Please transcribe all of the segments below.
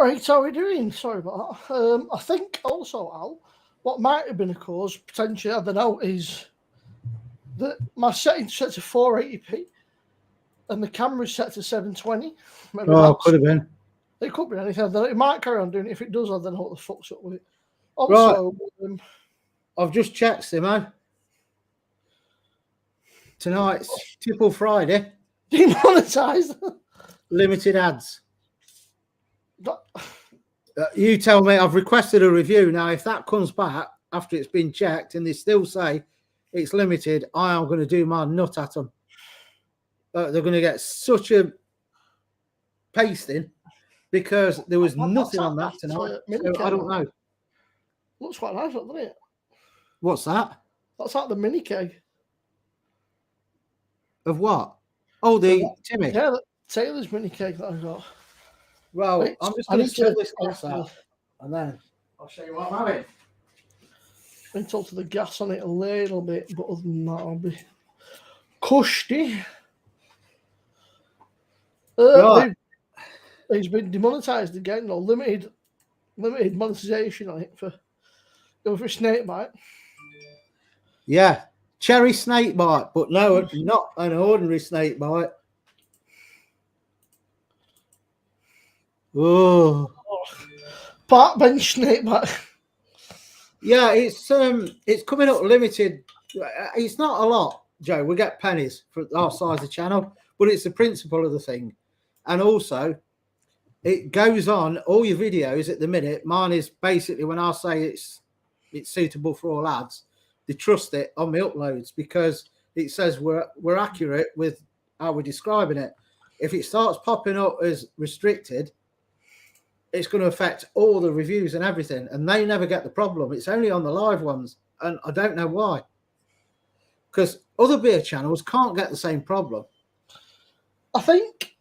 Right, how are we doing? Sorry about that. I think also, Al, what might have been a cause, potentially, I don't know, is that my setting's set to 480p and the camera's set to 720. Maybe could have been. It could be anything. I don't know. It might carry on doing it. If it does, I don't know what the fuck's up with it. Also, right. I've just checked, Simo. Tonight's Tipple Friday. Demonetized. Limited ads. You tell me. I've requested a review. Now, if that comes back after it's been checked and they still say it's limited, I am going to do my nut at them. They're going to get such a pasting because there was nothing on that tonight. So I don't know. Looks quite nice, doesn't it? What's that? That's like the mini keg. Of what? Oh, the Timmy. Yeah, the Taylor's mini keg that I got. Well, I'm just going to fill this glass out and then I'll show you what I'm having. Been told to the gas on it a little bit, but other than that, I'll be cushy. Right. He's been demonetized again, or limited monetization on it for snake bite. Yeah, cherry snake bite, but no, not an ordinary snake bite. Oh, Park bench snake bite. Yeah, it's coming up limited. It's not a lot, Joe. We get pennies for our size of channel, but it's the principle of the thing, and also it goes on all your videos at the minute. Mine is basically when I say it's suitable for all ads, they trust it on my uploads because it says we're accurate with how we're describing it. If it starts popping up as restricted, it's going to affect all the reviews and everything, and they never get the problem. It's only on the live ones, and I don't know why. Because other beer channels can't get the same problem. I think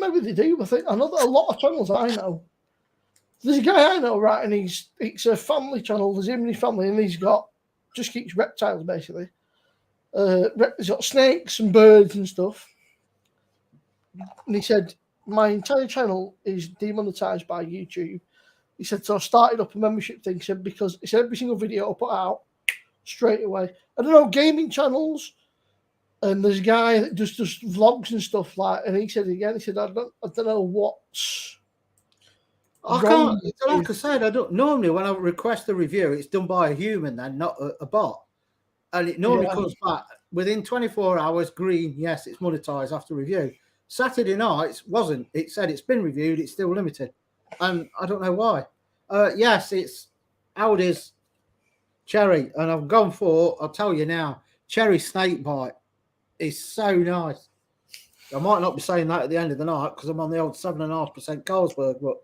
maybe they do. I know that a lot of channels I know. There's a guy I know, right, and it's a family channel. There's him and his family, and he's just keeps reptiles basically. He's got snakes and birds and stuff. And he said, my entire channel is demonetized by YouTube. He said, so I started up a membership thing. He said, because he said every single video I put out straight away. I don't know, gaming channels. And there's a guy that just does vlogs and stuff like, and he said again, I don't know what's. I can't, like I said, I don't normally when I request a review, it's done by a human then, not a bot. And it normally comes back within 24 hours, green, yes, it's monetized after review. Saturday nights wasn't. It said it's been reviewed, it's still limited. And I don't know why. Yes, it's Aldi's cherry. And I've gone for, I'll tell you now, cherry snake bite is so nice. I might not be saying that at the end of the night because I'm on the old 7.5% Carlsberg, but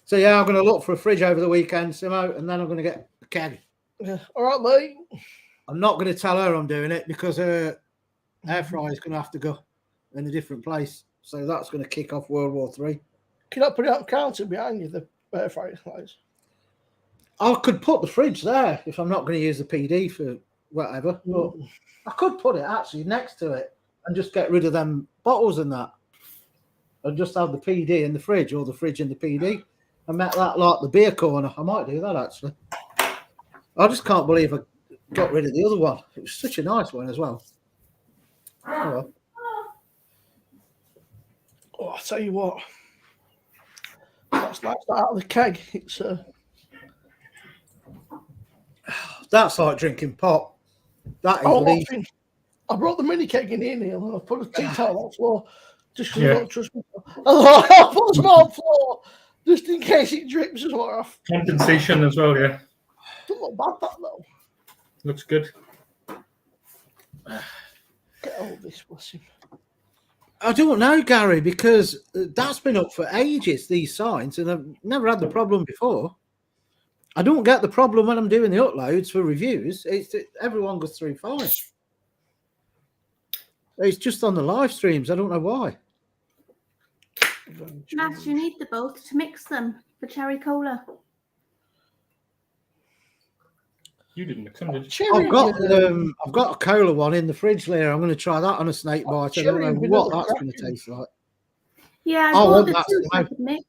so yeah, I'm going to look for a fridge over the weekend, Simo, and then I'm going to get a keg. Yeah. All right, mate. I'm not going to tell her I'm doing it because her air fryer is going to have to go in a different place. So that's going to kick off World War III. Can I put it on the counter behind you, the air fryer slice? I could put the fridge there if I'm not going to use the PD for whatever. But I could put it actually next to it and just get rid of them bottles and that. And just have the PD in the fridge or the fridge in the PD. I met that like the beer corner. I might do that actually. I just can't believe I got rid of the other one. It was such a nice one as well. Oh, well. Oh, I'll tell you what. That's out of the keg. It's that's like drinking pop. That is I brought the mini keg in here, Neil, and I put a tea towel on the floor just because I don't trust me. I'll put some on the floor just in case it drips as well. Compensation as well, yeah. Doesn't look bad, that though. Looks good. Get all this, bless him. I don't know, Gary, because that's been up for ages, these signs, and I've never had the problem before. I don't get the problem when I'm doing the uploads for reviews. Everyone goes through fine. It's just on the live streams. I don't know why. Matt, you need the both to mix them for cherry cola. You didn't mix them, did you? Cherry, I've got a cola one in the fridge there. I'm going to try that on a snake bite. I don't know what that's going to taste like. Yeah, I bought the two that's so mix.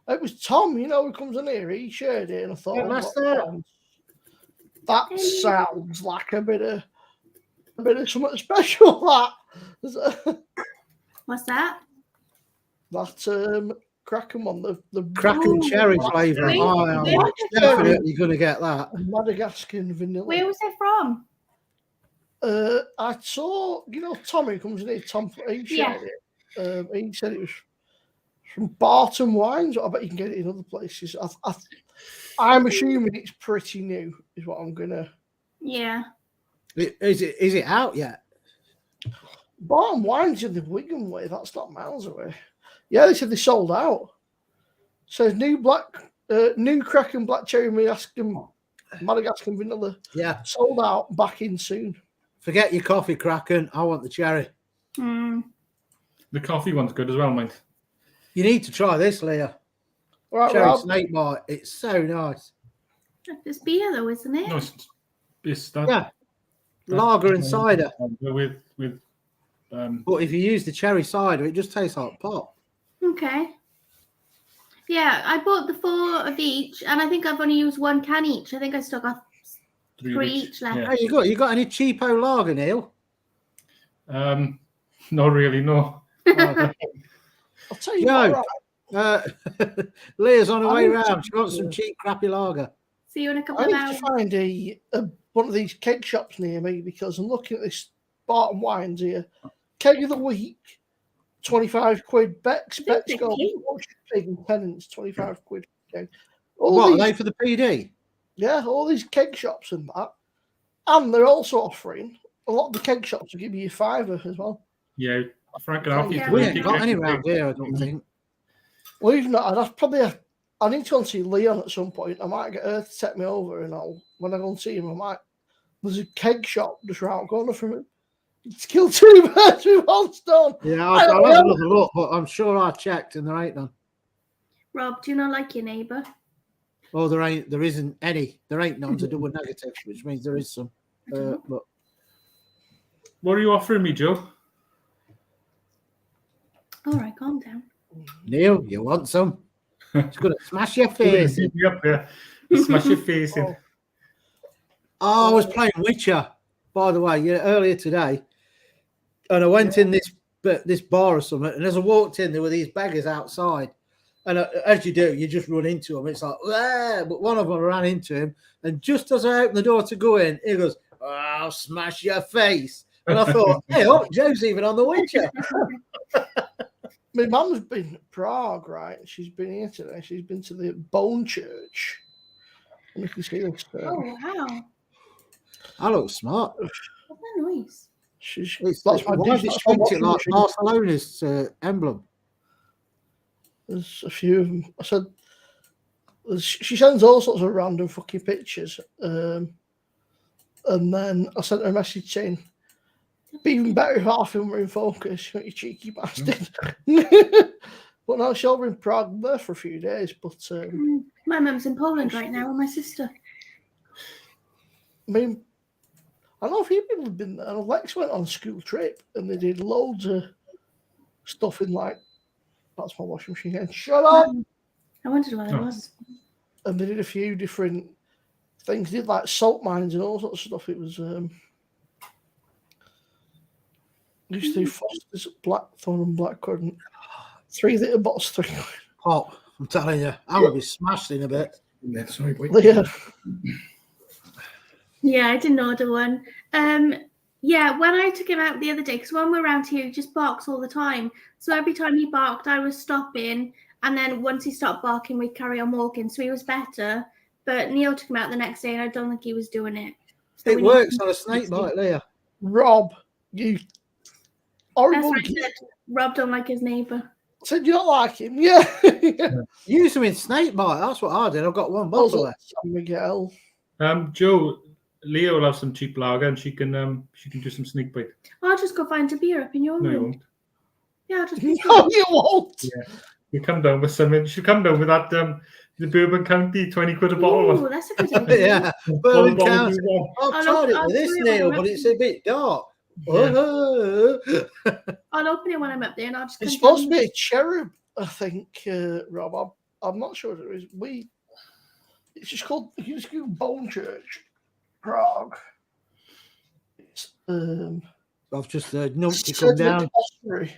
It was Tom, who comes in here. He shared it, and I thought, that sounds like a bit of something special. What's that? That Kraken one, the Kraken cherry flavour. I'm definitely going to get that. Madagascar vanilla. Where was it from? I saw, Tommy comes in here. Tom, he shared it. He said it was from Barton Wines. I bet you can get it in other places. I'm assuming it's pretty new, is what I'm gonna. Yeah. Is it out yet? Barton Wines in the Wigan way. That's not miles away. Yeah, they said they sold out. Says new Kraken black cherry Madagascar vanilla. Yeah, sold out. Back in soon. Forget your coffee, Kraken. I want the cherry. The coffee one's good as well, mate. You need to try this, Leah. All right, cherry Rob. snake bite. It's so nice. It's beer though, isn't it? No, it's that. Yeah, lager and cider. With But if you use the cherry cider, it just tastes like pop. Okay. Yeah, I bought the 4 of each, and I think I've only used 1 can each. I think I still got 3 each left. Yeah. Hey, you got any cheapo lager, Neil? Not really, no. I'll tell you what, right. Leah's on her way round. She wants some cheap, crappy lager. See you in a couple I of need hours. to find one of these keg shops near me because I'm looking at this Barton Wines here. Keg of the week, 25 quid. Beck's go. Pig and Pennants, 25 quid. Keg. Are they for the PD? Yeah, all these keg shops and that. And they're also offering a lot of the keg shops will give you a $5 as well. Yeah, Frank and Alfie. Yeah. We ain't got any round here, I don't think. We've not. I need to go and see Leon at some point. I might get her to take me over, and when I go and see him, there's a keg shop just round the corner from him. It's killed 2 birds with 1 stone. Yeah, I'll have another look, but I'm sure I checked and there ain't none. Rob, do you not like your neighbour? Oh, there isn't any. There ain't none to do with negative, which means there is some. But What are you offering me, Joe? All right, calm down. Neil, you want some? It's gonna smash your face. Yep, yeah. Smash your face in. Oh, I was playing Witcher, by the way, earlier today, and I went in this bar or something, and as I walked in, there were these beggars outside, and as you do, you just run into them. It's like, ah! But one of them ran into him, and just as I opened the door to go in, he goes, "I'll smash your face," and I thought, hey, oh, Joe's even on the Witcher. My mum's been to Prague, right? She's been here today. She's been to the Bone Church. And you can see this. Oh, wow. I look smart. What's that noise? Why is it painted like Barcelona's emblem? There's a few of them. I said, she sends all sorts of random fucking pictures. And then I sent her a message saying, be even better if half of them were in focus, you cheeky bastard. But no, she'll be in Prague there for a few days. But my mum's in Poland right now with my sister. I mean, I know a few people have been there. Lex went on a school trip and they did loads of stuff in that's my washing machine again. Shut up! I wondered what it was. And they did a few different things. They did like salt mines and all sorts of stuff. It was used to do Foster's, Blackthorn and Blackcurrant. 3 litre bottles, 3. Pop, I'm telling you, I will be smashed in a bit. Yeah, sorry, boy. Yeah. Yeah, I didn't order one. Yeah, when I took him out the other day, because when we're around here, he just barks all the time. So every time he barked, I was stopping. And then once he stopped barking, we'd carry on walking. So he was better. But Neil took him out the next day, and I don't think he was doing it. So It works on a snake bite, Leah. Rob, you horrible. That's what I said. Rob don't like his neighbour. Said you don't like him, yeah. Use them in snake bite. That's what I did. I've got 1 bottle left. San Miguel. Joe, Leah will have some cheap lager and she can do some sneak bite. I'll just go find a beer up in your No, you room. won't. Yeah, I'll just. No, you won't. Yeah. You come down with something. You should come down with that the Bourbon County 20 quid a bottle. Ooh, that's a good idea. Yeah, Bottle Bourbon bottle County. one. I've tried it I'll with this, try it when Neil, I'm but up it's a bit dark. Yeah. I'll open it when I'm up there, and I'll just. It's come supposed to down. be a cherub, I think, Rob. I'm not sure what it is. It's just called. You just Google Bone Church, Prague. It's I've just heard numpty said come that down. the ossuary.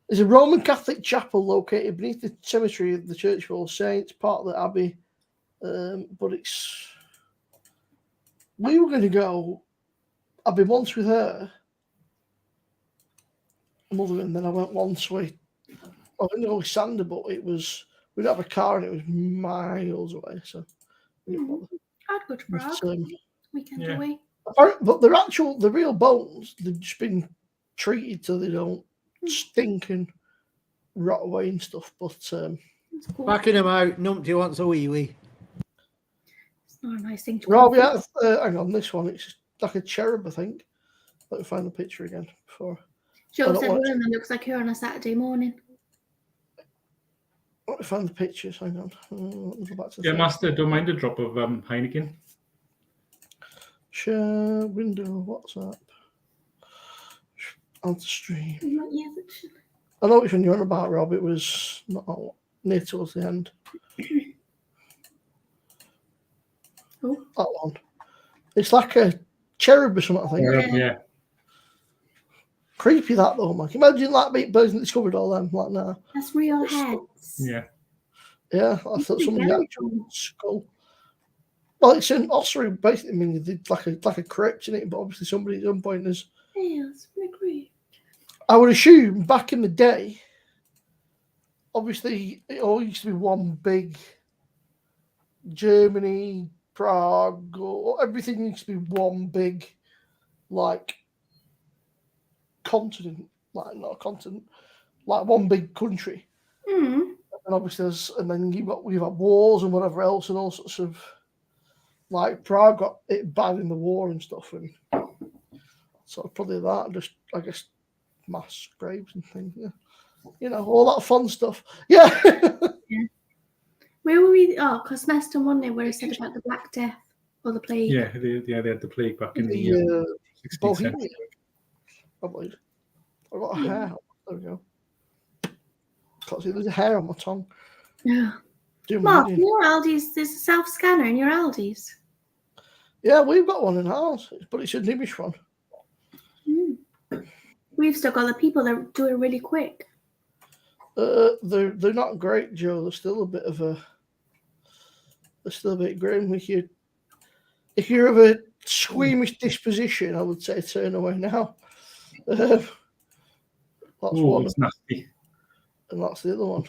There's a Roman Catholic chapel located beneath the cemetery of the Church of All Saints, part of the abbey. But it's. We were going to go. I've been once with her, mother, and then I went once with. I was going to go with Sander, but it was. We didn't have a car and it was miles away, so. we didn't bother. I'd go to Prague. But, Weekend yeah. away. but the real bones, they've just been treated so they don't stink and rot away and stuff. But That's cool. Backing him out, numpty wants a wee wee. It's not a nice thing to Rob, do. yeah, hang on, this one, it's just like a cherub, I think. Let me find the picture again before. Joe I don't said want one of them looks like her on a Saturday morning. Let me find the pictures. Hang on. Let me go back to the Yeah, thing. Master, don't mind a drop of Heineken. Share window. WhatsApp. On stream. Yeah, I know which one you're on about, Rob. It was not near towards the end. Oh. That one. It's like a cherub or something, I think. Yeah. Creepy that though, Mike. Imagine that being person that discovered all them like now. that's real heads. Yeah. Yeah, I thought Pretty somebody good. actual skull. Well, it's an ossuary, basically. I mean, it's like a crypt in it, but obviously somebody at some point has. Yeah, that's pretty great. I would assume back in the day, obviously it all used to be one big Germany, Prague, or everything used to be one big, like, continent, like not a continent, like one big country. Mm. And obviously, and then we've had wars and whatever else, and all sorts of, like, Prague got it bad in the war and stuff, and so probably that, just I guess mass graves and things, yeah, you know, all that fun stuff, yeah. Where were we? Oh, Cosmeston one day where he said about the Black Death or the plague. Yeah, they had the plague back in the The 16th century. Bohemia, I believe. I've got a hair. There we go. Can't see. There's a hair on my tongue. Yeah. Do my Mark, head in. your Aldi's, there's a self scanner in your Aldi's. Yeah, we've got one in the house, but it's an English one. Mm. We've still got the people that do it really quick. They're not great, Joe. They're still a bit grim. If you're of a squeamish disposition, I would say turn away now. That's one, It's nasty. and that's the other one.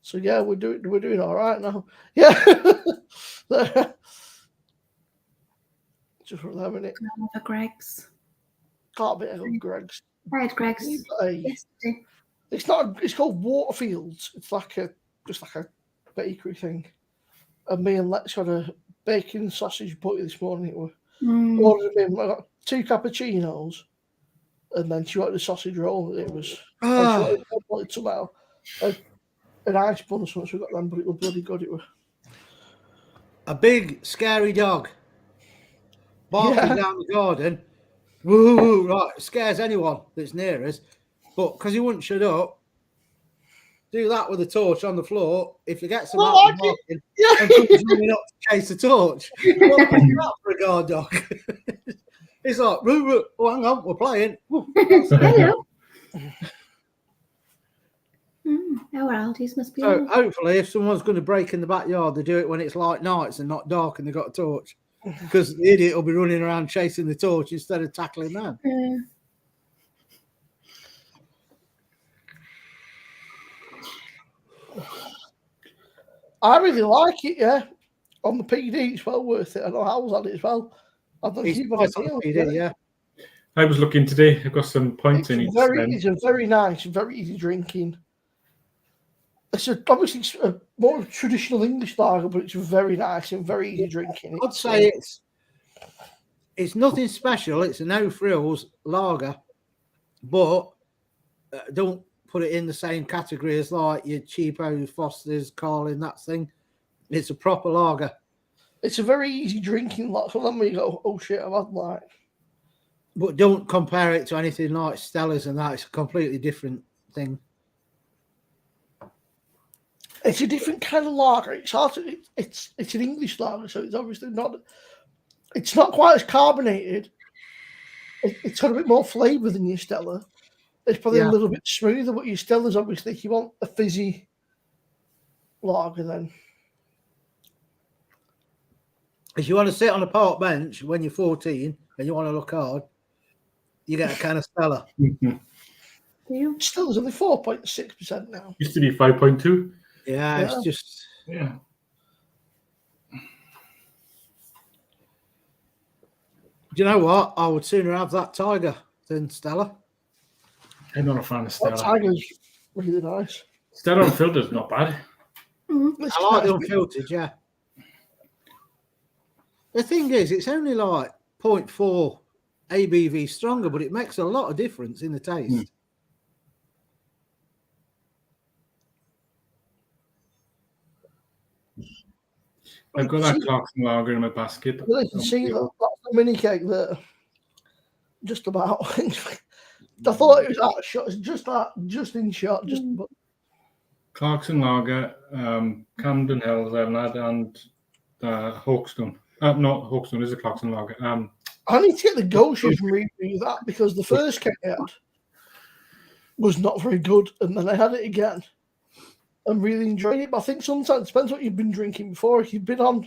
So yeah, we're doing all right now. Yeah. Just for that minute. For Greg's. Can't be of Greg's. I had Greg's yesterday. It's called Waterfields. It's just like a bakery thing. And me and Lex had a bacon sausage butty this morning. Ordered them. I got 2 cappuccinos, and then she wanted a sausage roll. It was I wanted somehow an ice bun or something. So we got them, but it was bloody good. It was a big scary dog barking down the garden. Woo! Right, scares anyone that's near us. But because he wouldn't shut up, do that with a torch on the floor. If you get some out and barking, and comes running up to chase the torch, what is that for a guard dog? It's like, oh, hang on, we're playing. Hello. Our Aldi's must be. So hopefully, if someone's going to break in the backyard, they do it when it's light nights and not dark, and they've got a torch, because the idiot will be running around chasing the torch instead of tackling them. I really like it, yeah. On the PD, it's well worth it. I know Hal's had it as well. I don't It's think nice on the PD, yeah. I was looking today. I've got some points in it. It's a very nice, very easy drinking. Obviously it's a more traditional English lager, but it's very nice and very easy drinking. I'd say it's nothing special. It's a no frills lager, but don't put it in the same category as like your cheapo Foster's, Carlin, that thing. It's a proper lager. It's a very easy drinking lot. So then we go, oh shit, I've had like. But don't compare it to anything like Stella's and that. It's a completely different thing. It's a different kind of lager. It's hard to, it's an English lager, so it's obviously not. It's not quite as carbonated. It's got a bit more flavour than your Stella. It's probably a little bit smoother, but your Stella's obviously, if you want a fizzy lager, then. If you want to sit on a park bench when you're 14 and you want to look hard, you get a can of Stella. Stella's only 4.6% now. Used to be 5.2. Yeah, it's just. Yeah. Do you know what? I would sooner have that Tiger than Stella. I'm not a fan of That Stella. Tiger's really nice. Stella unfiltered is not bad. I like the unfiltered, yeah. The thing is, it's only like 0.4 ABV stronger, but it makes a lot of difference in the taste. I've got that Clarkson lager in my basket. Well, you can see that's the mini cake there. Just about. I thought it was out of shot. It's just in shot. Clarkson lager, Camden Hills I've had, and Hawkstone. Not Hawkstone, is a Clarkson lager. I need to get the go sheet and review that because the first cake I had was not very good, and then I had it again and really enjoyed it. But I think sometimes it depends what you've been drinking before. If you've been on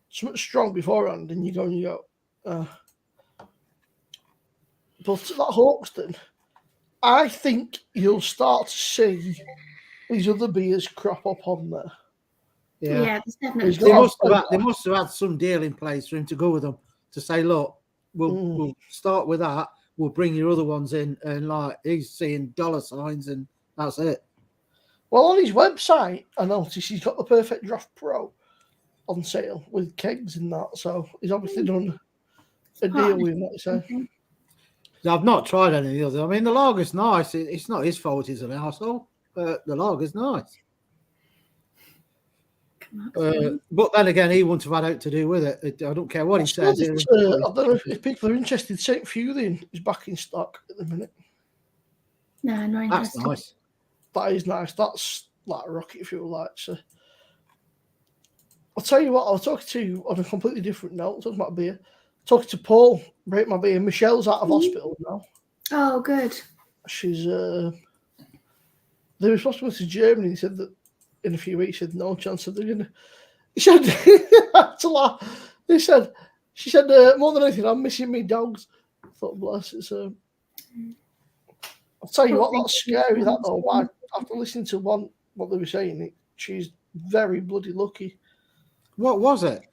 something strong beforehand, and you go. But that Hawkstone, I think you'll start to see these other beers crop up on there. Yeah, there's definitely. They must have had some deal in place for him to go with them to say, look, we'll start with that. We'll bring your other ones in, and like he's seeing dollar signs, and that's it. Well, on his website, I noticed he's got the Perfect Draft Pro on sale with kegs and that. So he's obviously done a deal with that. So. I've not tried any of the others. I mean, the lager's nice. It's not his fault he's an arsehole, but the lager's nice. But then again, he wouldn't have had out to do with it. I don't care what he says. I don't know if people are interested. St. Fulian is back in stock at the minute. No, not That's interested. nice. That is nice. That's like rocket fuel, like. So. I'll tell you what. I was talking to on a completely different note. Talking about beer. Talking to Paul, rate my beer. Michelle's out of hospital now. Oh, good. She's. They were supposed to go to Germany. He said that in a few weeks, he said no chance that they're gonna. He said, "That's a lot." She said, more than anything, I'm missing me dogs. I thought, bless it. So, I'll tell you what, that's scary. That though, after listening to what they were saying, she's very bloody lucky. What was it?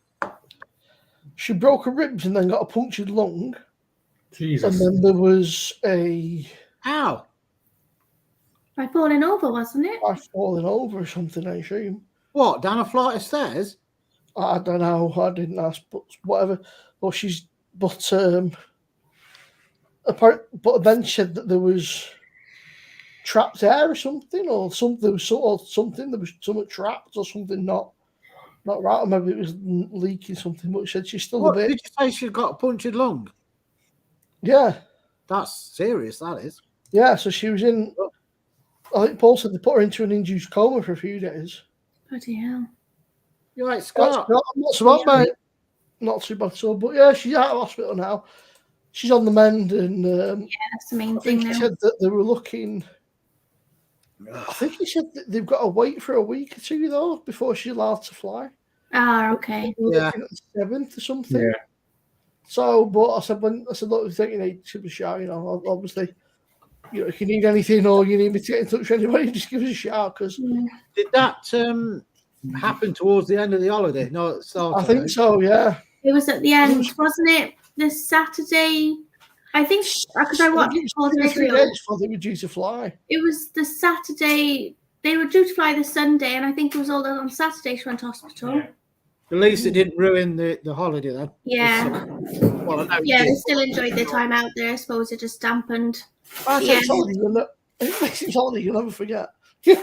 She broke her ribs and then got a punctured lung. Jesus. And then there was a... Ow. By falling over, wasn't it? By falling over or something, I assume. What, down a flight of stairs? I don't know. I didn't ask, but whatever. Well, but then she said that there was trapped air or something, or something. There was something trapped or something not right, or maybe it was leaking something. But she said she's still a bit. Did you say she's got a punctured lung? Yeah, that's serious. That is. Yeah, so she was in. I think Paul said they put her into an induced coma for a few days. Bloody hell! You're right, Scott. Not so bad, mate. Not too bad, so. But yeah, she's out of hospital now. She's on the mend, and that's the main I think thing. he said that they were looking. I think he said that they've got to wait for a week or two though before she's allowed to fly. Ah, okay. Looking at the 7th or something. Yeah. So, but I said, look, if you need to be shout, obviously, if you need anything or you need me to get in touch with anybody, just give us a shout. Because did that happen towards the end of the holiday? No, it started. I think so. Yeah. It was at the end, wasn't it? This Saturday. I think because I watched it before the video. 3 days before they were due to fly. It was the Saturday. They were due to fly the Sunday, and I think it was all on Saturday she went to hospital. Yeah. At least it didn't ruin the holiday then. Yeah. Well, Yeah, they still enjoyed their time out there. I suppose it just dampened. I told you, It's holiday you'll never forget. You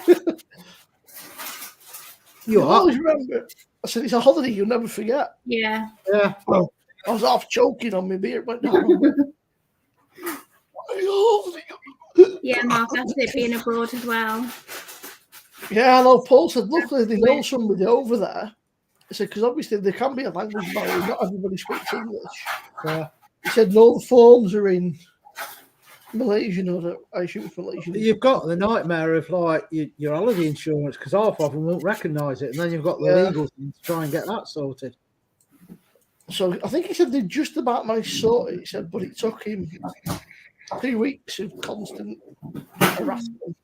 You'll are. always remember it. I said, it's a holiday you'll never forget. Yeah. Yeah. I was half choking on my beer. It went down. Yeah, Mark, that's it being abroad as well. Yeah, I know. Paul said, luckily they know somebody over there. I said, because obviously there can be a language barrier. Not everybody speaks English. Yeah. He said, no, the forms are in Malaysian, or I assume it's Malaysian. You've got the nightmare of like your holiday insurance because half of them won't recognise it, and then you've got the legal thing to try and get that sorted. So I think he said they just about managed to sort it. He said, but it took him 3 weeks of constant harassment.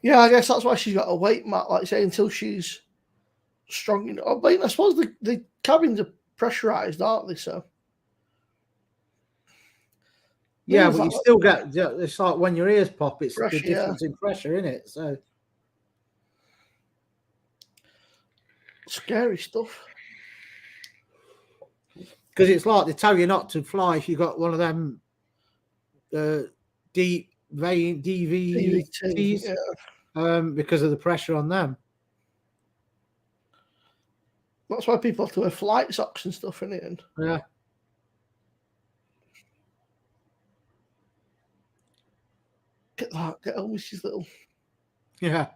Yeah, I guess that's why she's got to wait, Matt, like say, until she's strong enough. I mean, I suppose the cabins are pressurised, aren't they? So Yeah, but you still get, it's like when your ears pop, it's pressure, the difference in pressure, isn't it? So scary stuff. Because it's like they tell you not to fly if you got one of them deep vein DVTs, because of the pressure on them. That's why people have to wear flight socks and stuff in the end. Yeah. Get that. Get Elvis's little. Yeah.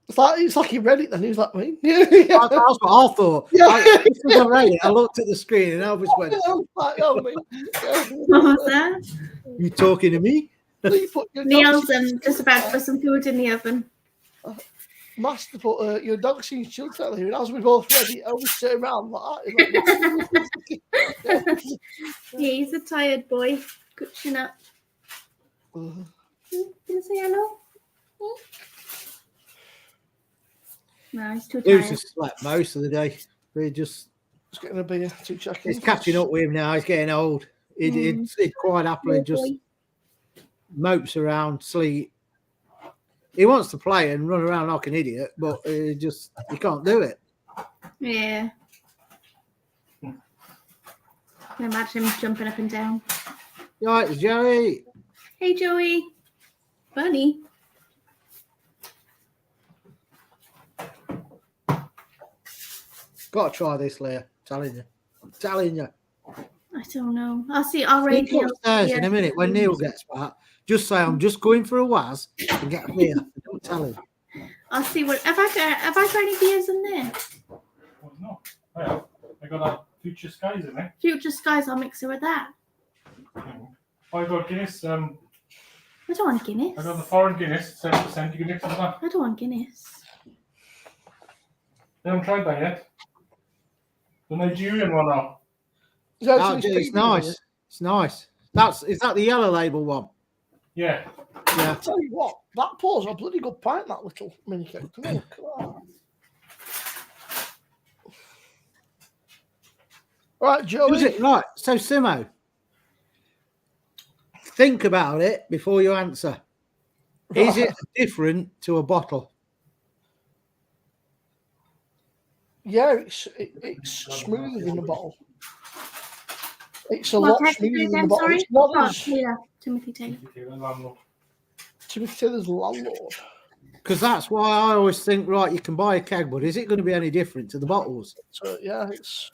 It's like he read it then. He was like, me. That's what I thought. Yeah. As soon as I read it, I looked at the screen and Elvis went, What was that? you talking to me? Neil's just about to put some food in the oven. Master put your dog seems chilled out here, and as we both read it, Elvis turned around like that. Yeah, he's a tired boy. Catching up. Can you say hello? No, he's too He was tired. just slept most of the day. He just getting a beer, 2 seconds. It's catching up with him now. He's getting old. He'd quite happily just mopes around, sleep. He wants to play and run around like an idiot, but he can't do it. Yeah. I can imagine him jumping up and down. You all right, Joey? Hey, Joey. Bunny. Got to try this, Leah. I'm telling you. I don't know. I'll rate Sneak upstairs in a minute when Neil gets back. Just say I'm just going for a waz and get a beer. Don't tell him. I'll see what have I got any beers in there? Well, no, I have. I got that Future Skies in there. Future Skies, I'll mix it with that. I got Guinness. I don't want Guinness. I got the foreign Guinness, 7% Guinness and that. I don't want Guinness. I haven't tried that yet. The Nigerian one now. It's nice. It's nice. Is that the yellow label one? Yeah. Yeah. I'll tell you what, that pours a bloody good pint, that little mini cake. Come on, look at that. Right, Joey. Was it right? So, Simo, think about it before you answer. Is it different to a bottle? Yeah, it's smoother than a bottle. It's a lot smoother than a bottle. Sorry? It's not as Timothy Taylor. Timothy Taylor's landlord. Because that's why I always think, right, you can buy a keg, but is it going to be any different to the bottles? So yeah, it's.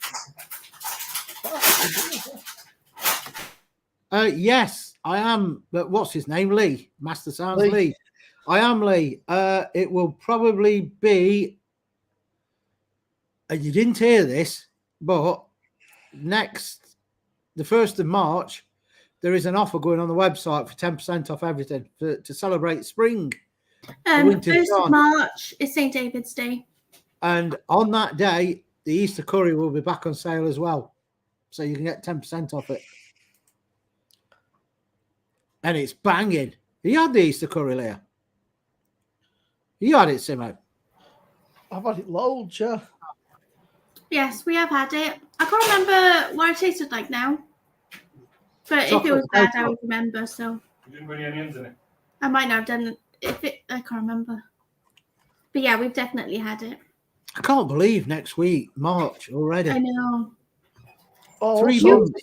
Yes, I am. But what's his name? Lee. Master Sounds Lee. I am Lee. It will probably be. You didn't hear this, but the 1st of March, there is an offer going on the website for 10% off everything to celebrate spring. 1st of March is St. David's Day. And on that day, the Easter curry will be back on sale as well. So you can get 10% off it. And it's banging. You had the Easter curry, Leah? You had it, Simo? I've had it loads, yeah. Yes, we have had it. I can't remember what it tasted like now. But if it was bad, I would remember. So You didn't put any onions in it. I might not have done it. I can't remember. But yeah, we've definitely had it. I can't believe next week, March already. I know. 3 Also, months.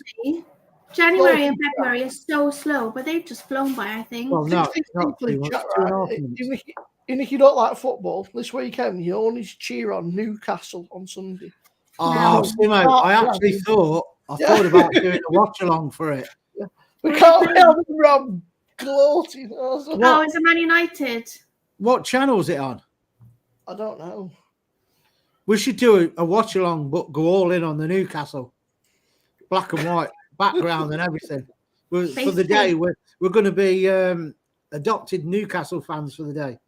January and February are so slow, but they've just flown by, I think. Well, no, Think not people 3 in months, chat, 2.5 right? months. Even if you don't like football, this weekend you only cheer on Newcastle on Sunday. Oh, Simo, I actually thought about doing a watch along for it. Yeah. We can't have Rob gloating. Oh, is it Man United? What channel is it on? I don't know. We should do a watch along, but go all in on the Newcastle, black and white background and everything. For the day, we're going to be adopted Newcastle fans for the day.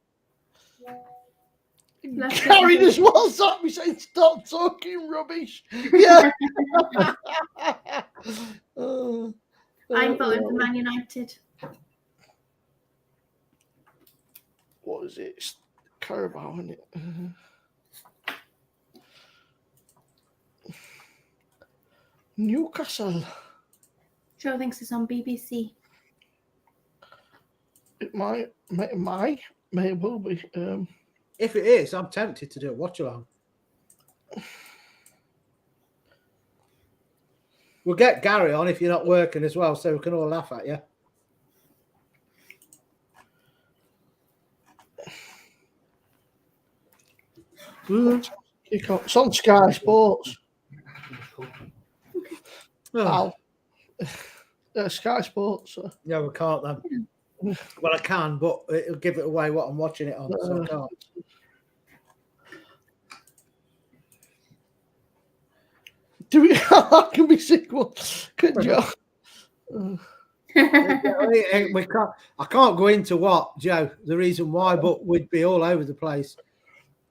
Gary just WhatsApp me saying stop talking rubbish. Yeah. I'm voting for Man United. What is it? It's Carabao, isn't it? Newcastle. Joe thinks it's on BBC. It may well be. If it is, I'm tempted to do a watch along. We'll get Gary on if you're not working as well, so we can all laugh at you. It's on Sky Sports. Oh. Sky Sports. Yeah, we can't then. Well, I can, but it'll give it away what I'm watching it on, so I can't. Do we? I can be sick one. Good job. We can't. I can't go into what, Joe, the reason why, but we'd be all over the place.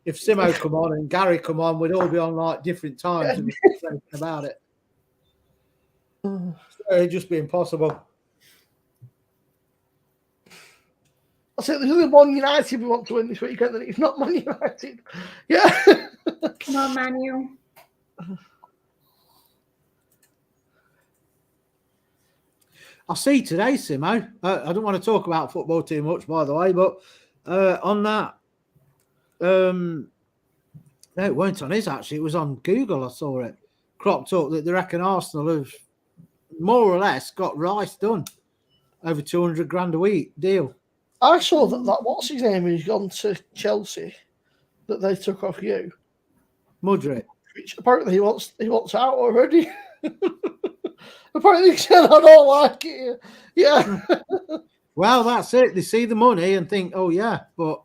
If Simo come on and Gary come on, we'd all be on like different times and we'd be thinking about it. So it'd just be impossible. I said there's only one United we want to win this weekend, and it's not Man United. Yeah. Come on, Manu. I see today, Simo. I don't want to talk about football too much, by the way, but on that, no, it weren't on his actually. It was on Google. I saw it cropped up that they reckon Arsenal have more or less got Rice done over 200 grand a week deal. I saw that what's his name who's gone to Chelsea that they took off you. Mudrick. Which apparently he wants out already. Apparently he said I don't like it. Yeah. Well, that's it. They see the money and think, oh yeah, but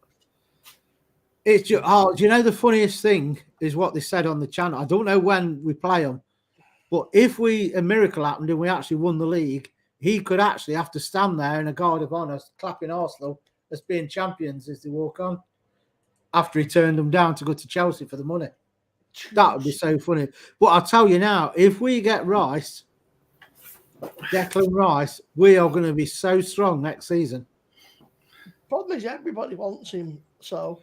it's just, do you know the funniest thing is what they said on the channel? I don't know when we play them, but if a miracle happened and we actually won the league, he could actually have to stand there in a guard of honour clapping Arsenal as being champions as they walk on after he turned them down to go to Chelsea for the money. That would be so funny. But I'll tell you now, if we get Rice, Declan Rice, we are going to be so strong next season. Problem is everybody wants him, so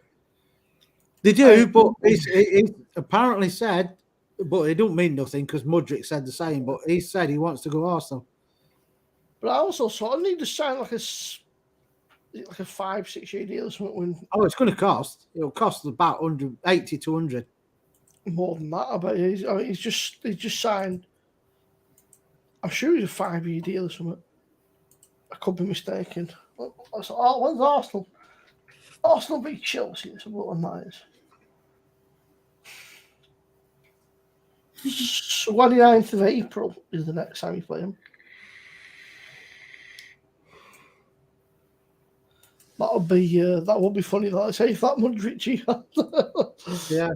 they do, but he apparently said, but it don't mean nothing because Mudrick said the same, but he said he wants to go Arsenal. But I also sort of need to sign like a 5-6 year deal or something. Oh, it's going to cost. It'll cost about 180 to 100. More than that, I bet. He's just signed. I'm sure he's a 5-year deal or something. I could be mistaken. When's Arsenal? Arsenal beat Chelsea. It's what that is. 29th of April is the next time you play him. That would be funny. Like I say, if that Mudrick yeah.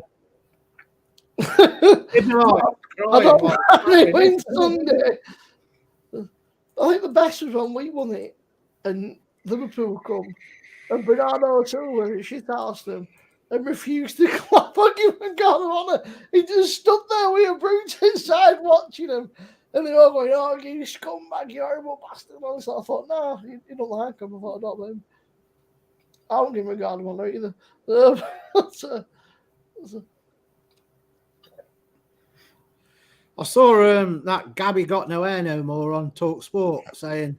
I don't know. Win Sunday. I think the best was when we won it and Liverpool come and Bernardo Silva shit-arsed them and refused to clap and give him God of honour. He just stood there with a brute inside watching him. And they were going, oh, you scumbag, you horrible bastard. And so I thought, no, you don't like him. I thought, I don't blame him. I don't give him a God of honour either. I saw that Gabby got no hair no more on Talk Sport saying,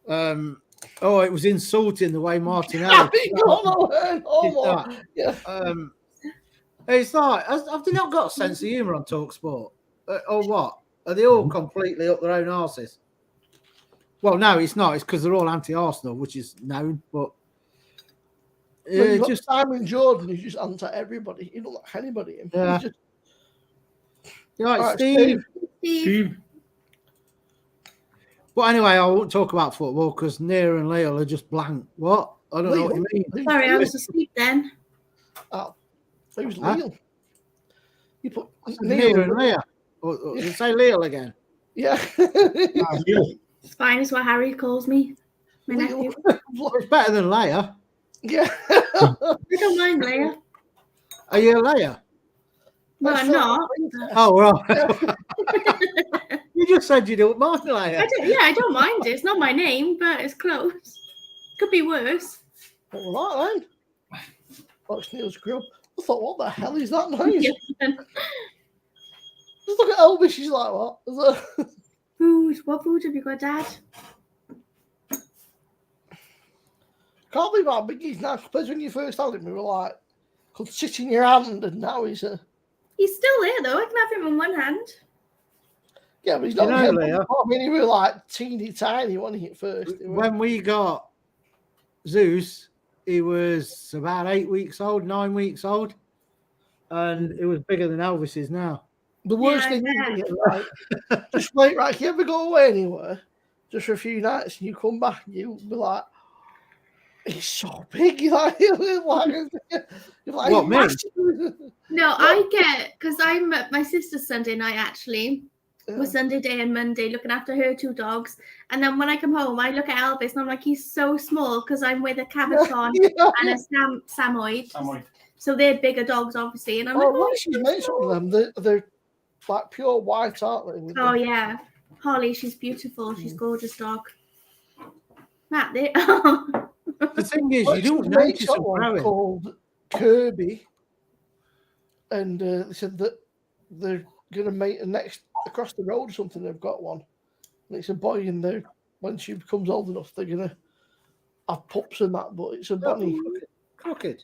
oh, it was insulting the way Martinelli. Gabby got no hair no more. Yeah. It's like, have they not got a sense of humour on Talk Sport? Or what? Are they all completely up their own arses? Well, no, it's not. It's because they're all anti-Arsenal, which is known. But You've got Simon Jordan, who's just anti everybody. He don't like anybody. Yeah. He's just, You're right, all right, Steve. Steve. But anyway, I won't talk about football because Neil and Leo are just blank. What? I don't know what you mean. Sorry, I was asleep then. Oh, who's Huh? Leo? You put Neil and Leo. Or say Leo again. Yeah. It's fine, it's what Harry calls me. My nephew. It's better than Leia. Yeah. I don't mind Leia. Are you a Leia? No, I'm not. Oh, right. You just said you don't mind Leia. I don't mind it. It's not my name, but it's close. Could be worse. What was that then? Fox News Grill. I thought, what the hell is that noise? Just look at Elvis. She's like, what? Food. What food have you got, Dad? Can't believe how big he's now. Because when you first had him, we were like, could sit in your hand, and now he's a. He's still there though. I can have him in one hand. Yeah, but he's not. You know, Leah, I mean, he was like teeny tiny when he hit first. when we got Zeus, he was about 8 weeks old, 9 weeks old, and it was bigger than Elvis is now. The worst thing is, right, just wait, right, if you ever go away anywhere, just for a few nights, and you come back, and you'll be like, he's so big. You're like What, me? No, I get, because I'm at my sister's Sunday night actually. Yeah. Was Sunday day and Monday looking after her 2 dogs. And then when I come home, I look at Elvis and I'm like, he's so small because I'm with a Cabochon and a Samoyed. So they're bigger dogs, obviously. And I'm like, oh, she's made some of them. They're like pure white, aren't they? Oh, yeah. Holly, she's beautiful. She's gorgeous dog. Matt, they The thing is, you don't notice them growing. Called Kirby, and they said that they're going to mate a next across the road or something. They've got one, and it's a boy. And when she becomes old enough, they're going to have pups and that. But it's a bunny. Crooked.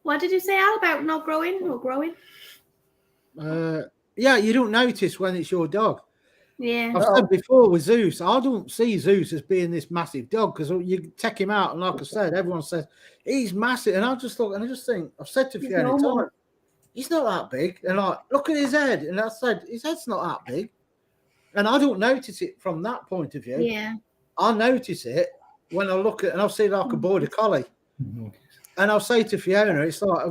What did you say, Al, about not growing or growing? Yeah, you don't notice when it's your dog. Yeah. I've said before with Zeus, I don't see Zeus as being this massive dog because you take him out, and like I said, everyone says he's massive, and I just look and I just think I've said to Fiona, Tom, he's not that big, and like look at his head, and I said his head's not that big, and I don't notice it from that point of view. Yeah, I notice it when I look at and I'll see like a border collie, and I'll say to Fiona, it's like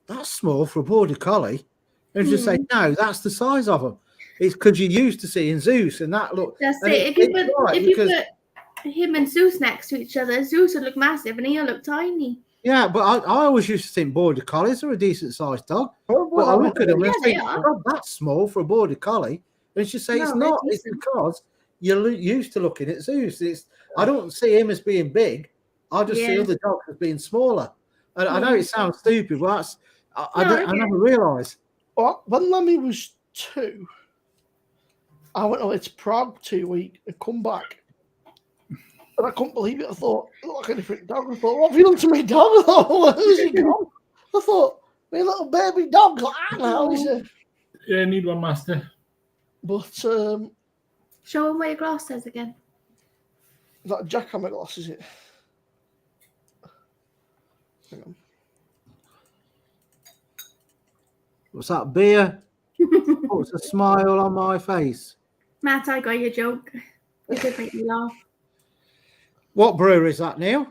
that's small for a border collie, and she'll say no, that's the size of them. It's because you're used to seeing Zeus and that look. That's it. If you put him and Zeus next to each other, Zeus would look massive and he'll look tiny. Yeah, but I always used to think border collies are a decent sized dog. But I look at them and think, oh, that's small for a border collie. And she say it's not. It's because you're used to looking at Zeus. I don't see him as being big. I just see other dogs as being smaller. And I know it sounds stupid, but I never realised. Well, when Lemmy was 2, I went away to Prague 2 weeks and come back. And I couldn't believe it. I thought, I look like a different dog. I thought, what have you done to my dog? I thought, where's he gone? I thought, my little baby dog's like that now. Yeah, need one, master. But, show him where your glass says again. That jackhammer glass, is it? Hang on. What's that, beer? Puts a smile on my face. Matt, I got your joke. You did make me laugh. What brewery is that, Neil?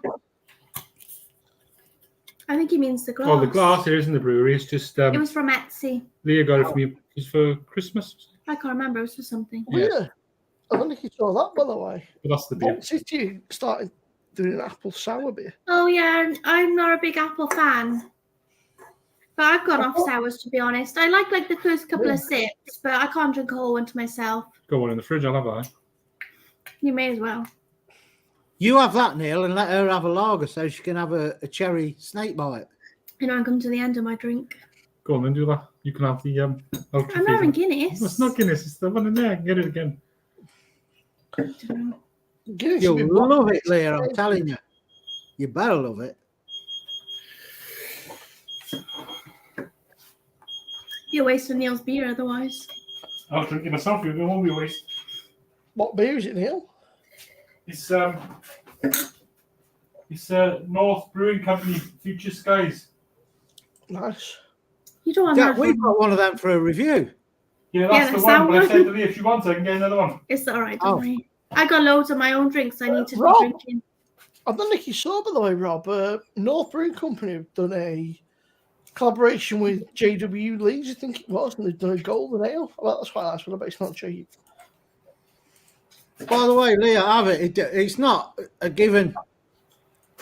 I think he means the glass. Oh, the glass here isn't the brewery. It's just it was from Etsy. Leah got it from you. It's for Christmas. I can't remember. It was for something. Oh, yeah. I don't think you saw that, by the way. But that's the beer. What did you started doing an apple sour beer? Oh, yeah. I'm not a big apple fan. But I've gone off sours, to be honest. I like the first couple of sips, but I can't drink a whole one to myself. Got one in the fridge, I'll have that. You may as well. You have that, Neil, and let her have a lager so she can have a cherry snake bite. You know, I'm coming to the end of my drink. Go on then, do that. You can have the I'm not having Guinness. It's not Guinness, it's the one in there. I can get it again. Guinness You'll love it, Leah, I'm telling you. You better love it. You're wasting Neil's beer otherwise. I was drinking myself. You won't be waste. What beer is it, Neil? It's North Brewing Company Future Skies. Nice. You don't want Yeah, that. we've got one of them for a review. Yeah, that's the that's one. that But I one. said to Lee, if she wants, I can get another one. It's all right, Oh. don't worry. I got loads of my own drinks I need to be Rob. drinking. I don't think you saw, by the way, Rob. North Brewing Company have done a collaboration with JW Leeds, I think it was, and they've done a golden ale. Well, that's quite nice, but I bet it's not cheap. By the way, Leah, have it. It's not a given.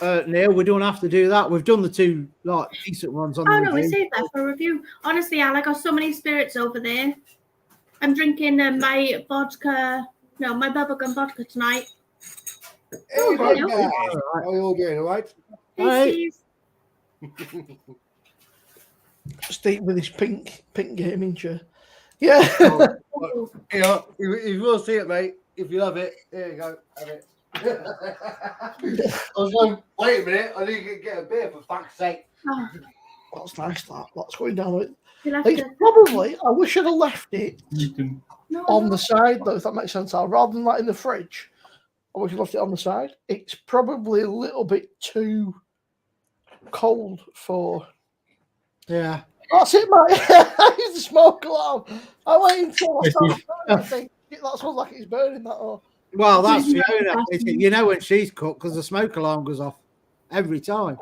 Neil, we don't have to do that. We've done the two like decent ones on the Oh no, we review. saved that for review. Honestly, Al, I got so many spirits over there. I'm drinking my vodka. No, my bubblegum vodka tonight. Hey, right. guys. How are you all doing? All right? Hey, Hey. Steve. Steve with his pink gaming chair. Yeah. Oh, Yeah, you will see it, mate. If you love it, there you go. Have it. I was going, wait a minute. I need to get a beer for fuck's sake. oh, That's nice, that. That's going down with it. you'll have It's to. probably, I wish I'd have left it You can. No, on no. the side, though, if that makes sense, Al, rather than like in the fridge. I wish I'd left it on the side. It's probably a little bit too cold for. Yeah. That's it, mate. It's the smoke alarm. I wait until I start burning. I think that smells like it's burning that all. Well, that's Yeah. Fiona. You know when she's cooked because the smoke alarm goes off every time.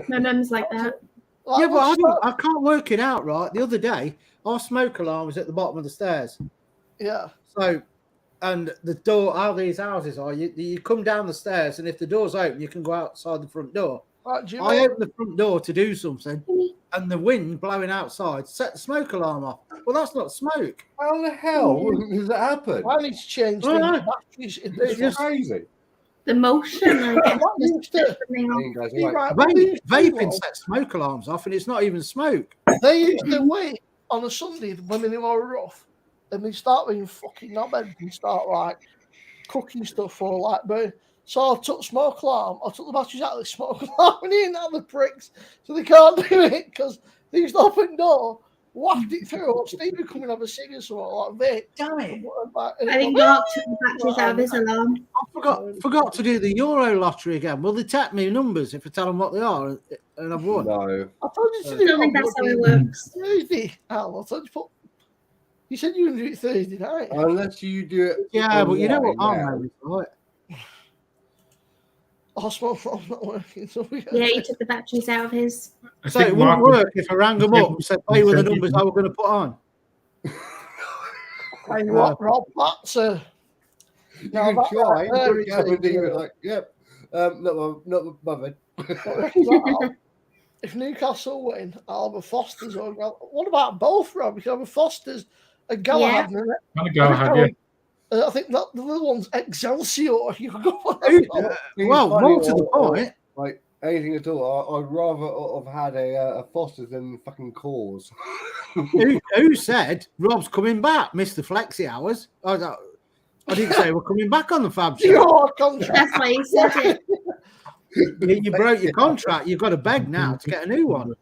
My mum's like that. Yeah, but I can't work it out right. The other day, our smoke alarm was at the bottom of the stairs. Yeah. So, and the door, how these houses are, you come down the stairs, and if the door's open, you can go outside the front door. Right, do you I know- opened the front door to do something, and the wind blowing outside set the smoke alarm off. Well, that's not smoke. How the hell does that happen? I need to change Oh, the no. batteries in It's this one. crazy. The motion. I guess, What used to- something Hey, off. you guys, all right? Right, what they used to do Vaping was, sets smoke alarms off, and it's not even smoke. they used to wait on a Sunday when they were rough, and they start being fucking knobheads and start like cooking stuff for like burn. So I took smoke alarm, I took the batteries out of the smoke alarm and in out the pricks, so they can't do it because they used to open door, whacked it through. Steve would come and have a cig or something like that. Damn it! I think Mark took the batteries out of his alarm. I forgot to do the Euro lottery again. Will they tap me numbers if I tell them what they are and I've won? No. I told you to I do don't it think on that's how it bloody works. Thursday. Al, I told you to put. You said you were going to do it Thursday night. Unless you do it. Yeah, but you know what online, I'm yeah. right? Oh, smoke alarm's not working. So we Yeah, he took the batteries out of his. I So it think wouldn't Mark. work if I rang them up and said, "Hey, were the numbers I were going to put on." Tell you what, Rob, that's a. You Now can that try. right there You is can do it a- like, yep. Not bothered. If Newcastle win, I'll have a Foster's. Or, what about both, Rob? You can have a Foster's, a Galahad, and I'm going to go ahead, yeah. I think that the little one's Excelsior. You can go on Who- that. Well, Funny more to the or- point. Like anything at all. I'd rather have had a Foster's than fucking Cause. Who said Rob's coming back? Mr. Flexi hours. I didn't say we're coming back on the Fab Show. Your contract. That's why he said it. You broke your contract. You've got to beg now to get a new one.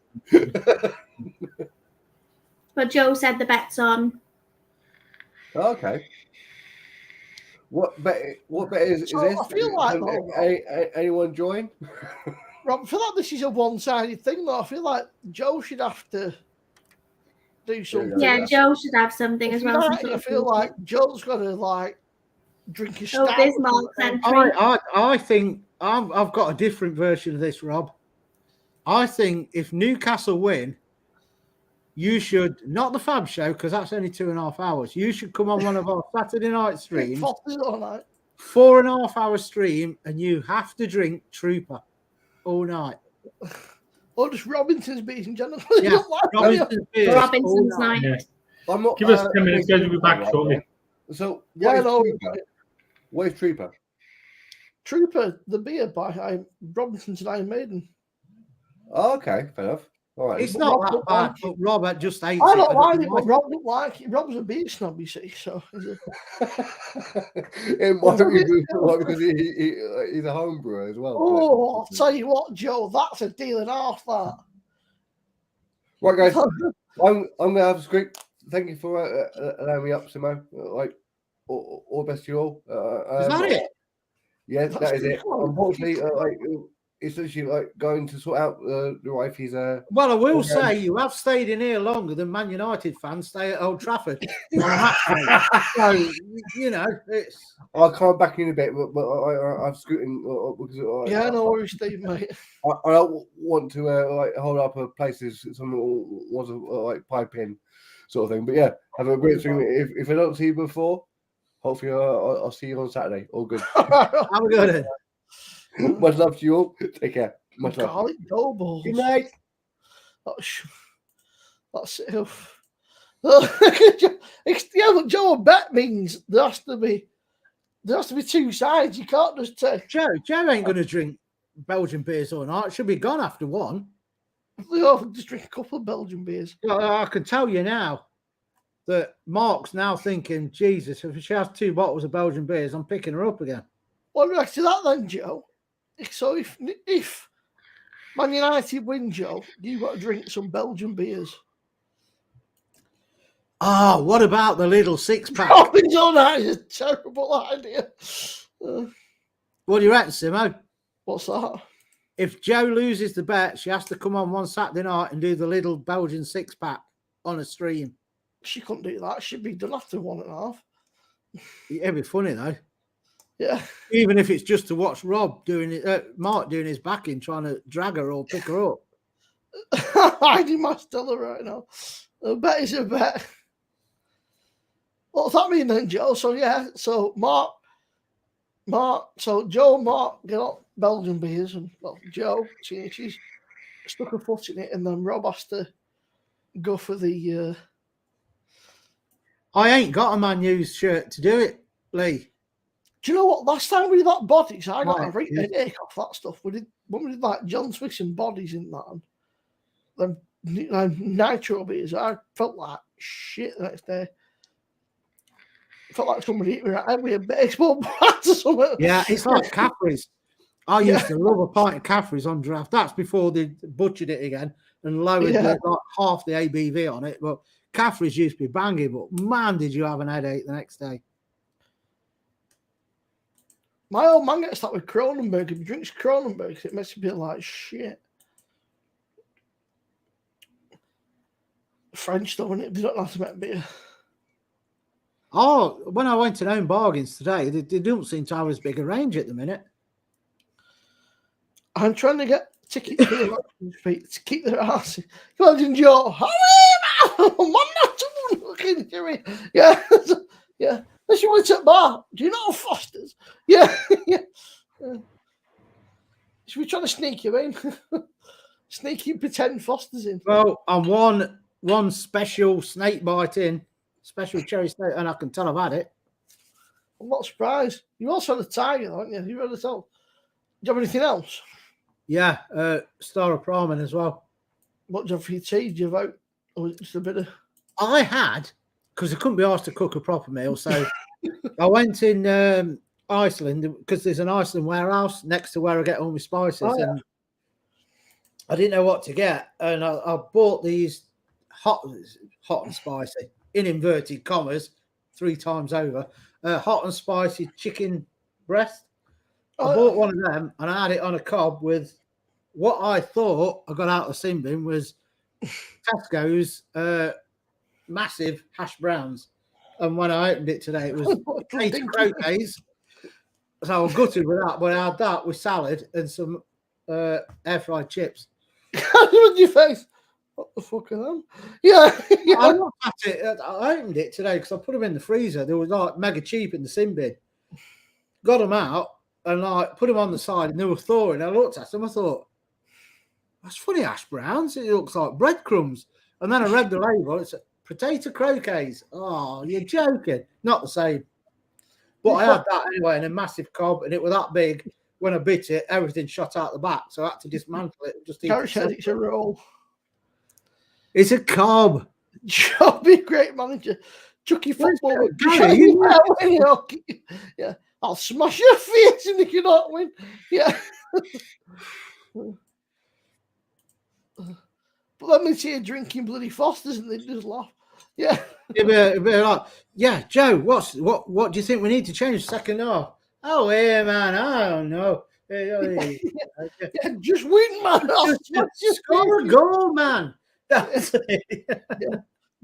But Joe said the bet's on. Okay. What bet is So, this? I feel like, though, anyone join? Rob, I feel like this is a one-sided thing, though. I feel like Joe should have to do something. Yeah, Joe should have something as well. Tonight, I feel like Joe's got to like drink a Oh, stout. Bismarck's entry. I think I've got a different version of this, Rob. I think if Newcastle win, you should, not the Fab Show, because that's only 2.5 hours. You should come on one of our Saturday night streams, Foster's all night. 4.5 hour stream, and you have to drink Trooper all night. Or just Robinson's beers in general. Yeah, Robinson's beers Robinson's all night. night. Yeah. I'm not, Give us 10 minutes, guys. We'll be back shortly. So Yeah, what is no, Trooper? What is Trooper? Trooper, the beer by Robinson's and Iron Maiden. Oh, okay, fair enough. All right. It's But not Rob that don't bad, like but Robert just hates I it. don't like it, like but Rob don't like it. Rob's a beer snob, you see. So It might be because he's a home brewer as well. oh, I'll tell you what, Joe, that's a deal and half. That Right, guys, I'm gonna have a quick thank you for allowing me up, Simo. Like, all the best to you all. Is that it? Yeah, That's that is pretty it. cool. Unfortunately, like, it's literally like going to sort out the wifey's. Well, I will Okay. say you have stayed in here longer than Man United fans stay at Old Trafford on a match day. So, you know, it's... I'll come back in a bit, but I'm scooting because Yeah, no worries, Steve, mate. I don't want to like hold up a place if someone wants to like pipe in, sort of thing. But yeah, have a great thing. If I don't see you before, hopefully I'll see you on Saturday. All good. Have a good one. Much love to you all. Take care. Much love. Garlic dough balls. Good night. That's it. Yeah, but Joe, bet means there has to be two sides. You can't just take. Joe ain't going to drink Belgian beers all night. Should be gone after one. Just drink a couple of Belgian beers. Well, I can tell you now that Mark's now thinking, Jesus, if she has 2 bottles of Belgian beers, I'm picking her up again. Well, back to that then, Joe. So if Man United win, Joe, you've got to drink some Belgian beers. Oh, what about the little 6-pack? Oh, that is a terrible idea. What do you reckon, Simo? What's that? If Joe loses the bet, she has to come on one Saturday night and do the little Belgian 6-pack on a stream. She couldn't do that. She'd be done after 1.5. It'd be funny, though. Yeah. Even if it's just to watch Mark doing his backing, trying to drag her or pick her up. Hiding my Stella right now. A bet is a bet. What's that mean then, Joe? So yeah, so Joe and Mark get up Belgian beers, and well, Joe, she's stuck her foot in it, and then Rob has to go for the. I ain't got a Man U's shirt to do it, Lee. Do you know what? Last time we did that bodies, I got Right, a right headache off that stuff. When we did like John Smith's and bodies in that, and then nitro beers, I felt like shit the next day. I felt like somebody hit me right head with a baseball bat or something. Yeah, it's like Caffrey's. I used to love a pint of Caffrey's on draft. That's before they butchered it again and lowered like half the ABV on it. But Caffrey's used to be banging, but man, did you have an headache the next day. My old man gets that with Kronenberg. If he drinks Kronenberg, it makes him feel like shit. French though, isn't it? They don't have to make beer. Oh, when I went to Home Bargains today, they don't seem to have as big a range at the minute. I'm trying to get tickets for the feet to keep their ass. Come on, Joe. Yeah, yeah. Unless you went to a bar. Do you know Foster's? Yeah, yeah. Should we try to sneak you in? Sneak you, pretend Foster's in. Well, I'm one special snake bite in, special cherry state, and I can tell I've had it. I'm not surprised. You also had a tiger, haven't you? You had a tell. Do you have anything else? Yeah, Star of Pramen as well. What do you have for your tea? Do you have out? Or was it just a bit of... I had, because I couldn't be asked to cook a proper meal, so I went in Iceland, because there's an Iceland warehouse next to where I get all my spices, and I didn't know what to get, and I bought these hot and spicy, in inverted commas, 3 times over, hot and spicy chicken breast. I bought one of them, and I had it on a cob with what I thought I got out of sin bin was Tesco's massive hash browns. And when I opened it today, it was potato croquets. So I was gutted with that, but I had that with salad and some air fried chips. What did you face? What the fuck are them? Yeah. I looked at it. I opened it today because I put them in the freezer. They were like mega cheap in the sin bin. Got them out and like put them on the side, and they were thawing. I looked at them. I thought, that's funny, hash browns. It looks like breadcrumbs. And then I read the label. It's potato croquets. Oh, you're joking. Not the same. But I had that anyway in a massive cob, and it was that big. When I bit it, everything shot out the back. So I had to dismantle it. Just eat Carrot said it's a roll. It's a cob. Joe, be a great manager. Chucky football. Yeah. I'll smash your face and if you don't win. Yeah. But let me see you drinking bloody Fosters and they just laugh. Yeah. It'd be like, yeah, Joe, what do you think we need to change the second half? Oh, yeah, man, I don't know. Yeah, just win, man. Just score a goal, man. That's it.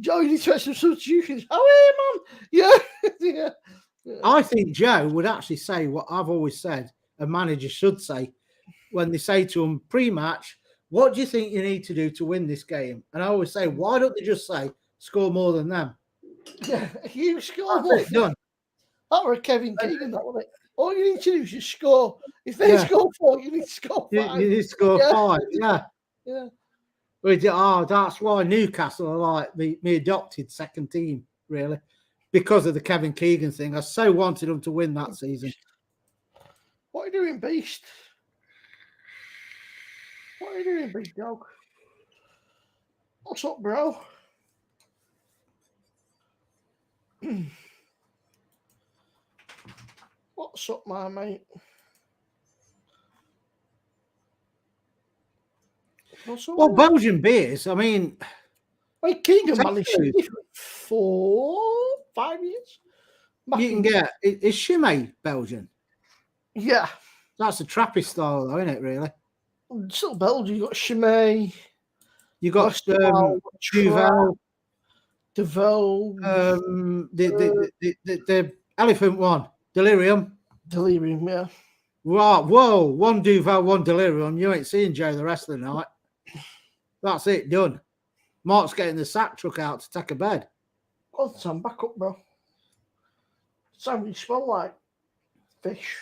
Joe, you need to make some substitutions. Oh, yeah, man. Yeah. I think Joe would actually say what I've always said a manager should say when they say to him pre-match, what do you think you need to do to win this game? And I always say, why don't they just say score more than them? Yeah, you score That's more. it, done. That were Kevin Keegan, that wasn't it? All you need to do is just score. If they score 4, you need to score 5. You need to score 5, yeah. Yeah. That's why Newcastle are like me adopted second team, really, because of the Kevin Keegan thing. I so wanted them to win that season. What are you doing, Beast? What are you doing, big dog? What's up, bro? What's up, my mate? What's up? Well, Belgian beers, I mean... Wait, Keegan managed it 4, 5 years? You can get... Is Chimay Belgian? Yeah. That's a trappy style, though, isn't it, really? Still Belgian. You got Chimay. You got Duvel. Deveau. The elephant one. Delirium. Yeah. Whoa. One Duvel, one Delirium. You ain't seeing Joe the rest of the night. That's it, done. Mark's getting the sack truck out to take a bed. Oh, Sam, back up, bro. Sam, you smell like fish.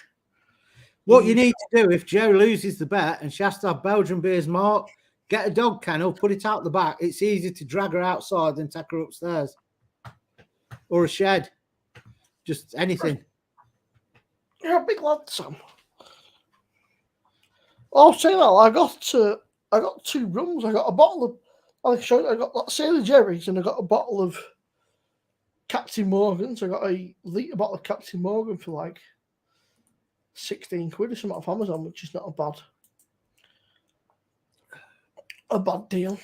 What you need to do if Joe loses the bet and she has to have Belgian beers, Mark, get a dog kennel, put it out the back. It's easier to drag her outside than take her upstairs. Or a shed. Just anything. You're a big lad, Sam. I'll say that. I got 2 rums. I got a bottle of... I got that Sailor Jerry's and I got a bottle of Captain Morgan's. I got a litre bottle of Captain Morgan for like 16 quid or something off Amazon, which is not a bad deal.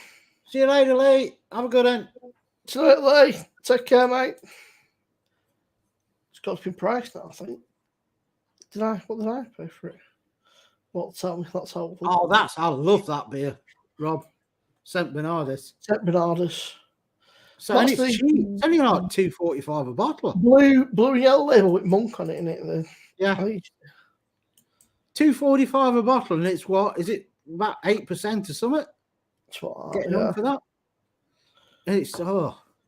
See you later, Lee. Have a good one. See you later, Lee. Take care, mate. It's got to be priced now, I think. What did I pay for it? Well, tell me. That's how. I love that beer, Rob. St. Bernardus. So it's cheap. It's only like $2.45 a bottle. Blue and yellow label with monk on it, isn't it? Yeah. $2.45 a bottle, and it's what? Is it about 8% or something? That's what Getting on for that. It's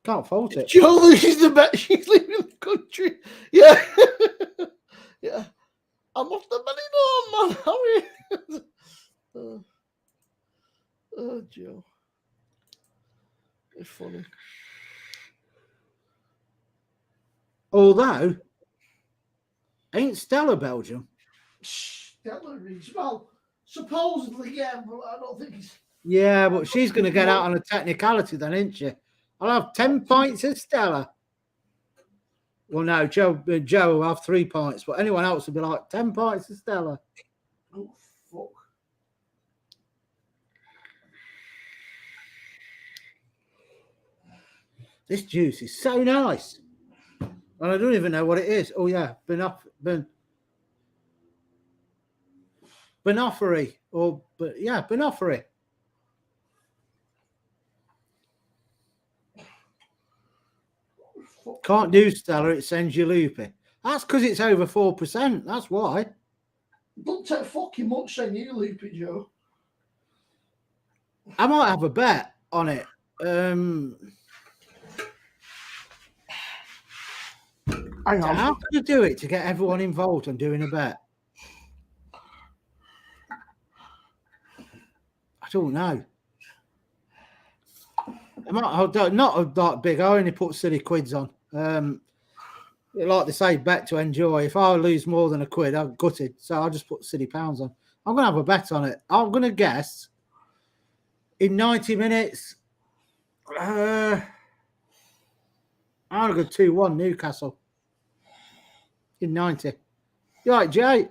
can't fault it. Joe is the bet. She's leaving the country. Yeah. Yeah. I'm off the money now, man. How are you? Joe. It's funny. Although, ain't Stella Belgium? Stella is, well, supposedly, yeah, but I don't think it's... Yeah, but she's going to get out on a technicality then, isn't she? I'll have 10 pints of Stella. Well, no, Joe will have 3 pints, but anyone else would be like 10 pints of Stella. Oh, fuck. This juice is so nice. And I don't even know what it is. Oh, yeah, Banoffee. Banoffee. Can't do Stella, it sends you loopy. That's because it's over 4%. That's why. Don't take fucking much saying you loopy, Joe. I might have a bet on it. Hang on. How can you do it to get everyone involved on doing a bet? I don't know. Not that big. I only put silly quids on. Like they say, bet to enjoy. If I lose more than £1, I'm gutted. So I'll just put silly pounds on. I'm going to have a bet on it. I'm going to guess in 90 minutes, I'm going to go 2-1 Newcastle. In 90. You're right, Jay.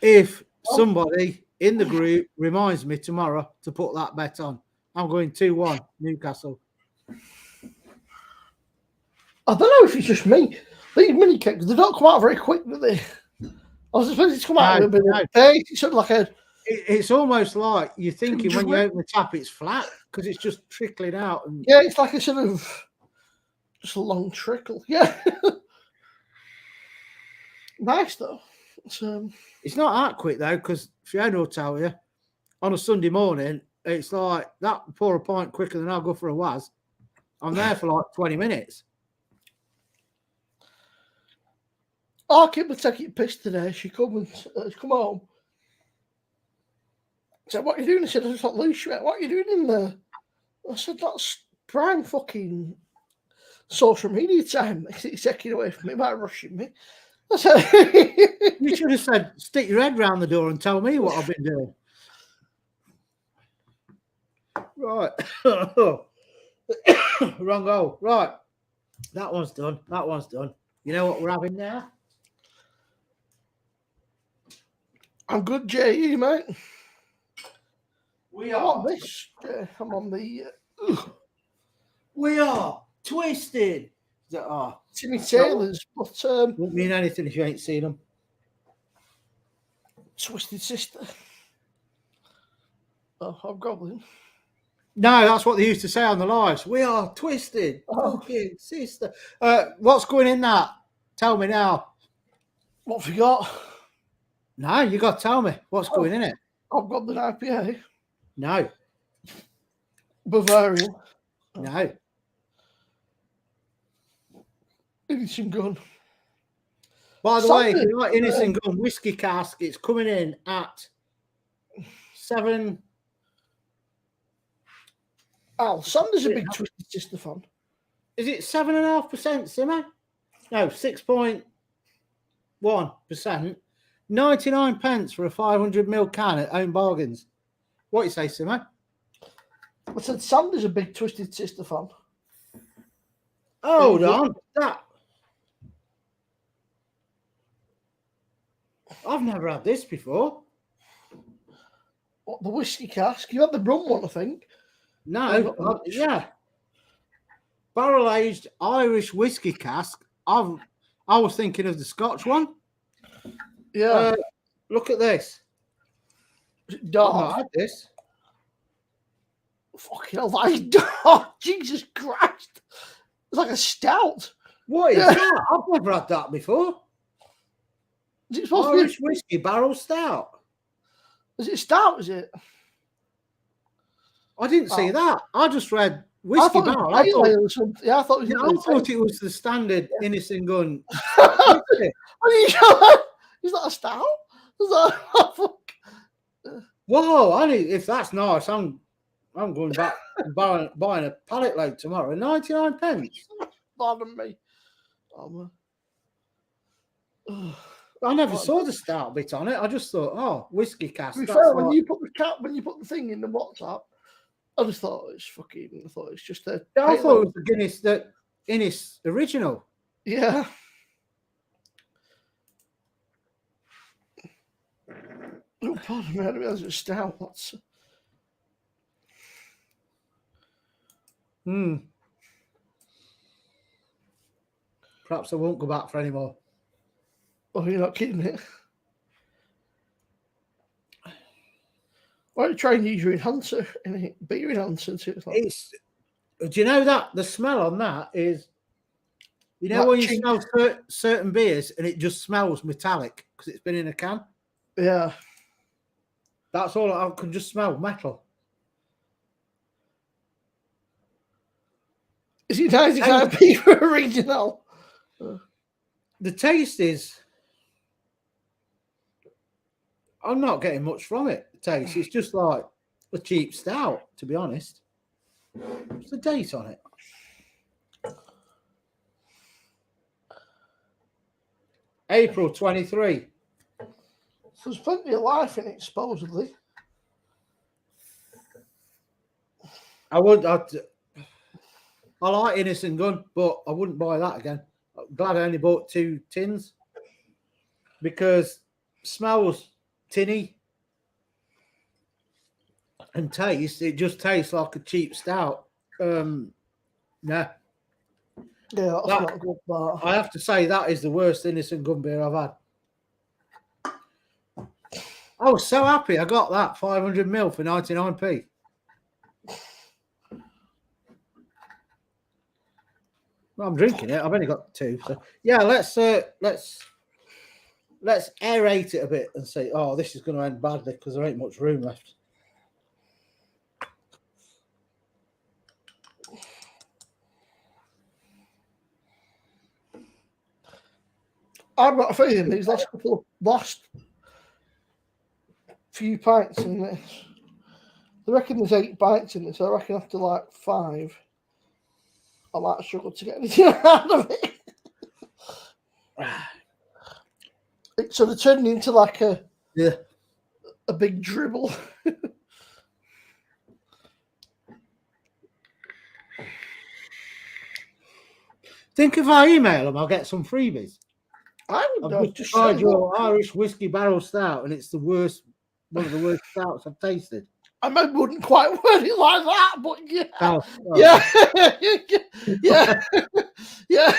If somebody in the group reminds me tomorrow to put that bet on, I'm going 2-1 Newcastle. I don't know if it's just me. These mini cakes, they don't come out very quick, do they? I was expecting to come out with a bit of taste. It's sort of like a. It's almost like you're thinking when you open the tap, it's flat because it's just trickling out. And yeah, it's like a sort of just a long trickle. Yeah. Nice though. It's not that quick though, because Fiona will tell you on a Sunday morning, it's like that. Pour a pint quicker than I'll go for a was. I'm there for like 20 minutes. Our kid was taking piss today. She come home. I said, "What are you doing?" I said, "I just got loose." She went, "What are you doing in there?" I said, "That's prime fucking social media time. It's taking away from me by rushing me." I said, You should have said, "Stick your head round the door and tell me what I've been doing." Right. Wrong goal. Right. That one's done. That one's done. You know what we're having now? I'm good, Jay. You, mate? We I'm are. on this. I'm on the. We are twisted. Timmy Taylor's, but Won't mean anything if you ain't seen them. Twisted Sister. Oh, Hobgoblin. No, that's what they used to say on the lives. We are twisted. Oh. Fucking sister. What's going in that? Tell me now. What have you got? No, you got to tell me what's going in it. Hobgoblin IPA. No, Bavarian. no. Innocent Gun. By the way, if Something. you like Innocent Gun whiskey cask, it's coming in at 7. Al, Sanders a big Twisted Sister fan. Is it 7.5%, Simmer? No, 6.1%. 99 pence for a 500ml can at Own Bargains. What you say, Simmer? I said Sanders a big Twisted Sister fan. Hold on. That. I've never had this before. What, the whiskey cask? You had the rum one, I think. No, yeah. Barrel aged Irish whiskey cask. I was thinking of the Scotch one. Yeah. Look at this. I've Dark. not had this. Fucking hell, that is dark. Jesus Christ. It's like a stout. What is that? I've never had that before. Is it supposed Irish to whiskey barrel stout. be? Is it stout? Is it? I didn't see that. I just read I whiskey thought it barrel. was pale ale or something. Yeah, I thought it was. I thought it was the standard Innocent Gun. Is that a stout? Is that fuck? Whoa! If that's nice, I'm going back and buying a pallet load tomorrow. 99 pence. Pardon me. I never saw the stout bit on it. I just thought, oh, whiskey cask. To be that's fair, when like- you put the thing in the WhatsApp, I just thought it's fucking. I thought it's just a. I thought it was the Guinness original. Yeah. Oh, pardon me, I didn't realise it was stout. That's. Perhaps I won't go back for any more. Oh, you're not kidding it. Why don't you try and use your enhancer in it? Beer enhancer too. Do you know that the smell on that is, you know, Like when you chink. smell certain beers and it just smells metallic because it's been in a can? Yeah. That's all. I can just smell metal. Is it 99p for original? The taste is, I'm not getting much from it. The taste, it's just like a cheap stout, to be honest. What's the date on it? April 23. There's plenty of life in it, supposedly. I like Innocent Gun, but I wouldn't buy that again. I'm glad I only bought 2 tins because smells tinny. And taste, it just tastes like a cheap stout. Yeah. Yeah, that's That- not good. That. I have to say that is the worst innocent gum beer I've had. I was so happy I got that 500ml for 99p. Well, I'm drinking it. I've only got 2. So yeah, let's aerate it a bit and say, oh, this is going to end badly because there ain't much room left. I've got a feeling these last few pints in this. I reckon there's 8 pints in this. I reckon after like 5, I might struggle to get anything out of it. It's sort of turning into like a big dribble. Think if I email them, I'll get some freebies. I would I've just tried your Irish whiskey barrel stout, and it's the worst, one of the worst stouts I've tasted. I maybe wouldn't quite word it like that, but yeah. Oh, yeah. Yeah.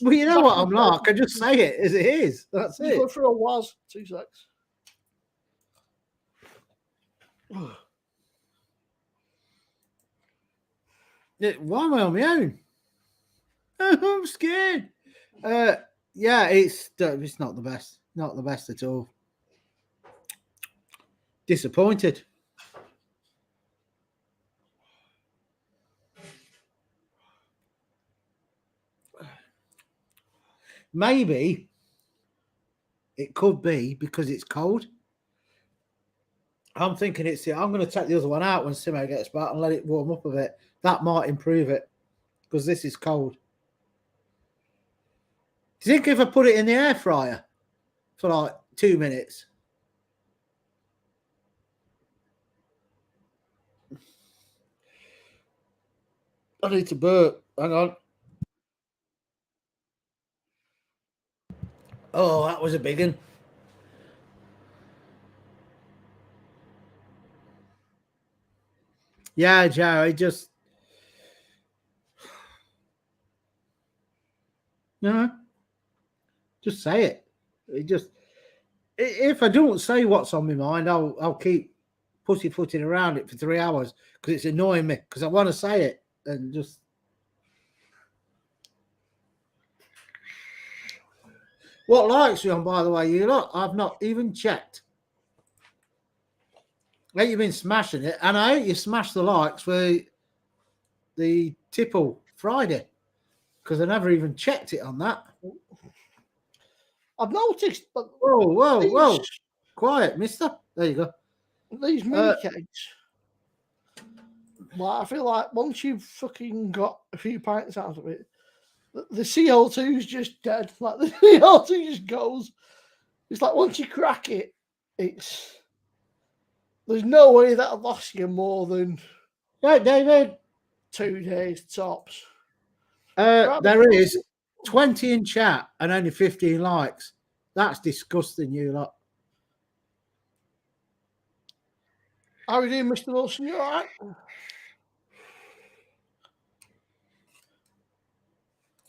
Well, you know what I'm like. I just say it as it is. That's You it. go through a was 2 secs. Why am I on my own? I'm scared. Yeah, it's not the best. Not the best at all. Disappointed. Maybe it could be because it's cold. I'm thinking I'm going to take the other one out when Simo gets back and let it warm up a bit. That might improve it because this is cold. Do you think if I put it in the air fryer for like 2 minutes? I need to burp. Hang on. Oh, that was a big one. Yeah, Joe, just say it. If I don't say what's on my mind, I'll keep pussyfooting around it for 3 hours because it's annoying me because I want to say it and just. What likes you on, by the way, you lot? I've not even checked. I you've been smashing it, and I hope you smashed the likes for the tipple Friday because I never even checked it on that. I've noticed, but whoa, quiet, mister. There you go. These mini kegs. Well, I feel like once you've fucking got a few pints out of it, the CO2 is just dead. Like the CO2 just goes. It's like once you crack it, there's no way that'll last you more than David. 2 days tops. There is 20 in chat and only 15 likes. That's disgusting, you lot. How are you doing, Mr. Wilson? You all right?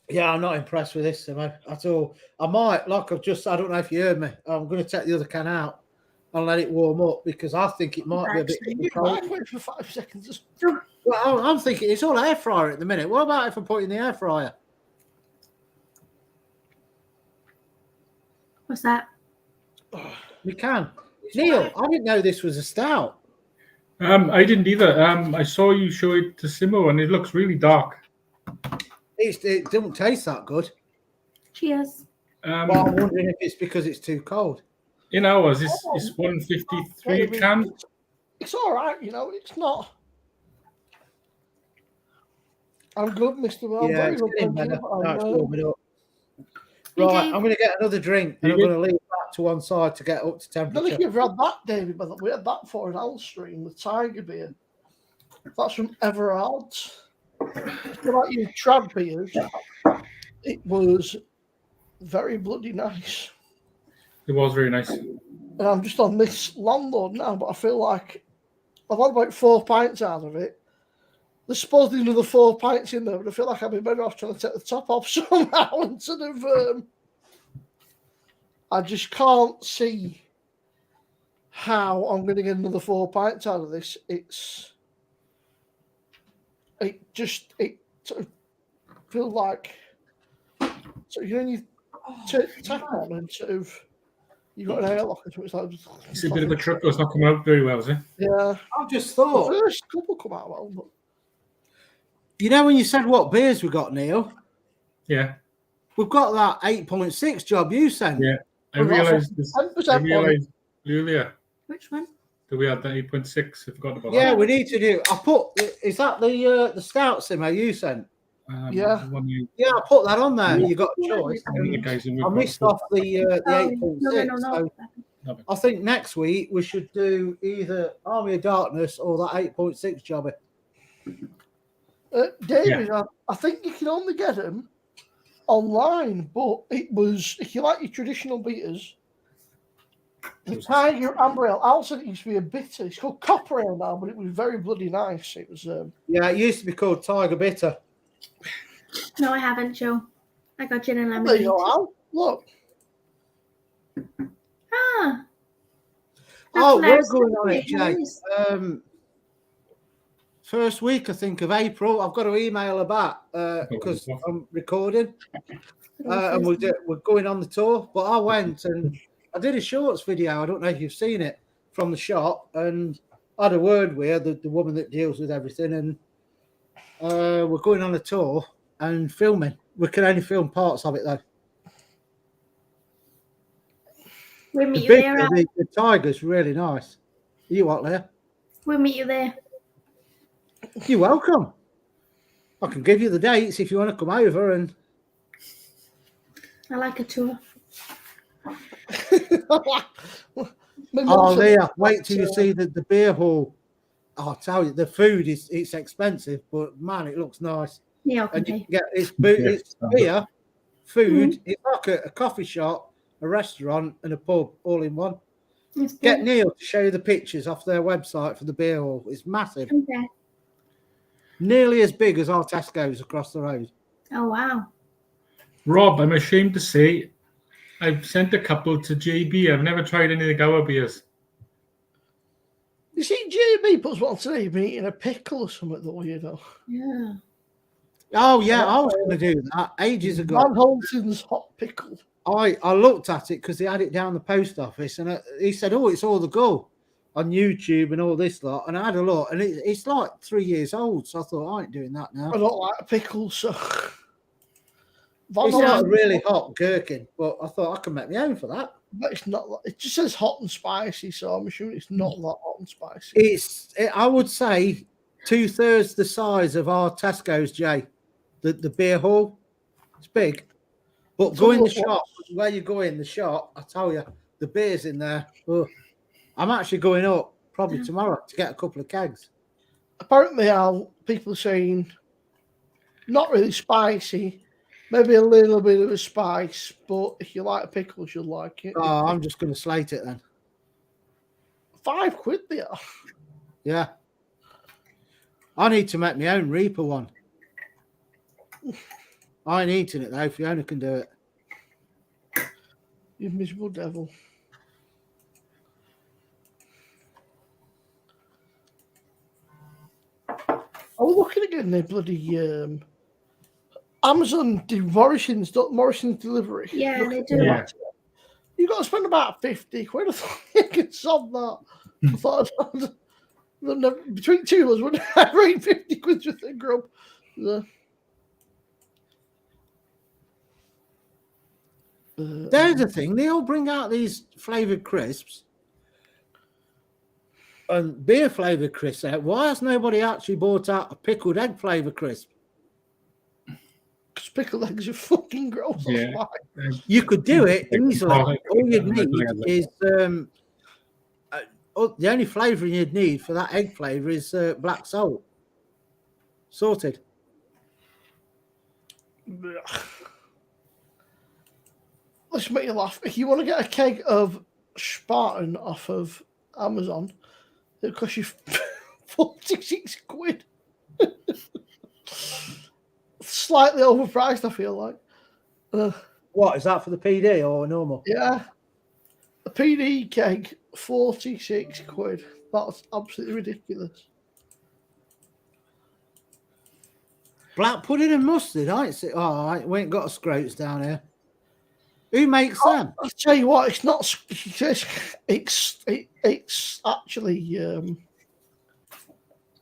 Yeah, I'm not impressed with this at all. I might, I don't know if you heard me. I'm going to take the other can out and let it warm up because I think it might be a bit too cold. Wait for 5 seconds. Well, I'm thinking it's all air fryer at the minute. What about if I put it in the air fryer? What's that? We can. Neil, I didn't know this was a stout. I didn't either. I saw you show it to Simo and it looks really dark. It doesn't taste that good. Cheers. But I'm wondering if it's because it's too cold. In ours, it's 153 can. It's all right, it's not. I'm good, Mr. Well. Yeah, it's getting better. It's warming up. Right, I'm going to get another drink and I'm going to leave that to one side to get up to temperature. I don't think you've had that, David, but we had that for an owl stream, the Tiger beer. That's from Everard's. It's like you trad beers. It was very bloody nice. It was very nice. And I'm just on this landlord now, but I feel like I've had about 4 pints out of it. There's supposedly another 4 pints in there, but I feel like I'd be better off trying to take the top off somehow instead of. I just can't see how I'm going to get another 4 pints out of this. It sort of feels like, so you know, you tap on and sort of, you got an airlock, so it's like. It's a bit of a trip. It's not coming out very well, is it? Yeah. I've just The thought, first couple come out well, but. you know, when you said what beers we got, Neil, Yeah. we've got that 8.6 job you sent. Yeah. I Well, that's realised this. 10% I one. realised earlier Which one? that we had the 8.6. I forgot about Yeah, that. we need to do. I put. Is that the Stout simmer you sent? Yeah. The one you, Yeah, I put that on there. Yeah. You got a choice. one of the guys in I missed off the 8.6. So No, I think next week we should do either Army of Darkness or that 8.6 jobber. David, I think you can only get them online, but it was, if you like your traditional beaters, the Tiger Amber Ale. Also, it used to be a bitter. It's called Copper Ale now, but it was very bloody nice. It was. Yeah, it used to be called Tiger Bitter. No, I haven't, Joe. I got gin and There lemonade. you go, Al. Look. Ah. Oh, we're That's going on it, nice. Jake. First week, I think, of April. I've got to email her back because I'm recording. And we're going on the tour. But I went and I did a shorts video. I don't know if you've seen it from the shop. And I had a word with her, the woman that deals with everything. And we're going on a tour and filming. We can only film parts of it, though. We'll The, meet you big, there. Al. the tiger's really nice. You what, Leah? We'll meet you there. You're welcome. I can give you the dates if you want to come over. And I like a tour. oh, Leah, wait till you see the beer hall. I'll tell you, the food it's expensive, but man, it looks nice. Yeah, And you okay. can get it's beer, food. It's like a coffee shop, a restaurant, and a pub all in one. Get Neil to show you the pictures off their website for the beer hall. It's massive, Okay. nearly as big as our Tesco's across the road. Oh, wow. Rob, I'm ashamed to say, I've sent a couple to JB. I've never tried any of the Gower beers. You see, JB puts one today, been eating a pickle or something, though, you know. Yeah. Oh yeah, I was going to do that ages ago. Van Holten's hot pickle. I looked at it because they had it down the post office, and he said, "Oh, it's all the go on YouTube and all this lot." And I had a look, and it's like 3 years old. So I thought, I ain't doing that now. I don't like a pickle, so. Van It's like a Holten, really hot gherkin, but I thought I can make my own for that. but it's not. It just says hot and spicy, so I'm assuming it's not that hot and spicy. I would say 2/3 the size of our Tesco's, Jay. The beer hall, it's big. But go in the shop, where you go in the shop, I tell you, the beer's in there. Oh, I'm actually going up probably tomorrow to get a couple of kegs. Apparently, people are saying not really spicy, maybe a little bit of a spice, but if you like pickles, you'll like it. Oh, I'm just going to slate it then. £5 they are. Yeah. I need to make my own Reaper one. I ain't eating it though. Fiona can do it. You miserable devil. I was looking again, the bloody Amazon do Morrison's delivery. Yeah, they do. Yeah. You got to spend about 50 quid. I thought you could solve that. I thought between two of us, wouldn't I rate 50 quid with the grub? There's the thing. They all bring out these flavoured crisps and beer flavoured crisps out. Why has nobody actually bought out a pickled egg flavoured crisp? Because pickled eggs are fucking gross. That's Yeah. why. You could do it easily. All you'd need is the only flavouring you'd need for that egg flavour is black salt. Sorted. Let's make you laugh. If you want to get a keg of Spartan off of Amazon, it'll cost you 46 quid. Slightly overpriced, I feel like. What is that for the PD or normal? Yeah. A PD keg, 46 quid. That's absolutely ridiculous. Black pudding and mustard. We ain't got a scroats down here. Who makes them? I'll tell you what, it's not. It's actually.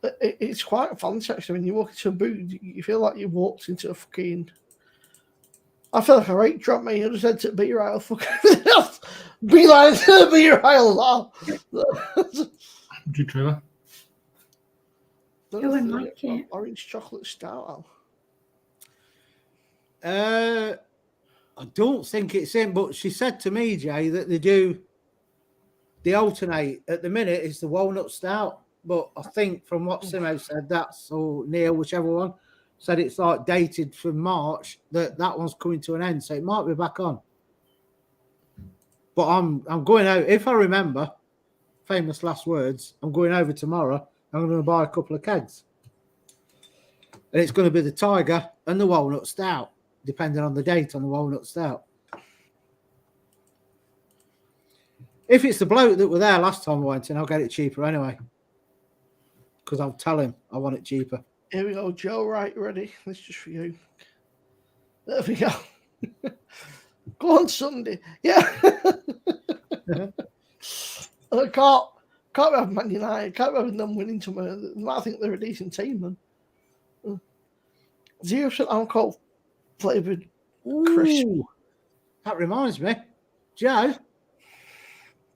It's quite fancy actually. When you walk into a booth, you feel like you walked into a fucking. I feel like a rate drop, me. I just had to beer aisle. Fucking be like to the beer aisle now. Would you try that? I wouldn't like it. Orange chocolate stout. I don't think it's in, but she said to me, Jay, that they alternate. At the minute, it's the walnut stout, but I think from what Simo said, or Neil, whichever one, said it's like dated from March, that one's coming to an end, so it might be back on. But I'm going out, if I remember, famous last words, I'm going over tomorrow, I'm going to buy a couple of kegs. And it's going to be the Tiger and the walnut stout, depending on the date on the walnut stout. If it's the bloke that were there last time I went in, I'll get it cheaper anyway. Because I'll tell him I want it cheaper. Here we go, Joe. Right, ready? This is just for you. There we go. Go on Sunday. Yeah. I can't have Man United. Can't have them winning tomorrow. I think they're a decent team, man. 0% alcohol flavoured crisp. That reminds me, Joe.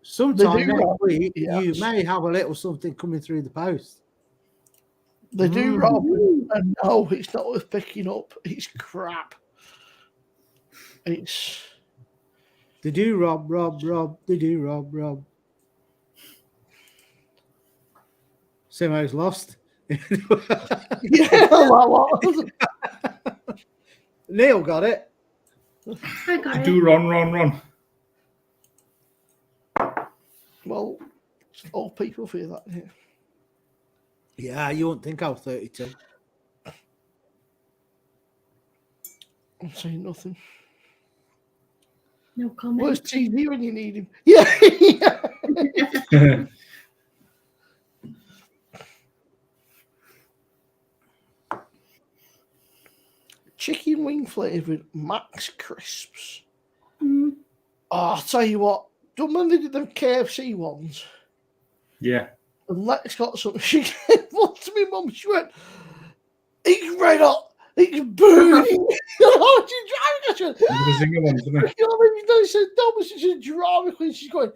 Sometime next week, you may have a little something coming through the post. They do, Rob. And no, it's not worth picking up. It's crap. It's. They do, Rob. They do, Rob. Simo's lost. Yeah, what? Neil got it. I got it. Do run. Well, all people feel that. Yeah. Yeah, you wouldn't think I was 32. I'm saying nothing. No comment. Where's TV when you need him? Yeah. Chicken wing flavoured Max Crisps. Oh, I'll tell you what. Don't mind they did them KFC ones. Yeah. And Lex got some. She came up to me, Mum. She went, "It's red hot. It's burning." Oh, she's driving. The singer ones, isn't it? You know what I mean? She said, "No, but she's drama queen." She's going,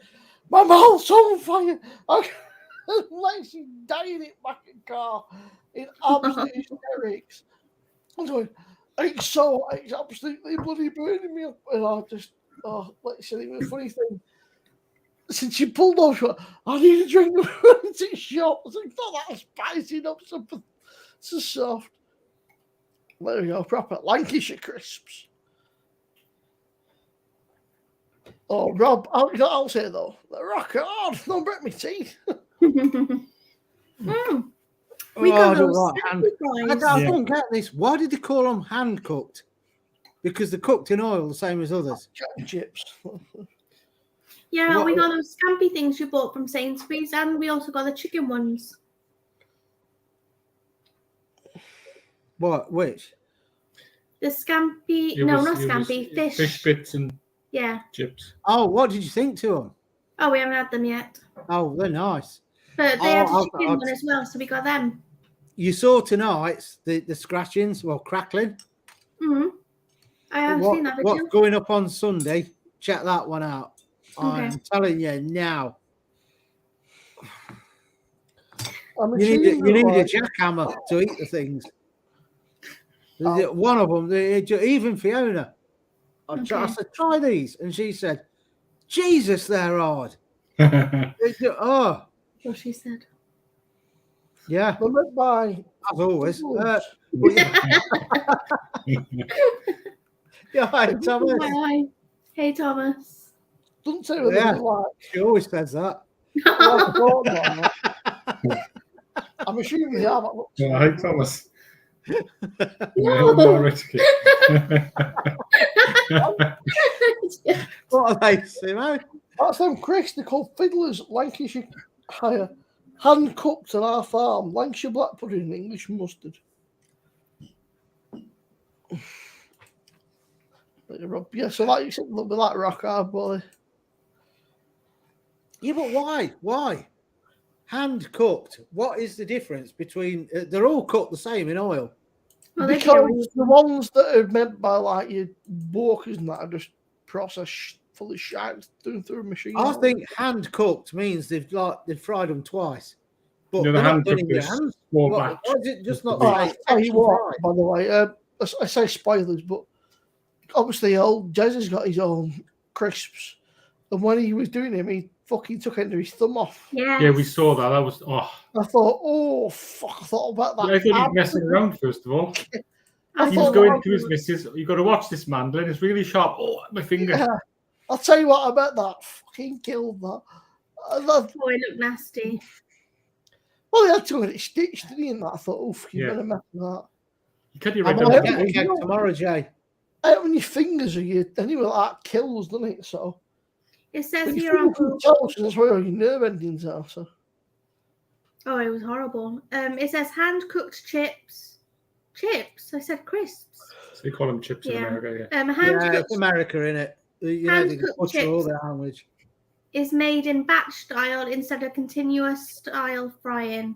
"My mouth's on fire." Lex is dying it back in the car in absolute hysterics. I'm going, it's absolutely bloody burning me up. And I just, Lex said it was a funny thing. Since she pulled off, she went, "I need a drink." It's shop. I was like, "Not that spicy, not so soft." There we go, proper Lancashire crisps. Oh, Rob, I'll say though, they're rock hard. Don't break my teeth. We got those. I don't get this. Why did they call them hand cooked? Because they're cooked in oil, the same as others. Chips. Yeah, we got those scampy things you bought from Sainsbury's, and we also got the chicken ones. What? Which? The scampi. Not scampi. Fish. Fish bits and chips. Oh, what did you think to them? Oh, we haven't had them yet. Oh, they're nice. But they had a chicken one as well, so we got them. You saw tonight's the scratchings, crackling. Mm-hmm. I haven't seen that video. What's going up on Sunday? Check that one out. Okay. I'm telling you now. You need a jackhammer to eat the things. One of them, even Fiona. I said, "Try these," and she said, "Jesus, they're hard." What she said. Yeah. Bye. As always. Hi, Thomas. Hi. Hey, Thomas. Don't say what they like. She always says that. I'm assuming they are. Yeah, hi, Thomas. No. What are they, Simo? That's them, Chris. They're called fiddlers, Lancashire hire. Hand cooked on our farm, Lancashire black pudding and English mustard. Yeah, so like you said, they'll be like rock hard, boy. Yeah, but why? Why? Hand cooked. What is the difference between? They're all cooked the same in oil. Well, Because the ones that are meant by like your walkers and that are just processed fully shite through a machine. I think hand cooked means they've fried them twice. But Yeah, the they're not hand done in cooked your is hands. small Why batch. is it just not Oh, say I tell you section what, fried? by the way, I say spoilers, but obviously old Jez has got his own crisps. And when he was doing him, he fucking took end of his thumb off. Yeah, we saw that. That was I thought, oh fuck! I thought about that. I thought he was messing around first of all. I He thought was going that to his missus. You got to watch this mandolin. It's really sharp. Oh, my finger. Yeah. I'll tell you what, I bet that fucking killed that. Oh, it looked nasty. Well, he had to get it stitched, didn't he? And that I thought, oof, you Yeah. better mess with that. You can't I'm right gonna down get to a the keg tomorrow, Jay. Out on your fingers are you anyway, like that kills, doesn't it? So It says but here your on fingers can tell, so that's where your nerve endings are. So Oh, it was horrible. It says hand cooked chips. Chips? I said crisps. So they call them chips in Yeah. America. Yeah. Hand Yeah, cooked it's America, innit? You know, they hand-cooked butcher all chips. their language. is made in batch style instead of continuous style frying.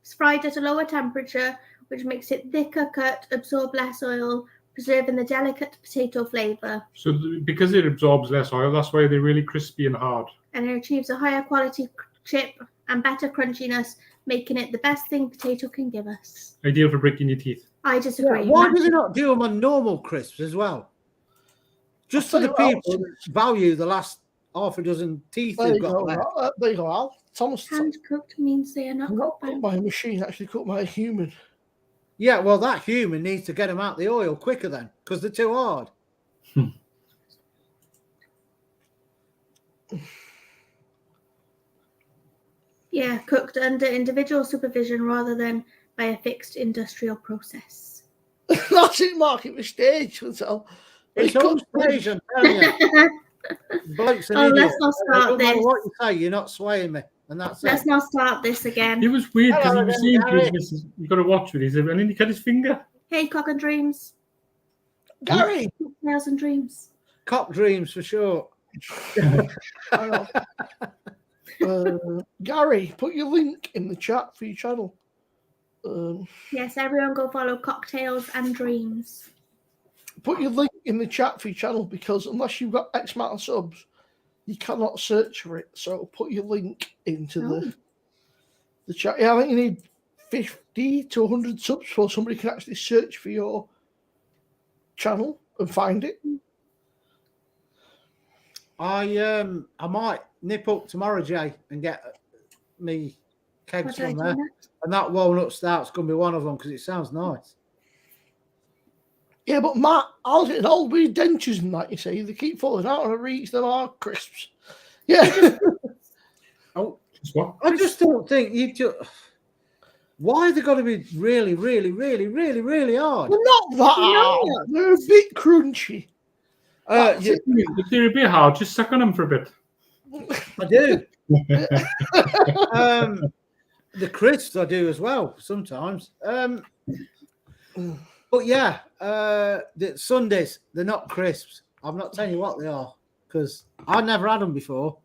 It's fried at a lower temperature, which makes it thicker cut, absorb less oil, preserving the delicate potato flavour. So because it absorbs less oil, that's why they're really crispy and hard. And it achieves a higher quality chip and better crunchiness, making it the best thing potato can give us. Ideal for breaking your teeth. I disagree. Why do they not do them on normal crisps as well? Just for the people that value the last half a dozen teeth there they've you got go. left. There you go, Al. Thomas, Hand cooked means they are not not cooked. cooked by a machine, actually cooked by a human. Yeah, well, that human needs to get them out the oil quicker then, because they're too hard. Yeah, cooked under individual supervision rather than by a fixed industrial process. That's it, Mark. It was staged. So It's on stage, I'm telling you. Bloke's an idiot. Let's not start No matter this. what you say, you're not swaying me. And that's Let's it. not start this again. It was weird because he Hello was again, saying to his Gary. missus, you got to watch with him, and then he cut his finger. Hey, cock and dreams. Gary, Tales and dreams. Cop dreams for sure. Gary, put your link in the chat for your channel. Yes, everyone go follow Cocktails and Dreams. Put your link in the chat for your channel because unless you've got X amount of subs, you cannot search for it. So put your link into the chat. Yeah, I think you need 50 to 100 subs before somebody can actually search for your channel and find it. I might nip up tomorrow, Jay, and get me kegs What did I from do there. next? And that walnut stout's going to be one of them because it sounds nice. Yeah, but Matt, I was getting old with dentures and that, you see. They keep falling out and I reach them are crisps. Yeah. Oh, Just what? I just don't think you just. Why are they got to be really, really, really, really, really hard? They're not that hard. They're a bit crunchy. If they're a bit hard, just suck on them for a bit. I do. The crisps I do as well sometimes. But yeah, the Sundays, they're not crisps. I'm not telling you what they are because I never had them before.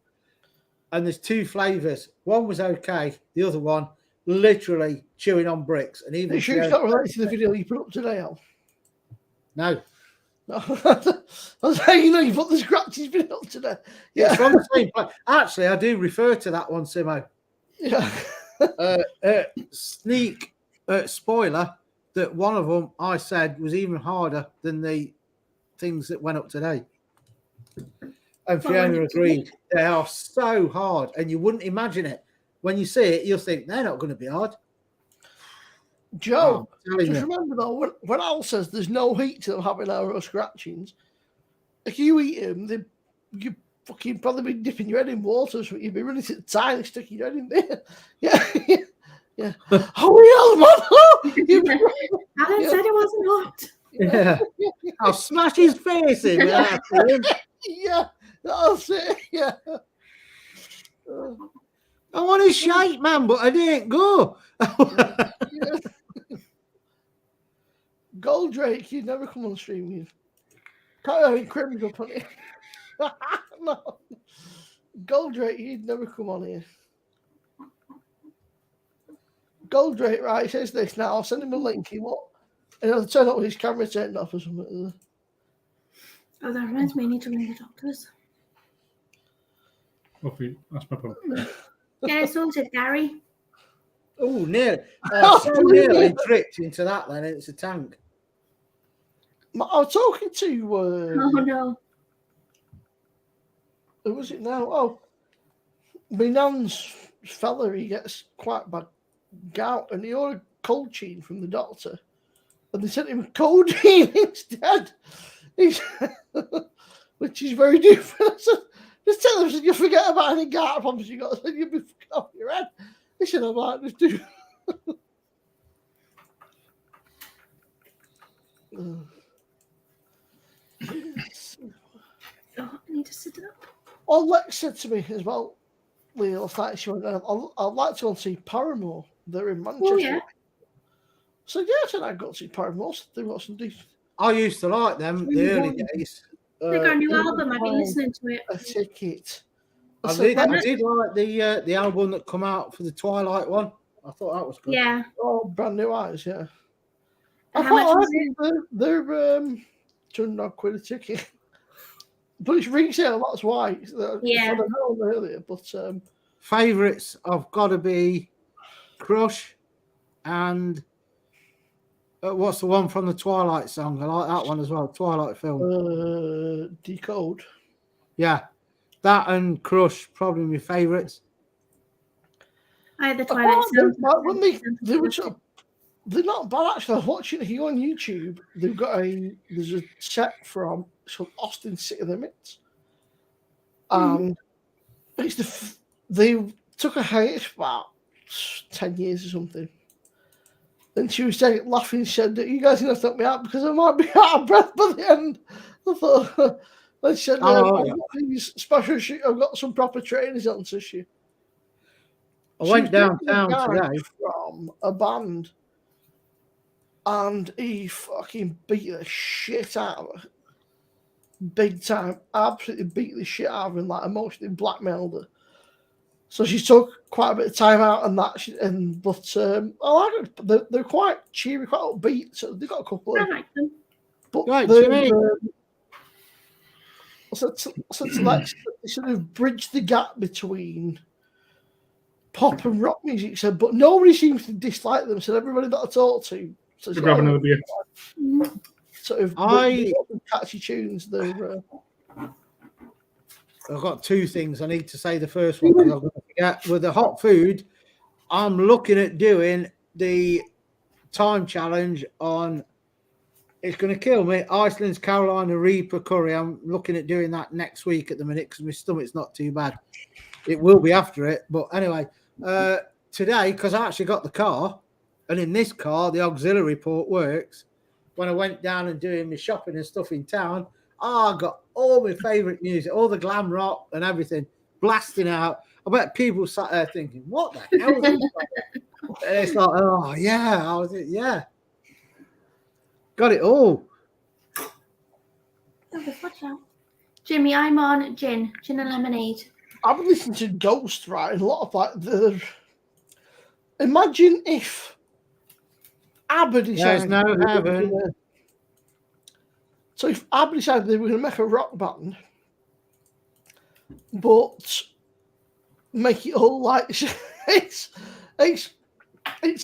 And there's two flavors. One was okay. The other one, literally chewing on bricks. And even You sure it's not related to the video you put up today, Al? no, I was saying, you know, you put the scratches video up today. yeah, Yeah. from the same place. Actually, I do refer to that one, Simo. Yeah. Sneak spoiler that one of them I said was even harder than the things that went up today. And Fiona agreed. They are so hard, and you wouldn't imagine it. When you see it, you'll think they're not going to be hard. Joe, I'm telling just you. remember though, when Al says there's no heat to them having arrow scratchings, if you eat them, you fucking probably be dipping your head in water, so you'd be really tiny, sticking your head in there. Yeah. Yeah. Oh, yeah, man. Alan Yeah. said it wasn't hot. Yeah. I'll smash his face in without him. Yeah, that's it. Yeah. I want his shite, man, but I didn't go. Yeah. Goldrake, you'd never come on stream. You can't have any crims up on it. No. Goldrake, you'd never come on here. Goldrake, right? He says this now. I'll send him a link. He what? And I'll turn up with his camera turned off or something. Oh, that reminds me. I need to ring the doctors. Hopefully, that's my problem. Yeah, it's sorted, Gary. Oh, nearly. So nearly tripped into that then. It's a tank. I was talking to. Oh no. Who was it now? Oh, my nan's fella, he gets quite bad gout and he ordered cold chain from the doctor and they sent him codeine instead. Which is very different. I said, just tell them you forget about any gout problems you got, you'll be fucking off your head. They said, I'm like, just do. Oh, I need to sit up. Oh, Lex said to me as well, Leo, she went, I'd like to go and see Paramore. They're in Manchester. Oh, yeah. So, yeah, I said I'd go and see Paramore. So they've got some decent. I used to like them the early days. They got a new album. I've been listening to it. A ticket. I did like the album that come out for the Twilight one. I thought that was good. Yeah. Oh, Brand New Eyes, yeah. And how much was it? They're £200 a ticket. But it's resale, that's why. Yeah. I don't know earlier, but Favourites have got to be Crush and what's the one from the Twilight song? I like that one as well. Twilight film. Decode. Yeah, that and Crush probably my favourites. I had the Twilight Zone. They're not bad actually. I was watching it here on YouTube. They've got there's a set from Austin City Limits, and it's they took a hiatus for about 10 years or something. And she was saying, laughing, she said, you guys are going to help me out because I might be out of breath by the end. I thought, they said, I've got these special shoes, I've got some proper trainers on, so she. I went downtown today from a band, and he fucking beat the shit out of her. Big time. Absolutely beat the shit out of him, like emotionally blackmailed her. So she took quite a bit of time out and that, but I like it. They're quite cheery, quite upbeat. So they've got a couple of. I like them. But right, so like they sort of bridge the gap between pop and rock music. So, but nobody seems to dislike them. So everybody that I talk to, Grab another beer. Sort of catchy tunes. They're. I've got two things I need to say. The first one, because I'm going to forget. With the hot food, I'm looking at doing the time challenge on. It's going to kill me. Iceland's Carolina Reaper curry. I'm looking at doing that next week at the minute because my stomach's not too bad. It will be after it, but anyway, today because I actually got the car, and in this car the auxiliary port works. When I went down and doing my shopping and stuff in town. I got all my favourite music, all the glam rock and everything blasting out. I bet people sat there thinking, what the hell is this? And it's like, oh, yeah. Yeah. Got it all. Watch out. Jimmy, I'm on gin and lemonade. I've been listening to Ghost, right? And a lot of like imagine if ABBA decided. There's no heaven. So if ABBA decided they were going to make a rock band, but make it all like it's a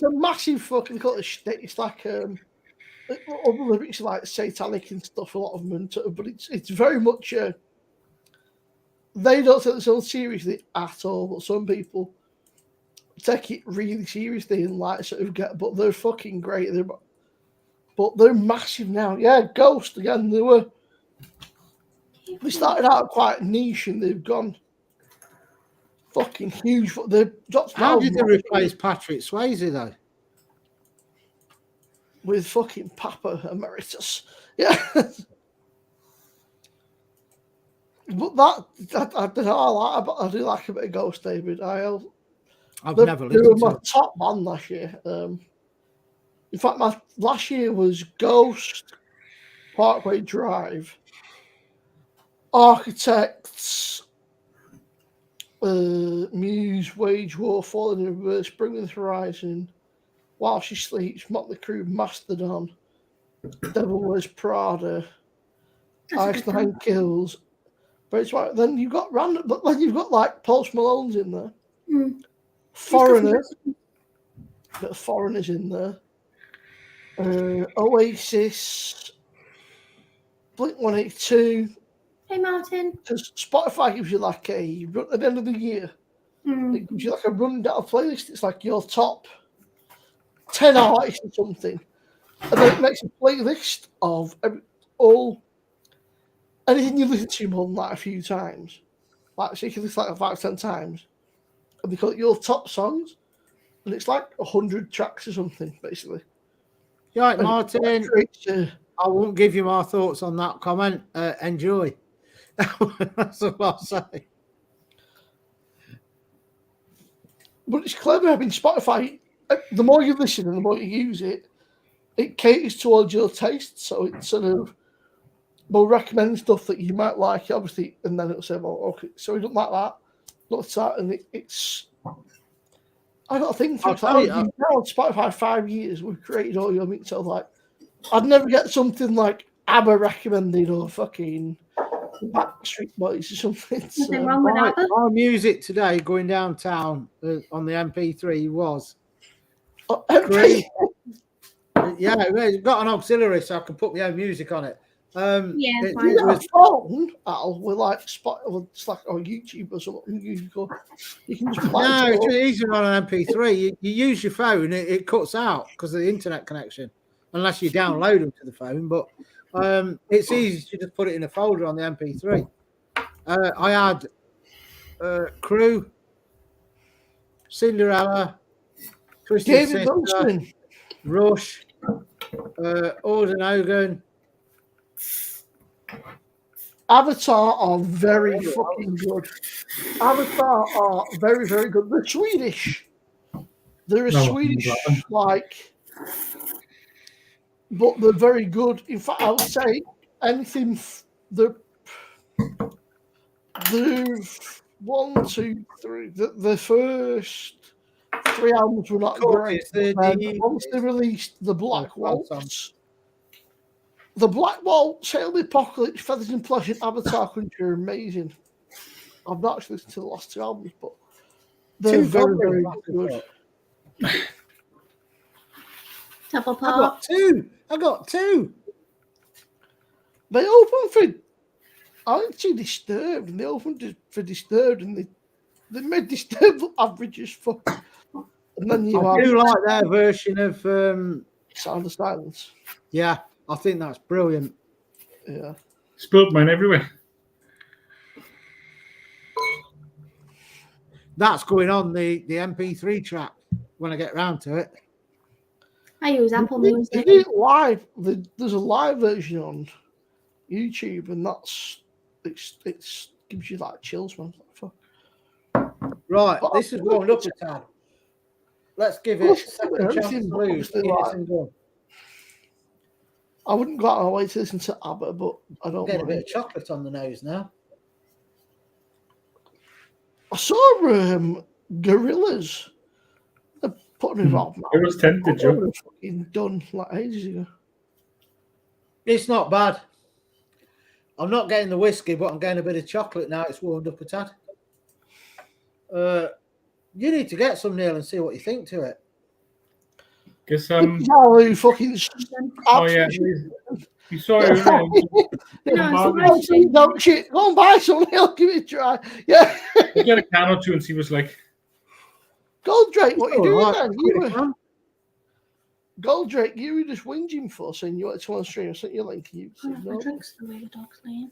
massive fucking cut of shit. It's like all the lyrics are like satanic and stuff. A lot of them, but it's very much. They don't take themselves seriously at all, but some people take it really seriously and like sort of get. But they're fucking great. But they're massive now. Yeah, Ghost again. They started out quite niche and they've gone fucking huge. They dropped How did they Miles replace Patrick Swayze though? with fucking Papa Emeritus. Yeah. But I don't know. I do like a bit of Ghost David. I've They never were listened to my it. top band last year. In fact, my last year was Ghost, Parkway Drive, Architects, Muse, Wage War, Falling in Reverse, Bring Me the Horizon, While She Sleeps, Motley Crue, Mastodon, Devil Wears Prada, That's a Ice good Nine one. Kills. But it's right. Then you've got random, but then you've got like Post Malone's in there, Mm. Foreigner, bit of Foreigners in there, Oasis, Blink-182. Hey, Martin. Because Spotify gives you like at the end of the year, Mm. it gives you like a rundown playlist. It's like your top 10 artists or something, and then it makes a playlist of anything you listen to more than that a few times. Like, so you can listen like 5 or 10 times, and they call it your top songs, and it's like 100 tracks or something, basically. You're right, And Martin. it creates, I won't give you my thoughts on that comment. Enjoy. That's all I'll say. But it's clever having Spotify. The more you listen and the more you use it, it caters towards your taste. So it sort of will recommend stuff that you might like, obviously, and then it'll say, well, okay, so we don't like that. Not that. And it's. I got to think for it. I've been now on Spotify 5 years. We've created all your mix. So like, I'd never get something like ABBA recommended or fucking Backstreet Boys or something. Nothing wrong with ABBA. Our music today going downtown on the MP3 was MP. Yeah, it's got an auxiliary so I can put my own music on it. Yeah, it fine. You got was, a phone, Al, with like it's like on YouTube or something. You can just play no, it. it's really easy on an MP3. You use your phone, it cuts out because of the internet connection, unless you download them to the phone. But it's easy to just put it in a folder on the MP3. I had Crew, Cinderella, Twisted David Sister, Wilson. Rush, Orden Hogan. Avatar are very fucking good. Avatar are very, very good. They're Swedish. They're a Swedish, like, but they're very good. In fact, I would say anything. The 1, 2, 3. The first 3 albums were not great. Once they released the Black Waltz. The Black Waltz, Sail the Apocalypse, Feathers and Flesh, and Avatar Country are amazing. I've not actually listened to the last 2 albums, but they're very, very good. Double pop. I got two. They opened for, I went to Disturbed, and they opened for Disturbed, and they made Disturbed look average as fuck. And then you I do like their version of Sound of Silence. Yeah, I think that's brilliant. Yeah. Spilt mine everywhere. That's going on the MP3 track when I get round to it. I use Apple Music. They do it live. There's a live version on YouTube, and it's gives you like chills, man. Fuck. Right, this is warmed up a tad. Let's give it a second chance to lose. I wouldn't go out of my way to listen to ABBA, but I don't Get a mind. bit of chocolate on the nose now. I saw Gorillas. They're putting it on. It was tempted, They were fucking done like ages ago. It's not bad. I'm not getting the whiskey, but I'm getting a bit of chocolate now. It's warmed up a tad. You need to get some, Neil, and see what you think to it. Guess Who fucking oh yeah, you saw it. No shit. Go and buy some. I'll give it a try. Yeah. Get a can or two and see what's like. Goldrake, what are you doing then? Right. You were just whinging for saying you wanted to on stream. I sent you a link. You said no. Drinks the way the dog's laying.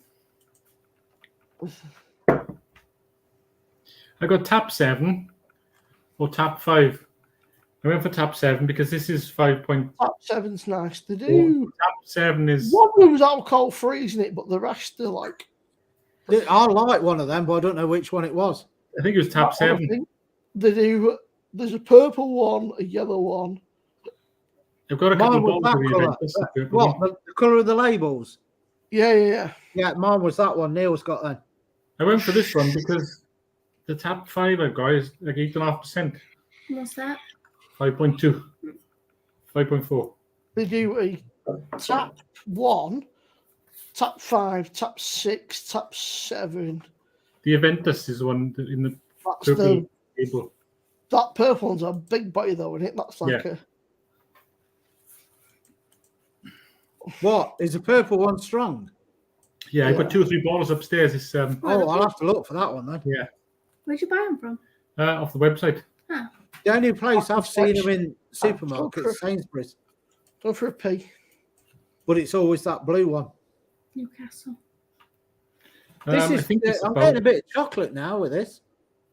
I got tap 7 or tap 5. I went for tap 7 because this is 5. Tap 7's nice. They do. Tap 7 is. One of them's alcohol free, isn't it? But the rest are like. I like one of them, but I don't know which one it was. I think it was tap that one, I 7. think. They do. There's a purple one, a yellow one. I've got a couple Mine was of that bottles of colour. Juventus, the purple What? one. The colour of the labels? Yeah. Yeah, mine was that one. Neil's got then. I went for this one because the tap 5 I've got is like 8.5%. What's that? 5.2. 5.4. They do a tap 1, tap 5, tap 6, tap 7. The Juventus is the one in the That's purple the. label. That purple one's a big body though, isn't it? That's like Yeah. a. What? Is the purple one strong? Yeah, I've Yeah. got 2 or 3 bottles upstairs. It's Oh, I'll have to look for that one then. yeah, Where'd you buy them from? off the website. The only place I've seen them in Okay. supermarkets, Sainsbury's, Go for a pee. but it's always that blue one. Newcastle. This I is. think it's I'm about, getting a bit of chocolate now with this.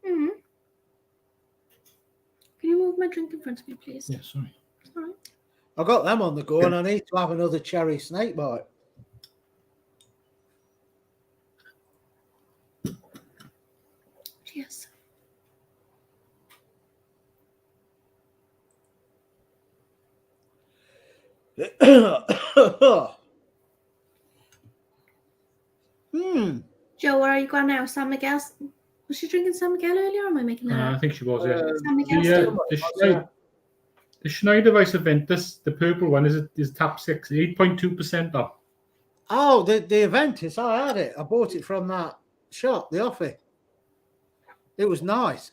Mm-hmm. Can you move my drink in front of me, please? yeah, sorry. All right. I got them on the go, and I need to have another cherry snake bite. Cheers. Joe, where are you going now? San Miguel's. Was she drinking San Miguel earlier, or am I making that I up? think she was, yeah. San Miguel's. The Schneider Weiss Juventus, the purple one, is tap 6, 8.2% off. Oh, the Aventus, I had it. I bought it from that shop, the Offie. It was nice.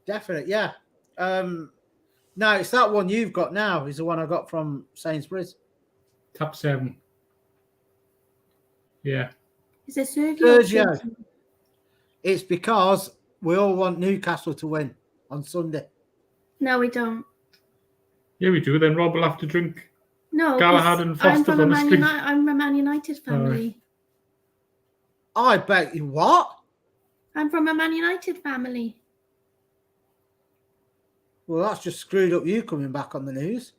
Definitely, yeah. No, it's that one you've got now, is the one I got from Sainsbury's. Tap 7. Yeah. Is it Sergio? Sergio. It's because we all want Newcastle to win on Sunday. No, we don't. Yeah, we do. Then Rob will have to drink. No, Galahad 'cause and Foster I'm from a on the Man street. I'm a Man United family. I bet you what? I'm from a Man United family. Well, that's just screwed up you coming back on the news.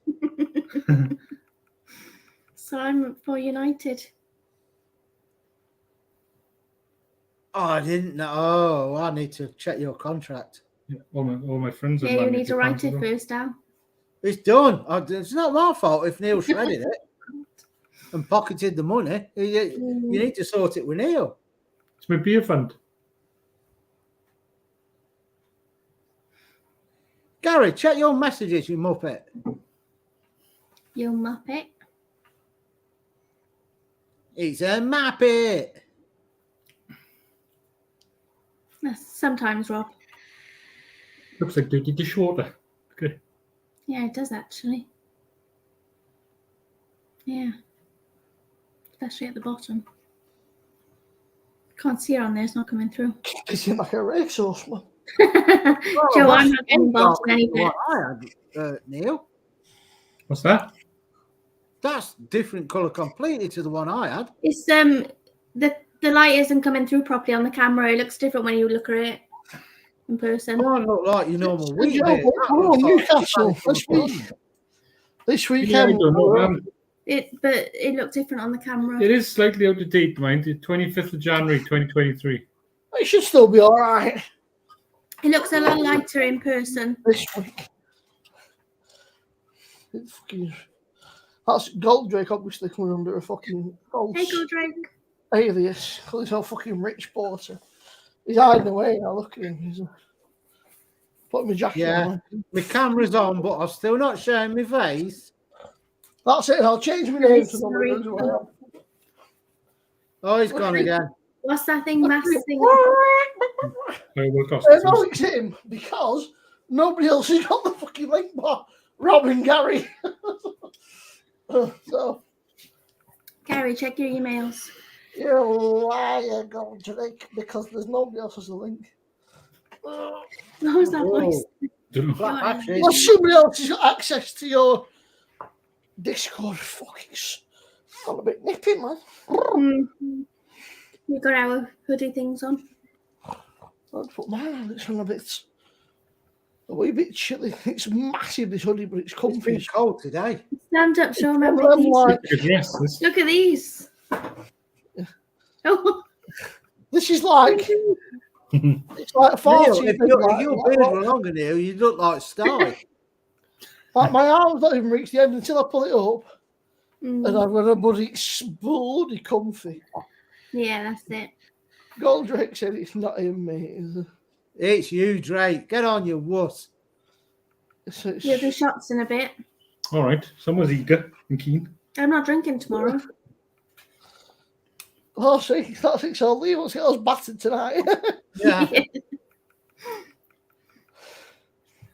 So I'm for United. Oh, I didn't know. Oh, I need to check your contract. Yeah, all my friends. are Yeah, you Man need United to write fans as it well. first down. It's done. It's not my fault if Neil shredded it and pocketed the money. You need to sort it with Neil. It's my beer fund. Gary, check your messages, you muppet. You muppet. It's a muppet. Sometimes, Rob. Looks like dirty dishwater. Okay. Yeah, it does actually. Yeah. Especially at the bottom. Can't see it on there, it's not coming through. It seemed like a racehorse, man. Joe, I'm not getting involved in any bit. What I had, Neil. What's that? That's different colour completely to the one I had. It's the light isn't coming through properly on the camera. It looks different when you look at it in person. Mine look like your normal wheat Joe, beer. That come on, looks like Newcastle, from this a week. pond. This Yeah, I weekend, don't know. But it looked different on the camera. It is slightly out of date, mind. The 25th of January, 2023. it should still be all right It looks a lot lighter in person. this week. It's fucking, that's Gold Drake obviously coming under a fucking false Hey, go drink. alias because he's all fucking rich porter. He's hiding away now. Look at him. He's putting my jacket Yeah. on. My camera's on, but I'm still not showing my face. That's it. I'll change my name to the Sorry. one as well. Oh, he's gone again. What's that thing? Mass thing? Will cost I know it's him because nobody else has got the fucking link bar. Rob and Gary. So Gary, check your emails. you're a liar, Gold Drake, because there's nobody else has a link. What was that Whoa. voice? Black battery. Well, somebody else has got access to your Discord. Fucking got a bit nippy, man. Mm. We got our hoodie things on. I'd put mine on. It's a wee bit chilly. It's massive, this hoodie, but it's It's comfy. been cold today. Stand up, show them One of how them, these. like, Good dress, this. Look at these. Oh, this is like, it's like a Neil, 40. if your beard were longer, Neil, you'd look like Sty. Like my arms don't even reach the end until I pull it up, and mm. I've got a buddy. It's bloody comfy. Yeah, that's it. Goldrake said it's not him, mate. Is it? It's you, Drake. Get on, you wuss. It's, You'll do shots in a bit. All right. Someone's eager and keen. I'm not drinking tomorrow. oh, see, that's it. So Lee wants to get us battered tonight. Yeah.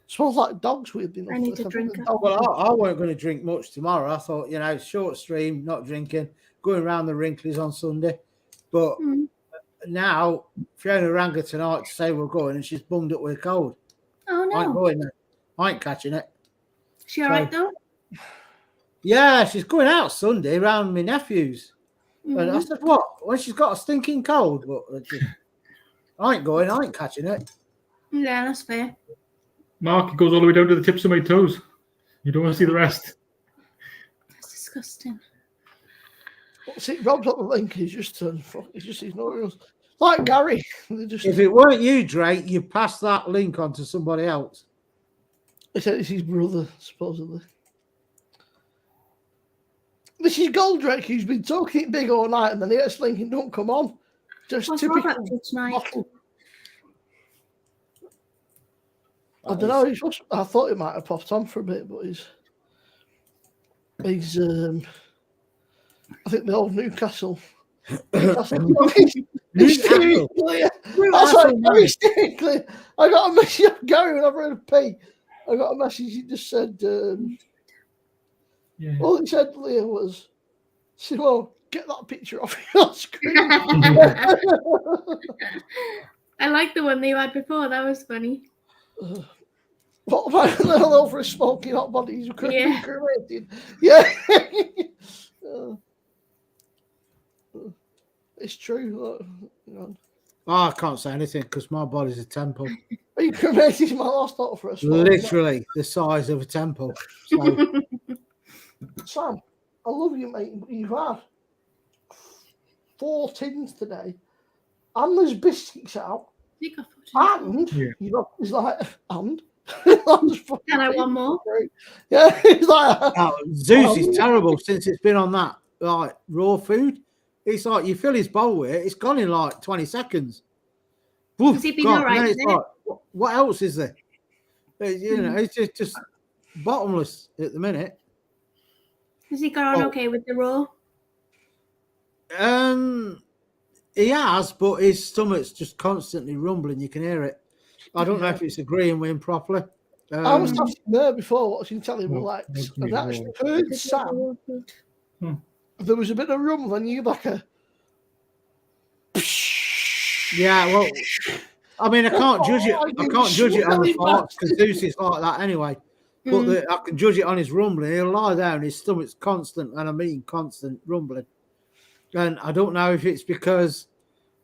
Smells like dogs weird enough. I need to drink it. Well, I weren't going to drink much tomorrow. I thought, short stream, not drinking, going around the Wrinklies on Sunday. But Mm. now Fiona rang her tonight to say we're going, and she's bummed up with a cold. Oh I ain't no. going there. I ain't catching it. She all right though? Yeah, she's going out Sunday around my nephews. And I Mhm. said, what? Well, she's got a stinking cold. But I ain't going. I ain't catching it. Yeah, that's fair. Mark, it goes all the way down to the tips of my toes. You don't want to see the rest. That's disgusting. See, Rob's got the link. He's just ignoring us. Like Gary. They just, If it weren't you, Drake, you pass that link on to somebody else. he said it's his brother, supposedly. This is Goldrake, who's been talking it big all night, and then he gets linking, don't come on. Just What's Rob typical up to tonight? bottle. I don't know. I thought he might have popped on for a bit, but he's I think the old Newcastle. Newcastle. Clear. That's like very clear. I got a message of Gary when I've read a P. I got a message. He just said, Yeah. all he said, Leah, was, "Well, get that picture off your screen." I like the one that you had before. That was funny. What about a little over a smoking hot body? He's Yeah. cremated. Yeah. It's true. Look, Oh, I can't say anything because my body's a temple. Are you cremated? My last thought for a smoke. Literally the size of a temple. So, Sam, I love you, mate. But you've had 4 tins today, and there's biscuits out, and Yeah. you know, he's like, and Can I one more? Yeah, he's like, oh, Zeus is terrible since it's been on that like raw food. It's like you fill his bowl with it, it's gone in like 20 seconds. Woof, Has he been gone. all right, And then it's isn't it? like, what else is there? It's just bottomless at the minute. Has he got on Oh. okay with the raw? He has, but his stomach's just constantly rumbling. You can hear it. I don't know if it's agreeing with him properly. I was talking there before watching telly with What Lex, do you and mean actually raw? heard Sam. There was a bit of rumble, and you like a. Yeah, well, I mean, I can't judge it. I can't judge it on the Really farts because Zeus is like that anyway. But I can judge it on his rumbling. He'll lie down, his stomach's constant, and I mean constant rumbling. And I don't know if it's because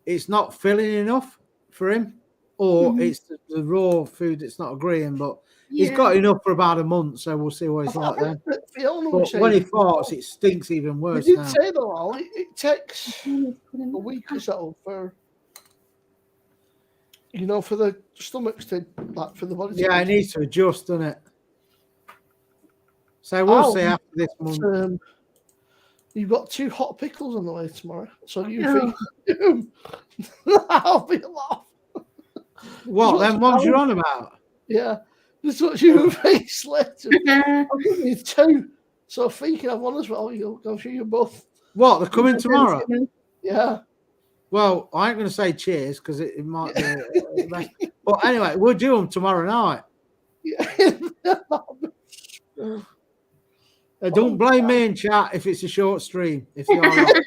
it's not filling enough for him, or it's the raw food that's not agreeing. But he's got enough for about a month, so we'll see what he's like then. Fiona But was saying, when he farts, it stinks even we worse did now. say though, Al, it takes a week or so for for the stomachs to like for the body. Yeah, it needs to adjust, doesn't it? So we'll see after this month. You've got 2 hot pickles on the way tomorrow, so you think that'll be a laugh. What, them ones you're on about? Yeah, just watch your face later. I'll give you 2, so Fee can have one as well. I'm sure you both. What, they're coming tomorrow? Yeah. Well, I ain't going to say cheers because it might be. But anyway, we'll do them tomorrow night. Yeah. Don't blame me in chat if it's a short stream. If you're right.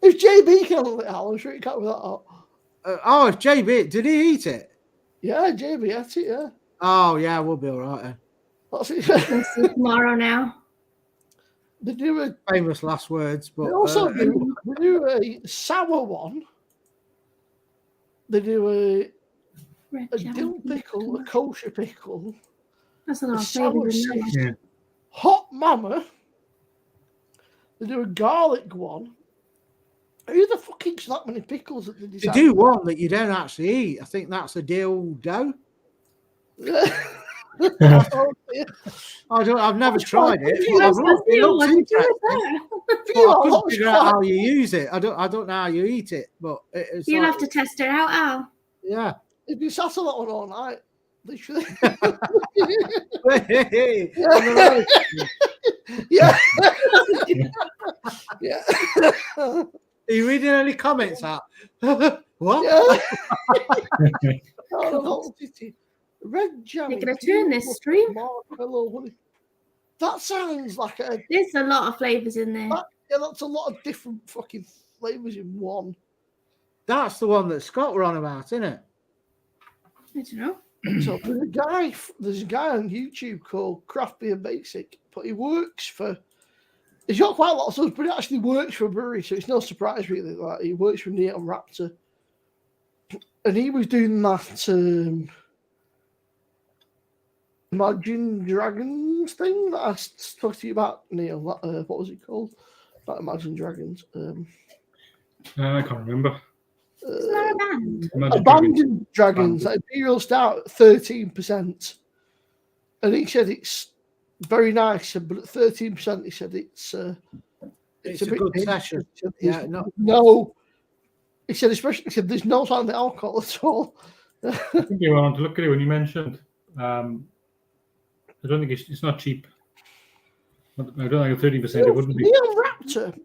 If JB can have it, Al, I'm sure he can't with that up. If JB, did he eat it? Yeah, JB, that's it, yeah. Oh, yeah, we'll be all right then. That's it. We'll see tomorrow now. They do Famous last words, but they also do a sour one They do Red a jam. dill pickle, a kosher pickle, That's a a lot of sour flavours in there. sis, Yeah. hot mama. They do a garlic one. Who the fuck eats that many pickles that they They decide? do one that you don't actually eat. I think that's a dill dough. Oh, dear. I've never That's tried quite it. good. But I've That's looked, it deal. looks What to do with interesting. that? But I Yeah, couldn't that's figure out quite- how you use it. I don't know how you eat it, but it's You'll like, have to test it out, Al. yeah. They've been sat on that one all night. Literally. Hey, on the road. Yeah. Yeah. Are you reading any comments out? What? Yeah. God. Red jam. They're gonna turn this stream. Marshmallow honey. That sounds like a There's a lot of flavours in there. that's a lot of different fucking flavors in one. That's the one that Scott were on about, isn't it? I don't know. So there's a guy on YouTube called Craft Beer Basic, but he works for. He's got quite a lot of stuff, but he actually works for a brewery, so it's no surprise really. Like he works for Neon Raptor, and he was doing that Imagine Dragons thing that I talked to you about, Neil. What was it called? That Imagine Dragons. I can't remember. Isn't there a band? Imagine Abandoned Dragons, like Imperial Stout, 13%. And he said it's very nice, but at 13%, he said it's a bit good dangerous. session. He said Yeah, there's no. he said, especially, he said there's no sign of alcohol at all. I think you wanted to look at it when you mentioned. I don't think it's not cheap. I don't think 30% it wouldn't be. Neon Raptor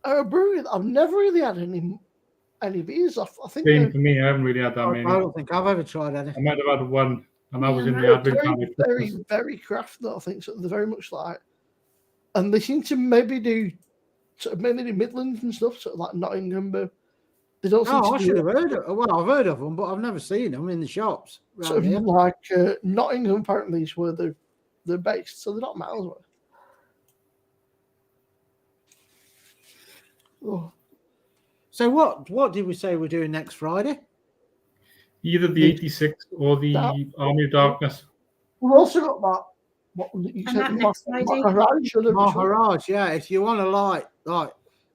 are a brewery that I've never really had any beers off. I think Same for me. I haven't really had that I many. don't think I've ever tried any. I might have had one, and that was in the they're advent very, time. very, very craft though. I think so. They're very much like, and they seem to maybe do sort of mainly Midlands and stuff, sort of like Nottingham, but they don't seem Oh, I to should do have heard of. Well, I've heard of them, but I've never seen them in the shops. sort of like Nottingham. Apparently, is where they're based, so they're not miles away. Oh. So what did we say we're doing next Friday? Either the 86 or the Army of Darkness. We've also got that. What was it you And said? that next Friday? Maharaj, yeah. If you want to like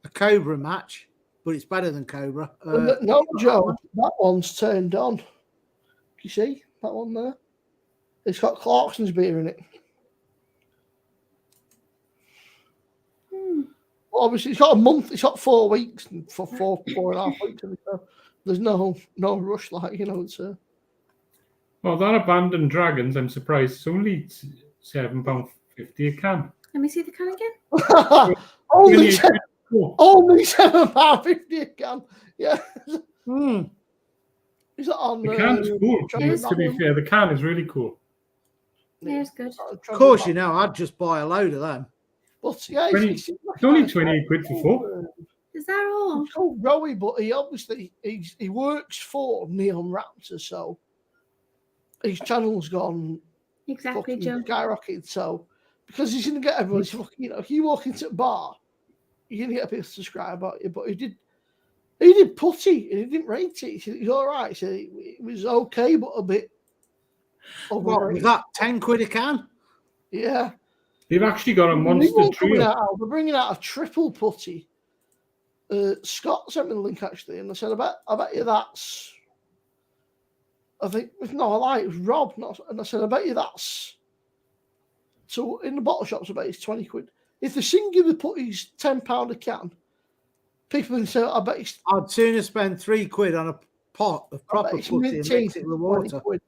a Cobra match, but it's better than Cobra. No, Joe, that one's turned on. You see that one there? It's got Clarkson's beer in it. Well, obviously, it's got a month. It's got 4 weeks for 4.5 weeks. So there's no rush, like it's Well, that Abandoned Dragons, I'm surprised. It's only £7.50 a can. Let me see the can again. only Really £7.50 a can. Yeah. Is that on? The can's cool. Yes. To be fair, the can is really cool. Yeah, it's good. Of course, I'd just buy a load of them. But yeah, 20 it's only 28 quid for 4. Is that all? He's called Rowie, but he obviously he works for Neon Raptor, so his channel's gone Exactly, fucking Joe. skyrocketed. So because he's gonna get everybody's fucking, if you walk into a bar, you're gonna get people to subscribe about you. But he did putty and he didn't rate it. He said it was all right. He said it was okay, but a bit. What was that? 10 quid a can? Yeah. They've actually got a monster trio. They're bringing out a triple putty. Scott sent me the link actually, and I said, I bet you that's. I think no, I lied. It was Rob, and I said, I bet you that's. So in the bottle shops, I bet it's 20 quid. If the singular putty's £10 a can, people can say, I bet it's. I'd sooner spend 3 quid on a pot of proper putty and mix it with water. Quid,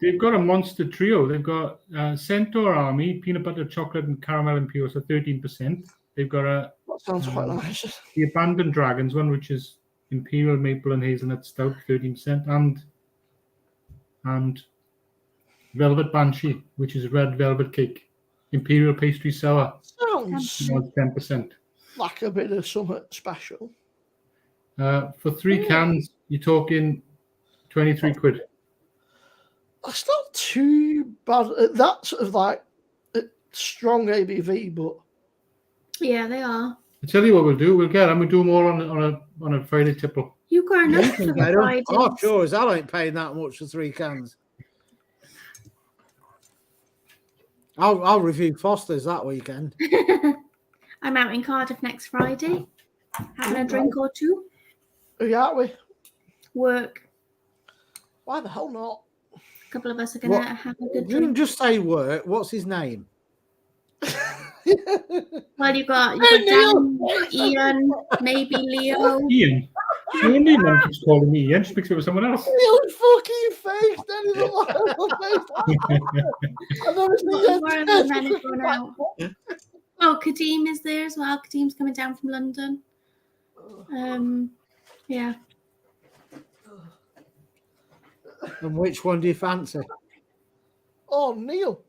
They've got a monster trio. They've got Centaur Army, peanut butter, chocolate, and caramel impure, so 13%. They've got that sounds quite nice. The Abandoned Dragons one, which is Imperial Maple and Hazelnut Stout, 13%, and Velvet Banshee, which is red velvet cake, Imperial Pastry Sour, Sounds 10%. like a bit of something special. For 3 cans, you're talking 23 quid. That's not too bad. That's sort of like strong ABV, but Yeah, they are. I tell you what we'll do. We'll get them. We'll do more on a Friday tipple. You got You enough can for get 'em. Fridays. Oh, sure as I ain't paying that much for 3 cans. I'll review Foster's that weekend. I'm out in Cardiff next Friday, having a drink or two. Who are we? Work. Why the hell not? A couple of us are going to have a good You can drink. just say work. What's his name? Well, you got Hey, Dan, Ian, maybe Leo. Ian. No wonder your mum keeps calling me Ian. She mixed it with someone else. Neil's fucking face, then he's I've never seen One of the men is going out. Oh, Kadeem is there as well. Kadeem's coming down from London. Yeah. And which one do you fancy? Oh, Neil.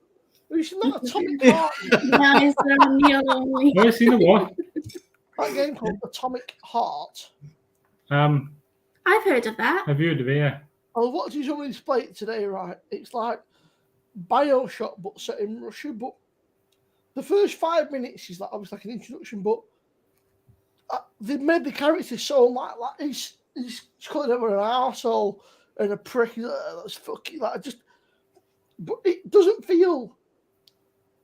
We should not Atomic Heart. Nice, Neil only. Oh, I seen a what? That game called Atomic Heart. I've heard of that. I've heard of it, yeah. I was watching somebody play it today, right? It's like Bioshock, but set in Russia. But the first 5 minutes is like obviously like an introduction, but they made the character so like he's calling everyone an arsehole and a prick. That's fucking like just. But it doesn't feel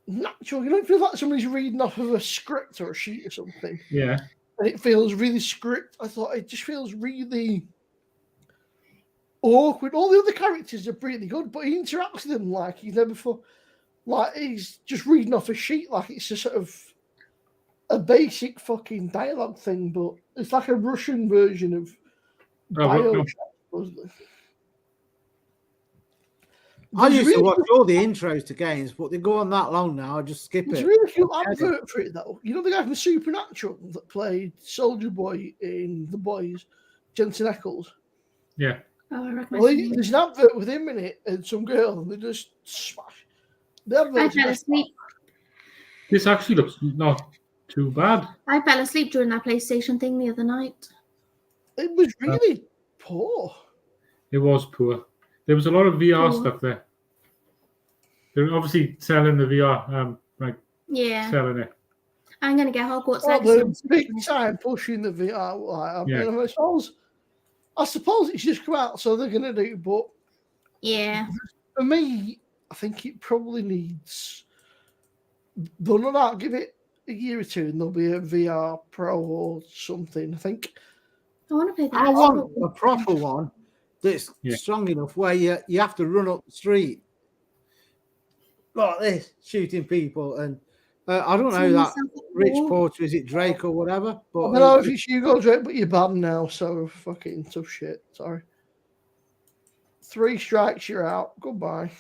natural. You don't feel like somebody's reading off of a script or a sheet or something. Yeah. And it feels really script. I thought it just feels really awkward. All the other characters are really good, but he interacts with them like he's never before. Like he's just reading off a sheet, like it's a sort of a basic fucking dialogue thing, but it's like a Russian version of Bioshock. I used to watch all the intros to games, but they go on that long now. I just skip It's it. a really cool advert for it, though. You know the guy from Supernatural that played Soldier Boy in The Boys, Jensen Ackles? Yeah. Oh, I Well, there's an advert with him in it and some girl, and they just smash. I fell asleep. This actually looks not too bad. I fell asleep during that PlayStation thing the other night. It was really poor. It was poor. There was a lot of VR Cool. stuff there. They're obviously selling the VR, Yeah. selling it. I'm going to get Hogwarts Oh, Legacy. the big time pushing the VR. Like, Yeah. you know, I suppose it's just come out, so they're going to do it. But Yeah. for me, I think it probably needs. They'll not give it a year or two, and there'll be a VR Pro or something. I think. I want to play that. I want a proper one that's strong enough where you have to run up the street like this, shooting people. And I don't know that Rich Porter, is it Drake or whatever? But I don't know if it's Hugo Drake, but you're banned now, so fucking tough shit. Sorry. 3 strikes, you're out. Goodbye.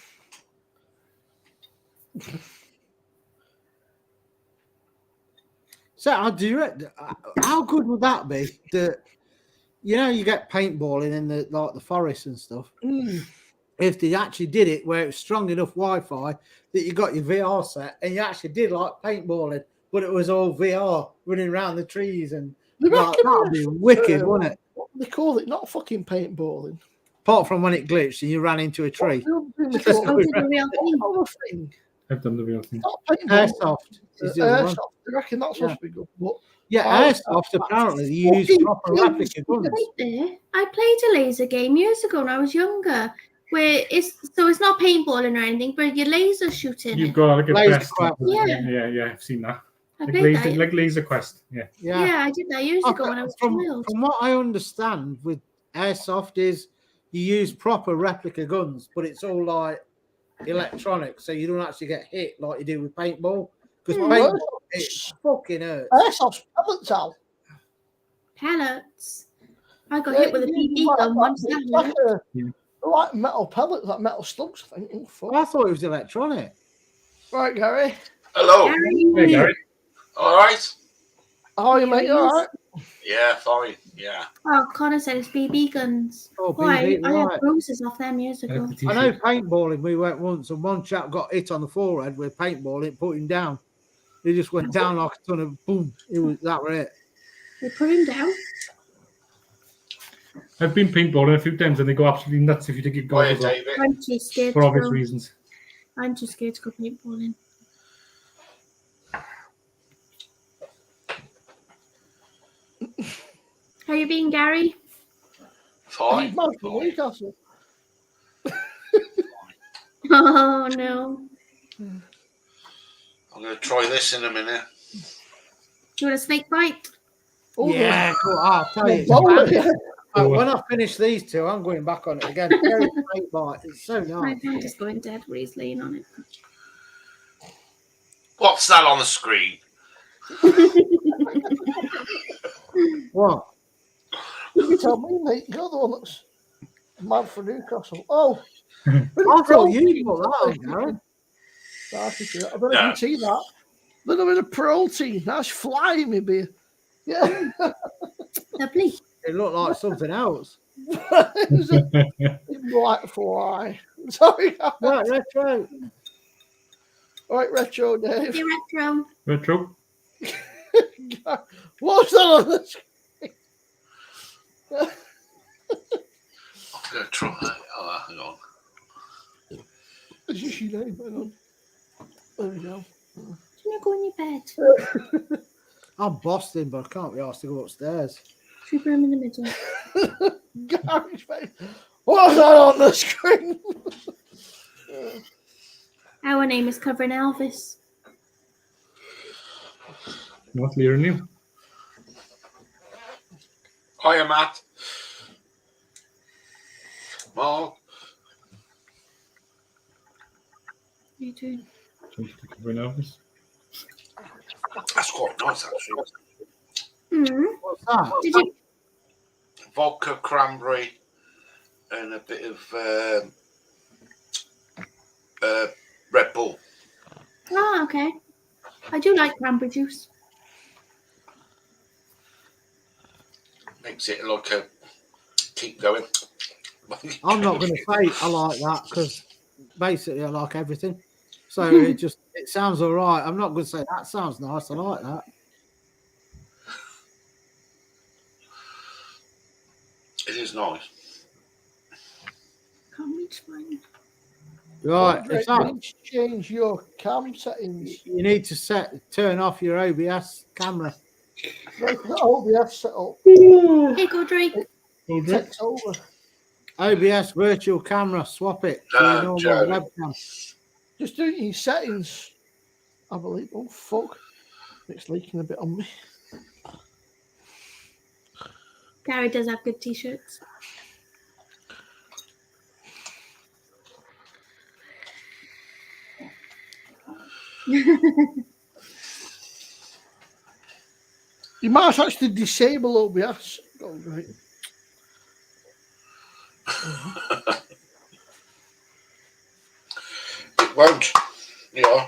So how good would that be? That you get paintballing in the forest and stuff. If they actually did it where it was strong enough Wi-Fi that you got your VR set and you actually did like paintballing, but it was all VR running around the trees and that would be wicked, wouldn't it? What do they call it? Not fucking paintballing. Apart from when it glitched and you ran into a tree. The real thing. I've done the real thing. Airsoft. Airsoft. I reckon that's supposed to be good. But Airsoft apparently you use proper replica guns. I played a laser game years ago when I was younger, where it's not paintballing or anything, but you're laser shooting. You've got like a Laser quest. quest. Yeah, I've seen that. I Like played laser, that. like Laser Quest. Yeah. Yeah, I did that years ago when I was a child. From what I understand with Airsoft is you use proper replica guns, but it's all like electronic, so you don't actually get hit like you do with paintball. Because paintball, it fucking hurts. Airsoft's pellets out. Pellets. I got hit with a BB gun once. Like metal pellets, like metal slugs, I think. Oh, fuck. I thought it was electronic. Right, Gary. Hello. Hey, Gary. All right. How are you, mate? You all right? Yeah, fine. Yeah. Oh, Connor said it's BB guns. Oh, Why? BB, I had right. bruises off them years ago. I know paintballing, we went once and one chap got hit on the forehead with paintball, it put him down. He just went down like a ton of boom. That was it. They put him down. I've been paintballing a few times and they go absolutely nuts if you take your Go ahead, goggles off David. I'm too scared for to obvious go. reasons. I'm too scared to go paintballing. How you been, Gary? Fine. He's mad for fine. Newcastle. Oh no. I'm going to try this in a minute. You want a snake bite? Oh, Yeah, cool. I'll tell you. well, it's yeah. bad. When I finish these two, I'm going back on it again. Very snake bite. It's so My nice. hand is going dead where he's laying on it. What's that on the screen? What? You tell me, mate. You're the one that's mad for Newcastle. Oh, I thought you put that on, Gary. I don't know if you see that. Little bit of protein. That's flying me, beer. Yeah. Lovely. It looked like something else. It's a white fly. Sorry. Right, retro. All right, retro, Dave. Hey, Retro. Retro. What's that on the screen? I'm going to try. Oh, hang on. It's just your name. Hang on. There we go. Do you want to go in your bed? I'm Boston, but I can't be asked to go upstairs. Should we put him in the middle? Gary's face. What's that on the screen? Our name is covering Elvis. Not hearing you. Hiya, Matt. Mark. What are you doing? That's quite nice, actually. Mm. What's that? Did you? Vodka, cranberry, and a bit of Red Bull. Oh, okay. I do like cranberry juice. Makes it like a keep going. I'm not going to say I like that because basically I like everything. So it sounds all right. I'm not going to say that sounds nice. I like that. It is nice. Can't reach mine. Right. Drake, In fact, you need to change your cam settings. you need to turn off your OBS camera. Like the OBS setup Here you go, Drake. takes over. OBS virtual camera. Swap it to your normal Joe. webcam. Just do it in your settings. I believe. Oh, fuck. It's leaking a bit on me. Gary does have good t-shirts. You might actually disable OBS. Oh, great. It won't. Yeah.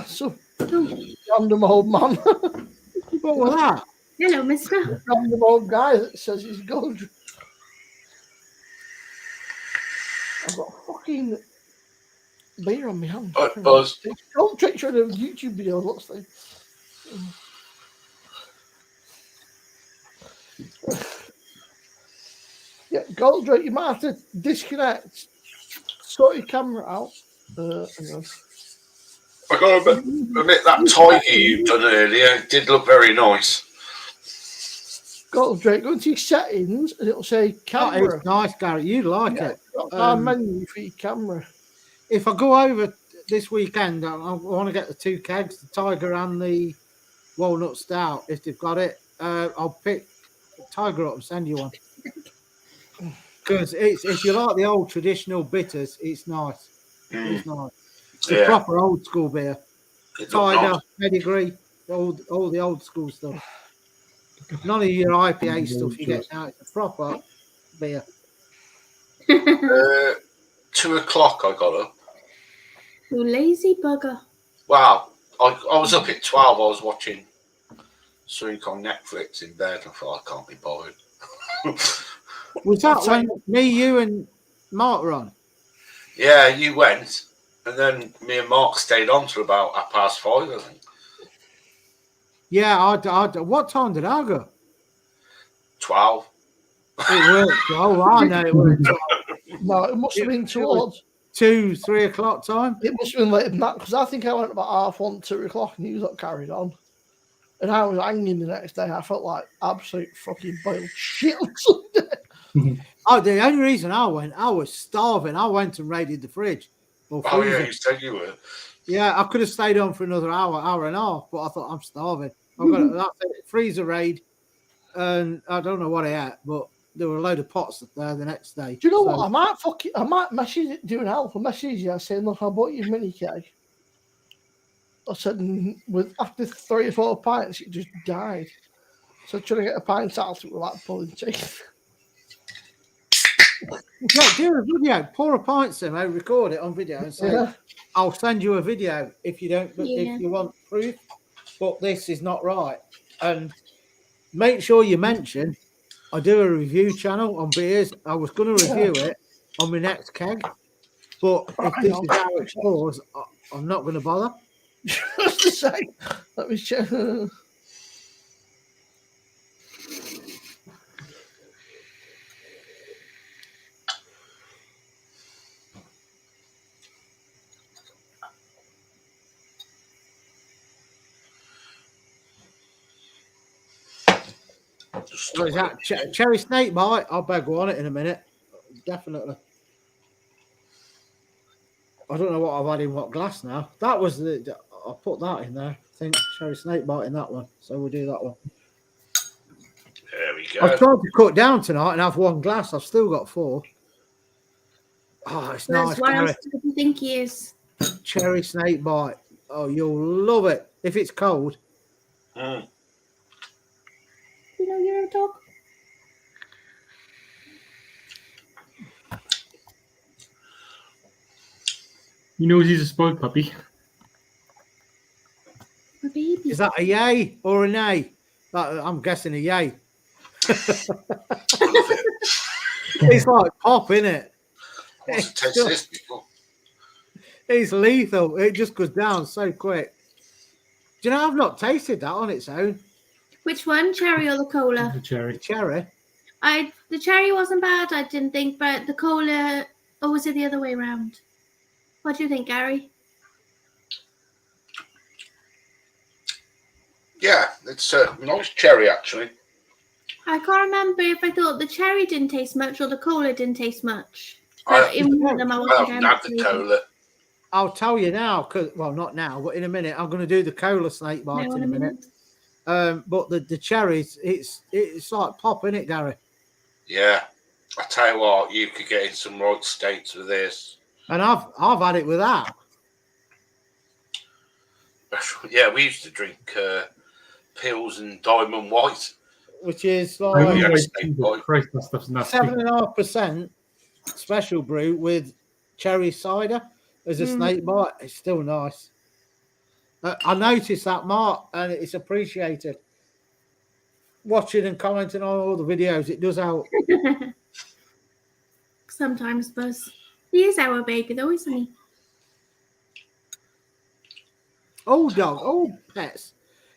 So, random old man. What was that? Hello, mister. Random old guy that says he's gold. I've got fucking beer on my hand. Right, Buzz. Don't trick you in a YouTube video, looks like. Yeah, Goldrake, you might have to disconnect, sort your camera out. Hang on. I got to admit that tighty you've done earlier did look very nice. Goldrake, go into your settings and it'll say That camera. is nice, Gary. You like it. Got our menu for your camera. If I go over this weekend, I want to get the two kegs, the Tiger and the Walnut Stout. If they've got it, I'll pick Tiger up and send you one. Because if you like the old traditional bitters, it's nice. It's nice. It's a proper old school beer. Tiger, pedigree, all the old school stuff. None of your IPA stuff you get now. It's a proper beer. 2 o'clock I got up. You lazy bugger. Wow. I was up at 12. I was watching something on Netflix in bed. I thought I can't be bothered. Was that when me, you, and Mark were on? Yeah, you went. And then me and Mark stayed on till about 5:30, I think. Yeah, I what time did I go? 12. It worked. Oh, I know it worked. No, it must have been towards 2, 3 o'clock time. It must have been later than that because I think I went about 1:30, 2 o'clock, and you got carried on. and I was hanging the next day. I felt like absolute fucking boiled shit on Sunday. Oh, the only reason I went, I was starving. I went and raided the fridge. Or Oh freezer. yeah, you said you were. Yeah, I could have stayed on for another hour and a half, but I thought I'm starving. I've got that's it, freezer raid, and I don't know what I ate, but there were a load of pots there the next day. Do you know what? I might message it, do an alpha message you saying, look, I bought you a mini keg. I said, after 3 or 4 pints, it just died. So trying to get a pint out of it with like pulling teeth. Yeah, do a video, pour a pint, Simo, record it on video, and say, I'll send you a video if you don't, if you want proof. But this is not right, and make sure you mention I do a review channel on beers. I was going to review it on my next keg, but if this is how it pours, I'm not going to bother. Just to say, let me check. What is that? Cherry snake bite? I'll beg on it in a minute. Definitely. I don't know what I've had in what glass now. That was I'll put that in there. I think cherry snake bite in that one. So we'll do that one. There we go. I've tried to cut down tonight and have 1 glass. I've still got 4. Oh, it's nice. What else do you think he is? Cherry snake bite. Oh, you'll love it if it's cold. You know you're a dog. He knows he's a spoiled puppy. A baby. Is that a yay or a nay? I'm guessing a yay. It's like pop, isn't it? I want to taste this before. It's lethal. It just goes down so quick. Do you know I've not tasted that on its own? Which one, cherry or the cola? The cherry. Cherry. The cherry wasn't bad, I didn't think, but the cola, or was it the other way around? What do you think, Gary? Yeah, it's a nice cherry actually. I can't remember if I thought the cherry didn't taste much or the cola didn't taste much. I But in one of them, I haven't had the cola. I'll tell you now, well, not now, but in a minute. I'm going to do the cola snake bite in a minute. But the cherries, it's like pop, isn't it, Gary? Yeah, I tell you what, you could get in some right states with this. And I've had it with that. Yeah, we used to drink pills and Diamond White, which is I like remember Christ, that stuff's nasty. 7.5% special brew with cherry cider as a snake bite. It's still nice. I noticed that, Mark, and it's appreciated. Watching and commenting on all the videos, it does help. Sometimes, Buzz. He is our baby, though, isn't he? Old dog, old pets.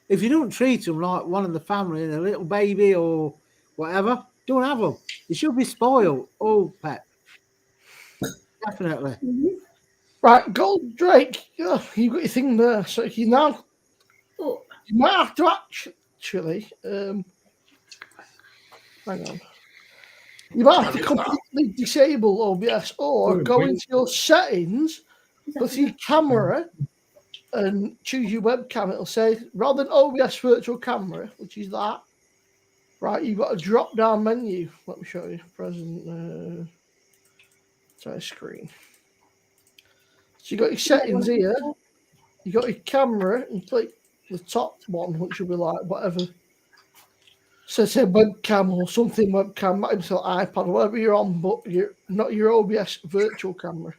If you don't treat them like one of the family and a little baby or whatever, don't have them. You should be spoiled. Old pet. Definitely. Right, Gold Drake, you've got your thing there. So you might have to actually, hang on. You might have to completely disable OBS or go into your settings, go to your camera and choose your webcam. It'll say, rather than OBS virtual camera, which is that, right, you've got a drop down menu. Let me show you. Present, sorry, screen. So you got your settings here, you got your camera, and click the top one, which will be like whatever. So say webcam or something webcam, might be so iPad or whatever you're on, but you're not your OBS virtual camera.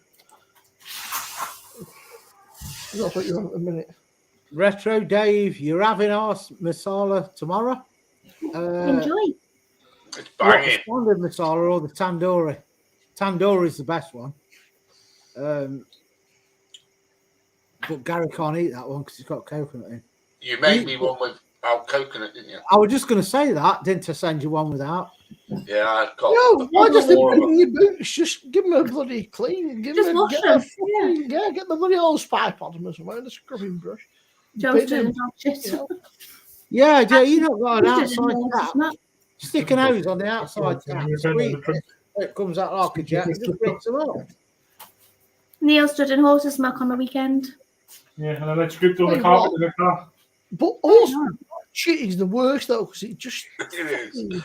That's what you're on at the minute. Retro Dave, you're having our masala tomorrow. Enjoy. It's banging. Standard masala or the tandoori? Tandoori is the best one. But Gary can't eat that one because he's got coconut in. You made me one without coconut, didn't you? I was just going to say that, didn't I send you one without? Yeah, I've got. No, why just in your boots? Just give them a bloody clean. Give Just them wash get them. get the bloody old pipe on them or something, and a scrubbing brush. Joe's doing Bin dog shit. You know? Yeah, you not got an You outside didn't know tap. it's not. Stick a nose on the outside tap, squeeze it, it comes out like a jet, and just rips them off. Neil stood in horse's muck on the weekend. Yeah, and then I stripped all the Hey, carpet what? in the car. But also, shit is the worst though, because it just. It is.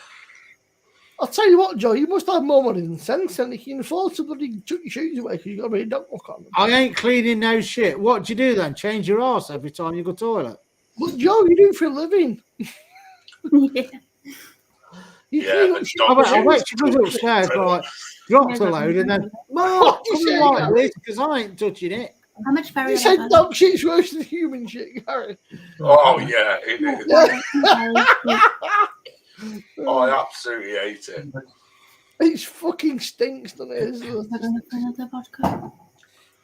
I'll tell you what, Joe, you must have more money than sense, and you can afford somebody took your shoes away because you got a big dog look on them. I ain't cleaning no shit. What do you do then? Change your ass every time you go toilet? But Joe, you do it for a living. Yeah. You Yeah, clean up but shit. I dog bet shit she goes upstairs, like, drops a load, and then, Mark, you come say, and like Gary? this, because I ain't touching it. How much ferry You have I said done? dog shit's worse than human shit, Gary. Oh yeah, it is. Yeah. I absolutely hate it. It fucking stinks, doesn't it? Isn't it? We're going for another vodka.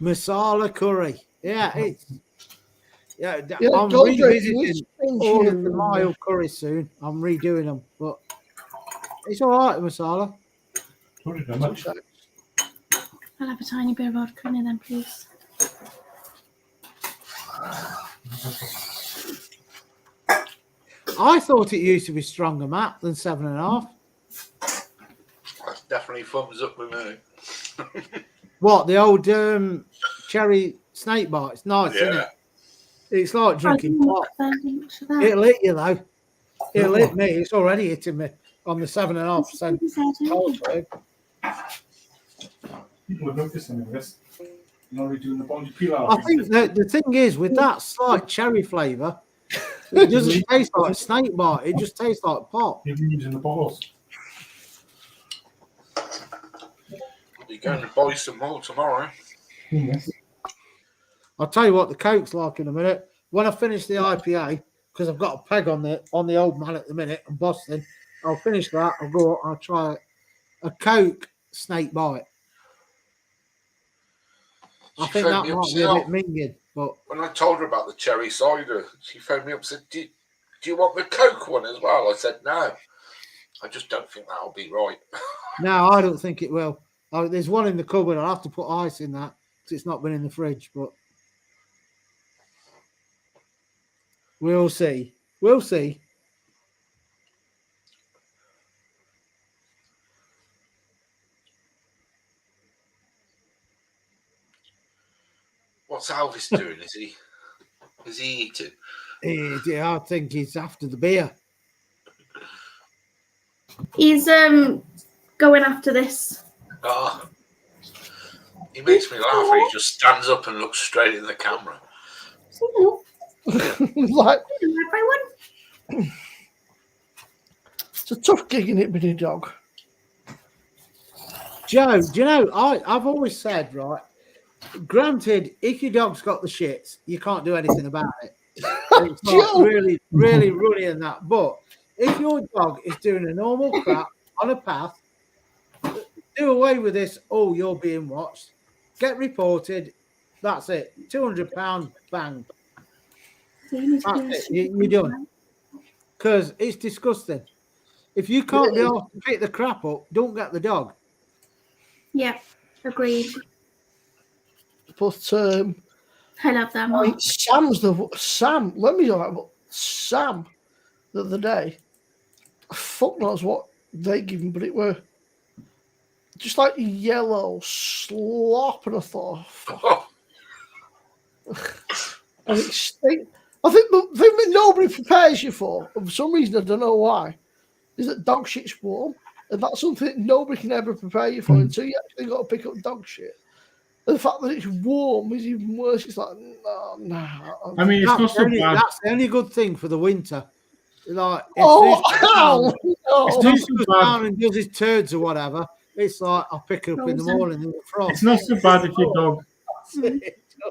Masala curry. Yeah, it's. Yeah, Yeah, I'm Goldrick, revisiting which things all of you- the mild curries soon. I'm redoing them, but it's all right, masala. Told you how much. I'll have a tiny bit of vodka in it then, please. I thought it used to be stronger, Matt, than 7.5. That's definitely thumbs up with me. What, the old cherry snake bite? It's nice, isn't Yeah. it? It's like drinking pop. It It'll hit you, though. It'll hit me. It's already hitting me on the 7.5%. People have noticed any of this. You're already doing the bungee peel out. I think that the thing is, with that slight cherry flavour, it doesn't taste like snake bite. It just tastes like pop. You've been using the bottles. You're going to buy some more tomorrow. Yes. I'll tell you what the Coke's like in a minute. When I finish the IPA, because I've got a peg on the old man at the minute, I'm busting. I'll finish that. I'll try a Coke snake bite. I She think phoned that me up, might be a said, bit minging, but when I told her about the cherry cider, she phoned me up and said, do you want the Coke one as well? I said, no. I just don't think that'll be right. no, I don't think it will. Oh, there's one in the cupboard. I'll have to put ice in that because it's not been in the fridge, but we'll see. We'll see. What's Elvis doing? Is he eating? I think he's after the beer. He's going after this. Ah, he makes me laugh when he just stands up and looks straight in the camera. Like, Everyone. it's a tough gig, isn't it, being a dog? Joe, do you know, I've always said, right, granted, if your dog's got the shits, you can't do anything about it. It's not Joe! really, really runny in that. But if your dog is doing a normal crap on a path, do away with this. Oh, you're being watched. Get reported. That's it. £200, bang. That's it. You're done. Because it's disgusting. If you can't be able to pick the crap up, don't get the dog. Yeah, agreed. But I love that. I Mark. mean, Sam. Let me talk about Sam the other day. Fuck knows what they give him, but it were just like yellow slop, and I thought, Oh, and it stink. I think the thing that nobody prepares you for, for some reason, I don't know why, is that dog shit's warm, and that's something that nobody can ever prepare you for until you actually got to pick up dog shit. And the fact that it's warm is even worse. It's like, no. I mean, it's not so bad. That's the only good thing for the winter. Like, Oh, if not Zeus so goes bad. down and does his turds or whatever, it's like I'll pick it up in the morning in the frost. It's not so bad if your dog,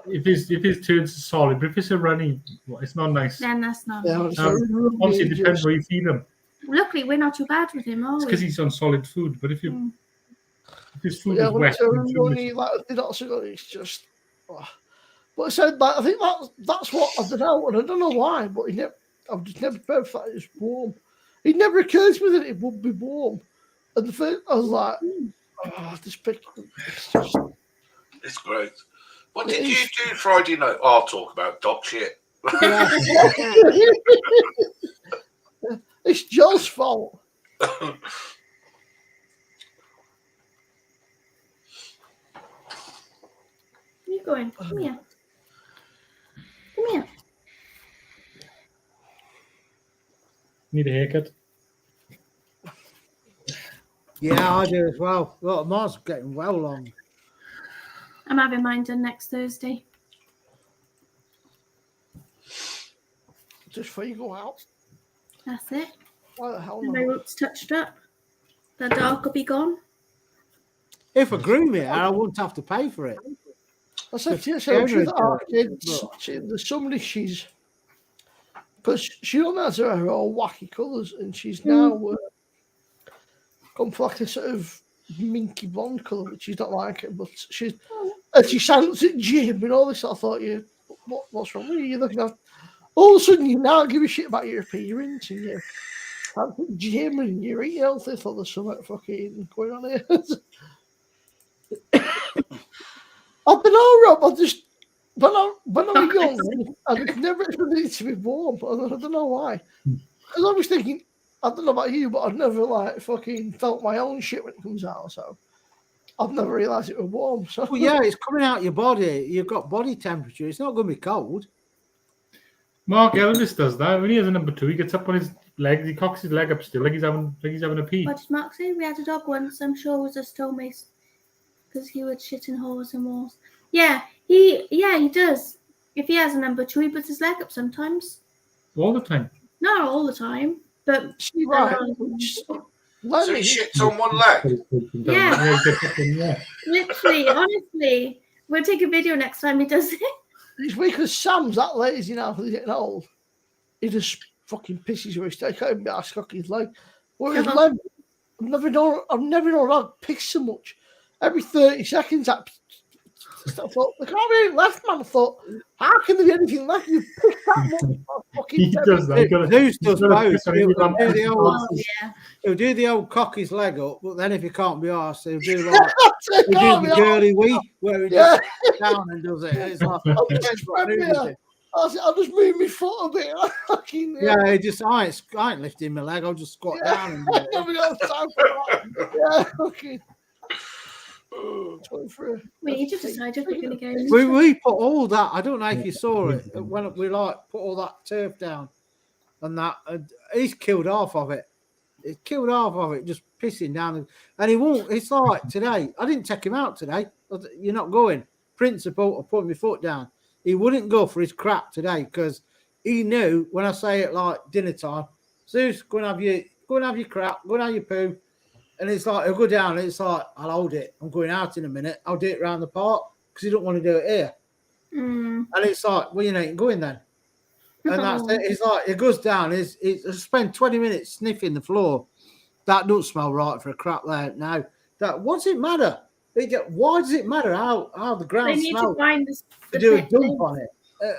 if his turds are solid, but if it's a runny, it's not nice. Then that's not. Yeah, it's Obviously, it depends where you feed him. Luckily, we're not too bad with him, are It's we? because he's on solid food. But if his food Yeah, is when wet, it's a runny, like, it's just. Oh. But I said, like, I think that's what I don't know, and I don't know why, but I've just never prepared for that. It's warm. It never occurred to me that it would be warm. And the first, I was like, this picture. it's great. What did you do Friday night? I'll talk about dog shit. Yeah. It's Joel's fault. You going? Come here. Come here. Need a haircut. Yeah, I do as well. Well, mine's getting well long. I'm having mine done next Thursday. Just before you go out. That's it. Why the hell And my not? roots touched up. The dark will be gone. If I grew me, I wouldn't have to pay for it. I said to you, Yeah, she's but- there's somebody she's, because she don't has her all wacky colours, and she's now gone for like a sort of minky blonde colour, which she's not like it, but she's, and she sounds at gym and all this. I thought, what's wrong with you? You're looking at, all of a sudden you now give a shit about your appearance and you're at the gym and you're eating healthy. I thought there's something fucking going on here. I don't know, Rob. I just when I was young, I just never expected it to be warm. I don't know why. Because I was thinking, I don't know about you, but I've never like fucking felt my own shit when it comes out. So I've never realised it was warm. So Well, yeah, it's coming out your body. You've got body temperature. It's not going to be cold. Mark Elvis does that. When he has a number 2, he gets up on his legs, he cocks his leg up still, like he's having a pee. What did Mark say? We had a dog once. I'm sure it was just told me because he would shit in holes and walls. Yeah, he does. If he has a number 2, he puts his leg up sometimes. All the time. Not all the time, but she right. So he shits on one leg. Yeah. Literally, honestly, we'll take a video next time he does it. It's because Sam's that lazy now because he's getting old. He just fucking pisses where he stays. Can't even be asked cock his leg. Whereas Lem, I've never known a dog piss so much. Every 30 seconds, I thought, there can't be any left, man. I thought, how can there be anything left? You piss that much. He does that. Zeus does both. Yeah. He'll do the old cock his leg up, but then if he can't be arsed, he'll do like he'll do the girly wee where he just sits down and does it. It's like, I'll just move my foot a bit. Yeah, I ain't lifting my leg. I'll just squat down and do it. Yeah, okay. We just decided we're going to go. We put all that. I don't know if you saw it when we like put all that turf down, and that he's killed half of it. He's killed half of it, just pissing down, and he won't. It's like today. I didn't take him out today. You're not going. Principle, I put my foot down. He wouldn't go for his crap today because he knew when I say it like dinner time, Zeus, go and have your crap, go and have your poo. And it's like, he'll go down and it's like, I'll hold it. I'm going out in a minute. I'll do it around the park because he don't want to do it here. And it's like, well, you ain't going then. And that's it. It's like, it goes down. He's spent 20 minutes sniffing the floor. That don't smell right for a crap there now. What's it matter? Why does it matter how the ground smells? To do a dump on it.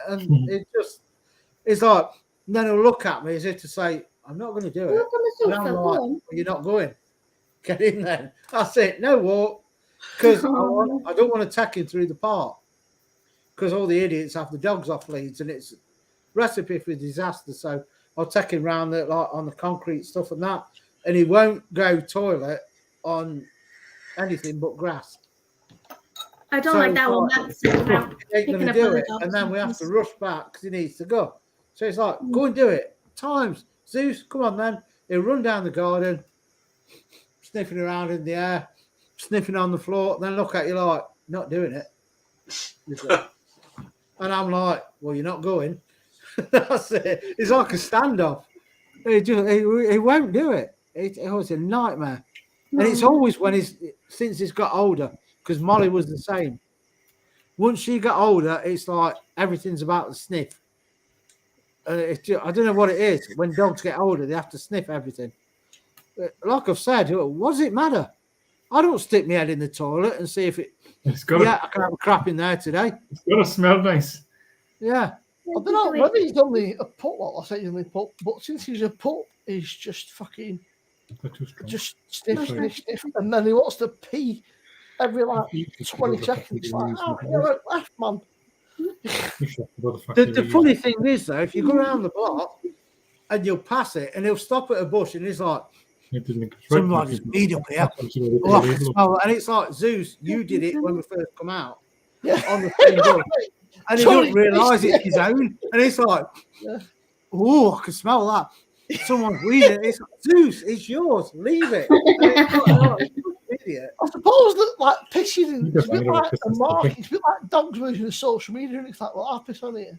And it just, it's like, then he'll look at me as if to say, I'm not going to do it. And I'm like, well, you're not going. Get in there. That's it. No walk. Because I don't want to take him through the park. Because all the idiots have the dogs off leads and it's a recipe for disaster. So I'll take him round on the concrete stuff and that. And he won't go toilet on anything but grass. I don't like that one. That's he ain't going to do it. And then we have to rush back because he needs to go. So it's like, go and do it. Times. Zeus, come on then. He'll run down the garden, sniffing around in the air, sniffing on the floor, then look at you like, not doing it. And I'm like, well, you're not going. That's it. It's like a standoff. He won't do it. It was a nightmare. And it's always since he's got older, because Molly was the same. Once she got older, it's like everything's about to sniff. I don't know what it is. When dogs get older, they have to sniff everything. Like I've said, what does it matter? I don't stick my head in the toilet and see if I can have a crap in there today. It's got to smell nice. Yeah. I don't know whether he's only a pup. Well, I say he's only a pup, but since he's a pup, he's just fucking just sniff, and then he wants to pee every like 20 seconds. Like, oh, you're left, man. You're shocked about the fact The that funny thing is, though, if you go around the block and you'll pass it, and he'll stop at a bush, and he's like, it didn't make it right. somebody's weed up here. Oh, I can smell it. And it's like, Zeus, you did it when we first come out Yeah. on the same bush. And he Totally don't realise it's his own. And it's like, Yeah. oh, I can smell that. Someone's weeding it. It's like, Zeus, it's yours. Leave it. And it's like, oh, you're an idiot. I suppose that like pissing You it's a bit definitely gotta like piss a on mark. something. It's a bit like dogs' version of social media, and it's like, well, I'll piss on here,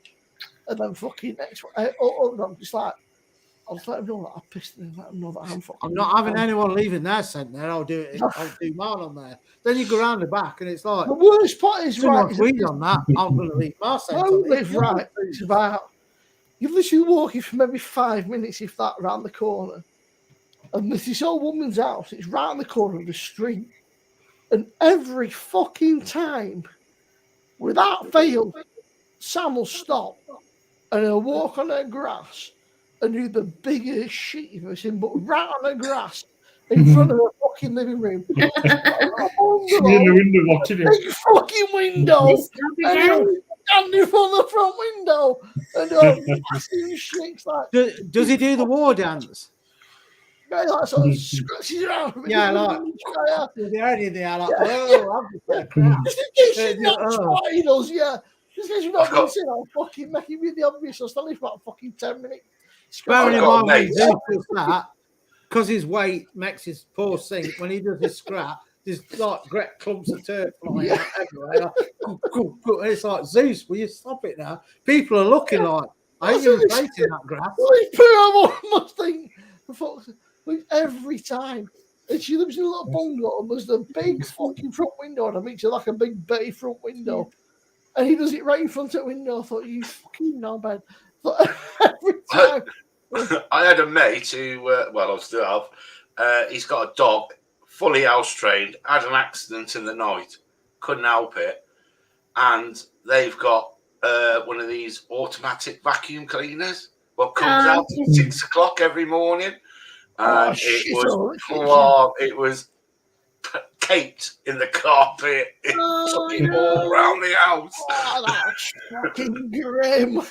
and then fucking next one. Other dogs, it's like, I'll just let them know that I pissed, and let them know that I'm fucking. I'm not having anyone leaving their scent there. I'll do it. I'll do mine on there. Then you go around the back, and it's like, The worst part is right. someone's weed on that. I'm going to leave my scent I on it. live right. It's about you're literally walking for maybe 5 minutes, if that, round the corner, and there's this old woman's house. It's right on the corner of the street, and every fucking time, without fail, Sam will stop and he'll walk on her grass and do the biggest shit you've ever seen, but right on her grass in front of her fucking living room. In the window watching it. Big fucking window. Stop And again. he'll stand in front of the front window and massive shakes like Does he do the war dance? sort of scratches around. Yeah, like, Yeah. the only thing I like, oh, I'm just like crap. Just in case she's Yeah, not oh. trying us, yeah. Just in case you're not I've got- going to say, I'll fucking make it really obvious. I'll stand there for about fucking 10 minutes. Bearing in I've got a mind when mate. Zeus does that, because his weight makes his paw sink, when he does his scrap, there's like great clumps of turf flying out everywhere. And it's like, Zeus, will you stop it now? People are looking like, I ain't even facing that grass. Must think, like, every time. And she lives in a little bungalow, and there's the big fucking front window, and I mean, it's like a big bay front window. And he does it right in front of the window. I thought, you fucking knobhead. Every time. I had a mate who, well, I still have. He's got a dog, fully house trained, had an accident in the night, couldn't help it, and they've got one of these automatic vacuum cleaners. What comes out at 6 o'clock every morning, and it was caked in the carpet. It took it all around the house. Oh, that's fucking grim.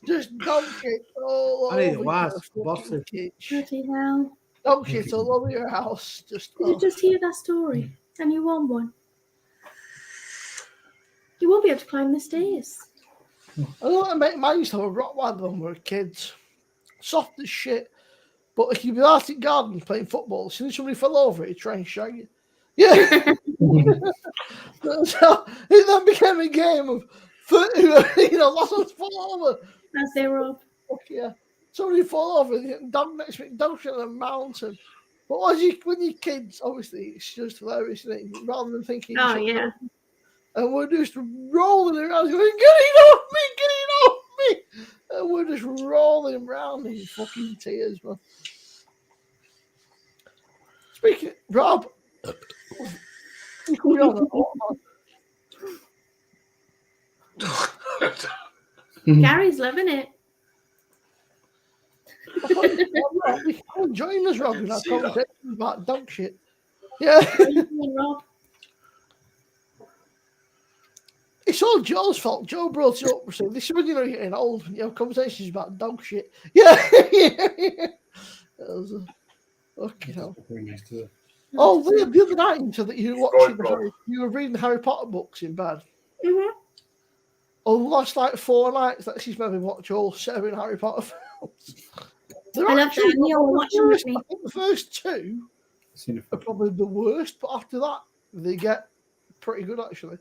Just dog shit all I need a over wise your boss. fucking kitchen. Bloody hell. Dog shit all over your house. Just Did you just hear that story? And you want one? You won't be able to climb the stairs. I know I mate mine used to have a Rottweiler when we were kids. Soft as shit. But if you'd be out in gardens playing football, as soon as somebody fell over it, he'd try and shag you. Yeah. So it then became a game of, lots of fall over. As they were up. Fuck yeah. Somebody fall over, and dog next to me, dog shit on a mountain. But when you're kids, obviously, it's just hilarious, isn't it? Rather than thinking. Oh, yeah. And we're just rolling around, going, get it off me. And we're just rolling around in fucking tears, man. Speaking, Rob, you can be on the Gary's loving it. I'm enjoying this, Rob, and our conversation about dog shit. Yeah. Rob. It's all Joe's fault. Joe brought it up. So this is when you're getting old. You have conversations about dog shit. Yeah. Okay. Oh, the other night you said that you were watching you were reading the Harry Potter books in bed. Mm-hmm. Oh, the last like 4 nights that she's maybe watched all 7 Harry Potter films. I love Daniel watching with me. I think the first 2 are probably the worst, but after that they get pretty good actually.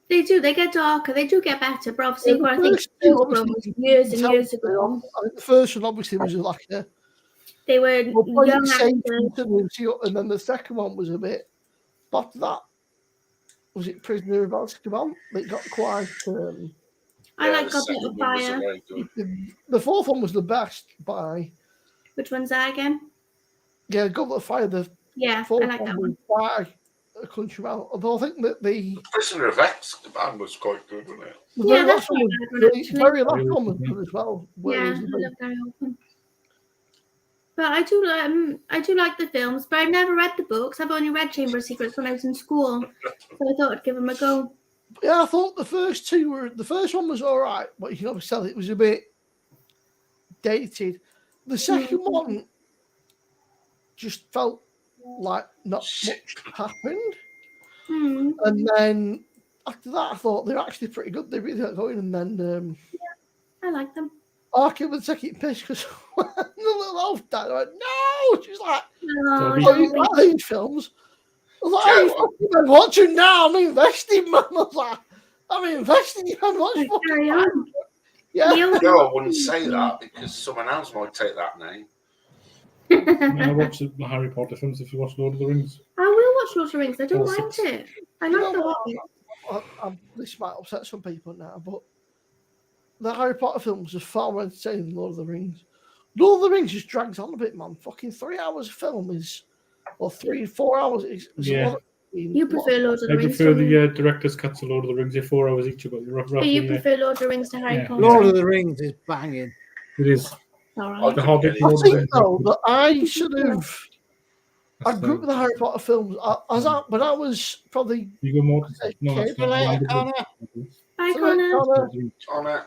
They do. They get darker. They do get better. But obviously, The I think first 2 was years and years ago. I think the first one obviously was like They were young actors. and then the second one was a bit. But after that, was it Prisoner of Azkaban? It got quite. I like Goblet of Fire. The fourth one was the best by. Which one's that again? Yeah, Goblet of Fire. The I fourth like that was one. by a country mile. Although I think that the Prisoner of Azkaban was quite good, wasn't it? Yeah, that's one, the very last one was good as well. Yeah, I love Gary Oldman. But I do like the films, but I've never read the books. I've only read Chamber of Secrets when I was in school, so I thought I'd give them a go. Yeah, I thought the first one was all right, but you can obviously tell it was a bit dated. The second one just felt like not much happened. And then after that, I thought they were actually pretty good. They really got going. And then I like them. Arkin was taking piss because when the little elf died, I went, no! She's like, Oh, Dobby. oh, you like these films? I was like, Yeah, oh, you fucking been watching now. I'm investing, man. I was like, I'm investing. You haven't watched carry fucking on. Yeah. No, I wouldn't say that because someone else might take that name. I watched the Harry Potter films. If you watch Lord of the Rings, I will watch Lord of the Rings. I don't All mind six. it. I You like know the what? Hobbit. This might upset some people now, but the Harry Potter films are far more entertaining than Lord of the Rings. Lord of the Rings just drags on a bit, man. Fucking 3 hours of film is, or 3-4 hours is Yeah. a lot. You prefer Lord of the I Rings? prefer don't you? the director's cuts of Lord of the Rings. They're 4 hours each, but So roughly. you prefer Lord of the Rings to Harry Yeah. Potter? Lord of the Rings is banging. It is. All I right. The couldn't Hobbit, get I Lord into of the think Rings. though that I sort of I That's grew up with the Harry Potter films. When I was probably You go more. No, kid. that's not Later, Lord of Connor. Bye, So like, Connor. on it.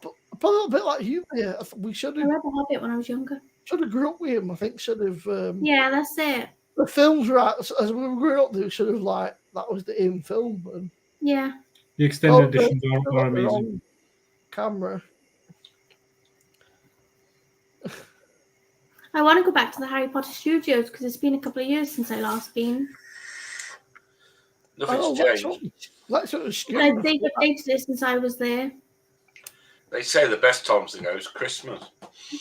probably a little bit like you. Yeah, we should I have read The Hobbit when I was younger. grew up with him. I think sort of Yeah, that's it. the films were out, as we were growing up. They were sort of like that was the in film and Yeah. The extended Both editions are they're amazing. on camera. I want to go back to the Harry Potter studios because it's been a couple of years since I last been. Nothing's changed. That's what was They've scary. updated it since I was there. They say the best times to go is Christmas.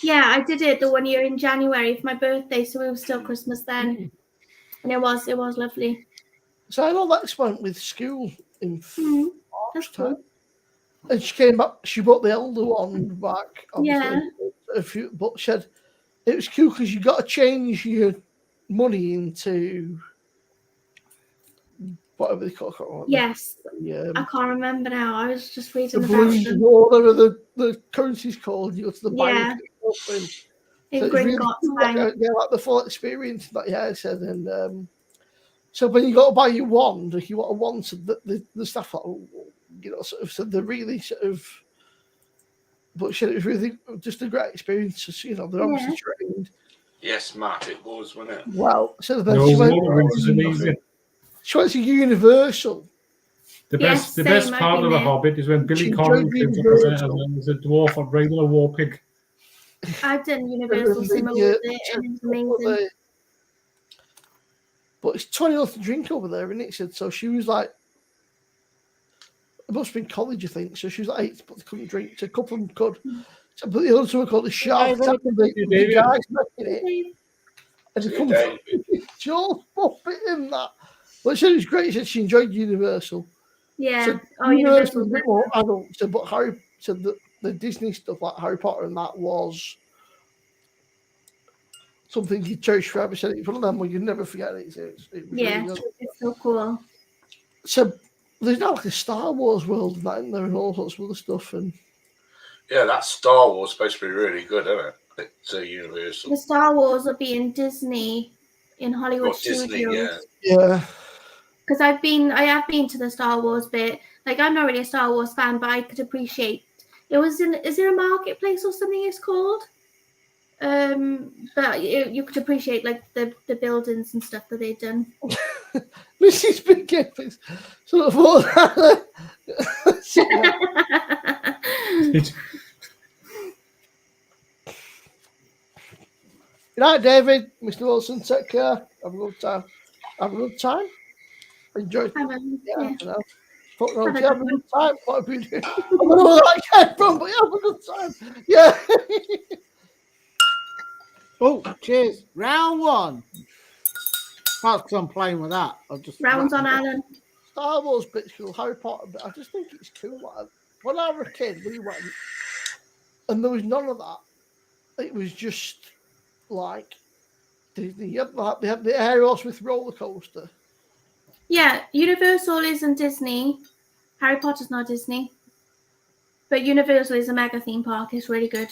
Yeah, I did it the one year in January for my birthday, so it was still Christmas then, and it was lovely. So I know that's went with school in That's March cool. time. And she came back. She bought the elder one back. Obviously, Yeah. But she had, it was cool because you got to change your money into whatever they call it. Yes, The, I can't remember now. I was just the reading about blues them. or whatever the currency's called. You go to the Yeah. bank. And In it's really Gringotts cool, Bank. like the full experience. That I said, and so when you got to buy your wand, if you want a wand, so the stuff like, sort of, so they're really sort of. But she, it was really just a great experience. So, they're obviously trained. Yes, Matt, it was, wasn't it? Well, so then No, she went. Lord of the Rings is amazing. She went to Universal. The Yes, best same, I've part been of The there. Hobbit is when Billy She Connolly joined turns up as Universal. a dwarf or regular war pig. I've done Universal Cinema with it, and it's amazing. But it's 20 nothing drink over there, isn't it? Said so. She was like, it must have been college, I think. So she was like 8, but they couldn't drink. So a couple of them could. So, but the other two were called the Shark. The guys making it. And they come Joel Buffett in that. But she said it was great. She said she enjoyed Universal. Yeah. So Universal was a bit more adult. So, but Harry said that the Disney stuff like Harry Potter and that was something you cherish forever. Said it's one of them where you never forget it. It was really good. It's so cool. So there's now like a Star Wars world and that in there and all sorts of other stuff. And yeah, that Star Wars is supposed to be really good, isn't it? It's Universal. The Star Wars will be in Disney, in Hollywood Studios. Disney, yeah. Because I have been to the Star Wars bit. Like, I'm not really a Star Wars fan, but I could appreciate. It was is there a marketplace or something it's called? But you could appreciate like the buildings and stuff that they've done. Mrs. Big Epics sort of all that. Good night, David. Mr. Wilson, take care. Have a good time. Have a good time. Enjoy. Yeah. Fuck no, have a good time. What have you doing? I don't know where that came from, but have a good time. Yeah. Oh, cheers. Round 1. That's because I'm playing with that. I'll just Rounds on Alan. Star Wars bit's cool. Harry Potter bit. I just think it's cool. Like, when I was a kid, we went, and there was none of that. It was just like Disney. They had the Aerosmith roller coaster. Yeah, Universal isn't Disney. Harry Potter's not Disney. But Universal is a mega theme park. It's really good.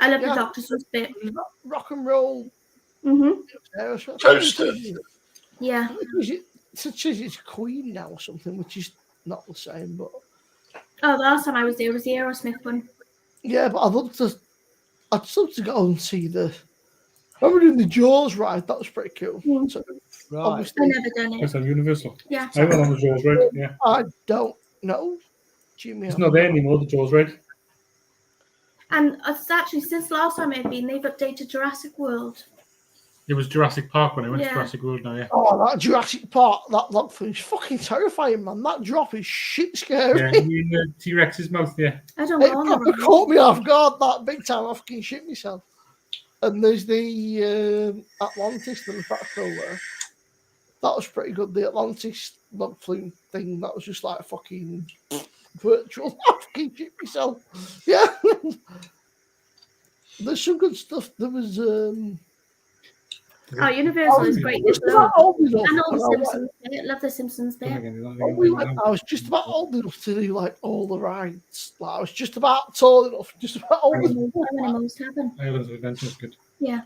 I love the Doctor's bit. Rock and roll. Toaster. Yeah. It's Queen now or something, which is not the same. But Oh, the last time I was there was the Aerosmith one. yeah, but I'd love to go and see the. I remember doing the Jaws ride. That was pretty cool. Mm. So Right. obviously, I've never done it. It's on Universal. Yeah. I went on the Jaws ride. Yeah, I don't know. Jimmy, it's not there anymore. The Jaws ride. And it's actually since last time I've been, they've updated Jurassic World. It was Jurassic Park when I went Yeah. to Jurassic World now. Yeah. Oh, that Jurassic Park, that log thing is fucking terrifying, man. That drop is shit scary. Yeah, in the T-Rex's mouth. Yeah. I don't It go on probably the caught me off guard that big time. I fucking shit myself. And there's the Atlantis, the fact still there. That was pretty good. The Atlantis log flume thing, that was just like fucking virtual. I fucking shit myself. Yeah. There's some good stuff. There was Oh, Universal is great. just about old enough. And all and the I went- Simpsons. I love the Simpsons there. when we went, I was just about old enough to do like all the rides. Like, I was just about tall enough, just about old enough. When it most happened. Islands of Adventure is good. Yeah.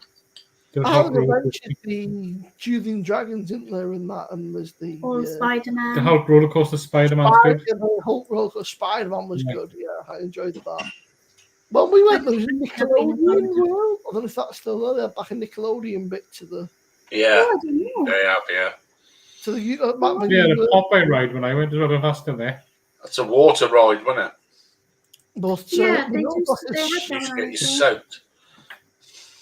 There was I Hulk haven't roller mentioned the Julian Dragons, isn't there, in that, and there's the All Spider-Man. The Hulk roller coaster Spider-Man's good. the Hulk roller coaster Spider-Man was Yeah. good. Yeah, I enjoyed that. When we went, there was a Nickelodeon world. I don't know if that's still there. They had like a Nickelodeon bit to the Yeah, Oh, I don't know. they have. Yeah, to the Yeah, the Popeye ride when I went to that's still there. that's a water ride, wasn't it? But Yeah, they you know, do. but They it's- had You that get one. you soaked.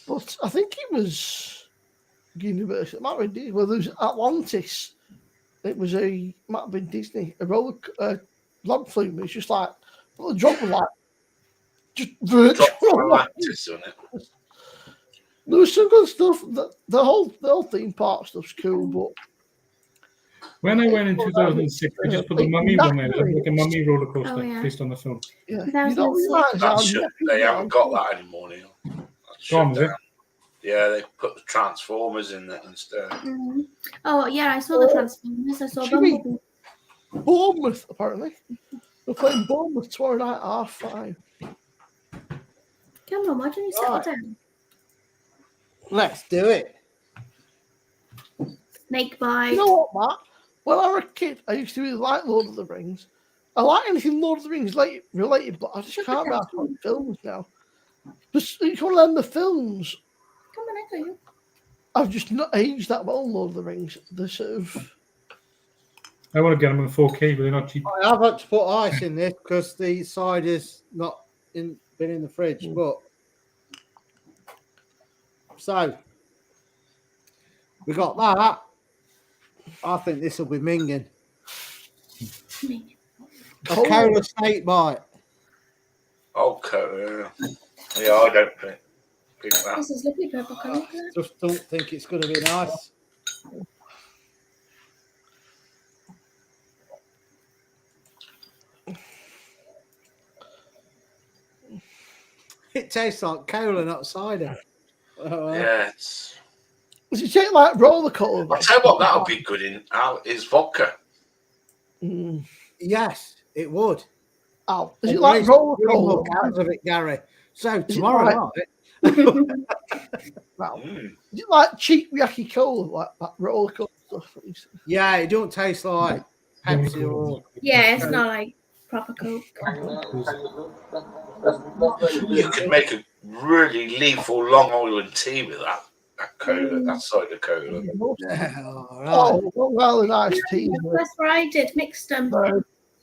But I think it was Universal. It might have been Disney. Well, there was Atlantis. It was might have been Disney. A roller log flume. It's just like the drop was like just Drop from virtual. Atlantis, wasn't it? There was some good stuff. The whole theme park stuff's cool, but When I went in 2006, they just put the mummy one there, like a mummy roller coaster Oh, yeah. based on the film. yeah, That you don't was realise That how should, nappy they they haven't are. got that anymore, Neil. That's Gone, shut is it? down. Yeah, they put the Transformers in there instead. Mhm. Oh, yeah, I saw the Transformers. I saw Jimmy. Bumblebee. Bournemouth, apparently. We're playing Bournemouth tomorrow night, 5:30. Come on, why don't you settle Right. down? Let's do it. Snake bite. You know what, Matt? When I was a kid, I used to really like Lord of the Rings. I like anything Lord of the Rings related, but I just can't be asked about films now. Just each one of them, the films, Come on, I got you. I've just not aged that well, Lord of the Rings. They're sort of. I want to get them in 4K, but they're not cheap. I have had to put ice in this because the cider's not been in the fridge. But so we got that. I think this will be minging. A cola snake bite. Okay. Yeah, I don't think that. This is lovely purple colour. Just don't think it's going to be nice. It tastes like cola, not cider. Yeah, it's. Does it take like roller coaster? I'll tell you what, that'll be good in is vodka. Mm. Yes, it would. Oh, is it like roller coaster? Out of it, Gary. So it tomorrow like- night, Wow. Mm. Is it like cheap Yaki Cola, like that roller coaster stuff? yeah, it don't taste like Pepsi or Yeah, it's not like proper Coke. You could make a really lethal Long Island tea with that cola, that cider cola. yeah, all right. Oh, Long Island iced teas. That's what I did. Mixed them.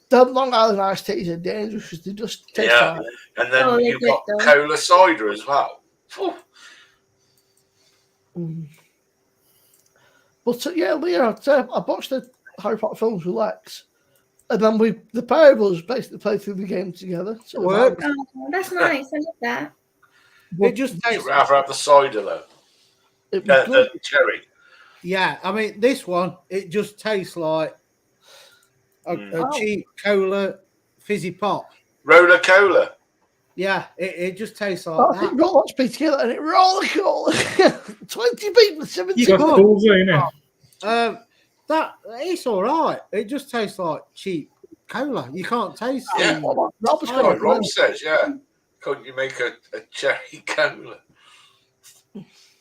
The Long Island iced teas are dangerous because they just taste Yeah. like. And then Oh, they you've did, got though. cola cider as well. Phew. But I watched the Harry Potter films with Lex, and then the pair of us basically played through the game together. So Works. Oh, that's nice. I love that. It just You'd tastes. rather have the cider though. it was good. The cherry. Yeah, I mean this one, it just tastes like a cheap cola fizzy pop. Roller cola. Yeah, it just tastes I like think that. we got lots of people together and it roller cola. 20 people, 70 You That's can't. balls, ain't it? That it's all right. It just tastes like cheap cola. You can't taste Yeah. the Rob's Oh, got Like Rob says, yeah. Couldn't you make a cherry cola?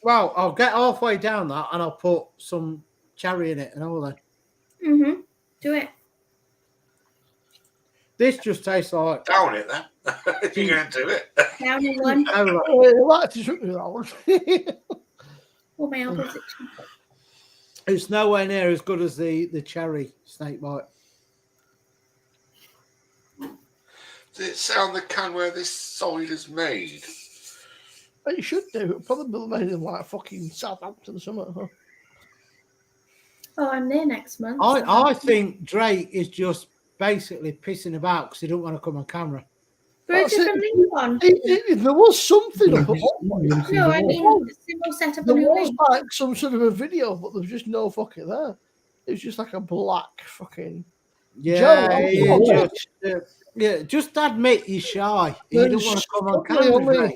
Well, I'll get halfway down that and I'll put some cherry in it and all that. Mhm. Do it. This just tastes like. Down it then. If you're going to do it. Down in one. Oh, right. Oh, I like to drink with that one. Or my elbows itching. It's nowhere near as good as the cherry snake bite. Does it say on the can where this cider's made? But you should do. It'll probably be made in like fucking Southampton or something. Huh? Oh, I'm there next month. I think Drake is just basically pissing about because he don't want to come on camera. For a That's it. different link on. There was something up. No, I mean, Simple set up a There new was link. like some sort of a video, but there was just no fucking there. It was just like a black fucking. Just admit you're shy. You don't want to come on camera.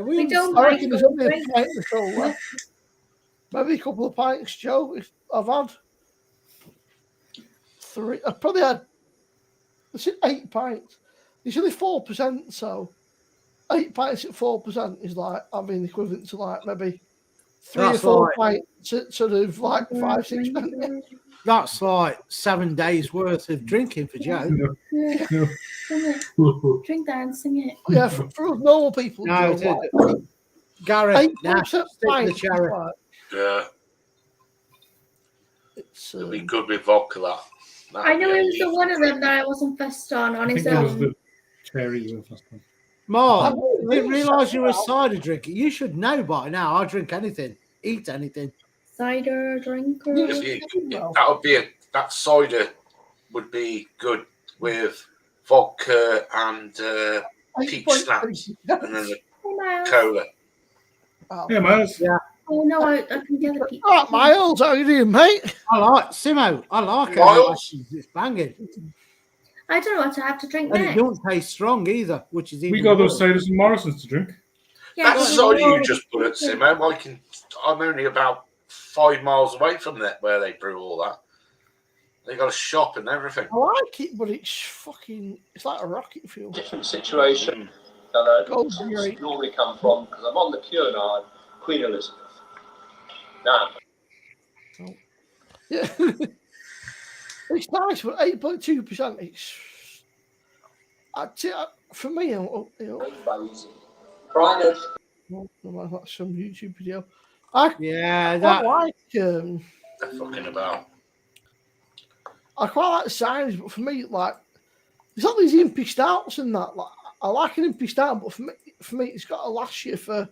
We don't I like reckon there's only a drink. pint or so left. Maybe a couple of pints, Joe. If I've had 3. I've probably had 8 pints. It's only 4%, so 8 pints at 4% is like having equivalent to like maybe 3 or 4 pints at sort of like 5-6 pence. That's like 7 days worth of drinking for Joe. Yeah. Sing it. Drink that and sing it. Yeah, for us normal people, No, Joe, Gareth, like 8% stick the pints. cherry. Yeah. It's It'll be good with vodka, that. I know it was the one of them that I wasn't fussed on I his think it was own. the cherry you were first on. Mark, I didn't realise you were a cider drinker. You should know by now. I drink anything, eat anything. Cider drinker. That cider would be good with vodka and peach snaps and then the Oh, Miles. cola. Yeah, Miles. Yeah. Oh no, I can get the pizza. All right, Miles, how you doing, mate? I like Simo. I like it. Miles? It's banging. I don't know what to have to drink And it next. don't taste strong either, which is even We got those worse. ciders from Morrison's to drink. Yeah, That but- cider you just put at Simo, I'm only about 5 miles away from that where they brew all that. They got a shop and everything. I like it, but it's like a rocket fuel. Different situation than Gold's I great. normally come from because I'm on the cure now. I'm Queen Elizabeth. Now, Yeah. It's nice, but 8.2%. For me, crazy. Crying that's some YouTube video. Yeah, I that. like. They're fucking about. I quite like the size, but for me, like, it's not these impy stouts and that. Like, I like an impy stout, but for me, it's got to last you for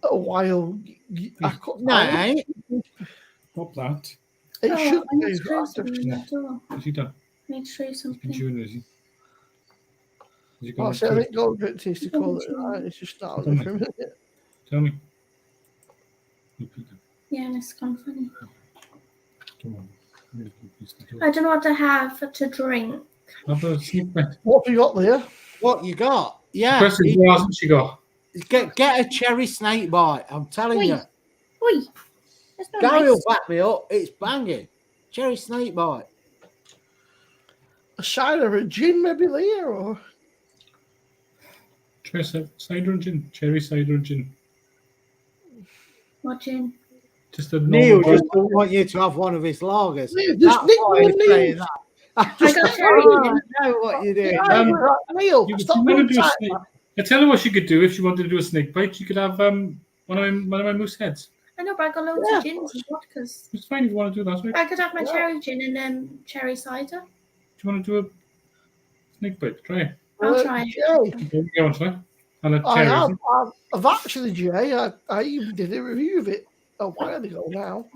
a while. No, it ain't. Stop that. It Oh, should I need to do. show you something. Yeah. at all. Has he done? I need to show you In something. June, is he? Has he Well, I gone say, I to- think Gold Grit needs to call it right. It's just not Don't for a minute. Tell me. You pick it. Yeah, and it's kind of funny. Come on. I don't know what to have to drink. Have a sneak bite. What have you got there? What you got? Yeah. Question, what hasn't she got? Get a cherry snake bite. I'm telling Wait. you. Oi! That's not Gary nice. will back me up. It's banging. Cherry snake bite. A cider, a gin, maybe there, or Try cider and gin. Cherry cider and gin. What gin? Just a Neil normal. just don't want you to have one of his lagers. Neil, That's just Nick why he's Neil. saying that. I got cherry I in. know what you're doing. Neil, You stop want to doing do a that. snake. I tell her what she could do if she wanted to do a snake bite. She could have one of my moose heads. I know, but I got loads Yeah. of gins and vodkas. It's fine if you want to do that. Right? I could have my Yeah. cherry gin and then cherry cider. Do you want to do a snake bite? Try it. I'll try it. Jay, Go on, try. And a I cherry. have. I've actually, Jay, I even did a review of it a while ago now.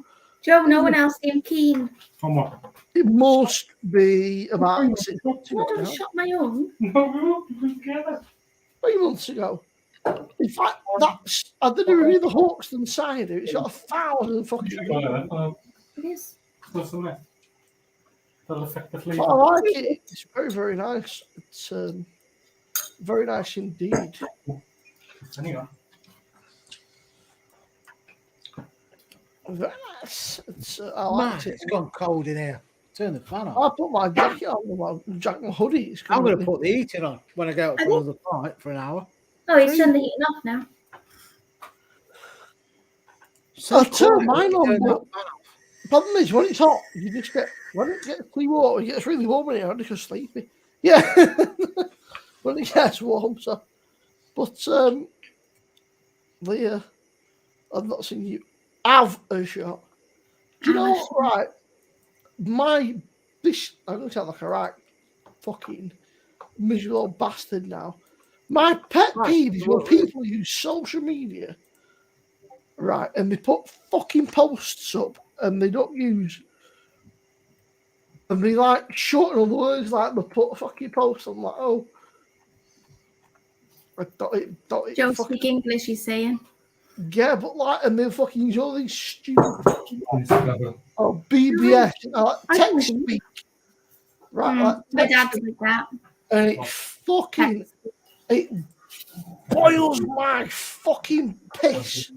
Joe, no one else seemed keen. Come on. It must be about 6 I months ago don't now. shot my own. No, together. 3 months ago. In fact, I did a review of the Hawkston cider. It's got 1,000 fucking. It is. That'll affect the But flavour. I like it. It's very, very nice. It's very nice indeed. Anyway. Very nice. I Man, liked it. it's gone cold in here. Turn the fan on. I put my jacket on, my hoodie. It's I'm going to good. put the heating on when I go out for another fight for an hour. Oh, he's turned the heating off now. So I'll turn quiet, mine on, turn but that fan off. Problem is, when it's hot, you just get when it gets clean water, it gets really warm in here. I just get sleepy. Yeah, when it gets warm. So, but Leah, I've not seen you have a shot. Do you know what? Right, I'm going to sound like a right fucking miserable old bastard now. My pet peeve is when people use social media, right, and they put fucking posts up and they don't use, and they like shorten all the words, like they put a fucking post. I'm like, oh, I don't Joe, speak English, he's saying. Yeah, but like, and they fucking use all these stupid fucking BBS, like text speak, right? Like my dad's like that, and it boils my fucking piss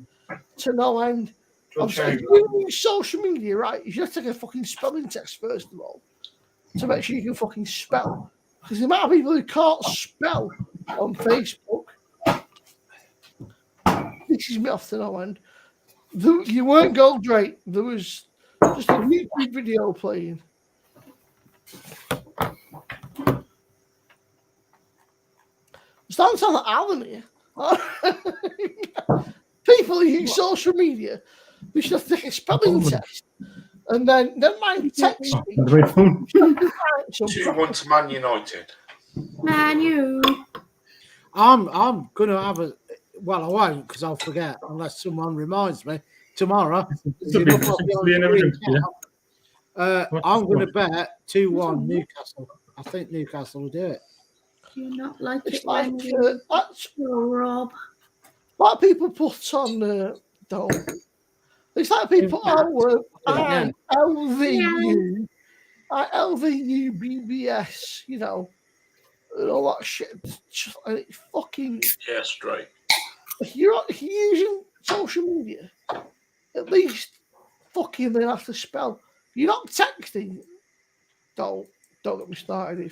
to no end. I'm saying, you use social media, right? You should take a fucking spelling test first of all to make sure you can fucking spell. Because the amount of people who can't spell on Facebook pisses me off to no end. You weren't gold rate. There was just a YouTube video playing. It's starting to sound like Alan here. People who use social media, we should have to take a spelling test. And then mind text speech. 2-1 to Man United. Man U. I'm gonna have a I won't because I'll forget unless someone reminds me tomorrow. I'm gonna bet 2-1 Newcastle. I think Newcastle will do it. Do you not like it's it like, when Rob? Like people put on don't. It's like people LVU, BBS, you know, and all that shit. And it's fucking straight. If you're using social media, at least fucking they have to spell. You're not texting. Don't get me started.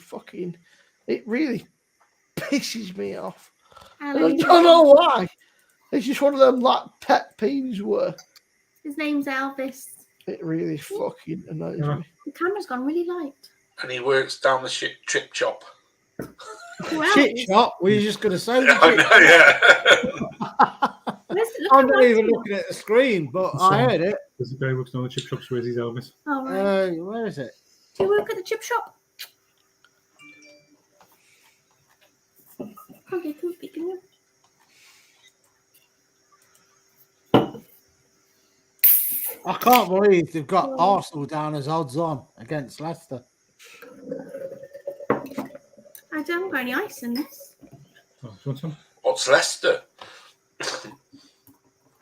It really pisses me off. And I don't know why. It's just one of them like pet peeves where his name's Elvis. It really fucking annoys me. The camera's gone really light. And he works down the chip shop. Chip shop? Were you just going to say the I'm not even looking at the screen, but I heard it. There's a guy who works down the chip shop, where's his Elvis? Oh, right. Where is it? Do you work at the chip shop? Okay, cool. Can you? I can't believe they've got Arsenal down as odds on against Leicester. I don't got any ice in this. What's Leicester?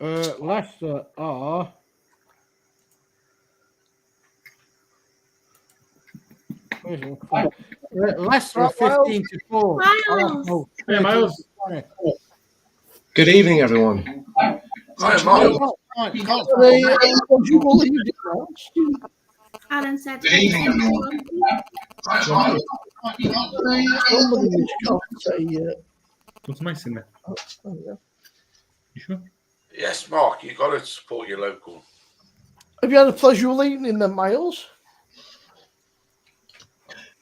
Leicester are. Leicester are 15-4. Miles. Hey, Miles. Good evening, everyone. Hi, Miles. Alan said. Good evening, everyone. What's mice in there? You sure? Yes, Mark, you've got to support your local. Have you had a pleasurable evening then, Miles?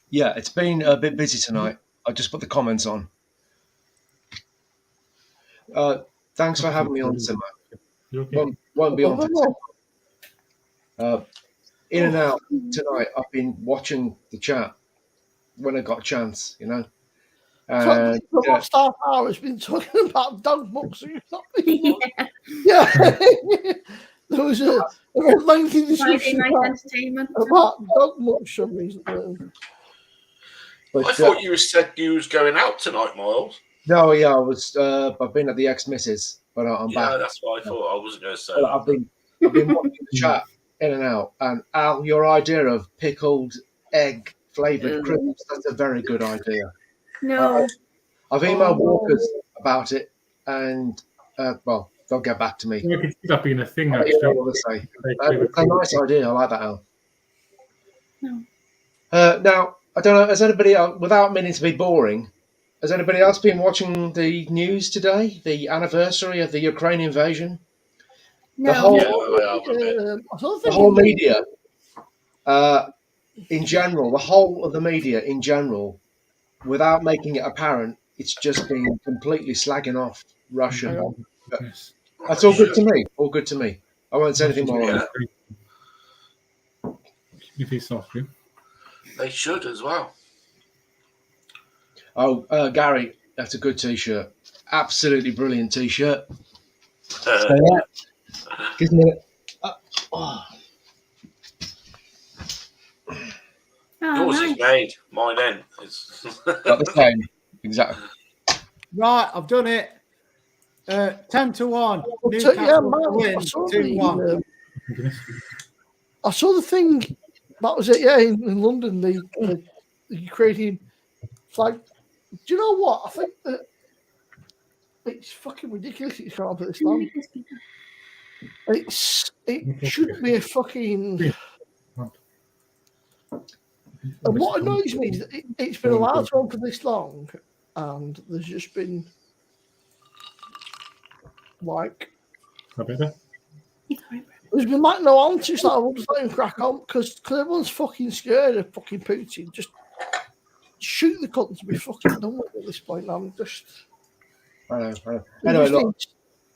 Yeah, it's been a bit busy tonight. I just put the comments on. Thanks for having me on, Simmer. Okay? Won't be on for in and out tonight. I've been watching the chat when I got a chance, you know. The last half hour has been talking about dog books. Yeah. There was a very lengthy discussion about dog books for some reason. I thought you said you was going out tonight, Miles. No, yeah, I was. I've been at the ex-missus, but I'm back. Yeah, that's what I thought. I wasn't going to say. Well, I've been watching the chat in and out. And Al, your idea of pickled egg flavoured crisps—that's a very good idea. No, I've emailed Walkers about it, and well, they'll get back to me. I can see that being a thing. I Actually, want to say it's a nice idea. I like that, Al. No. Now, I don't know. Has anybody else, without meaning to be boring, has anybody else been watching the news today? The anniversary of the Ukraine invasion. No. whole- Yeah, I have a bit. I saw The whole media, in general, the whole of the media in general, without making it apparent, it's just been completely slagging off Russia. Yes. That's all good to me. All good to me. I won't say anything more on Yeah. it. If he's soft, yeah. They should as well. Oh, Gary, that's a good T-shirt. Absolutely brilliant T-shirt. Uh, Isn't it? Oh. Oh, yours nice. is made, mine ain't. It's Got the same. Exactly. Right, I've done it. 10 to 1. So, yeah, Newcastle man, win, I saw 2-1. I saw the thing. That was it. Yeah, in London, the Ukrainian flag. Do you know what? I think that it's fucking ridiculous. It's trying to put this down. It should be a fucking. And what annoys me is that it's been allowed to run for this long, and there's just been like there's been like no answers that I will just let him crack on because everyone's fucking scared of fucking Putin. Just shoot the cunt to be fucking done with at this point. I'm just. I know. Anyway, look,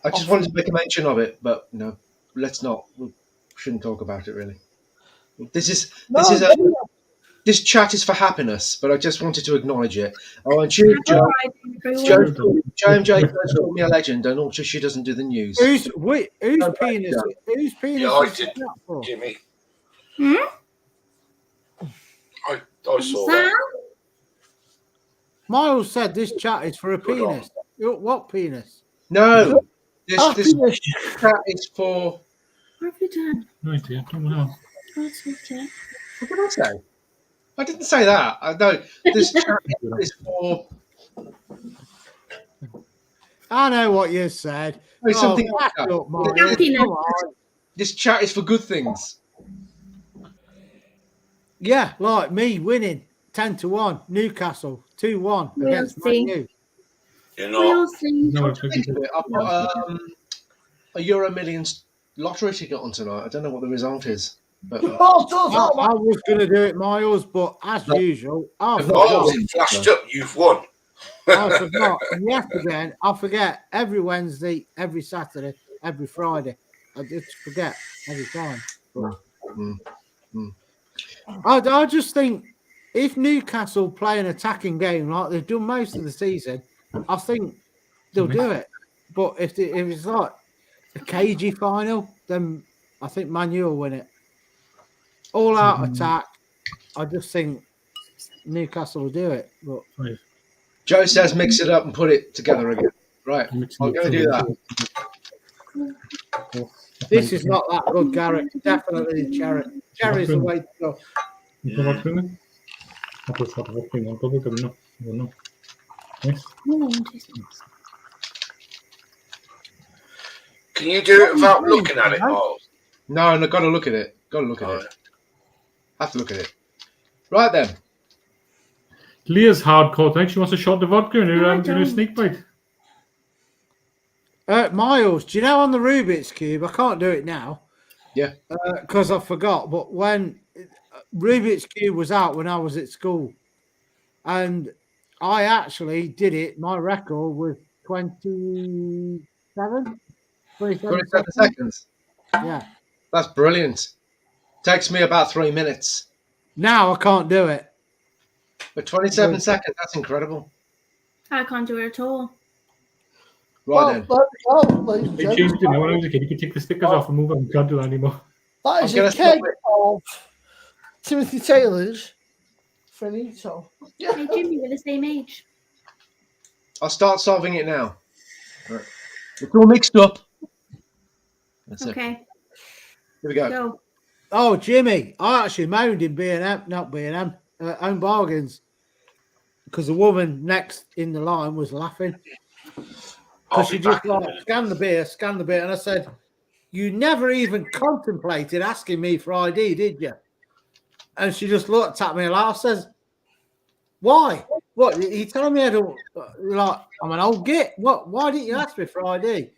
I just wanted to make a mention of it, but no, let's not. We shouldn't talk about it really. This chat is for happiness, but I just wanted to acknowledge it. Oh, and Joe MJ first called me a legend, and also she doesn't do the news. Whose penis? Whose penis? Yeah, I is did, that for? Jimmy. Hmm? I saw that. Miles said this chat is for a penis. What penis? No, this chat is for. What have you done? No idea. Don't know. What's it? What did I say? I didn't say that. No, this chat is for. I know what you said. It's something like back that. up, Miles. Happiness. Come on. This chat is for good things. Yeah, like me winning 10 to 1, Newcastle 2-1 We'll against see. Man U. You're We'll not. see. No, I've got a Euro Millions lottery ticket on tonight. I don't know what the result is. But I was going to do it, Miles, but as usual, I I've forgot. Oh, it flashed up. You've won. I forgot. And yes, again, I forget every Wednesday, every Saturday, every Friday. I just forget every time. But I just think if Newcastle play an attacking game like they've done most of the season, I think they'll do it. But if it's like a cagey final, then I think Man U will win it. All out attack. I just think Newcastle will do it. But Joe says mix it up and put it together again. Right, I'm going to do that. this is not that good, Garrett. Definitely Cherry. Cherry's the way to go. Yes. Can you do it without looking at it, Miles? No, I've got to look at it. Got to look at it. Have to look at it. Right then. Leah's hardcore tonight. She wants a shot of vodka and No, I a don't. snake bite. Miles, do you know on the Rubik's Cube? I can't do it now. Yeah. Because I forgot. But when Rubik's Cube was out when I was at school, and I actually did it, my record was 27 seconds. Yeah. That's brilliant. Takes me about 3 minutes. Now I can't do it. But 27 seconds, that's incredible. I can't do it at all. Right ladies and They gents, changed it now. When I was a kid, you could take the stickers off and move on. You can't do that anymore. that is I'm a gonna stop keg of Timothy Taylor's Finito. Yeah. Hey, Jimmy, we're the same age. I'll start solving it now. Right. It's all mixed up. That's it. Okay, Here we go. go. Oh, Jimmy, I actually moaned in B&M, not B&M, Own Bargains, because the woman next in the line was laughing. I'll Because be she just back in a like, minute. scan the beer. And I said, you never even contemplated asking me for ID, did you? And she just looked at me and laughed, says, why? What, you telling me I don't, like, I'm an old git? What? Why didn't you ask me for ID?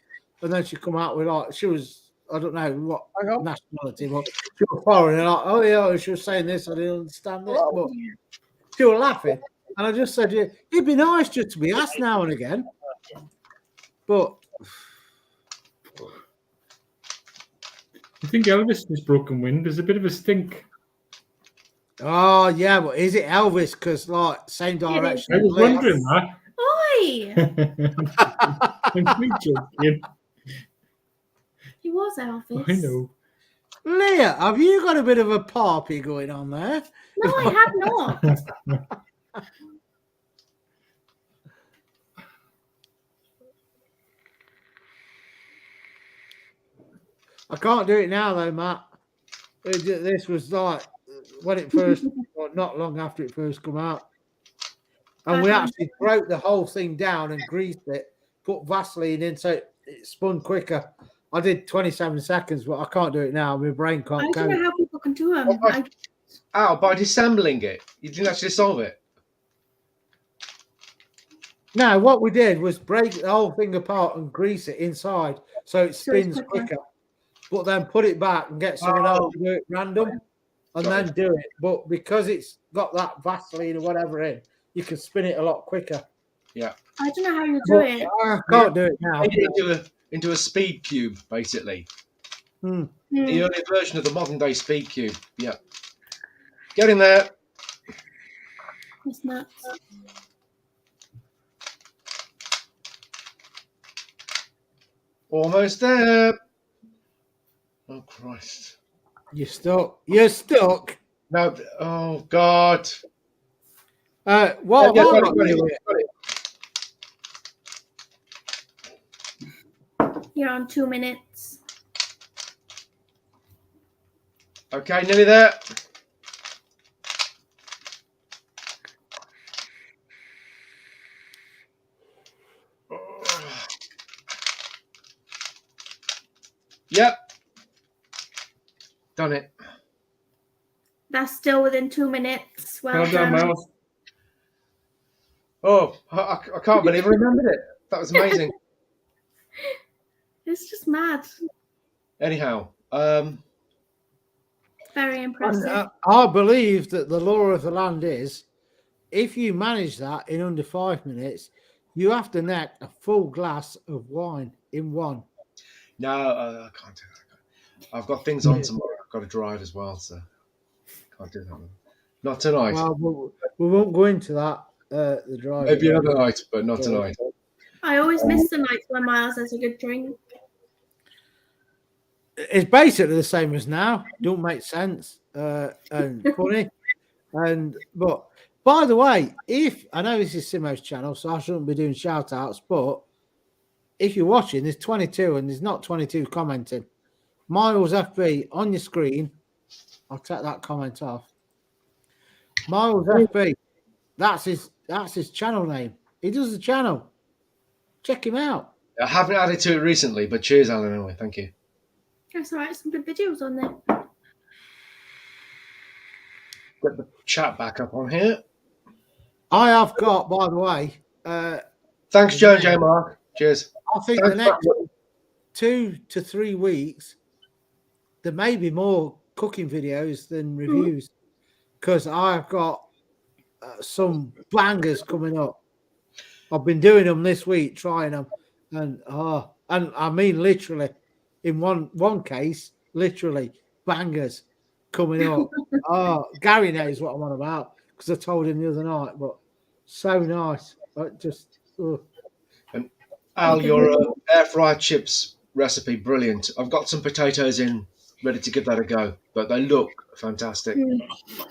And then she come out with like, she was I don't know what Hang on. nationality, but she was foreign. And like, oh yeah, she was saying this. I didn't understand it, but she was laughing. And I just said, yeah, it'd be nice just to be asked now and again. But I think Elvis is broken wind. There's a bit of a stink. oh yeah, but is it Elvis? Because like same direction. I was wondering that. Oi! I'm joking. He was Elvis. I know. Leah, have you got a bit of a party going on there? No, I have not. I can't do it now though, Matt. This was like when it first, or not long after it first come out, and we actually broke the whole thing down and greased it, put Vaseline in so it spun quicker. I did 27 seconds, but I can't do it now. My brain I can't don't cope. know how people can do them. By disassembling it, you didn't actually solve it. No, what we did was break the whole thing apart and grease it inside so it spins quicker. But then put it back and get someone else to do it random and then do it. But because it's got that Vaseline or whatever in, you can spin it a lot quicker. Yeah. I don't know how you do it. I can't do it now. Made it into a speed cube, basically. Hmm. The early version of the modern day speed cube. Yeah. Get in there. It's nuts. Almost there. Oh, Christ. You're stuck. You're stuck. No. Oh, God. What? Yeah, got it. You're on 2 minutes. Okay, nearly there. Yep. Done it. That's still within 2 minutes. Well Well done, done. Miles. Oh, I can't believe I remembered it. That was amazing. It's just mad. Anyhow, Very impressive. And, I believe that the law of the land is if you manage that in under 5 minutes, you have to neck a full glass of wine in one. no, I can't do that. I've got things on tomorrow. I've got to drive as well, so can't do that one. Not tonight. Well, we won't go into that. The drive. Maybe another night, but not tonight. I always miss the nights when Miles has a good drink. It's basically the same as now. Don't make sense and funny. But by the way, if I know this is Simo's channel, so I shouldn't be doing shout outs, but if you're watching, there's 22 and there's not 22 commenting. Miles FB on your screen. I'll take that comment off. Miles FB. That's his channel name. He does the channel. Check him out. I haven't added to it recently, but cheers, Alan. Anyway, thank you. That's all right. Some good videos on there. Get the chat back up on here. I have got, by the way. Thanks, Joe J. Mark. Cheers. I think the next 2 to 3 weeks, there may be more cooking videos than reviews because I've got some bangers coming up. I've been doing them this week, trying them, and I mean literally, in one case, literally bangers coming up. Gary knows what I'm on about because I told him the other night. But so nice, just. And Al, your air fried chips recipe, brilliant. I've got some potatoes in, ready to give that a go, but they look fantastic.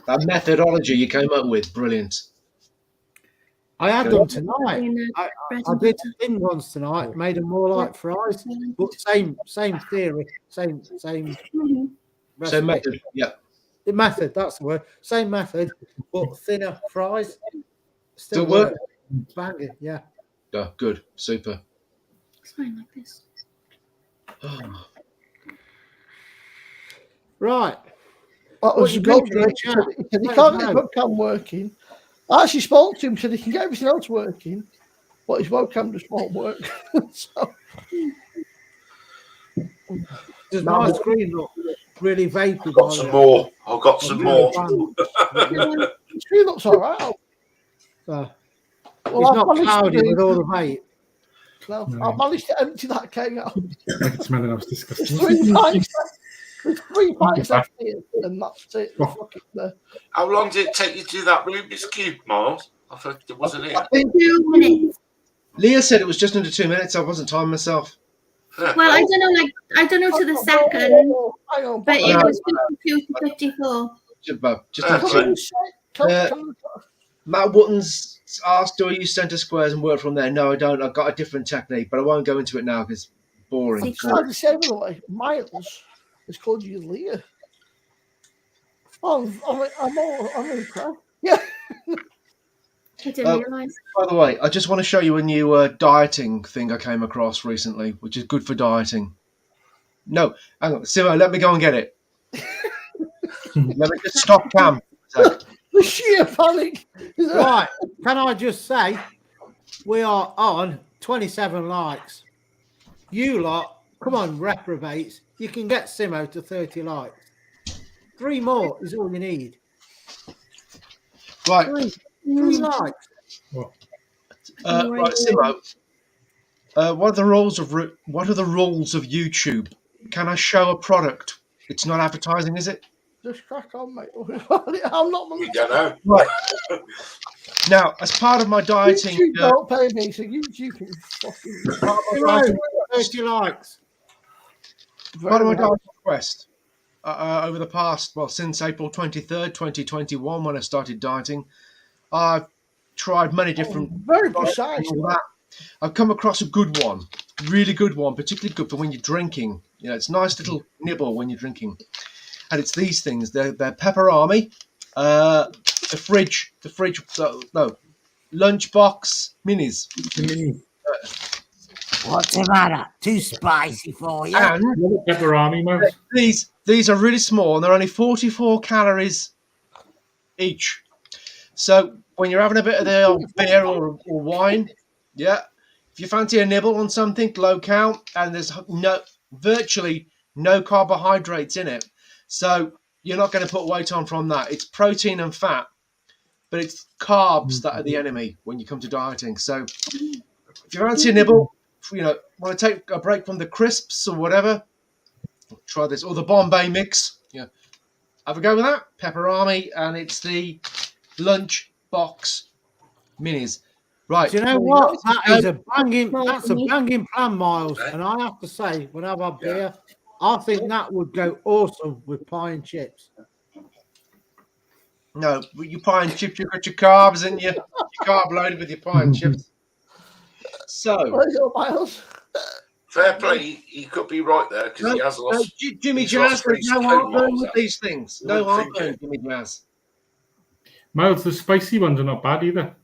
That methodology you came up with, brilliant. I had them tonight. I did thin ones tonight, made them more like fries, but same theory, same recipe. Same method, yeah. The method, that's the word. Same method, but thinner fries. Still work. Banging, yeah. Yeah, good, super. It's fine like this. Right. That was you good. bring to the chat? He said he can't get the webcam working. I actually spoke to him, said he can get everything else working, but his webcam just won't work. So Does my screen look really vapid? I've got some more. I've got some more. She looks all right. It's Well, not cloudy with all the vape. No, I managed to empty that keg out. I can smell it. I was disgusting. With 3 pints left here, and that's it. How long did it take you to do that Rubik's Cube, Miles? I thought it wasn't it. I think 2 minutes. Leah said it was just under 2 minutes. I wasn't timing myself. Well, I don't know, I don't know to the second, but it was 52 to 54. Matt Wotton's asked, do I use centre squares and work from there? No, I don't. I've got a different technique, but I won't go into it now because it's boring. It's hard to say, by the way. Miles has called you Leah. I'm impressed. Yeah. I didn't realise. By the way, I just want to show you a new dieting thing I came across recently, which is good for dieting. No, hang on. Simo, let me go and get it. Let me just stop Cam. The sheer panic. Right. Can I just say, we are on 27 likes. You lot, come on, reprobates. You can get Simo to 30 likes. 3 more is all you need. Right. 3 likes. Right, Simo. What are the rules of YouTube? Can I show a product? It's not advertising, is it? Just crack on, mate. I'm not. You don't know. Right. Now, as part of my dieting, YouTube don't pay me, so YouTube can fucking. 30 likes. Part of my dieting quest over the past, since April 23rd, 2021, when I started dieting, I've tried many different. Very precise. I've come across a good one, really good one, particularly good for when you're drinking. You know, it's a nice little nibble when you're drinking. And it's these things. They're pepperami, lunchbox minis. What's the matter? Too spicy for you? And pepperami, man. These are really small, and they're only 44 calories each. So when you're having a bit of the old beer or wine, if you fancy a nibble on something low count, and there's virtually no carbohydrates in it. So you're not going to put weight on from that. It's protein and fat, but it's carbs that are the enemy when you come to dieting. So if you fancy a nibble, want to take a break from the crisps or whatever, try this. Or the Bombay mix. Yeah. Have a go with that. Pepperami, and it's the lunch box minis. Right. Do you know what? That's a banging plan, Miles. And I have to say, when I've had beer, I think that would go awesome with pie and chips. No, with your pie and chips, you've got your carbs and your carb loaded with your pie and chips. So, Miles? Fair play. He could be right there because he has lost. Jimmy Jazz, there's no heartburn with these things. No heartburn, Jimmy Jazz. Miles, the spicy ones are not bad either.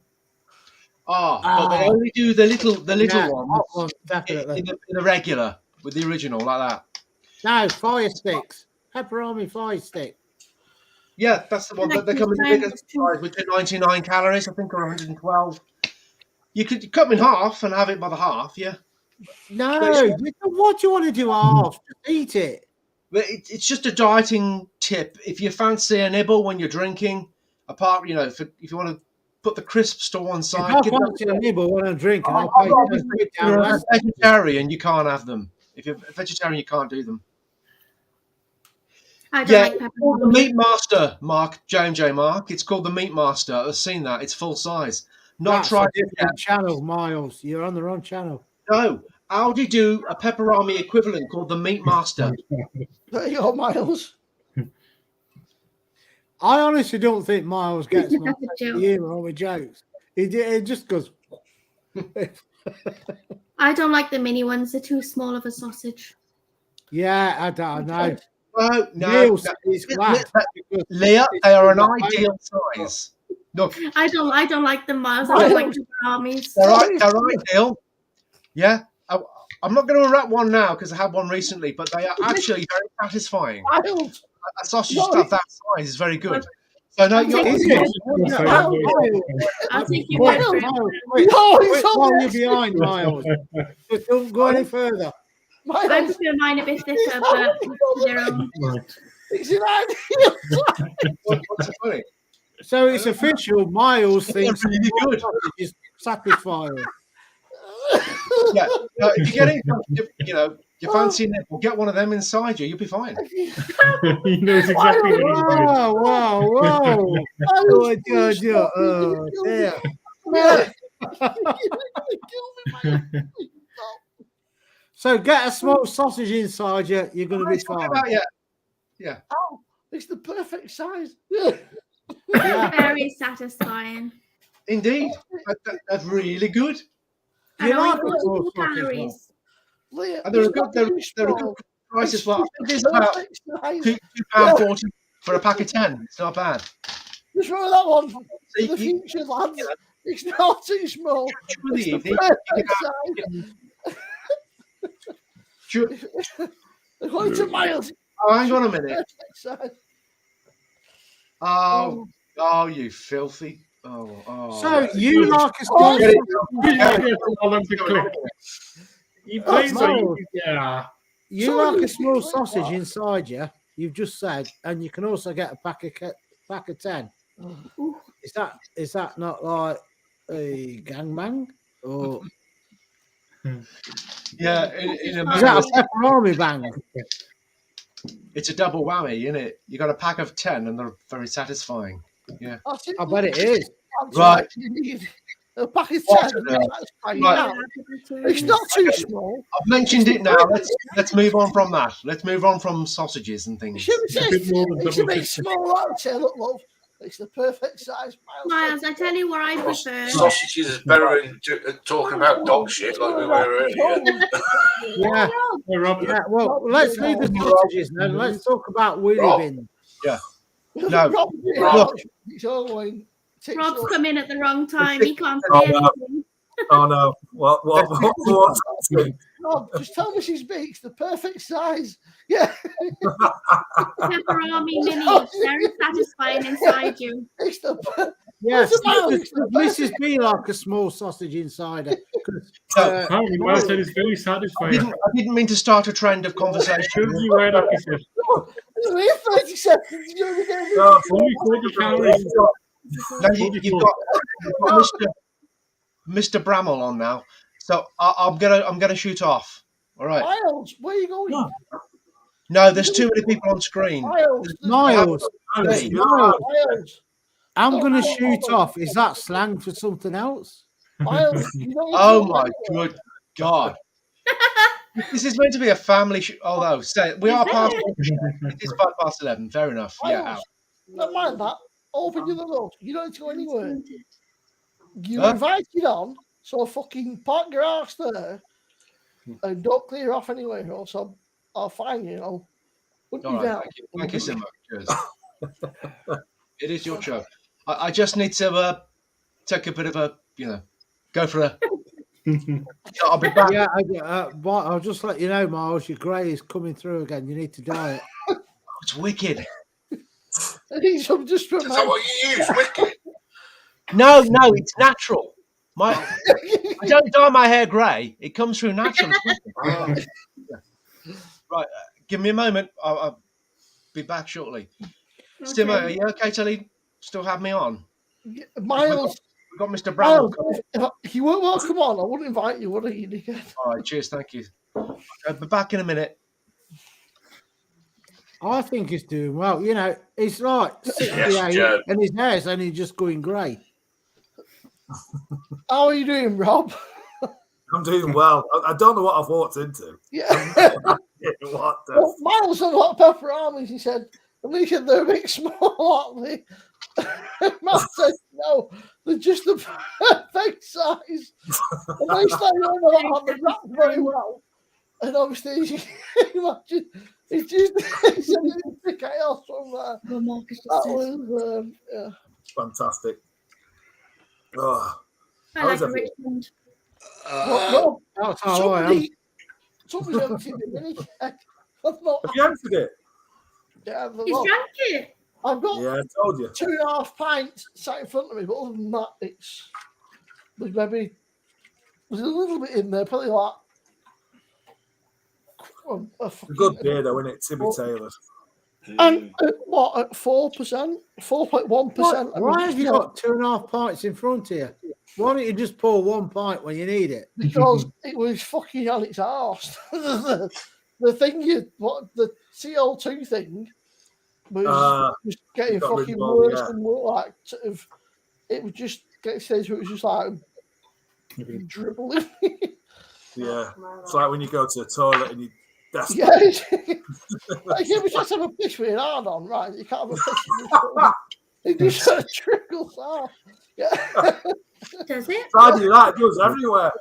But they only do the little ones definitely. in the regular with the original like that. No, fire sticks. Pepperoni fire stick. Yeah, that's the one that they come in the biggest size with the 99 calories, I think, or 112. You could cut them in half and have it by the half, yeah. No, what do you want to do half? Just eat it. But it's just a dieting tip. If you fancy a nibble when you're drinking, apart, if you want to put the crisps to one side. If I fancy a nibble when I'm drinking, I'll pay you're a vegetarian, you can't have them. If you're a vegetarian, you can't do them. I don't like pepperoni. The Meat Master, Mark. It's called the Meat Master. I've seen that. It's full size. That's tried a different channel, Miles. You're on the wrong channel. No, Aldi do a pepperami equivalent called the Meat Master. There you go, Miles. I honestly don't think Miles gets my humor or my jokes. It just goes. I don't like the mini ones. They're too small of a sausage. Yeah, I don't know. No. Leah, they are an ideal size. Look, I don't like them, Miles. I don't like the pepperonis. They're ideal. Yeah, I'm not going to unwrap one now because I had one recently, but they are actually very satisfying. A sausage of that size is very good. So no, I'll take you Miles. You're behind, Miles. Just don't go any further. I Miles, prefer mine a bit thicker, but their own. Right. it's an ideal. What's so funny? So it's official. Miles thinks really good. is satisfying. Yeah, no, if you're getting, you fancy a nipple, get one of them inside you. You'll be fine. He knows exactly what he's doing. Whoa. Oh, dear. Yeah. So get a small sausage inside you. You're going to be Let's talk fine. about yeah. Oh, it's the perfect size. Yeah. Very satisfying. Indeed, that's really good. You And I like want a small more sausage, calories. Leah, And they're a it's good, not they're too a good small. price as well. I think It's it's about perfect size. £2.40 for a pack of 10. It's not bad. Just remember that one for So the future, lads. It's not too small. Through the It's the evening, perfect size. According to Miles, oh, hang on a minute. perfect size. Oh, you filthy. Oh. So you like a small Get it. He plays Miles. yeah. You like a small sausage inside you. You've just said, and you can also get a pack of 10. Is that not like a gangbang or Yeah, in is that a pepperoni bang? it's a double whammy, isn't it? You got a pack of 10 and they're very satisfying. Yeah. I bet it is. Right. You need a pack of What 10. on earth? That's fine. Right. Now, it's not too small. I've mentioned it now. Let's move on from that. Let's move on from sausages and You things. should have said A bit more than it's a double bit fifty. small. I would say, look, love, it's the perfect size. Miles, I tell you what I prefer. Sausages is better than talking about dog shit like we were earlier. Yeah. Hey, Rob. Yeah. Well, let's leave the sausages then. Let's talk about wheelie Rob. bins. No. Rob, it's all going. Rob's come in at the wrong time. He can't say anything. Oh no! What's happening? Rob, just tell Mrs. B it's the perfect size. Yeah. Pepperoni mini, very satisfying inside you. It's the Yes. What's about it? Does Mrs. B like a small sausage inside her? Apparently, Miles said it's very I satisfying. didn't mean to start a trend of conversation. You were like you said. We're 30 seconds. You're gonna No, Only 40 calories. No, you've got Mr. Bramall on now, so I'm gonna shoot off. All right. Miles, where are you going? No, there's too many people on screen. Miles, Miles. I'm going to shoot off. Is that slang for something else? Miles, Oh my good God! This is meant to be a family. Although, say we are past. It's 11:05. Fair enough. Yeah. Miles, don't mind that. Open your door. You don't need to go anywhere. You're Huh? invited on, so fucking park your ass there and don't clear off anywhere, or else I'll fine you. I'll put All you right. down. Thank you so much. Cheers. It is your show. I just need to take a bit of a, go for a. I'll be back. Yeah, I'll just let you know, Miles, your grey is coming through again. You need to diet. It's wicked. I need some just for Is that what you use? Wicked. No, it's natural. I don't dye my hair grey. It comes through naturally. Right, give me a moment. I'll be back shortly. Okay. Stimo, are you okay to still have me on? Miles. We've got Mr. Brown. If you weren't welcome on, I wouldn't invite you, would I, you dickhead? All right, cheers, thank you. I'll be back in a minute. I think he's doing well. He's like 68 Joe. and his hair's only just going grey. How are you doing, Rob? I'm doing well. I don't know what I've walked into. Yeah. What the? Well, Miles had a lot of pepperonis. He said, at least they're a bit small, aren't they? Matt said, no, they're just the perfect size. At least they know that they wrap very well. And obviously, you can imagine, it's just he said it's the chaos from there. That was, yeah. Fantastic. Oh, I How like is a everyone? Richmond. Rob, That's how I am. somebody's emptied the mini keg. I've not. have you answered it? Yeah, He's drank it. I've got Yeah, I told you. 2.5 pints sat in front of me, but other than that, there's a little bit in there, probably like A good beer, though, isn't it? Timmy Taylor. And at 4%, 4.1%. Why have you got 2.5 pints in front of you? Why don't you just pour 1 pint when you need it? Because it was fucking on its arse. the thing the CO2 thing was just getting fucking worse and more like sort of. It would just get to stage where it was just like dribbling. Yeah, it's like when you go to the toilet and you. Yeah, like it was just have a piss with an hard on, right? You can't have a piss. It just sort of trickles off. Yeah. Does it? I do that. It goes everywhere.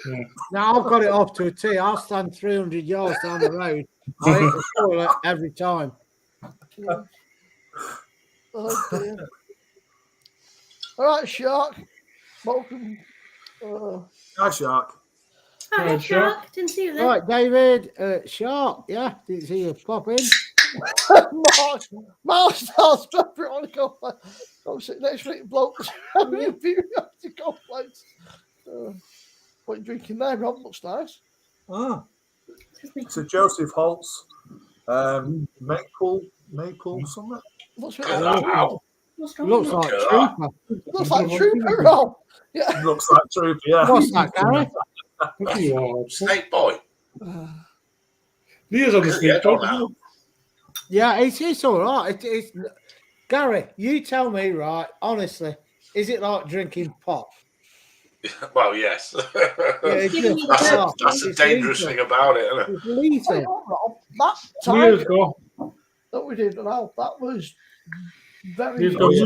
Yeah. Now I've got it off to a T. I'll stand 300 yards down the road. I hit the toilet every time. Yeah. Oh, dear. All right, Shark. Welcome. Hi, Shark. Hi, Shark. Didn't see you there. Right, David. Shark. Yeah, didn't see you pop in. Miles starts pepper on a complex. Go sit next week, bloke. Having a beer at the complex. What are you drinking there, Rob? Looks nice. Ah. So Joseph Holtz, maple something. Looks like Trooper. Looks like Trooper, Rob. Yeah. Looks like Trooper, yeah. What's that, Gary? Snake boy. He is on the snake boy. Yeah, it's all right. It's Gary, you tell me, right, honestly, is it like drinking pop? Well, yes. Yeah, that's the dangerous thing about it, isn't it? It's lethal. Rob, that time that we did, that was very good.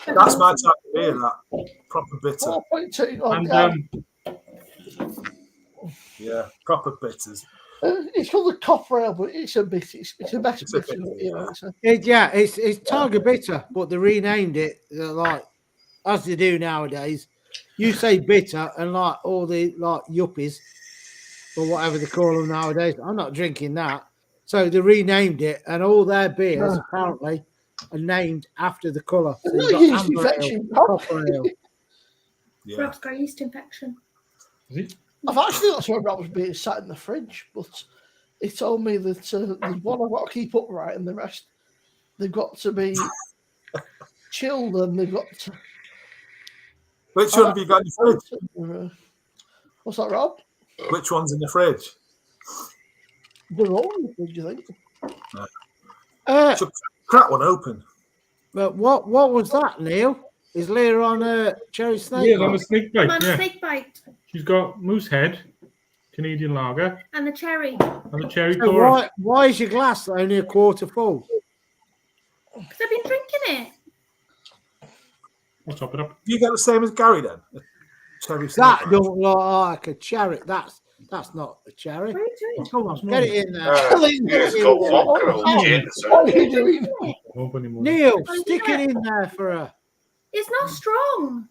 That's my type of beer, that proper bitter. 4.2. Yeah, proper bitters. It's called the copper ale, but it's a bit. It's a better bitter. You know, it's Tiger Bitter, but they renamed it like as they do nowadays. You say bitter, and like all the like yuppies or whatever they call them nowadays. I'm not drinking that, so they renamed it, and all their beers apparently are named after the colour. So you've got amber ale, copper ale. Yeah. Rob's got yeast infection. I've actually got some Rob's beer sat in the fridge, but he told me that there's one I've got to keep upright, and the rest they've got to be chilled, and they've got to. Which one have you got in the fridge? What's that, Rob? Which one's in the fridge? They're all in the fridge, you think? Should crack one open. But what was that, Neil? Is Leah on cherry snake? Yeah, on a snake bite. I'm on snake bite. She's got moose head, Canadian lager, and the cherry. And the cherry so Taurus. Why is your glass only a quarter full? Because I've been drinking it. I'll top it up. You get the same as Gary then? A cherry That snake don't look like a cherry. That's not a cherry. Come on, get it in there. What are you doing? Neil, stick it in there for her. It's not strong.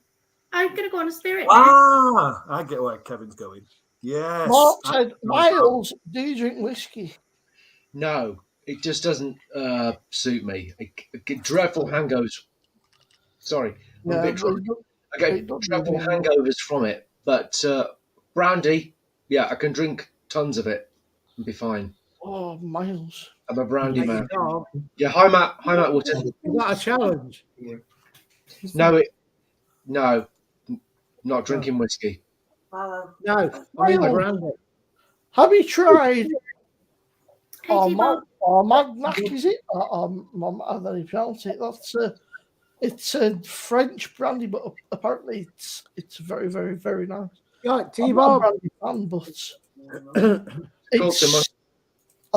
I'm going to go on a spirit. Ah, I get where Kevin's going. Yes. Mark said, Miles, do you drink whiskey? No, it just doesn't suit me. I get dreadful hangovers. Sorry. Yeah, I get dreadful hangovers from it. But brandy, yeah, I can drink tons of it and be fine. Oh, Miles. I'm a brandy man. Yeah, hi Matt Wootton. Is that a challenge? No, not drinking whiskey. No, I mean the brandy. Have you tried Magnac, is it? I don't know how you pronounce it. It's a French brandy, but apparently it's very, very, very nice. Yeah, I'm not a brandy fan, but it's, I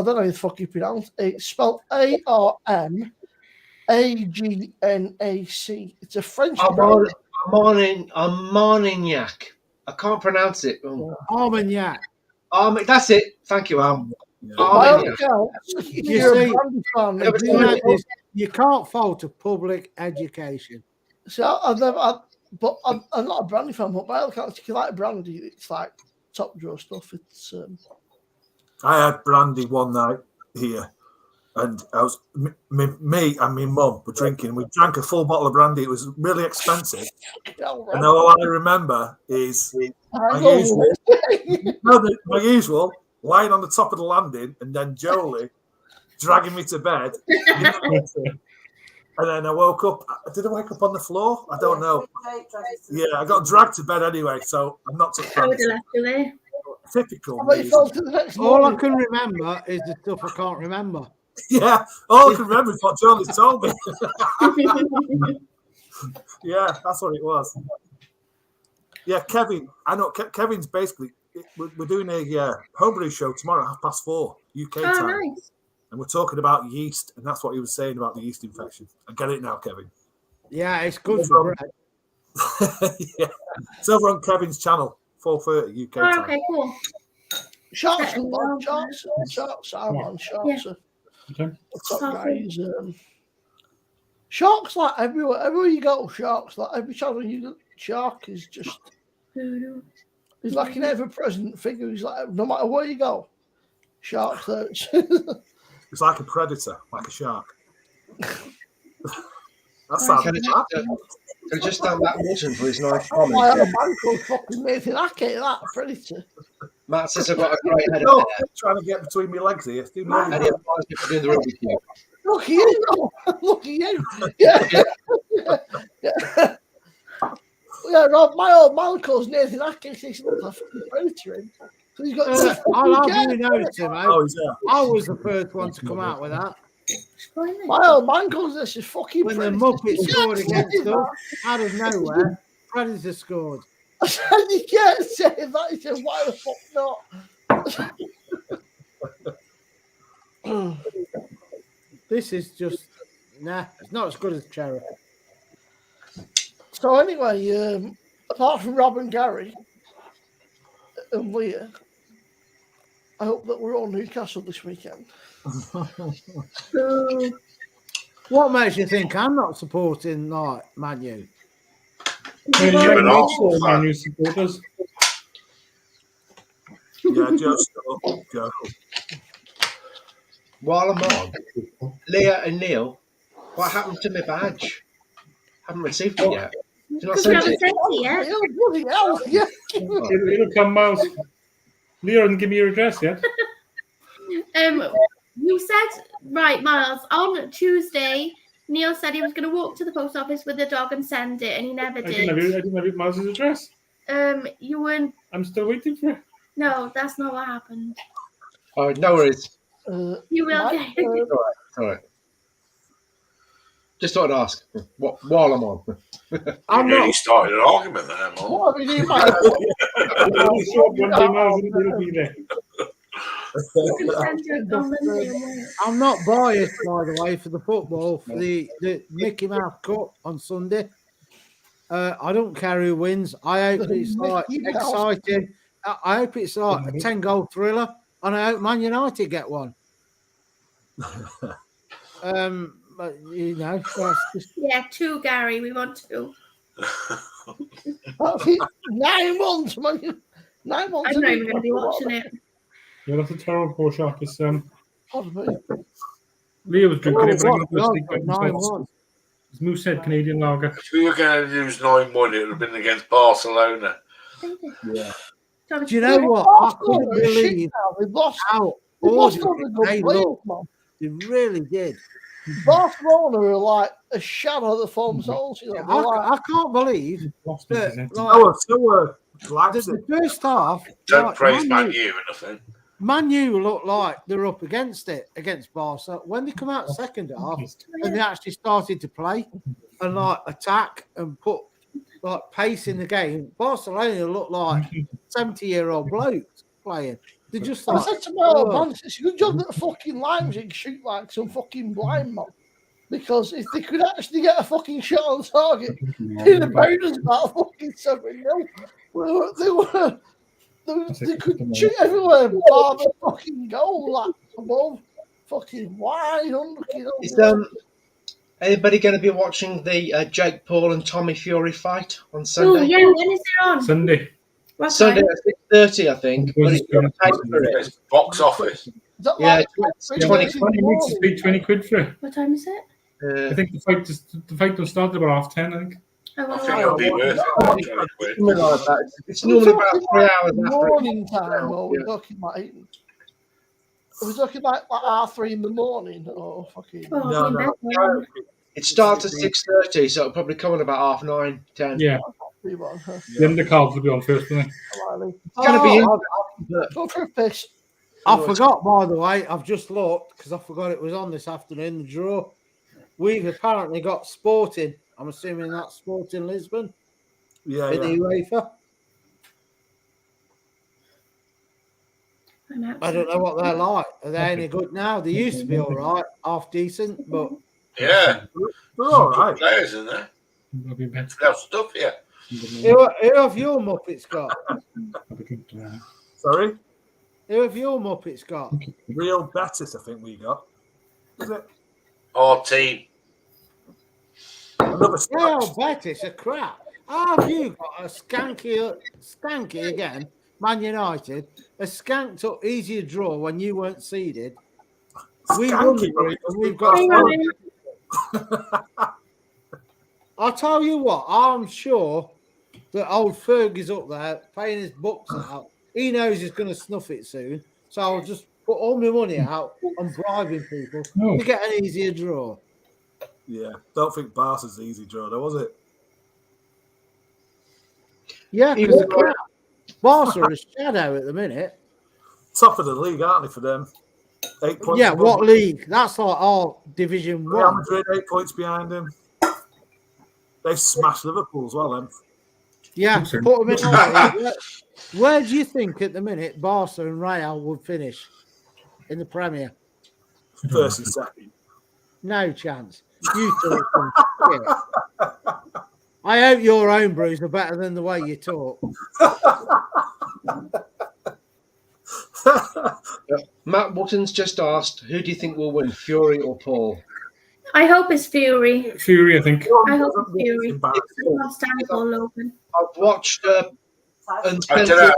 don't know how the fuck you pronounce it. It's spelled ARMAGNAC. It's a French brandy. Armagnac. I can't pronounce it. Armagnac. That's it. Thank you, You can't fault a public education. So I'm not a brandy fan, but by all accounts, if you like brandy, it's like top drawer stuff. It's I had brandy one night here. And I was me and my mum were drinking. We drank a full bottle of brandy. It was really expensive. And all I remember is my usual lying on the top of the landing, and then Jolie dragging me to bed. And then I woke up. Did I wake up on the floor? I don't know. Yeah, I got dragged to bed anyway, so I'm not touched I would brandy. have left you there. Typical. All I can remember is the stuff I can't remember. Yeah, all I can remember is what Jolie's told me. Yeah, that's what it was. Yeah, Kevin. I know Kevin's basically. We're doing a homebrew show tomorrow at 4:30 UK time, Nice. and we're talking about yeast, and that's what he was saying about the yeast infection. I get it now, Kevin. Yeah, it's good for bread. Yeah, it's over on Kevin's channel, 4:30 UK time. Okay, cool. Sharks, Yeah. I'm on sharks. Yeah. Okay. What's up, guys? Sharks like everywhere you go. Sharks like every channel you go. Shark is just. He's like an ever-present figure. He's like no matter where you go. Sharks there. It's like a predator, like a shark. That sounds Can I just thank Matt Morton for his nice My comment? old man called fucking Nathan Hackett, that predator. Matt says I've got a great head No, of hair. trying to get between my legs here. Do me And he advised me for doing the rugby cube. Look at you. Look at you. Yeah. Yeah, Rob, my old man calls Nathan Hackett. He's a fucking predator in. So he's got I'll have you notice him, mate. Oh, he's there. I was the first one to come out with that. My old man calls this a fucking When predator. the Muppets scored against us, out of nowhere, Predator scored. I said, you can't say that. He said, why the fuck not? This is just, it's not as good as Cherry. So anyway, apart from Rob and Gary and Leah, I hope that we're all Newcastle this weekend. What makes you think I'm not supporting like Man U? You're an Arsenal fan. Man U supporters. Yeah, Joe. While I'm on, Leah and Neil, what happened to my badge? Haven't received it yet. Did not Because we send haven't it. sent it yet. Oh, bloody hell, yeah. It'll come out. Leah didn't give me your address yet. You said, right, Miles, on Tuesday, Neil said he was going to walk to the post office with the dog and send it, and he never I didn't have Miles' address. You weren't. I'm still waiting for it. No, that's not what happened. Oh, no worries. You will get it. All right. Just thought I'd ask. While I'm on. You nearly started an argument there, Mark. What have you done, It'll be there. You can send it on Monday. I'm not biased, by the way, for the football, for the Mickey Mouse Cup on Sunday. I don't care who wins. I hope it's like exciting. I hope it's like a 10-goal thriller, and I hope Man United get one. But you know, that's just... Yeah, 2, Gary. We want 2. 9 months, man. 9 months. I'm not even going to be watching it. Yeah, that's a terrible poor shark. It's, Leah was drinking it. It's Moosehead Canadian lager. If we were going to lose 9-1, it would have been against Barcelona. Yeah. Do you know what? I couldn't believe how ordinary they looked. They really did. Barcelona are like a shadow that forms themselves. You know, I can't believe that. Like, the first half. Don't praise Man U or nothing. Man U looked like they're up against it against Barca. When they come out second half and they actually started to play and like attack and put like pace in the game, Barcelona looked like 70-year-old blokes playing. They're just like, I said to my old man, it's a good job that the fucking Leipzig shoot like some fucking blind man. Because if they could actually get a fucking shot on target, they'd have buried us about fucking 7-0. They could shoot everywhere, bar the fucking goal, like above, fucking wide, unlucky. Is anybody going to be watching the Jake Paul and Tommy Fury fight on Sunday? Oh, yeah, when is it on? Sunday. Sunday at 6:30, I think. But it's got to pay for it. It's box office. Is that Yeah, like 20 3:30 in the 20 minutes to morning? pay 20 quid for it. What time is it? I think the fight will start about 10:30. I think. I I want think to it'll be Oh, worth it. oh, 20 quid. Something like that. It's Are we normally about talking 3 like hours after. morning time, or are we Yeah. talking like? Are we talking like R3 in the morning, or fucking? Oh, No, I'll be in no. bed then. It starts at 6:30, so it'll probably come on about 9:30, 10. Yeah, Pretty well, huh? the undercards will be on first, won't they? Alrighty. It's going to be Oh, interesting. go for a piss. I forgot, by the way, I've just looked because I forgot it was on this afternoon, the draw. We've apparently got Sporting. I'm assuming that's Sporting Lisbon Yeah, in the yeah. UEFA. I'm outside. I don't know what they're like. Are they any good now? They used to be all right, half decent, but Yeah, They're all good right. players in there. I'll be better. They'll stuff here. who have your Muppets got? I'll be good. Sorry? Who have your Muppets got? Real Betis, I think we got. Is it? Our team. Another Real Stout. Betis are crap. How have you got a skanky again, Man United, a skanked up easier draw when you weren't seeded? We won the Skanky, group and we've Hey, got. Ryan. I'll tell you what, I'm sure that old Ferg is up there paying his books out. He knows he's going to snuff it soon. So I'll just put all my money out on bribing people to get an easier draw. Yeah. Don't think Barca's the easy draw, though, was it? Yeah, because the crap. Barca is shadow at the minute. Top of the league, aren't they, for them? 8 points. Yeah, above what them. league? That's like our Division Real 1. Madrid, 8 points behind him. They've smashed Liverpool as well, then. Yeah, Listen. put them in our league. Where do you think at the minute Barca and Real would finish in the Premier? First and second. No chance. You talk some shit. I hope your own brews are better than the way you talk. Matt Watton's just asked, who do you think will win, Fury or Paul? I hope it's Fury. Fury, I think. I hope it's Fury. I can't stand Paul Logan. I've watched I don't know.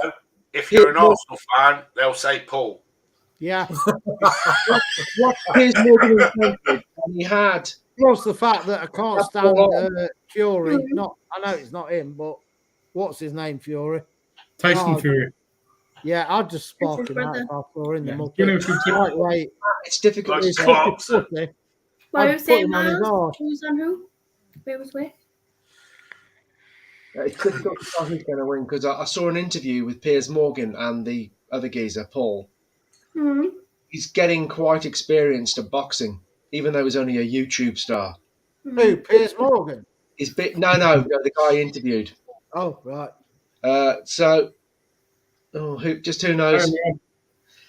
If you're an Arsenal fan, they'll say Paul. Yeah. what Piers Morgan invented, and he had. Plus the fact that I can't That's stand all. Fury. Not, I know it's not him, but what's his name? Fury. Tyson Oh, Fury. Yeah, I'd just spark his him out brother. if I saw in the Yeah. mud. You know, if you took- Lightweight. It's difficult Like to say. Clark's. Well, I'd who's put saying him on his Miles? arse. Who's on who? Where was where? It's difficult to tell who's going to win because I saw an interview with Piers Morgan and the other geezer, Paul. Hmm. He's getting quite experienced at boxing, even though he's only a YouTube star. Who? Piers Morgan? He's no, the guy he interviewed. Oh, right. Who knows?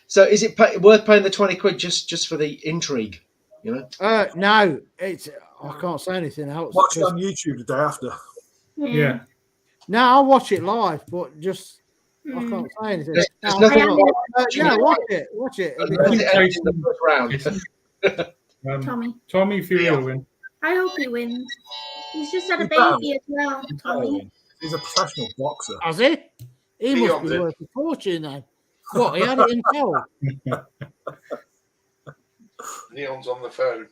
So is it worth paying the 20 quid just for the intrigue? You know? No, it's. I can't say anything else. Watch it 'cause- on YouTube the day after. Yeah. No, I'll watch it live, but just I Hmm. can't say anything. There's No, nothing I am- like yeah, watch it. Watch it. and then it ends in the first round. Tommy. Tommy Fury will win. I hope he wins. He's just had a He can. baby as well, Tommy. He's a professional boxer. Has he? He must Beyond be it. worth a fortune then. What, he had it himself? Neon's on the phone.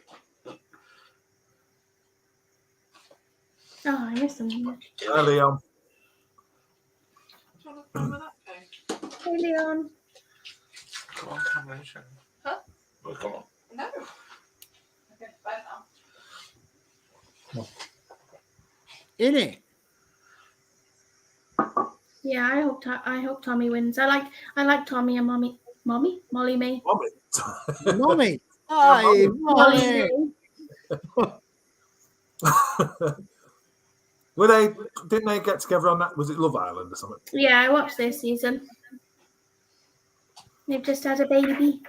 Oh, I missed him. Hi, Leon. Hey, Leon. Come on, Cameron. Huh? Well, come on. No. Okay, bye now. In it. Yeah, I hope Tommy wins. I like Tommy and Molly May. Mommy. Hi, Molly. Didn't they get together on that? Was it Love Island or something? Yeah, I watched this season. They've just had a baby.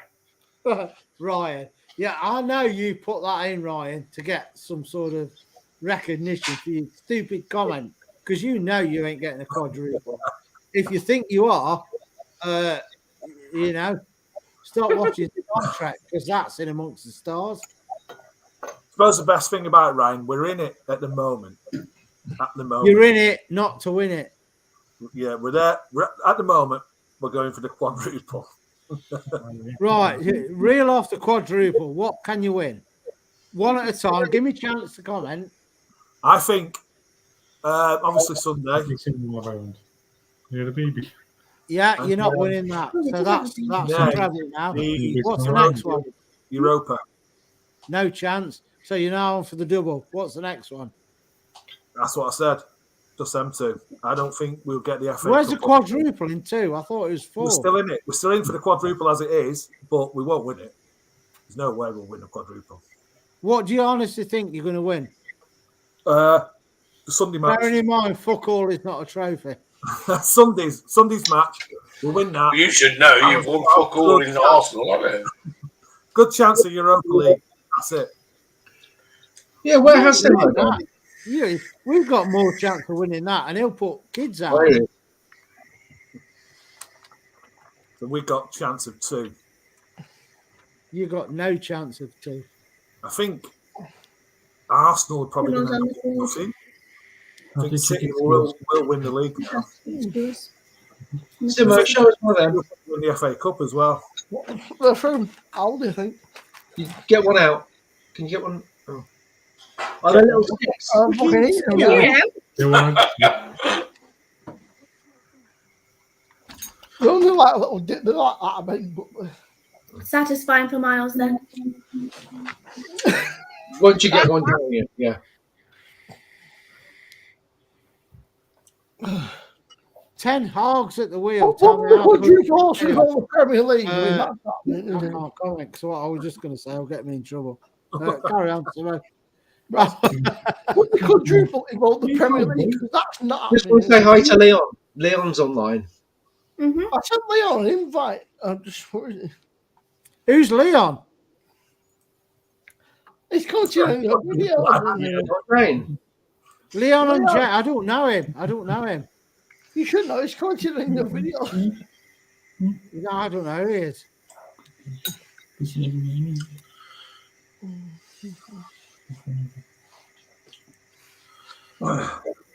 Ryan. Yeah, I know you put that in, Ryan, to get some sort of recognition for your stupid comment because you know you ain't getting a quadruple. If you think you are, start watching the contract because that's in amongst the stars. I suppose the best thing about it, Ryan, we're in it at the moment. You're in it not to win it. Yeah, we're there. At the moment, we're going for the quadruple. Right, reel off the quadruple. What can you win? One at a time. Give me a chance to comment. I think, obviously, Sunday. Yeah, the baby. Yeah, you're not winning that. So that's Yeah, a treble now. the What's the next one? Europa. No chance. So you're now on for the double. What's the next one? That's what I said. Just them two. I don't think we'll get the FA Where's the Cup. quadruple in two? I thought it was four. We're still in it. We're still in for the quadruple as it is, but we won't win it. There's no way we'll win the quadruple. What do you honestly think you're going to win? The Sunday match. Bearing in mind, fuck all is not a trophy. Sunday's match. We'll win that. You should know you've won fuck all in Arsenal, haven't you? Good chance of Europa League. That's it. Yeah, where has We've it? got that. Yeah, we've got more chance of winning that, and he'll put kids out. Really? So we've got chance of 2. You got no chance of 2. I think Arsenal are probably going to Who's on the nothing. I think City will win the league now. Simo, show us one of them. Win the FA Cup as well. They're from Aldi, I think. You get one out. Can you get one? Oh. Are they little sticks? Yeah. They're only like a little dip. They're like that big, but Satisfying for Miles then. Once you get one down here, yeah. 10 hogs at the wheel. what Tell me how would good- you force with all the Premier League? I mean, Uh, that's happening, I isn't it? can't comment because what I was just going to say will get me in trouble. Carry on, Simo. Would the quadruple involve the Premier League? Because that's not Just happening. want to say hi to Leon. Leon's online. I sent Leon an invite. I'm just worried. Who's Leon? He's continuing your video. isn't Rain. Leon and Jack. I don't know him. he? You should know. He's continuing your video. No, I don't know who he is.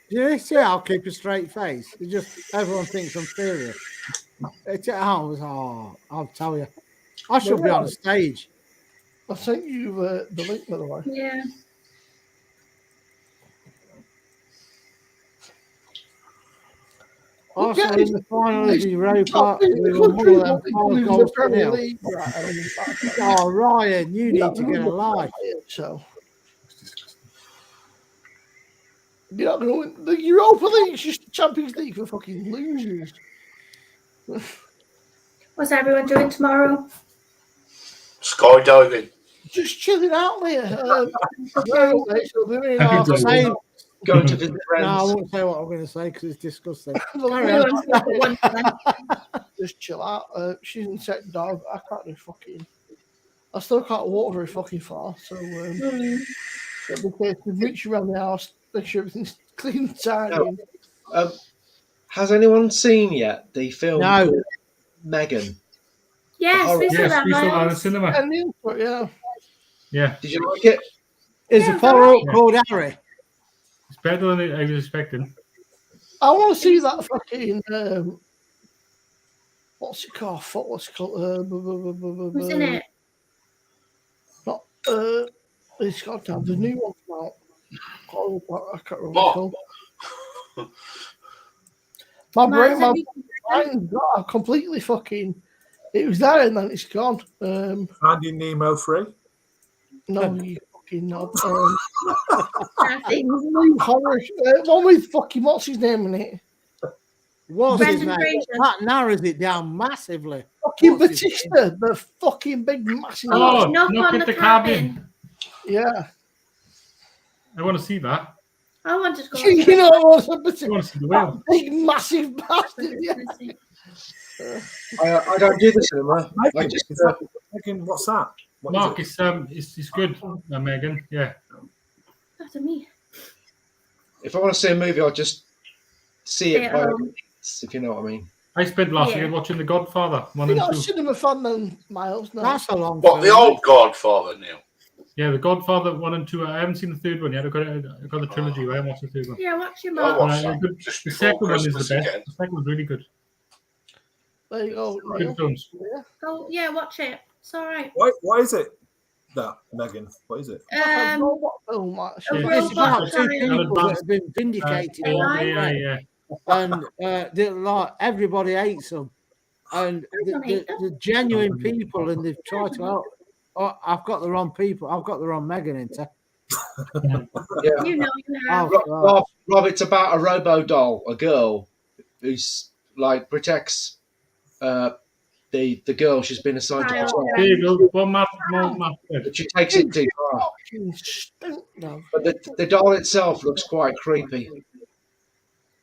You see, I'll keep a straight face. It's just everyone thinks I'm serious. I'll tell you. I should be on the stage. I sent you the link, by the way. Yeah. Arsenal in the final of Europa. Stop being We the were more than quadruple 5 in goals the to Premier nil. League. Right, I mean, Oh, Ryan, you need to get a life. So you're not going to win. The Europa League is just the Champions League for fucking losers. What's everyone doing tomorrow? Skydiving. Just chilling out there. Well, so they're in our Same. Going to visit No, friends. I won't say what I'm going to say because it's disgusting. Everyone's got one for them. Just chill out. She's in second dog. I can't do fucking. I still can't walk very fucking far. So it'll be to reach around the house, make sure everything's clean and tidy. Has anyone seen yet the film No. Megan? Yes, we saw Yes, that. we saw that in the Miles. cinema. And the input, yeah. Yeah, Did you like it? Is Yeah, a follow-up right. called Harry? it's better than I was expecting. I want to see that fucking. What's it called? What's it called? Who's in it? Not. It's got to have the new one out. Oh, I can't remember what it's called. My brain, Miles, my brain got completely fucking. It was there and then it's gone. Finding Nemo 3. No, you fucking knob. Kathy. Horror. One with fucking what's his name in it? What's his Brendan name? Fraser. That narrows it down massively. Fucking What's his Batista, the fucking big massive. Oh, Knock knock on at the the cabin. Yeah. I want to see that. I wanted to go. You know what's a I Batista? want to see the whale. Big massive bastard. Yeah. I don't do the cinema. I just Megan, what's that? What Mark, is it? it's good, Megan. Yeah. That's me. if I want to see a movie, I'll just see Stay it at by home. if you know what I mean. I spent last Yeah. year watching The Godfather 1 You're and not a 2. cinema fan then, Miles. No. That's a long What, the film. old Godfather, Neil? Yeah, The Godfather 1 and 2. I haven't seen the third one yet. I've got the trilogy. I haven't watched the third one. Yeah, watch your I'll mouth. watch Uh, that the just the before second one is the Christmas best. again. The second one's really good. There you go. Good Neil. films. Yeah. Oh yeah, watch it. It's all right. Why is it that, Megan? What is it? Robot film, a actually. It's about robot two child. people that have been vindicated by the AI, web, yeah. and like everybody hates them, and don't hate them. the genuine people, and they've tried to help. Oh, I've got the wrong people. I've got the wrong Megan into. Yeah. You know you have. Rob, it's about a robo doll, a girl who's like protects the girl she's been assigned to Child, protect. There you go. One map. But she takes it too far. But the doll itself looks quite creepy.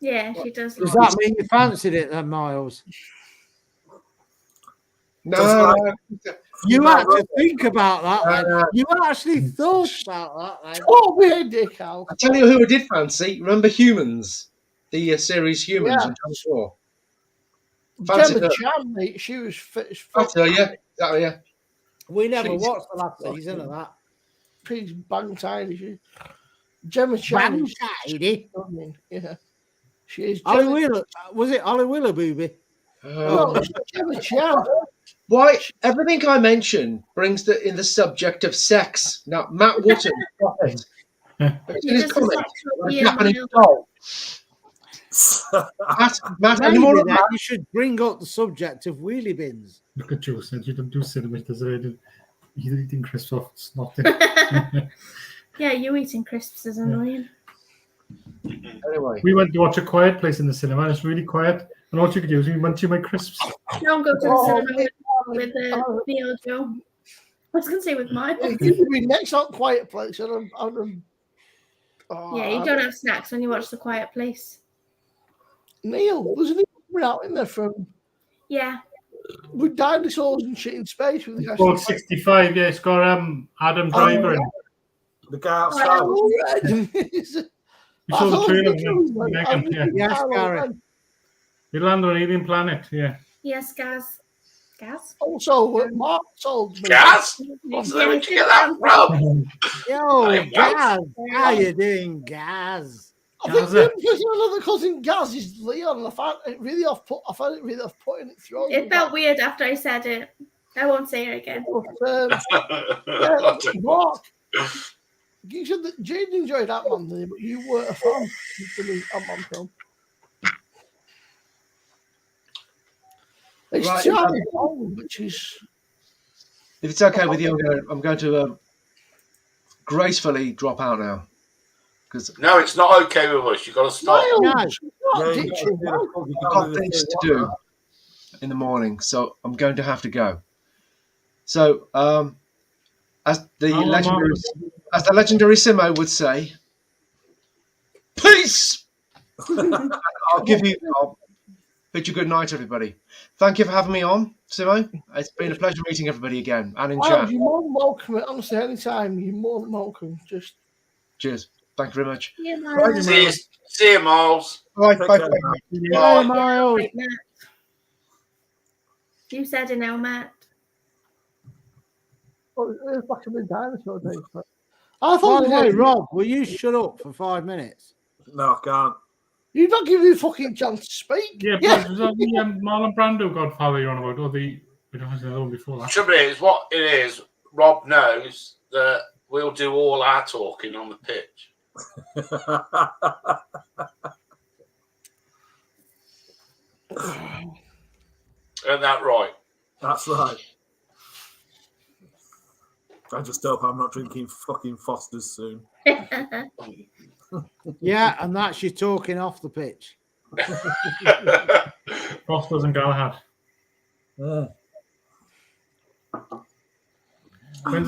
Yeah, she does. Does that mean you fancied it then, Miles? No, You had to think about that. Then. You actually thought about that. Then. Oh, we had Dick out. I tell you who I did fancy. Remember Humans, the series Humans Yeah. on Channel 4. Gemma her. Chan, mate, she was fit as That's fuck. her, yeah. Exactly, yeah. We never She's- watched the last season of that. She's bang tidy. She. Gemma Chan. Bang is tidy. stunning, yeah. She is. Ollie Gemma, Wheeler, was it Ollie Willoughby? no, it's Gemma Chan. Why? Everything I mention brings in the subject of sex. Now, Matt Wootton, stop it. Have you seen his Just a comment? sexual Like being, Japanese Neil. doll. Matt, any more Maybe of then that? you should bring up the subject of wheelie bins. Look at Joe said you don't do cinemas. He's eating crisps off nothing. Yeah, you eating crisps is annoying. Anyway. We went to watch A Quiet Place in the cinema, and it's really quiet. And all you could do is munch my crisps. Don't go to the Oh, cinema with Neil Joe. I was going to say with mine. You could be next on Quiet Place, and I'm Yeah, you don't have snacks when you watch The Quiet Place. Neil, wasn't he coming out in there from Yeah. with dinosaurs and shit in space with the guy? Called 65, yeah, it's got Adam Driver in. The guy outside. You saw the trailer, Megan, yeah. Yes, Gary. You land on Alien Planet, yeah. Yes, Gaz. Gaz? Also, Mark told me. Gas? What's the name to get that from? Yo, Hey, Gaz. How you doing, Gaz? I think Gaza. because another cousin Gaz is Leon, and I found it really off-putting it through. It felt weird after I said it. I won't say it again. Yeah, Mark, you said that Jade enjoyed Ant-Man, didn't he? But you weren't a fan of the Ant-Man film. It's Right, Charlie Brown, which is If it's okay with you, I'm going to gracefully drop out now. Because No, it's not okay with us. You've got to stop. Miles. Yeah, Not ditching that. I've got things to do in the morning, so I'm going to have to go. So, as the legendary Simo would say, peace. I'll bid you good night, everybody. Thank you for having me on, Simo. It's been a pleasure meeting everybody again and in Miles, chat. you're more than welcome. Honestly, anytime you're more than welcome. Just Cheers. Thank you very much. Yeah, Right, See you, Miles. Bye. Take Bye. care, Bye. man. Hey, Miles. Right, Matt. You said it now, Matt. well, it's back in the dinosaur days. But By I thought the way, Rob, will you shut up for 5 minutes? No, I can't. you're not giving me a fucking chance to speak. Yeah, but was that the Marlon Brando Godfather you're on about, or we don't have the one before that? Trouble is, what it is, Rob knows that we'll do all our talking on the pitch. Isn't that right? That's right. I just hope I'm not drinking fucking Foster's soon. Yeah, and that's you talking off the pitch. Foster's and Galahad. When's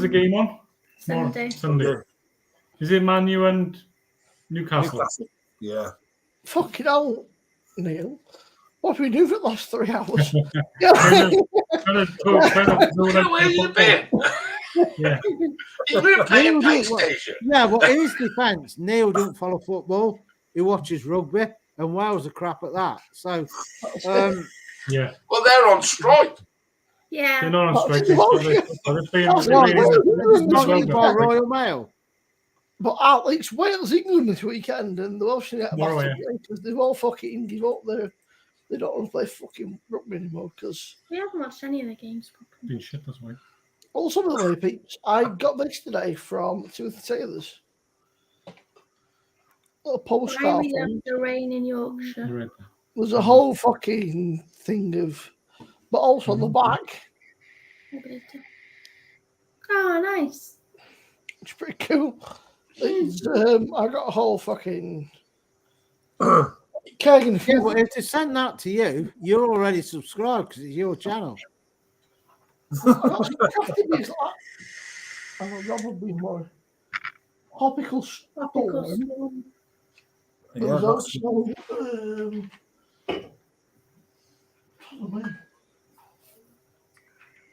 the game on? Sunday. Sunday. Is it Man U and Newcastle? Yeah. Fucking hell, Neil. What have we do for the last 3 hours? Where you been? Yeah. You've been playing Neil didn't PlayStation. Yeah, but in his defence, Neil don't follow football. He watches rugby, and Wales are crap at that. So, Yeah. Well, they're on strike. Yeah. They're not on strike. not by Royal Mail. But Alex, Wales England this weekend, and they're obviously at Tomorrow, because they've all fucking give up their they don't want to play fucking rugby anymore because We haven't watched any of the games. Been shit, that's why. also, by the way, peeps, I got this today from Timothy Taylor's. A postcard. I love the rain in Yorkshire. You're right. There's a whole fucking thing of, but also on the back, Oh, nice. it's pretty cool. It's, I got a whole fucking keg and Yeah, but if they send that to you, you're already subscribed because it's your channel. I got some crafty bits like that. And Rob would be more topical storm. There's also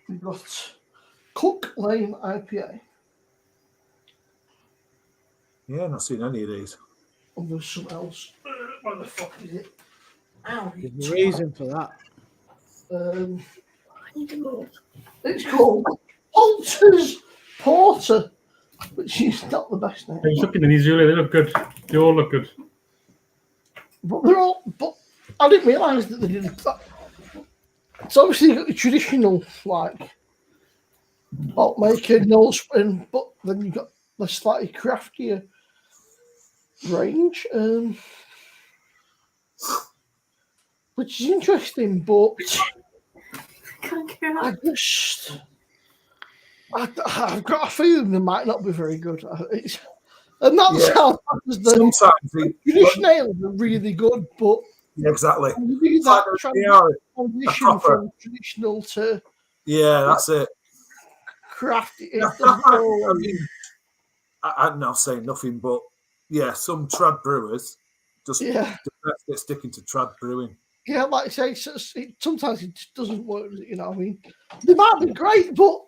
we've got Cook Lane IPA. Yeah, not seen any of these. And there's something else. Where the fuck is it? Ow, There's a reason for that. It's called Holter's Porter, which is not the best name. I was looking at these earlier, they look good. They all look good. But they're all. But I didn't realise that they did that. It's obviously got the traditional like malt maker, no spin, but then you've got the slightly craftier range, which is interesting. But I've got a feeling they might not be very good. And that's how sometimes the traditional ales are really good, but exactly. You do that transition from traditional to that's it. Crafty. I'm not saying nothing, but some trad brewers just get sticking to trad brewing. Yeah, like I say, sometimes it just doesn't work. You know what I mean? They might be great, but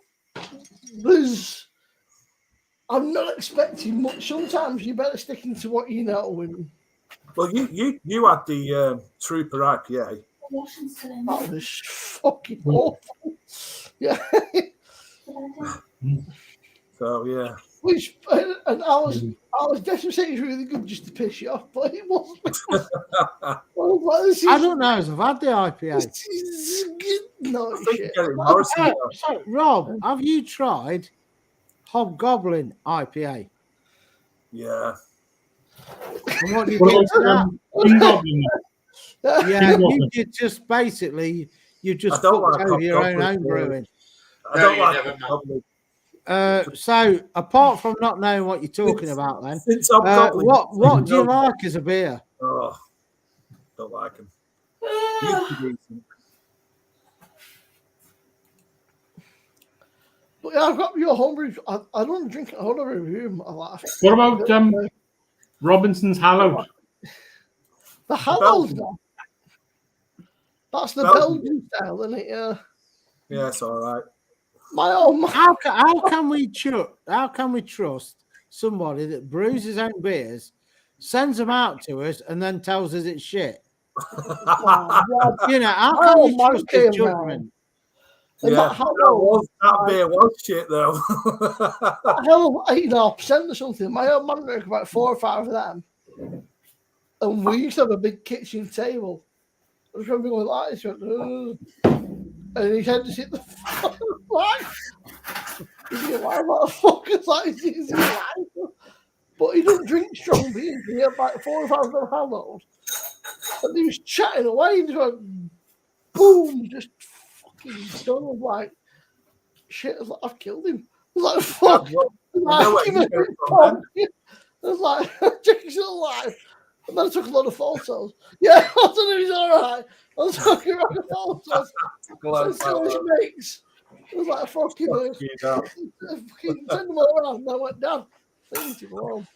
I'm not expecting much. Sometimes you better stick into what you know. And well, you had the Trooper IPA. That was fucking awful. Yeah. So yeah. Which and I was definitely saying it's really good just to piss you off, but it wasn't. I don't know. I've had the IPA. No shit. So, Rob, have you tried Hobgoblin IPA? Yeah. And what do you think of that? Yeah, you just basically you just fucked over your own home brewing. I don't like Hobgoblin. So apart from not knowing what you're talking about, then what do you like as a beer? Oh, don't like them. But yeah, I've got your homebrew. I don't drink it. I don't review them. I laugh. What about Robinson's Hallowed? The Hallowed. That's the Belgian style, isn't it? Yeah, it's all right. How can we trust somebody that brews his own beers, sends them out to us, and then tells us it's shit? How can we trust his judgment? That beer was shit though. Hell, 8.5% or something. My old man drank about 4 or 5 of them, and we used to have a big kitchen table. I was remember going like this, and he had to sit the fucking He's like, what the fuck is that? But he doesn't drink strong beers. He had like 4 or 5 of them Hallowed, and he was chatting away and just went, boom, just fucking done. I was like, shit, I was like, I've killed him. I was like, fuck. I was like, Jackie's still alive. And then I took a lot of photos. Yeah, I don't know if he's all right. I was talking about the photos. So he makes. It was like, fucking send them all around. And I went down. Thank you, Mom.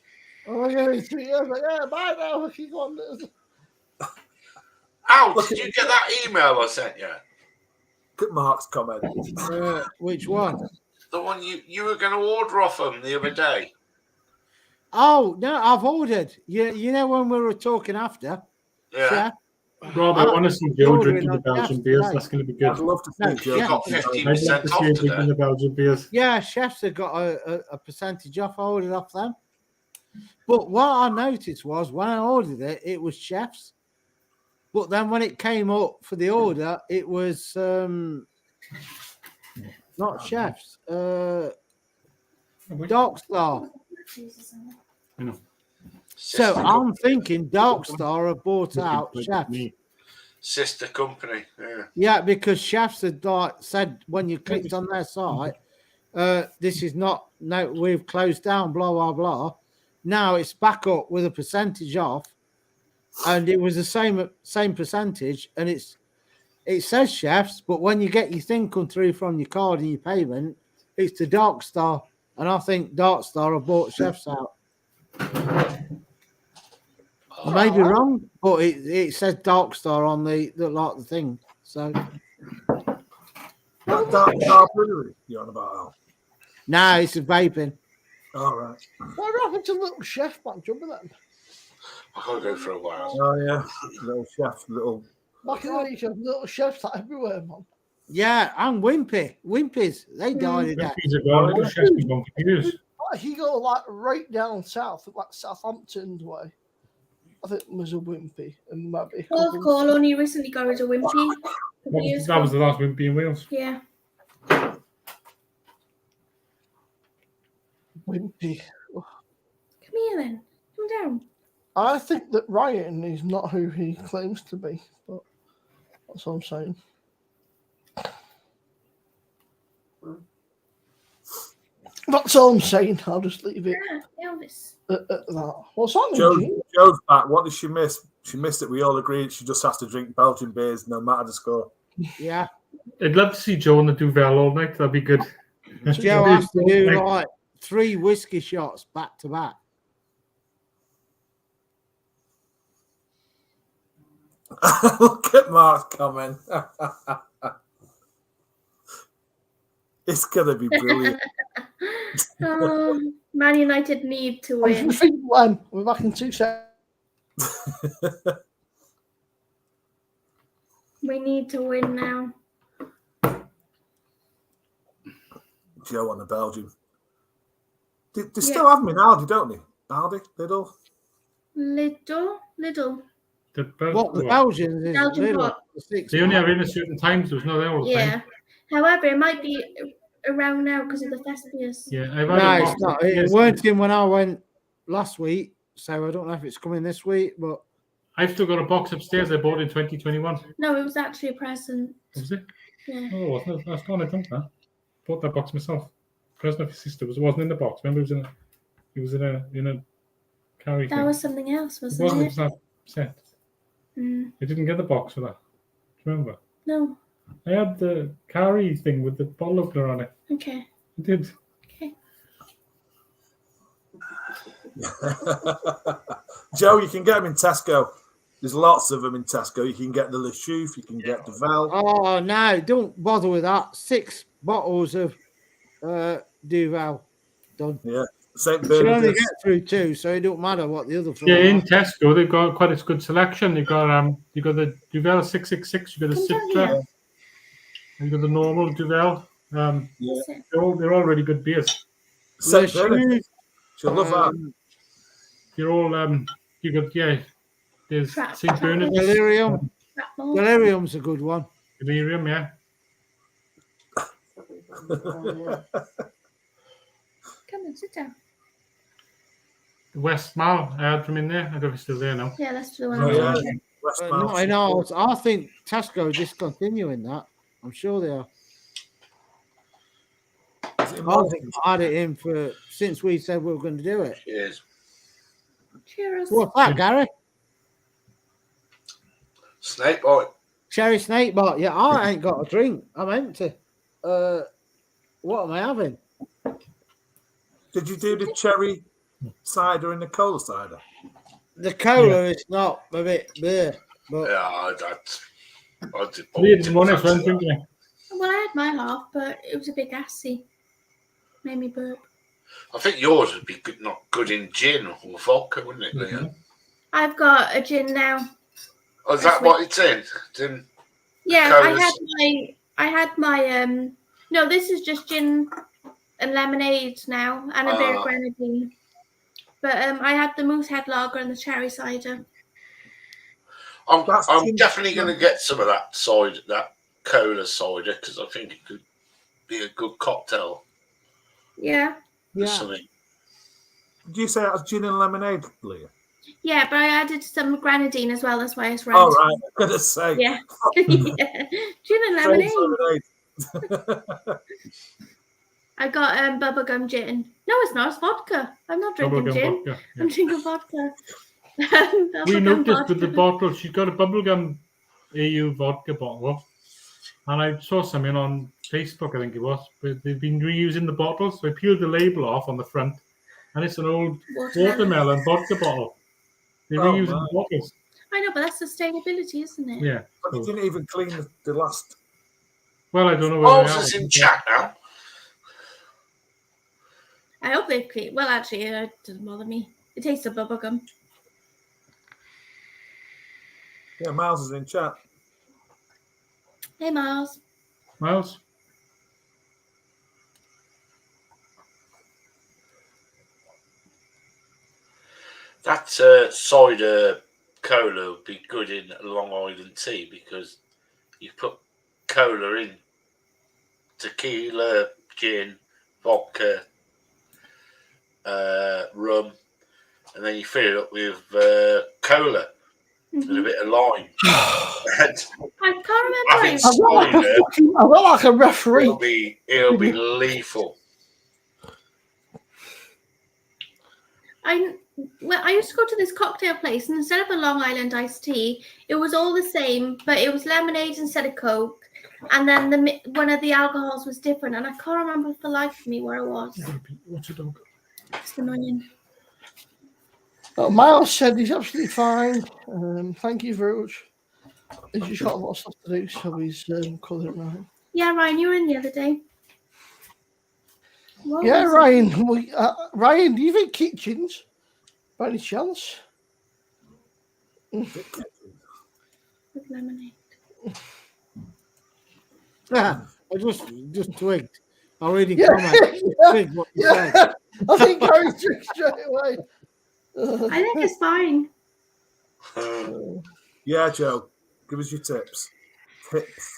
Oh, yeah, I was like, yeah, bye now. Keep on. Ow, did you get that email I sent you? Look at Mark's comment. Which one? The one you were going to order off him the other day. Oh, no, I've ordered. You know when we were talking after? Yeah. Rob, I want to see Joe drinking the Belgian beers. That's going to be good. I'd love to see Joe. You got 15% off today. Drinking the Belgian beers. Yeah, chefs have got a percentage off. I ordered off them. But what I noticed was when I ordered it, it was chefs. But then when it came up for the order, it was not Chef's, Dark Star. You know. So I'm thinking Dark Star have bought out Chef's. Sister company. Yeah. Yeah, because Chef's had said when you clicked on their site, this is not, no, we've closed down, blah, blah, blah. Now it's back up with a percentage off, and it was the same percentage, and it says Chef's, but when you get your thing come through from your card and your payment, it's the Dark Star, and I think Dark Star have bought Chef's out. I may be wrong, but it says Dark Star on the thing. So Dark Star Brewery you're on about, Al? now it's a vaping. All right. What happened to Little Chef back then? I can't go for a while. Oh yeah, little chef, little. Back in the day, Little Chefs like everywhere, man. Yeah, and Wimpy's, they died of that. Wimpy's a gone, Little Chef's been gone for years. He go like right down south, like Southampton's way. I think it was a Wimpy, and maybe a Paul couple- Call only recently got rid of Wimpy. That was the last Wimpy in Wales. Yeah. Wimpy. Come here then. Come down. I think that Ryan is not who he claims to be, but that's what I'm saying. That's all I'm saying. I'll just leave it Elvis. at that. What's that? Joe's back. What did she miss? She missed it. We all agreed she just has to drink Belgian beers no matter the score. Yeah. I'd love to see Joe on the Duvel all night. That'd be good. Joe has to do like 3 whiskey shots back to back. Look at Mark's comment. It's gonna be brilliant. Man United need to I win. think when we're back in 2 seconds. We need to win now. Joe on the Belgium. They still have me in Aldi, don't they? Aldi, Lidl. Little. The Belgians is Belgian little. what? They only have in a certain times. There's no there all the Yeah. time. However, it might be around now because of the Thespius. Yeah, No, it's not. It weren't in when I went last week, so I don't know if it's coming this week, but I've still got a box upstairs I bought in 2021. No, it was actually a present. Was it? Yeah. Oh, wasn't it? That's gone. I dumped that. Bought that box myself. Present of his sister wasn't in the box. Remember, it was in a carry. That thing. was something else, It wasn't wasn't it? just that set. Mm. I didn't get the box for that. Remember? No. I had the carry thing with the bottle opener on it. Okay. I did. Okay. Joe, you can get them in Tesco. There's lots of them in Tesco. You can get the Le Chouffe, you can get the Vel. oh no, don't bother with that. 6 bottles of Duvel done. Yeah, St. You can only Bernard's. get through 2, so it don't matter what the other 4 Yeah, in are. Tesco they've got quite a good selection. They've got you got the Duvel 666, you got the Citra, and you got the normal Duvel. They're all really good beers. St. Bernard's. She'll love that. They're all you got there's St. Bernard's. Delirium. Delirium's a good one. Delirium, yeah. Come on, sit down. West Mall, I had from in there. I don't know if it's still there now. Yeah, that's the one. Oh, yeah. Not in ours. I think Tesco are discontinuing that. I'm sure they are. I think I had it in for since we said we were going to do it. Cheers. Cheers. What's that, Gary? Snake boy. Cherry snake bar. Yeah, I ain't got a drink. I'm empty. What am I having? Did you do the cherry cider and the cola cider? The cola is not a bit there, but Yeah, I did. We didn't want it, didn't we? Well, I had my half, but it was a bit gassy. Made me burp. I think yours would be good, not good in gin or vodka, wouldn't it, Leon? I've got a gin now. Oh, is that what it's in? It's in Yeah, Colours. I had my no, this is just gin and lemonade now and a bit of grenadine. But I had the moose head lager and the cherry cider. I'm That's definitely going to get some of that cola cider, because I think it could be a good cocktail. Yeah. Or something. Did you say that was gin and lemonade, Leah? Yeah, but I added some grenadine as well. That's why it's red. Oh, right. I'm going to say. Yeah. Yeah. Gin and lemonade. I got bubblegum gin. No, it's not. It's vodka. I'm not drinking Bubblegum gin. vodka, yeah. I'm drinking vodka. We Bubblegum noticed vodka. with the bottle, she's got a bubblegum AU vodka bottle. And I saw something on Facebook, I think it was, but they've been reusing the bottles. So I peeled the label off on the front, and it's an old watermelon vodka bottle. They're reusing the bottles. I know, but that's sustainability, isn't it? Yeah. But you didn't even clean the last. Well, I don't know whether Bubbs is in chat now. I hope they've cleaned. Well, actually, it doesn't bother me. It tastes of bubblegum. Yeah, Miles is in chat. Hey, Miles. Miles? That cider cola would be good in Long Island tea, because you put cola in tequila, gin, vodka, rum, and then you fill it up with cola and a bit of lime. I can't I remember. think I've got like a referee. It'll be lethal. I used to go to this cocktail place, and instead of a Long Island iced tea, it was all the same, but it was lemonade instead of Coke, and then one of the alcohols was different, and I can't remember for the life of me where it was. What's a dog? It's annoying. Miles said he's absolutely fine. Thank you very much. He's just got a lot of stuff to do, so he's colouring around. Yeah, Ryan, you were in the other day. What Yeah, was Ryan. Ryan, do you think kitchens, by any chance? With lemonade. Yeah, I just twigged. I'll read Yeah, comments. Twig what you said. I think Harry took straight away. I think it's fine. Yeah, Joe, give us your tips. Tips.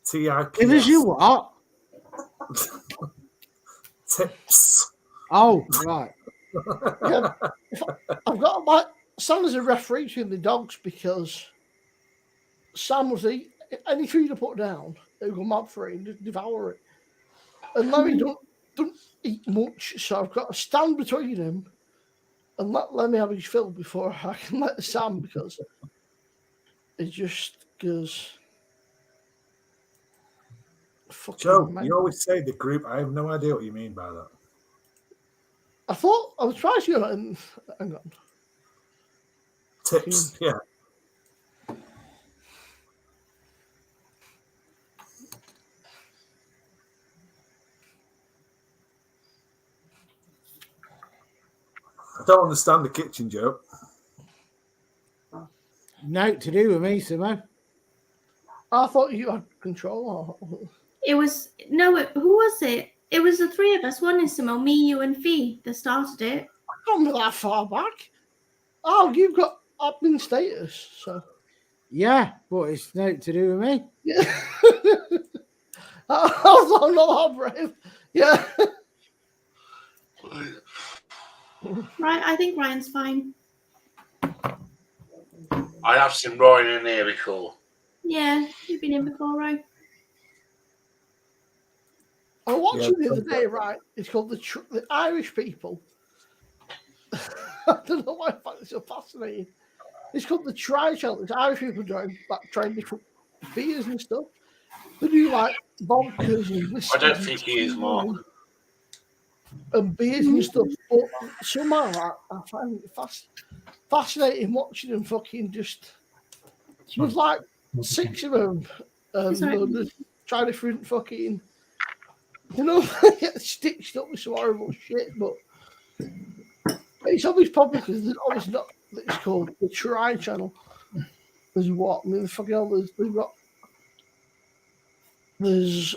T-I-P-S. Give us you what? Tips. Oh, right. Yeah, I've got my Sam as a referee in the dogs, because Sam was any food I put down, he'll go mad for it and just devour it. And Larry don't eat much, so I've got to stand between him and let me have his fill before I can let Sam, because it just goes. Joe, Man. you always say the group. I have no idea what you mean by that. I thought I was trying to go and hang on. Tips, yeah. I don't understand the kitchen, Joe. Note to do with me, Simo. I thought you had control. It was who was it? It was the three of us, wasn't it, Simone? Me, you, and Fee that started it. I can't be that far back. Oh, you've got admin status, so Yeah, but it's note to do with me. yeah. I'm not that brave. Yeah. Right, I think Ryan's fine. I have seen Ryan in here before. Yeah, you've been in before, right? I watched it the other day, right? It's called the Irish people. I don't know why I find it so fascinating. It's called the Try Challenge. Irish people trying different beers and stuff. They do like vodkas and whiskey. I don't think he is, Mark. And beers and stuff. But somehow I find it fascinating watching them fucking just. There's like 6 of them. And they'll just try different fucking. You know, get stitched up with some horrible shit, but it's obviously probably because there's obviously not. It's called the Try Channel. There's what? I mean, the fucking hell, there's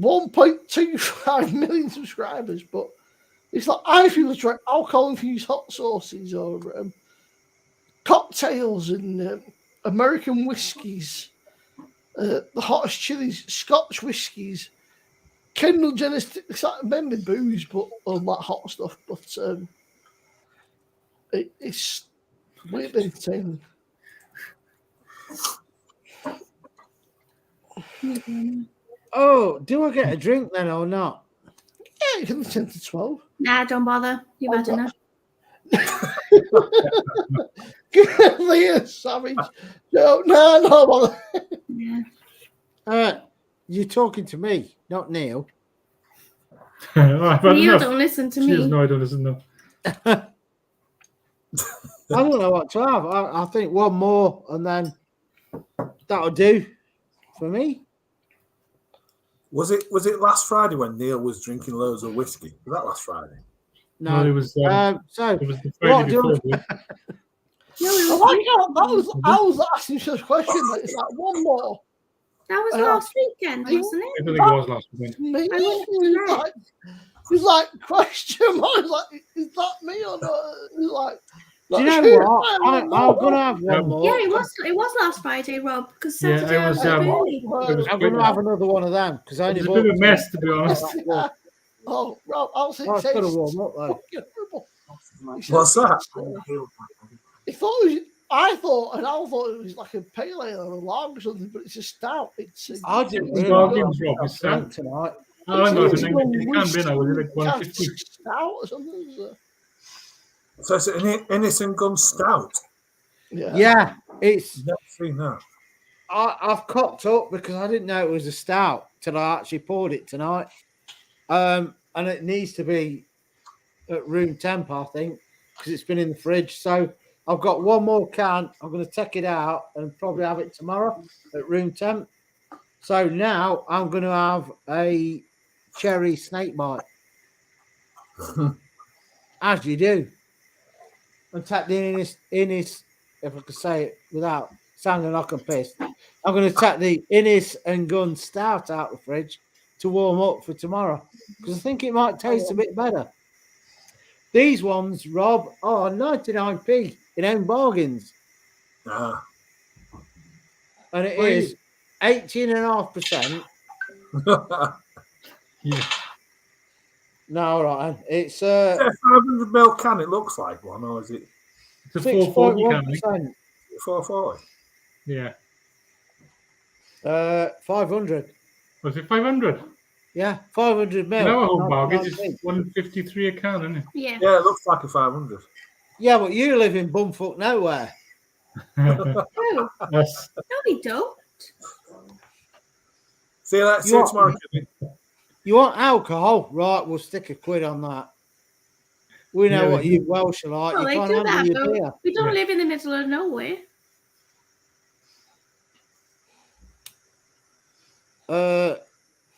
1.25 million subscribers, but it's like Irish people try alcohol infused hot sauces or cocktails and American whiskies, the hottest chilies, Scotch whiskies, Kendall Jenner's, mainly booze, but all that hot stuff. But it's weird entertaining. Oh, do I get a drink then or not? Yeah, you can 10 to 12. Nah, don't bother. You've had enough. Leah Savage. No, bother. Yeah. You're talking to me, not Neil. Neil, don't listen to me. No, I don't listen. No. I don't know what to have. I think one more and then that'll do for me. Was it last Friday when Neil was drinking loads of whiskey? Was that last Friday? No, it was. So it was the Friday before. I was asking you a question. It's like one more. That was last weekend, wasn't it? I think it was last weekend. Me? He's like, question mark. He's like, is that me or not? He's like, do you know what? I'm gonna have one more. Yeah, it was last Friday, Rob. Because Yeah, Saturday it was, I was early. I'm gonna have another one of them because I only It's a bit of a mess, to be honest. Oh, Rob, I'll say I've got to warm up though. What's that? He thought it was, I thought it was like a pale ale or a lager or something, but it's a stout. I didn't really Bargains, Rob. It's drunk tonight. I don't know. It can be now. Was it like 150? Stout or something? So it's an innocent gun stout. Yeah, it's. Never seen that. I've cocked up because I didn't know it was a stout till I actually poured it tonight. And it needs to be at room temp, I think, because it's been in the fridge. So I've got one more can. I'm going to take it out and probably have it tomorrow at room temp. So now I'm going to have a cherry snake bite, as you do, and take the Innis, if I could say it without sounding like I'm pissed. I'm going to take the Innis and Gun Stout out of the fridge to warm up for tomorrow because I think it might taste a bit better. These ones, Rob, are 99p in own bargains. And it is 18.5%. Yeah. No, all right. It's Is it a 500ml can? It looks like one, or is it? It's a 440 can. 440. Yeah. 500. Was it 500? Yeah, 500 mil. No, home bargains is 153 a can, isn't it? Yeah. Yeah, it looks like a 500. Yeah, but you live in bumfuck nowhere. Yes. No, we don't. See you tomorrow, Jimmy. You want alcohol? Right, we'll stick a quid on that. We know what you Welsh are like. Well, You they can't do handle that, your though. beer. We don't live in the middle of nowhere.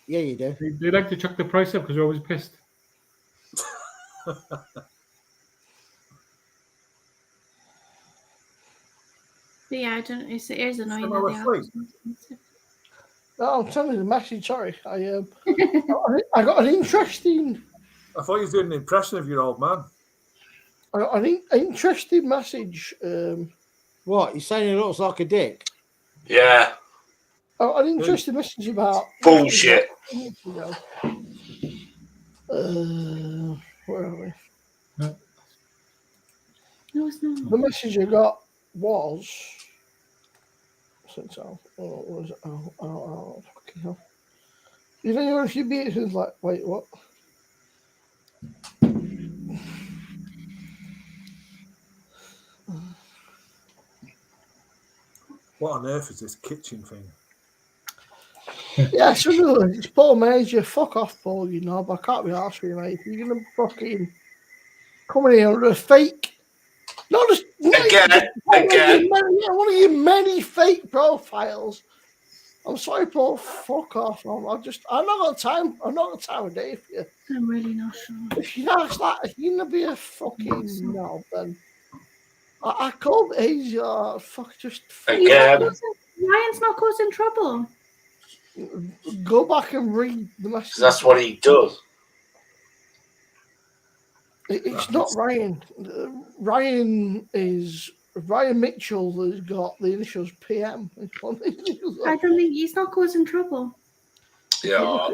Yeah, you do. They like to chuck the price up because they're always pissed. But yeah, I don't. It is annoying. Some That hours I'm telling you the message. Sorry, I got an interesting. I thought you were doing an impression of your old man. I got an interesting message. What? You saying he looks like a dick? Yeah. An interesting message about Bullshit. Where are we? No, it's not. The message I got was. Fucking hell. You know, if you beat who's like, wait, what? What on earth is this kitchen thing? Yeah, so no, it's Paul Major. Fuck off, Paul, you know, but I can't be arsed with you, mate. If you're going to fucking come in here with a fake. Not just. Again. One of your many fake profiles. I'm sorry, Paul. Fuck off. I'm not got time. I'm not got time of day for you. I'm really not sure. If you ask that, if you're going to be a fucking knob, then I called it easy. Fuck, just. Again. Ryan's not causing trouble. Go back and read the message. That's what he does. It's not Ryan. Ryan is Ryan Mitchell has got the initials PM. I don't think he's not causing trouble. Yeah,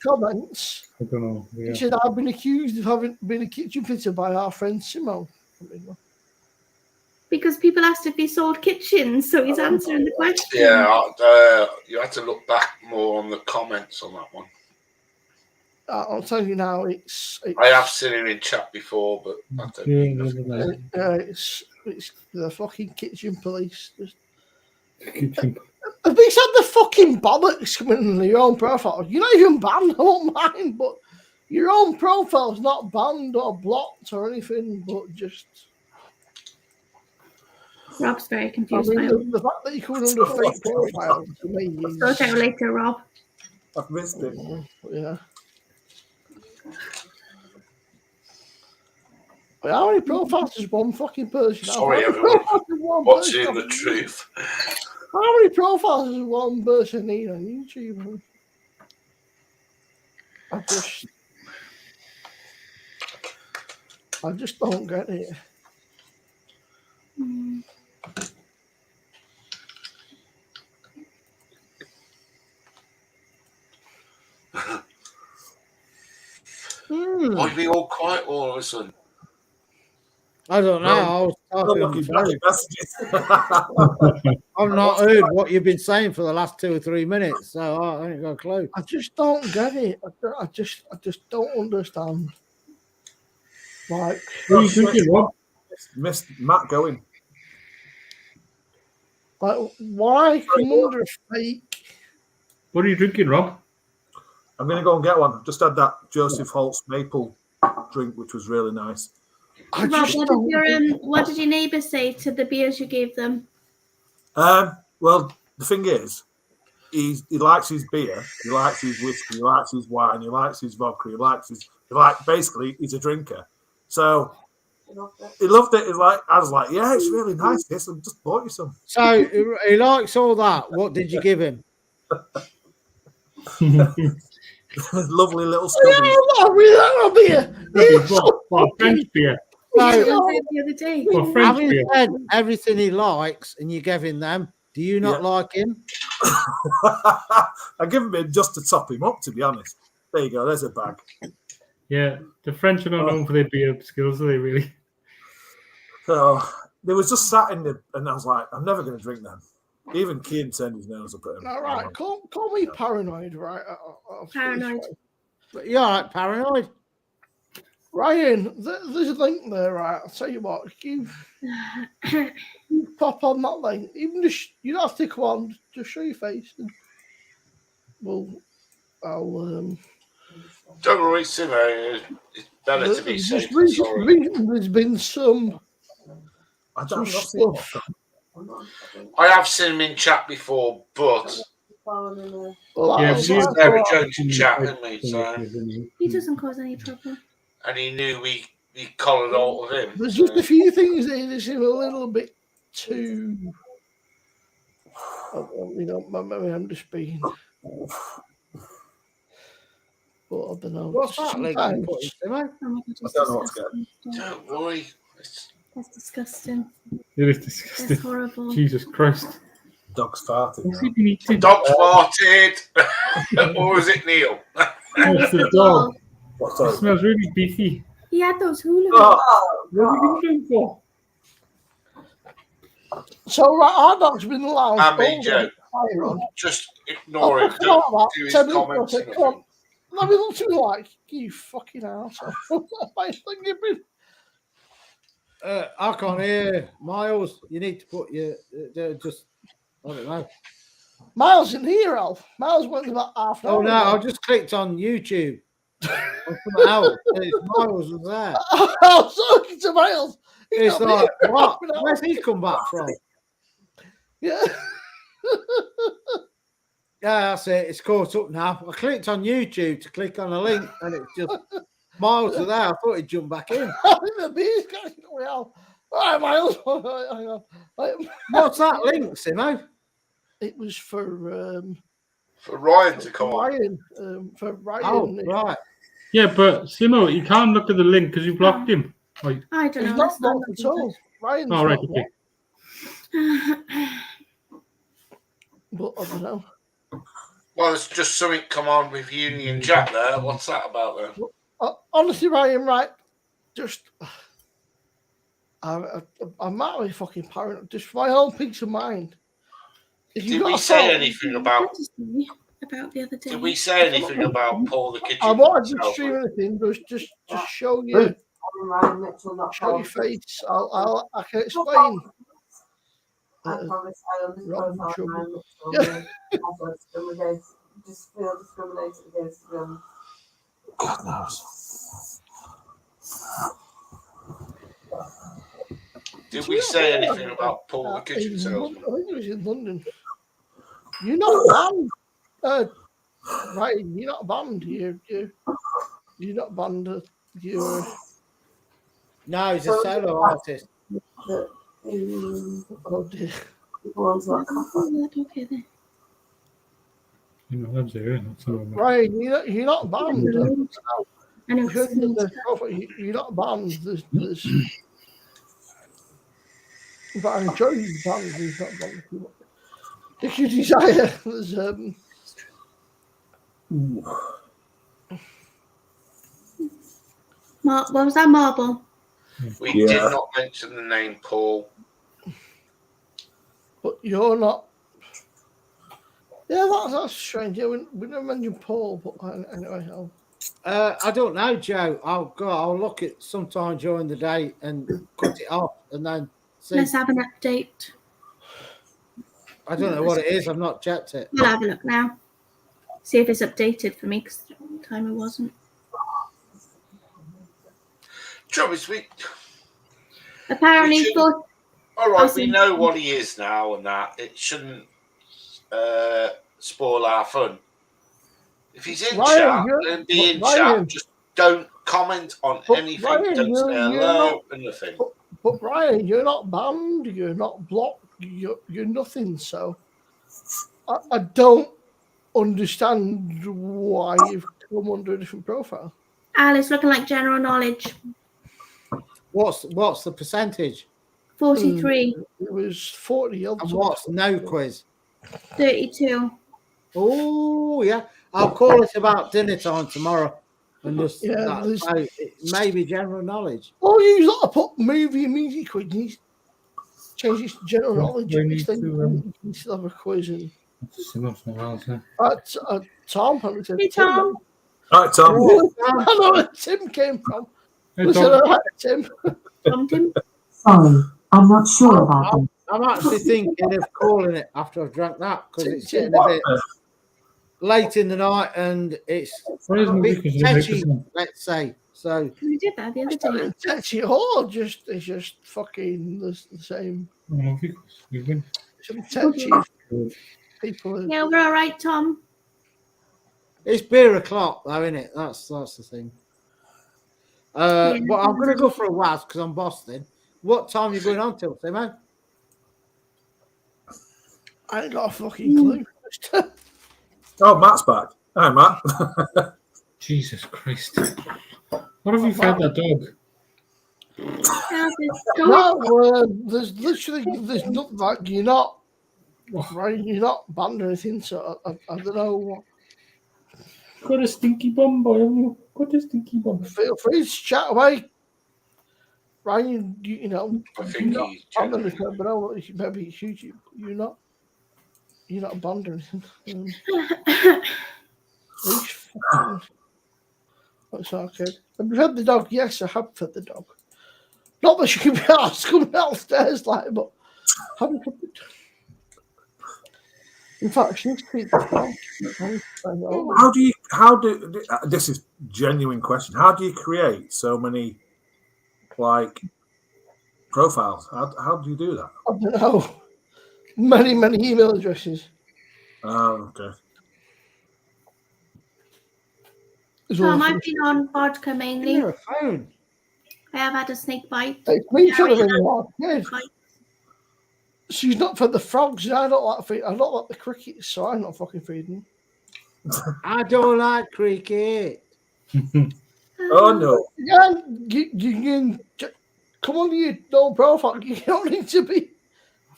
comments. I don't know. He Yeah. said, I've been accused of having been a kitchen fitter by our friend Simo. Because people asked if he sold kitchens, so he's answering the question. Yeah, you had to look back more on the comments on that one. I'll tell you now, it's I have seen him in chat before, but I don't mean nothing. it's the fucking kitchen police. Kitchen. Have these had the fucking bollocks coming in your own profile? You're not even banned, I don't mind, but your own profile's not banned or blocked or anything, but just. Rob's very confused. I mean, the fact that you're coming under fake profile to me is. Sort out later, Rob. I've missed it. Yeah. But how many profiles does one fucking person have? Sorry, everyone. Watching the truth. How many profiles does one person need on YouTube? I just don't get it. Why be all quiet all of a sudden? I don't know. I was talking on the phone. I've not heard what you've been saying for the last 2 or 3 minutes, so I ain't got a clue. I just don't get it. I just don't understand. Like, What are you drinking, Rob? Missed Matt going. Like, why come under a fake? What are you drinking, Rob? I'm going to go and get one. Just had that Joseph Holt's maple drink, which was really nice. Rob, what did your neighbour say to the beers you gave them? Well, the thing is, he likes his beer, he likes his whiskey, he likes his wine, he likes his vodka, basically he's a drinker. So he loved it. I was like, yeah, it's really nice. This, I just bought you some. So he likes all that. What did you give him? Lovely little stubbies. Yeah, beer. French beer. The other day. Having said everything he likes and you give him them, do you not like him? I give him just to top him up, to be honest. There you go. There's a bag. Yeah, the French are not known for their beer skills, are they really? So they was just sat in the, and I was like, I'm never going to drink them. Even Keane turned his nose up at him. All right, call me paranoid, right? Paranoid. You're all right, paranoid. Ryan, there's a link there, right? I'll tell you what, you pop on that link. Even just, you don't have to come on, just show your face. And I'll. Don't worry, Simo. It's better to be safe. There's been some. I don't stuff. I have seen him in chat before, but he's never joked in chat with me, so he doesn't cause any trouble. And he knew we collared all of him. There's just a few things there that seem a little bit too. Maybe I'm just being. But I don't know. What's that? I don't know what's going on. Don't worry. That's disgusting. It is disgusting. That's horrible. Jesus Christ. Dog's farted. Dog's farted. Or was it Neil? It's the dog. It smells really beefy. He had those hula What are you doing for? So, right, our dog's been allowed. I mean, Joe, just ignore it. Don't do his comments. Let me look to me like, you fucking arsehole. I can't hear. Miles, you need to put your just. I don't know. Miles in here, Alf. Miles went about half an hour. Oh no, I just clicked on YouTube. Miles was there. I was talking to Miles. It's like, what? Where's he come back from? Yeah. Yeah, that's it. It's caught up now. I clicked on YouTube to click on a link, and it's just Miles was there. I thought he'd jump back in. I think the beer's going well. All right, Miles. Hang on. What's that link, Simo? It was for Ryan to come on. Ryan. For Ryan. Oh, right. Yeah, but Simo, you can't look at the link because you blocked him. Like, I don't know. He's not blocked at all. Ryan's all right, not okay. But I don't know. Well, there's just something come on with Union Jack there. What's that about then? Honestly, Ryan, right? Just I might be fucking paranoid. Just for my own peace of mind. If you Did got we a say phone, anything about? About the other day. Did we say anything about Paul the kitchen? I wanted to stream anything, just show you, show your face. I can explain. I promise I'll just Wrong profile trouble. my Mitchell just feel discriminated against them. God knows. Did we say anything about Paul the kitchen I salesman? think it was in London. You're not banned. Right, you're not banned. You're not banned. You're No, he's a solo artist. oh dear. One's not Okay then. You know, that's it. That's all. Right, you're not banned. I know. You're not banned. There's but I enjoy these bands. He's not banned. If you desire, there's What was that, marble? We did not mention the name Paul. but you're not. Yeah, that's strange. Yeah, we never mentioned Paul, but anyway, I don't know, Joe. I'll look at sometime during the day and cut it off and then see. Let's have an update. I don't know what it is. I've not checked it. We'll have a look now. See if it's updated for me because the time it wasn't. Trouble is, we Apparently, all right, we know what he is now, and that it shouldn't spoil our fun. If he's in chat, then be in chat. Just don't comment on anything. Ryan, don't say hello and nothing. But Ryan, you're not banned. You're not blocked. You're nothing. So I don't understand why you've come under a different profile. Alice looking like general knowledge. What's the percentage? 43. It was 40. And what's no quiz? 32. Oh yeah, I'll call it about dinner time tomorrow, and just maybe general knowledge. Oh, you got to put movie and music quiz. You change it to general knowledge. We need to, You still have a quiz. And so Tom probably said. Hey, Tom. All right, Tom. I know where Tim came from. Hey, Tom. All right, Tim. Tim. Sorry, I'm not sure about that. I'm actually thinking of calling it after I've drank that because it's getting a bit late in the night and it's a bit touchy, let's say. So We did that the other day. Touchy Hall it's just fucking the same. Some touchy people. Yeah, we're all right, Tom. it's beer o'clock though, isn't it? That's the thing. But I'm going to go for a whiz because I'm Boston. What time are you going on till, Timo? I ain't got a fucking clue. Oh, Matt's back. Hi, Matt. Jesus Christ. What have you fed that dog? No, there's nothing like you're not right. You're not banned or anything. So I don't know what. Got a stinky bum, boy. Got a stinky bum. Feel free to chat away. Ryan, you know, I think I'm going to know maybe it's YouTube. You're not banned or anything. That's okay. Have you fed the dog? Yes, I have fed the dog. Not that she can be asked coming downstairs, like, but have you fed the dog? In fact, she needs to feed the dog. How do this is a genuine question. How do you create so many profiles? How do you do that? I don't know. Many email addresses. Oh, okay. Tom, I've been on vodka mainly. You're a phone. I have had a snake bite. It's me trying to ring. She's not for the frogs. I don't like the crickets, so I'm not fucking feeding. I don't like cricket. Oh no! Yeah, you come on, you no profile. You don't need to be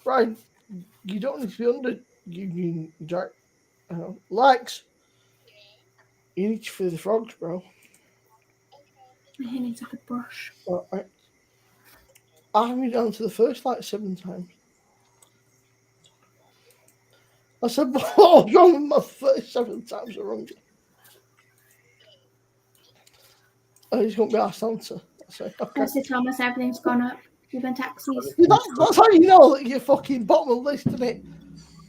Brian, you don't need to be under Union Jack. Lex, you need to feed the frogs, bro. He needs a good brush. All right. I haven't been down to the first like 7 times. I said, what was wrong with my first 7 times around you? Oh, he's going to be asked answer. I say, okay. Bless you, Thomas, everything's gone up. You've been taxis. That's how you know that you're fucking bottom of the list, isn't it?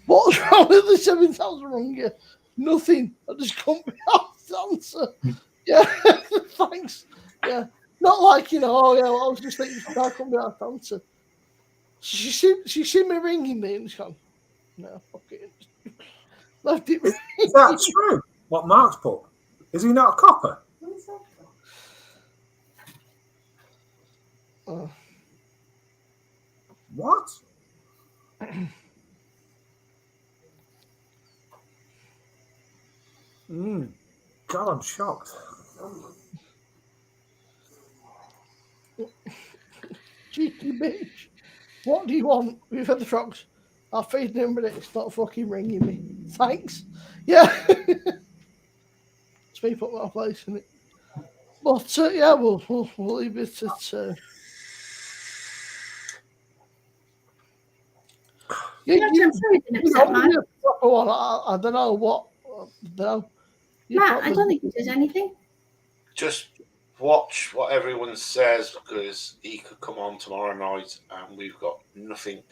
What's wrong with the 7 times around you? Nothing. I just can't be asked to answer. Yeah, thanks. Yeah. Not like, oh, yeah, well, I was just thinking, I can't be asked to answer. She seen me ringing me and she's gone, no, fuck it. Left it. Is that true? What Mark's put? Is he not a copper? What? God, I'm shocked. Cheeky bitch. What do you want? We've had the frogs. I'll feed them, but it's not fucking ringing me. Thanks. Yeah. It's me put my place in it. But yeah, we'll leave it at. I don't know what. Matt, I don't think he does anything. Just watch what everyone says because he could come on tomorrow night and we've got nothing.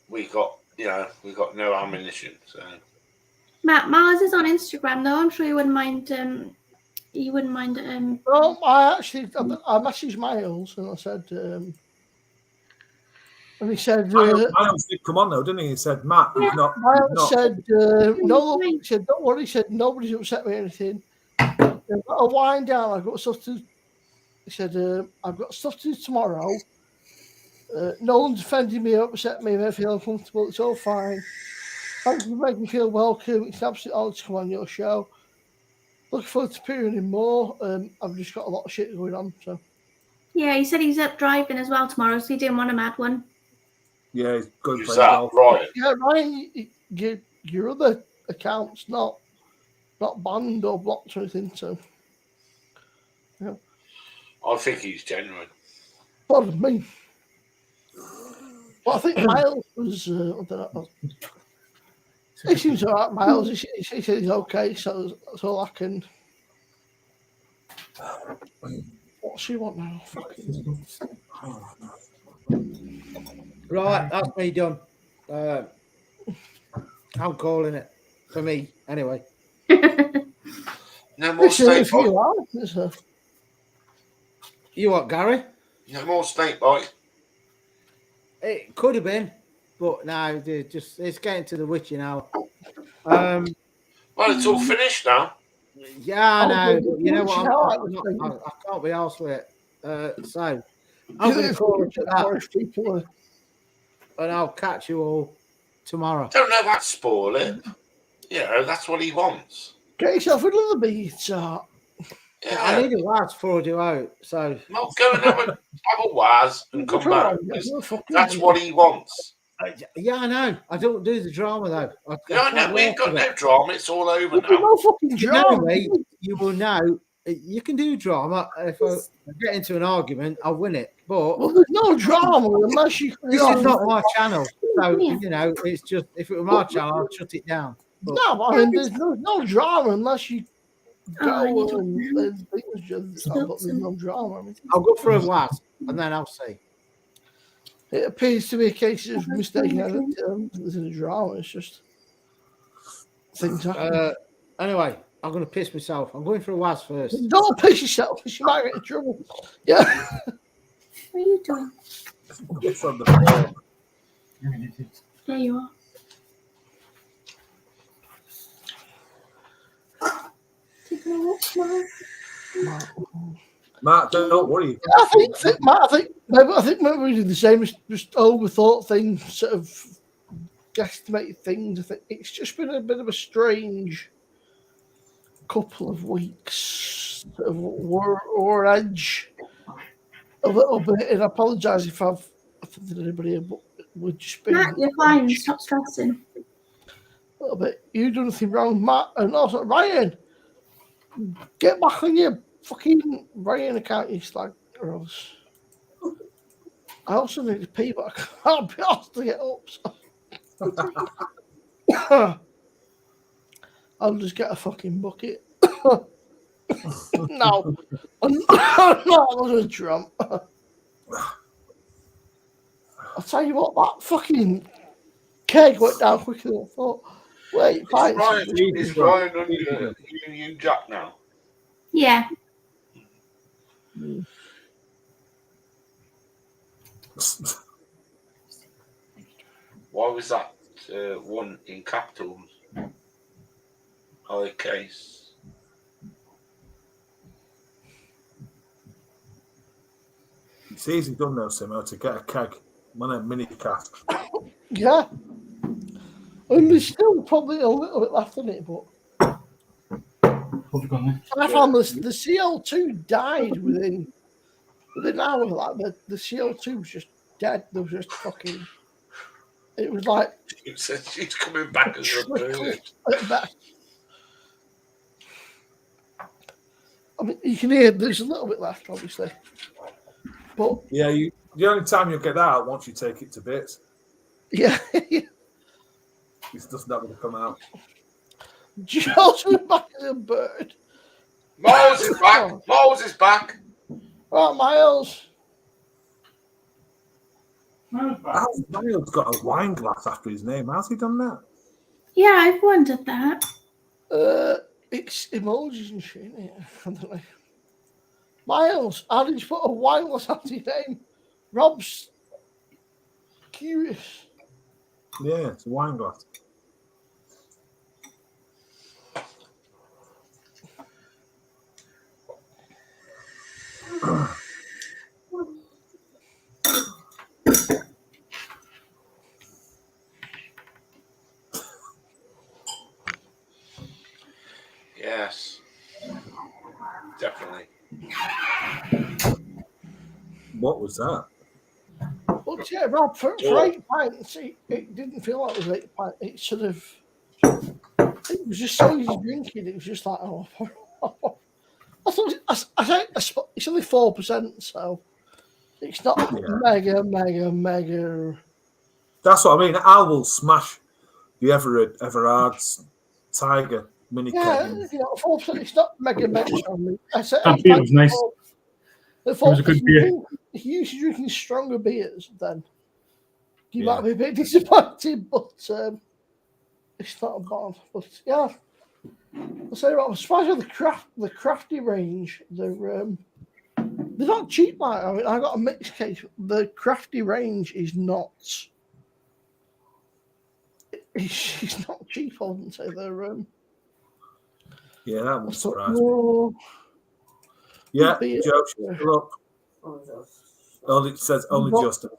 We've got no ammunition. So Matt, Mars is on Instagram though. I'm sure you wouldn't mind. Well, I messaged Miles and I said, and he said, Miles did come on though, didn't he? He said, Matt, Miles said, no, he said, don't worry. He said, nobody's upset me or anything. I've got to wind down. I've got stuff to. He said, I've got stuff to do tomorrow. No one's offended me or upset me. I feel uncomfortable. It's all fine. Thank you for making me feel welcome. It's an absolute honour to come on your show. Looking forward to appearing in more. I've just got a lot of shit going on. So. Yeah, he said he's up driving as well tomorrow, so he didn't want a mad one. Yeah, he's good for Ryan. Yeah, Ryan, your other account's not banned or blocked or anything. So, yeah. I think he's genuine. Pardon me. Well, I think Miles was. I don't know. He seems all right, Miles. He said he's okay, so that's all I can. What's she want now? Fucking. Right, that's me done. I'm calling it for me anyway. No more snake bite. You what, Gary? No more snake bite. It could have been, but no, it's getting to the witching hour. Well, it's all finished now. Yeah, I know. But you know what? I can't be arsed with it. So I'm going to call it that, and I'll catch you all tomorrow. Don't know that spoil it. That's what he wants. Get yourself another pizza. Yeah. I need a wax before I do out. So well, go and have a waz and come back. That's what he wants. Yeah, I know. I don't do the drama though. No, we've got no drama. It's all over now. No fucking drama. You will know. You can do drama. If I get into an argument, I'll win it. But there's no drama unless you. This is not my channel, so it's just if it were my channel, I'd shut it down. But, no, I mean, there's no drama unless you go and there's no drama. I mean, I'll go for a was and then I'll see. It appears to be a case of mistaken there's a drama. It's just things happen. Anyway, I'm going to piss myself. I'm going for a was first. Don't piss yourself. You might get in trouble. Yeah. What are you doing? It's on the floor. There you are. Matt, don't worry. I think maybe we did the same. Just overthought things, sort of guesstimated things. I think it's just been a bit of a strange couple of weeks of war edge a little bit, and I apologise if I've offended anybody, but we're just being Matt, you're fine. Stop stressing. a little bit. You do nothing wrong, Matt, and also Ryan. Get back on your fucking Ryan account, you slag. Or else. I also need to pee, but I can't be asked to get up. So. I'll just get a fucking bucket. No, I'm not a drum. I'll tell you what, that fucking keg went down quicker than I thought. Wait, Is Ryan on Union Jack now? Yeah. Why was that one in capitals? Case. It's easy done now, Simo, to get a keg. Mini cask. Yeah. And there's still probably a little bit left in it, but I found the CO2 died within an hour. Like the CO2 was just dead. There was just fucking. It was like. She's coming back as a bird. I mean, you can hear there's a little bit left, obviously. But yeah, the only time you'll get that out once you take it to bits. Yeah. It's just not going to come out. Joe's back as a bird. Miles is back. Miles is back. Right, Miles. Miles got a wine glass after his name. How's he done that? Yeah, I've wondered that. It's emojis and shit, isn't it? I don't know. Miles, how did you put a wine glass after your name? Rob's curious. Yeah, it's a wine glass. Yes, definitely. What was that? Well, yeah, Rob, for 8 pints, it didn't feel like it was 8 pints. It sort of, it was just so easy drinking. It was just like, oh. I thought it's only 4%, so it's not mega. That's what I mean. Al will smash the Everard's Tiger mini keg. Yeah, 4%. It's not mega strong. That beer was nice. It was a good beer. If you're used to drinking stronger beers, then you might be a bit disappointed, but it's not bad. But yeah, I'll say what I'm surprised with the crafty range. They're not cheap. Like I mean, I got a mixed case. The crafty range is not. It's not cheap. I wouldn't say they're. Yeah, that would surprise me. Yeah, Joe, look. Only it says only Justin.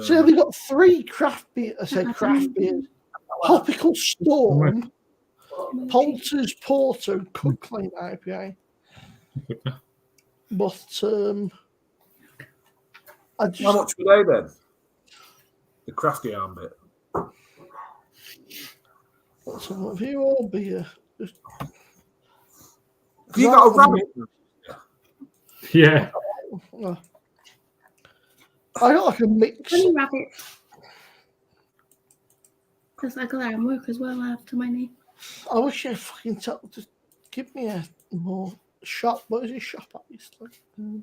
So they got 3 craft beers. I say craft beers. Tropical Storm, Poulter's Porter, and Cook Lane IPA. But how much were they then? The crafty arm bit. What's a review or beer? You got a rabbit. Yeah. I got like a mix. Rabbit. Because I got that at work as well after my name. I wish I fucking just give me a more shop. What is it? Shop at least. You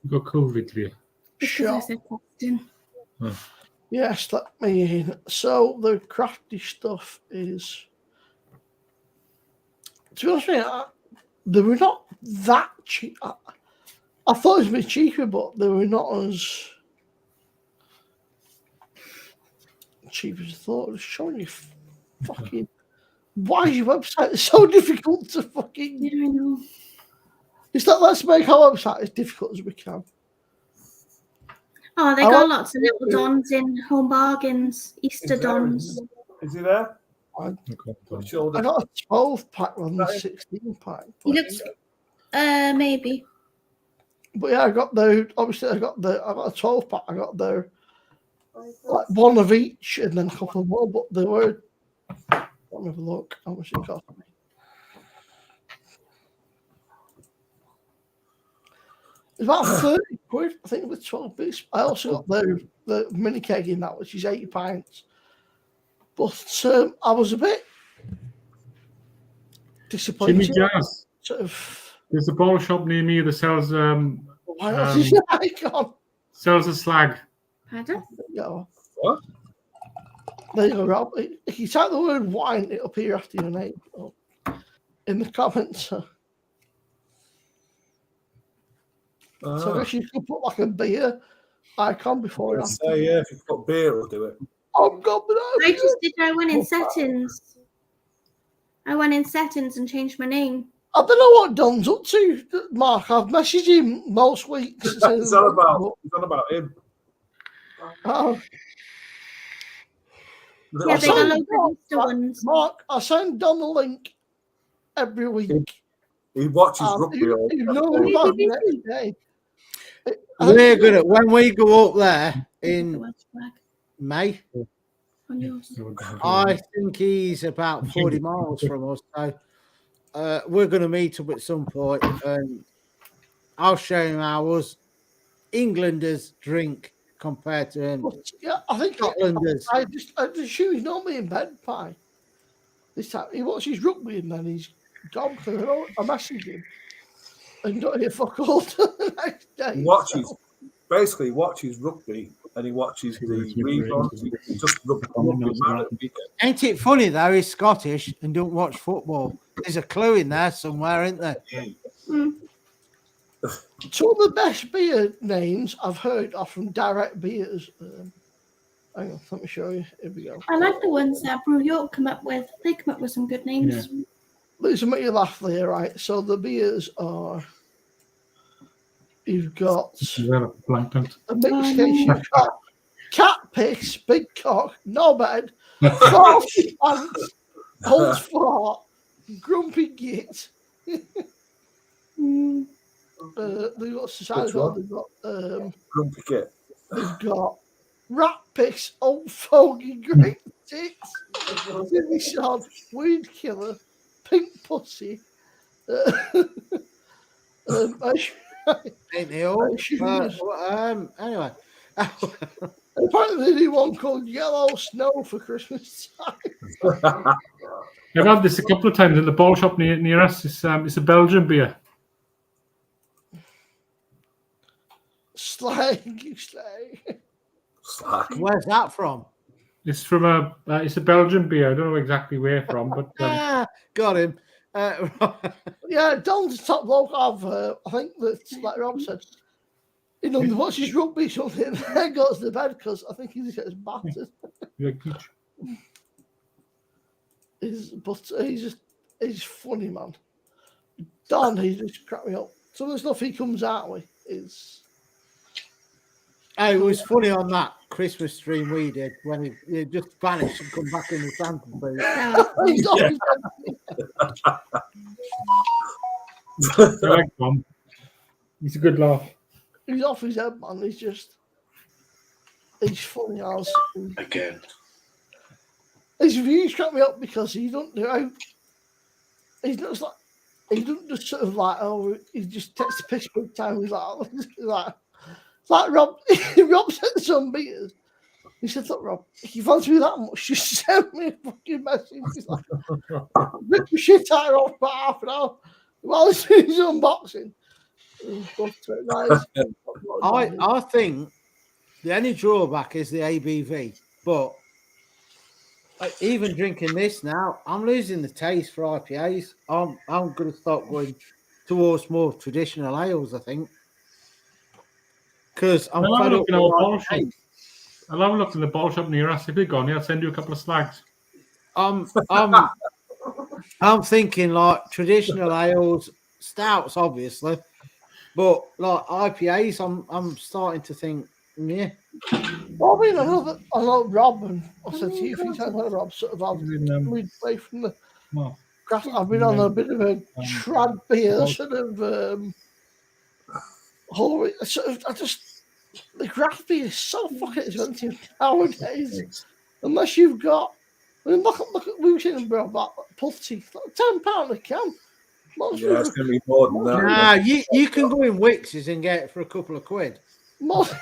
got COVID beer. Because I said Boston. Oh. Yes, let me in. So the crafty stuff is. To be honest with you, they were not that cheap. I thought it was a bit cheaper, but they were not as cheap as I thought. It was showing you fucking. Why is your website so difficult to fucking? Yeah, I know. It's like, let's make our website as difficult as we can. Oh, they got lots of little dons in Home Bargains, Easter dons. Is he there? I got a 12-pack rather than a 16-pack. He looks, maybe. But yeah, I got a 12-pack. I got the like one of each, and then a couple more. But they were. Let me have a look. How much it cost me? It's about 30 quid, I think, with 12 bits. I also got the mini keg in that, which is 80 pints. But I was a bit disappointed. Jimmy Jazz. Sort of. There's a bottle shop near me that sells Why else is it icon? sells a slag. Pardon? What? There you go, Rob. If you type the word wine, it'll appear after your name in the comments. So I guess you could put like a beer icon before it. So yeah, if you've got beer, it'll do it. Oh God, but I just did. I went in settings. I went in settings and changed my name. I don't know what Don's up to, Mark. I've messaged him most weeks. It's all about him. Oh. Yeah, they got loads of Easter ones. Mark, I send Don the link every week. He watches rugby all every day. We're good at when we go up there in May. I think he's about 40 miles from us, so we're going to meet up at some point, and I'll show him how us Englanders drink compared to him. Yeah, I think Scotlanders. I just assume he's normally in bed by this time. He watches rugby and then he's gone. I messaged him and don't hear fuck all the next day. He watches rugby and he watches the reruns. He just rugby. Ain't it funny though? He's Scottish and don't watch football. There's a clue in there somewhere, isn't there? Some of the best beer names I've heard are from Direct Beers. Hang on, let me show you. Here we go. I like the ones that Brew York come up with. They come up with some good names. Yeah. Let's make you laugh there, right? So the beers are. You've got a mixture. You've got cat piss, big cock, no bed, coffee pants, old fart, grumpy git. They've got society. They've got grumpy git. They've got rat piss, old foggy great tits, Jimmy Shod, weed killer, pink pussy. Ain't they all? Anyway. Apparently they do one called Yellow Snow for Christmas time. I've had this a couple of times in the ball shop near us. It's a Belgian beer. Slag. Where's that from? It's from it's a Belgian beer. I don't know exactly where from, but got him. Yeah, Don's top bloke of I think that's like Rob said. He doesn't watch his rugby something and then goes to bed because I think he just gets battered. He's funny, man. Don, he just cracked me up. Some of the stuff he comes out with is. Oh, it was funny on that Christmas stream we did when he just vanished and come back in the Santa booth. I like Tom. He's a good laugh. He's off his head, man. He's funny as again. His views crack me up because he don't know. He doesn't just sort of like he just takes the piss big time. He's like Rob. Rob said some beers. He said, "Look, Rob, if you fancy me that much, just send me a fucking message." He's like, "Rip the shit out of for half an hour while he's doing his unboxing." I think the only drawback is the ABV, but even drinking this now, I'm losing the taste for IPAs. I'm going to start going towards more traditional ales, I think, because I'm fed up. I'll have a look in the bottle shop near us. If you're gone, I'll send you a couple of slags. I'm thinking like traditional ales, stouts, obviously, but like IPAs, I'm starting to think, yeah. Well, I mean, I know Rob, and I said to you a few times, Rob sort of moved away from the craft. I've been on a bit of a trad beer sort of. I the craft beer is so fucking expensive nowadays. Unless you've got, I mean, look at we were saying about putty, like £10 a can. Most Yeah, it's people, going to be more than that. Nah, you can go in Wix's and get it for a couple of quid. most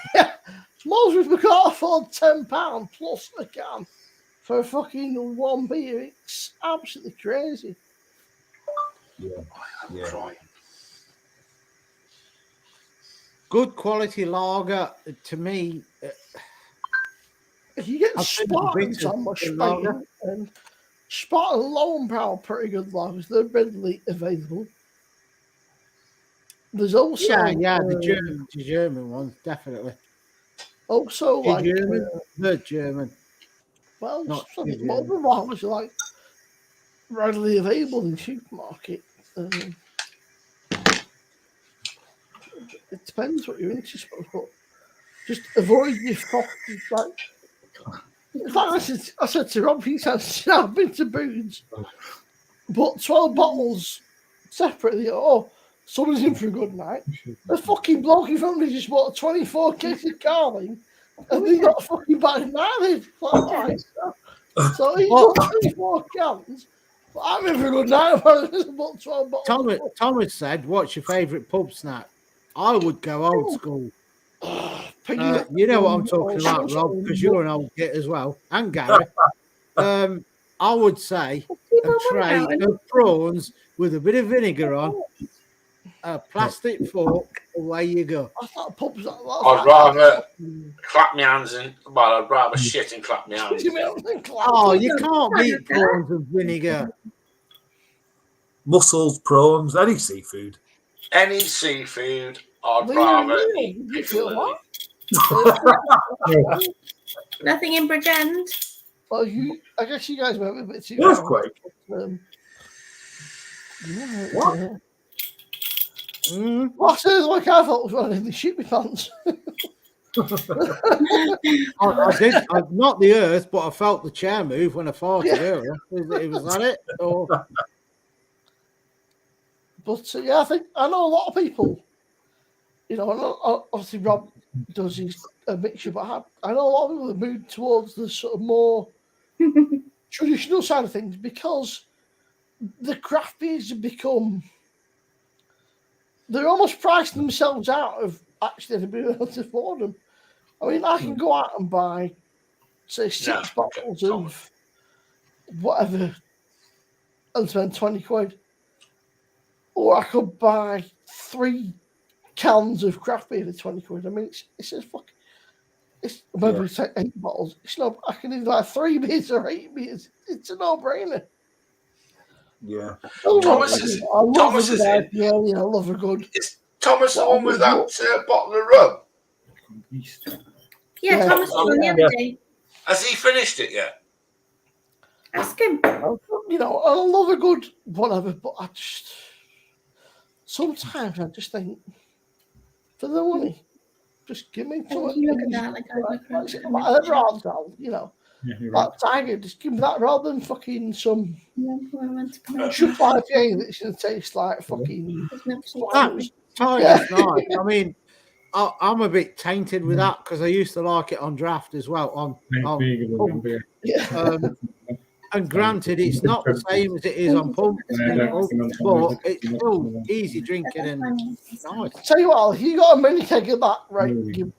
people can't afford £10 plus a can for fucking one beer. It's absolutely crazy. I'm crying. Good quality lager to me. If you get I've seen Spartans the on my bitters in lager. Spain and Spartan Low and Brown, pretty good lagers. They're readily available. There's also the German ones, definitely. also like The German. well, Not some the modern lagers are like readily available in the supermarket. It depends what you're into, suppose, but just avoid your fucking like. In fact, I said to Rob, he said, I've been to Boots, bought 12 bottles separately. Oh, someone's in for a good night. The fucking bloke in front of me just bought 24 cases of Carling, and they got a fucking bag married. Like, so he got 24 cans. But I'm in for a good night. I bought 12 bottles. Thomas said, "What's your favourite pub snack?" I would go old school. You know what I'm talking about, Rob, because you're an old git as well, and Gary. I would say a tray of prawns with a bit of vinegar on, a plastic fork, away you go. I'd rather clap my hands in. Well, I'd rather shit and clap my hands. Oh, you can't beat prawns and vinegar. Mussels, prawns, any seafood. Any seafood, I'd rather eat piccolo. Nothing in Bridgend. Well, I guess you guys went a bit too Earthquake. What sounds like I thought was running the shit with pants. I did, not the earth, but I felt the chair move when I farted earlier. Was that it? Or... But I think I know a lot of people. You know, obviously Rob does his mixture, but I know a lot of people have moved towards the sort of more traditional side of things because the craft beers have become. They're almost pricing themselves out of actually being able to afford them. I mean, I can go out and buy, say, 6 bottles of whatever and spend 20 quid. Or I could buy 3 cans of craft beer for 20 quid. I mean, it's just fucking. It's maybe we take 8 bottles. It's not. I can either buy 3 beers or 8 beers. It's a no-brainer. Yeah. Thomas is in. I love a good. Is Thomas the one with that bottle of rum? Yeah, Thomas was on the other day. Has he finished it yet? Ask him. You know, I love a good whatever, but I just sometimes I just think for the money, just give me some. You look at that like you know, like Tiger, just give me that rather than fucking some sugar IPA that's gonna taste like fucking. Tiger's nice. I mean, I'm a bit tainted with that because I used to like it on draft as well. And granted, it's not the same as it is on pump, but it's still easy drinking and nice. Tell you what, if you got a mini keg of that, right, you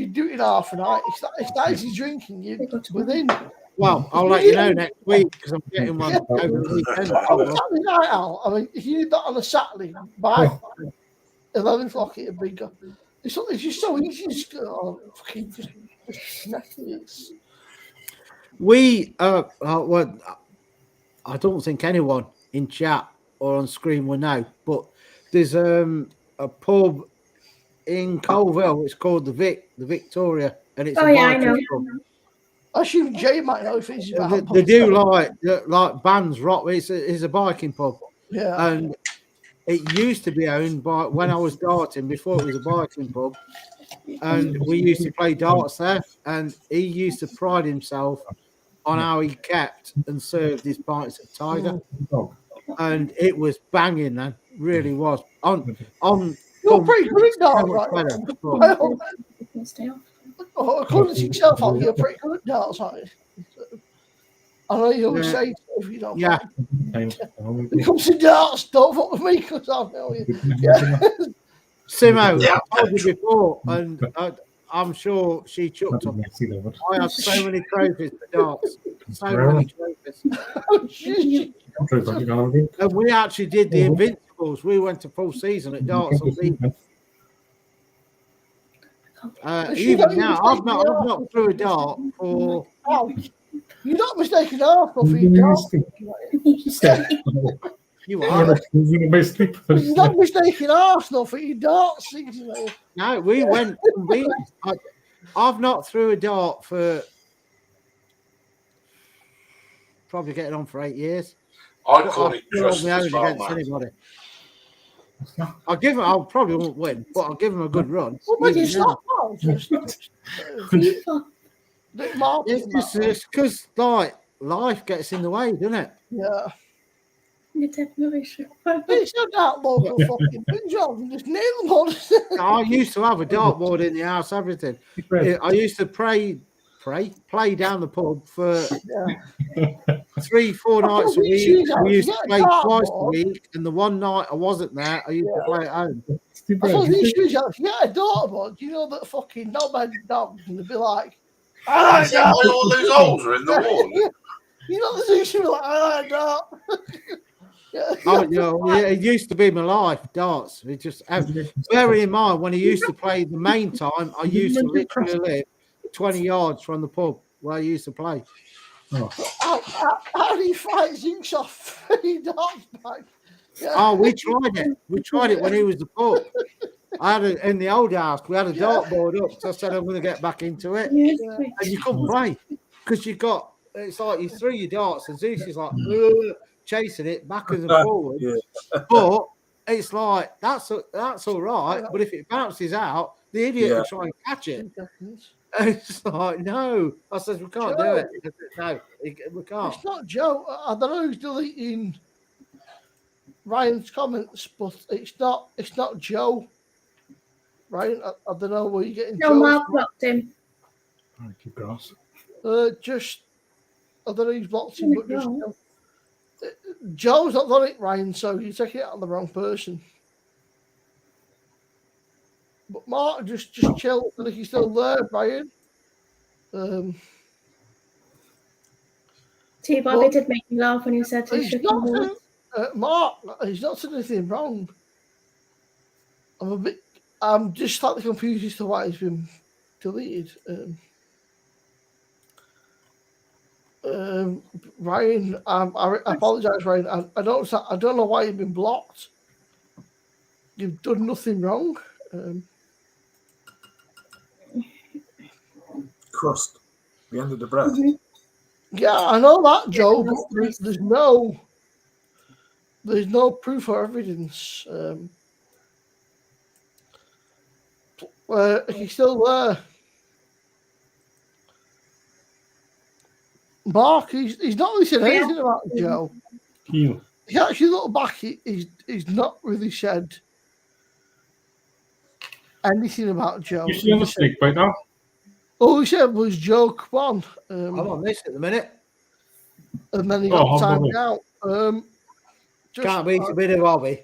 do it in half a night. If that easy drinking, you within. Well, I'll let you know next week because I'm getting one over the weekend. Saturday night, Al. I mean, if you did that on a Saturday, by 11 o'clock, it'd be good. It's just so easy. Just we well, I don't think anyone in chat or on screen will know, but there's a pub in Colville. It's called the Victoria, and it's I know. pub. I assume Jay might know if it's about. They do like bands rock. It's a biking pub. Yeah. And it used to be owned by when I was darting before it was a biking pub, and we used to play darts there. And he used to pride himself on how he kept and served his pints of Tiger, and it was banging. Then really was on. You're pretty good at darts, right? We'll stay off. Oh, according to yourself, Al, you're pretty good at darts, aren't you? I know you always say if you don't. Yeah. Times. When it comes to darts, don't fuck with me because I'll know you. Yeah. Simo, Yeah. I told you before, and I'm sure she chucked up. I have so many trophies for darts. So many trophies. And we actually did the Invincibles. We went to full season at darts on beat. Even now, I've not threw a dart for. Oh, you're not mistaken Arsenal for your dart. You are. You're not mistaken Arsenal for your dart season. No, we went. I've not threw a dart for probably getting on for 8 years. I'd call it trust my own as well, against man. anybody. I'll give him. I probably won't win, but I'll give him a good run. Well, but it's not wrong. It's because like life gets in the way, doesn't it? Yeah. You definitely should. It's not that local fucking job. Just nail them all. I used to have a dartboard in the house, everything. I used to play down the pub for 3-4 nights a week. I used to play twice a week, and the one night I wasn't there, I used to play at home. I thought the issue is if you get a dartboard, you know that fucking knobhead dogs and they'd be like, I like that. All those holes are in the wall. You know the issue like I like that. Oh, it used to be my life, darts. It just bearing in mind when I used to play the main time, I used to literally live 20 yards from the pub where I used to play. How do you fight Zeus off 3 darts back? Yeah. Oh, we tried it. We tried it when he was the pub. I had in the old house. We had a dartboard up, so I said I'm going to get back into it, and you couldn't play because you got. It's like you threw your darts, and Zeus is like chasing it backwards and forwards. But it's like that's all right. But if it bounces out, the idiot will try and catch it. And it's like no. I said we can't do it. No, we can't. It's not Joe. I don't know who's deleting Ryan's comments, but it's not Joe. Ryan, I don't know where you're getting. No, Mark blocked him. Just I don't know who's blocked him, but just Joe's not done it, Ryan. So you're taking it on the wrong person. But Mark, just chill. I think he's still there, Ryan. T-Bobby did make me laugh when he said he should Mark, he's not said anything wrong. I'm just slightly confused as to why he's been deleted. Ryan, I apologise, Ryan. I don't know why you've been blocked. You've done nothing wrong. Crust. The end of the bread. Yeah, I know that, Joe. But there's no proof or evidence. He's still there. Mark, he's not really said anything about Joe. He actually looked back. He's not really said anything about Joe. You see on the snake bite now? All he said was Joe, come on. I'm on this at the minute. And then he got timed out. Can't beat a bit of hobby.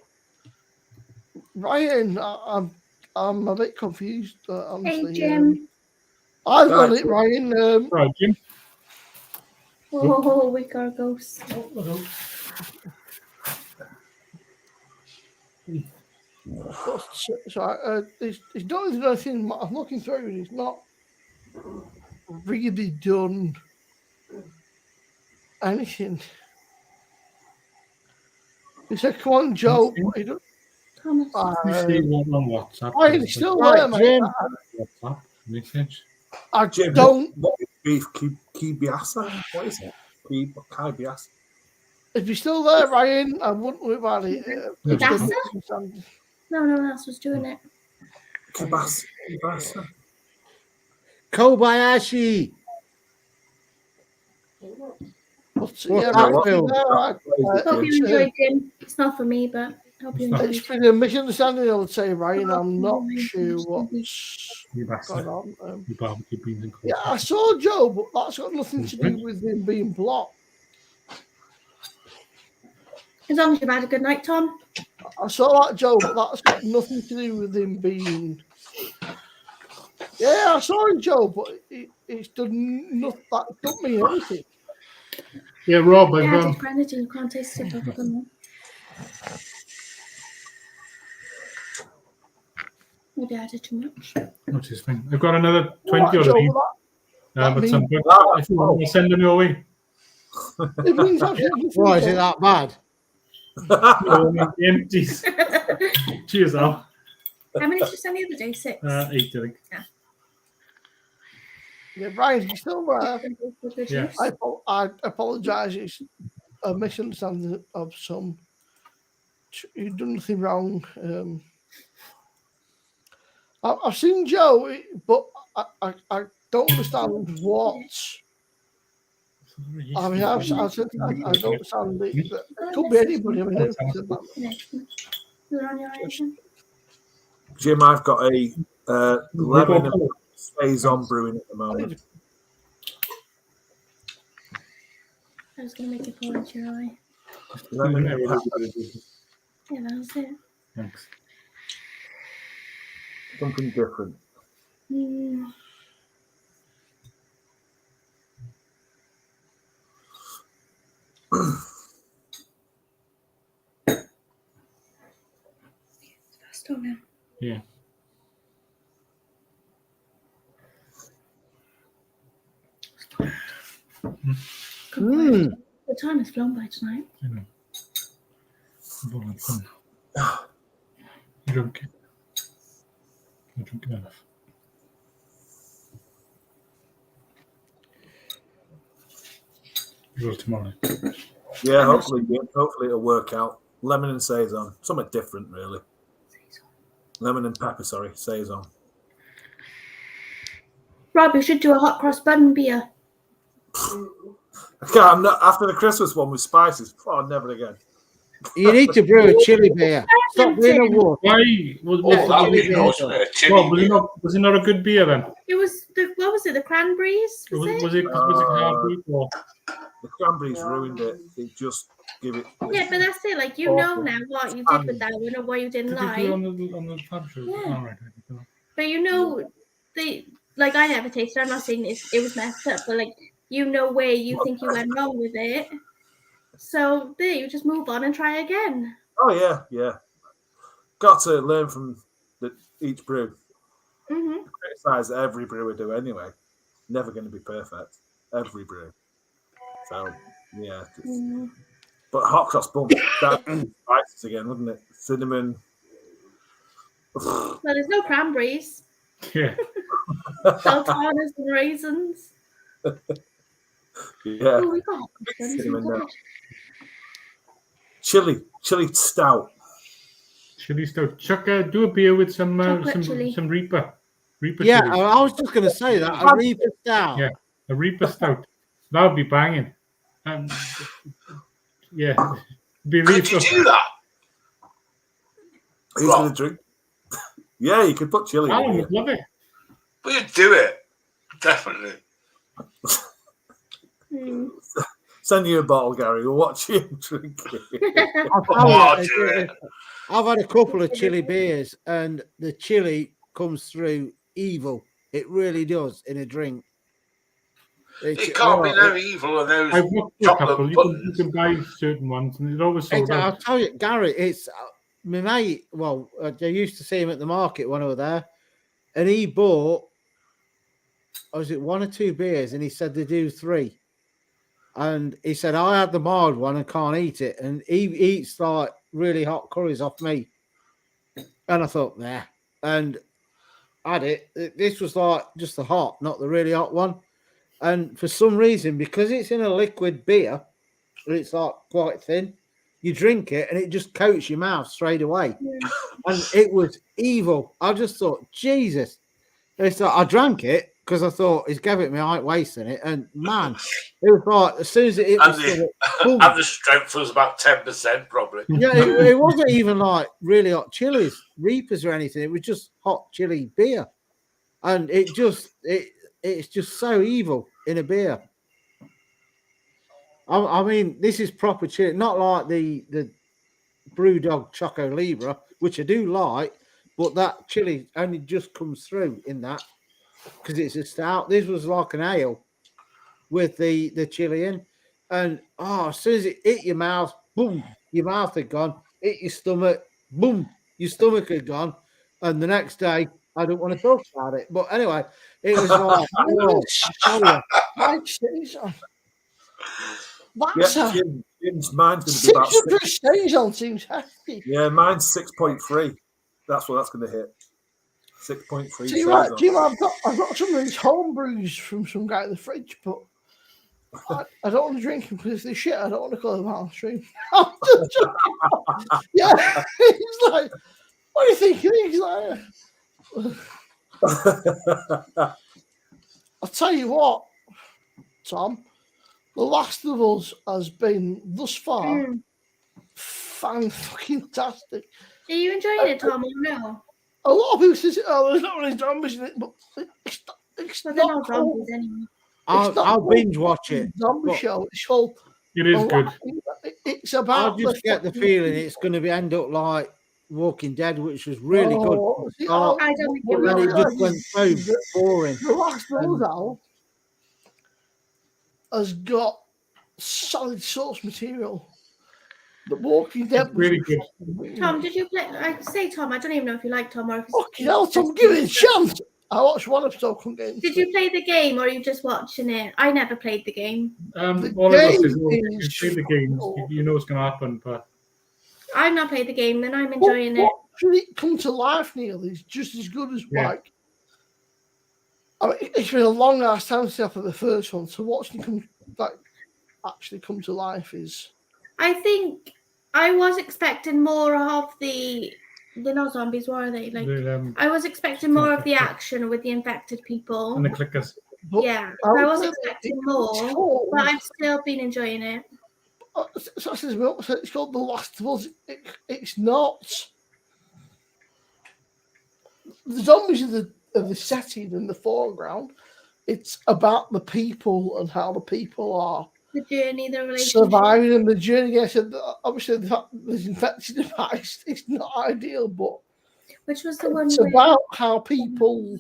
Ryan, I'm a bit confused, honestly. Hey, Jim. I've got it, Ryan. Right, Jim. Oh, we got a ghost. So he's not doing anything. I'm looking through and he's not really done anything. He said, come on, Joe. Thomas. You see one on WhatsApp. Ryan, he's still there, mate. WhatsApp message. I Jim, don't. What is beef? Kibiasa? What is it? Kibiasa? If you're still there, Ryan, I wouldn't worry about it. Kibasa? No one else was doing it. Kibasa. Kobayashi. But, yeah, that film? Hope you enjoyed, Jim. It's not for me, but Hope you What's that? enjoyed. It's been a misunderstanding, I would say, Ryan. I'm not sure what's You bastard. going on. You barbecue beans and Yeah, coleslaw. I saw Joe, but that's got nothing to do with him being blocked. As long as you've had a good night, Tom. I saw that, Joe, but that's got nothing to do with him being. Yeah, I saw him, Joe, but it's done nothing. That don't mean anything. Yeah, Rob, I've Yeah, it's granite and you can't taste it. Maybe I did too much. what's his thing? I've got another 20 Alright, odd Joe, of these. that But means- some good. If you want to send them your way. It means absolutely nothing. Why is it that bad? The empties. Cheers, Al. How many did you send the other day? 6? 8, I think. Yeah, Brian, you still there? Yeah. I apologise. It's a misunderstanding of some. You've done nothing wrong. I've seen Joe, but I don't understand what. I mean, I don't understand it. It could be anybody. I mean, who said that? You're on your own. Jim, I've got a lemon and saison brewing at the moment. I was going to make it pour into your eye. Lemon and pepper. Yeah, that was it. Thanks. Something different. Mm. Fast on now. Yeah. The time has flown by tonight. I know. You drunk it. You drunk enough. Yours tomorrow. Yeah, hopefully it'll work out. Lemon and saison, something different, really. Lemon and pepper, sorry, saison. Rob, you should do a hot cross bun beer. Okay, I'm not after the Christmas one with spices. Oh, never again. You need to brew a chili beer. Stop being a wolf. Why was that would be nice, wouldn't it? Chili Rob, beer. was it not a good beer then? It was what was it? The cranberries? Was it hard beer or? The cranberries ruined it. They just give it. Yeah, but that's it. Like you know now what you did with that one or what you didn't Did you put it like. on the pub show? Yeah. Oh, right. But you know, like I never tasted. I'm not saying it was messed up, but like you know where you think you went wrong with it. So there, you just move on and try again. Oh yeah, yeah. Got to learn from each brew. Mm-hmm. Criticize every brew we do anyway. Never going to be perfect. Every brew. So yeah. But hot cross bun, that's spices again, wouldn't it? Cinnamon. Well, there's no cranberries. Yeah. Sultanas and raisins. Yeah. Oh, we got Cinnamon now. Chili stout. Chili stout. Chuck, do a beer with some chili. some Reaper. Yeah, chili. I was just going to say that. A Reaper stout. Yeah, a Reaper stout. That would be banging. Yeah. Could you do that? Who's going to drink? Yeah, you could put chili I in would it. love it. We'd do it. Definitely. Send you a bottle, Gary. We'll watch you drink it. I've had a couple of chili beers, and the chili comes through evil. It really does in a drink. It can't be no evil of those I've looked at a couple. chocolate You can buy certain ones, and it always sold I'll out. tell you, Gary, it's my mate. Well, I used to see him at the market when I was there, and he bought, was it 1 or 2 beers, and he said they do 3. And he said, I had the mild one and can't eat it. And he eats like really hot curries off me. And I thought, nah. And I had it. This was like just the hot, not the really hot one. And for some reason, because it's in a liquid beer, it's like quite thin, you drink it and it just coats your mouth straight away. And it was evil. I just thought, Jesus. It's like, I drank it because I thought he's gave it me height wasting it, and man, it was like as soon as it hit And the the, stomach, boom. and the strength was about 10%, probably. Yeah, it wasn't even like really hot chilies, reapers or anything. It was just hot chili beer, and it's just so evil in a beer. I mean, this is proper chili, not like the Brewdog Choco Libra, which I do like, but that chili only just comes through in that because it's a stout. This was like an ale with the chili in, and as soon as it hit your mouth, boom, your mouth had gone. Hit your stomach, boom, your stomach had gone, and the next day I don't want to talk about it. But anyway, it was like, oh, I tell you, That's Yeah, Jim's mine's going to be about 600 stays on seems hefty. Yeah, mine's 6.3. That's what that's going to hit. 6.3. See, right, Jim, I've got some of these home brews from some guy in the fridge, but I don't want to drink them because if they're shit, I don't want to call them out on stream. Yeah, he's like, what do you think? He's like, I'll tell you what, Tom, The Last of Us has been thus far fan-fucking-tastic. Are you enjoying it, Tom, or no? A lot of people say, oh, there's not really zombies in it, but it's Well, not they're not zombies anyway. I'll binge watch it. Zombie show. It's called. It is good. It's about. I just get the feeling it's going to end up like Walking Dead, which was really good. I don't think it will. It just went so boring. The Last of Us now has got solid source material. The Walking Dead. Really good. Tom, did you play? I say Tom. I don't even know if you like Tom or if. Fucking hell, Tom, give it a chance. I watched one episode. Couldn't get into Did you play the game or are you just watching it? I never played the game. All of us is you see the games, you know what's going to happen, but I've not played the game, then I'm enjoying it. Watching it come to life, Neil, is just as good as like. I mean, it's been a long ass time since I played the first one, so watching it actually come to life is. I think I was expecting more of the. They're not zombies, what are they? Like I was expecting more of the action with the infected people. and the clickers. Yeah, I was expecting more, but I've still been enjoying it. So it's called The Last of Us. It's not. The zombies of the setting in the foreground. It's about the people and how the people are. The journey, the relationship. Surviving and the journey. Yes, obviously the fact that there's infected device. It's not ideal, but which was the one. It's about how people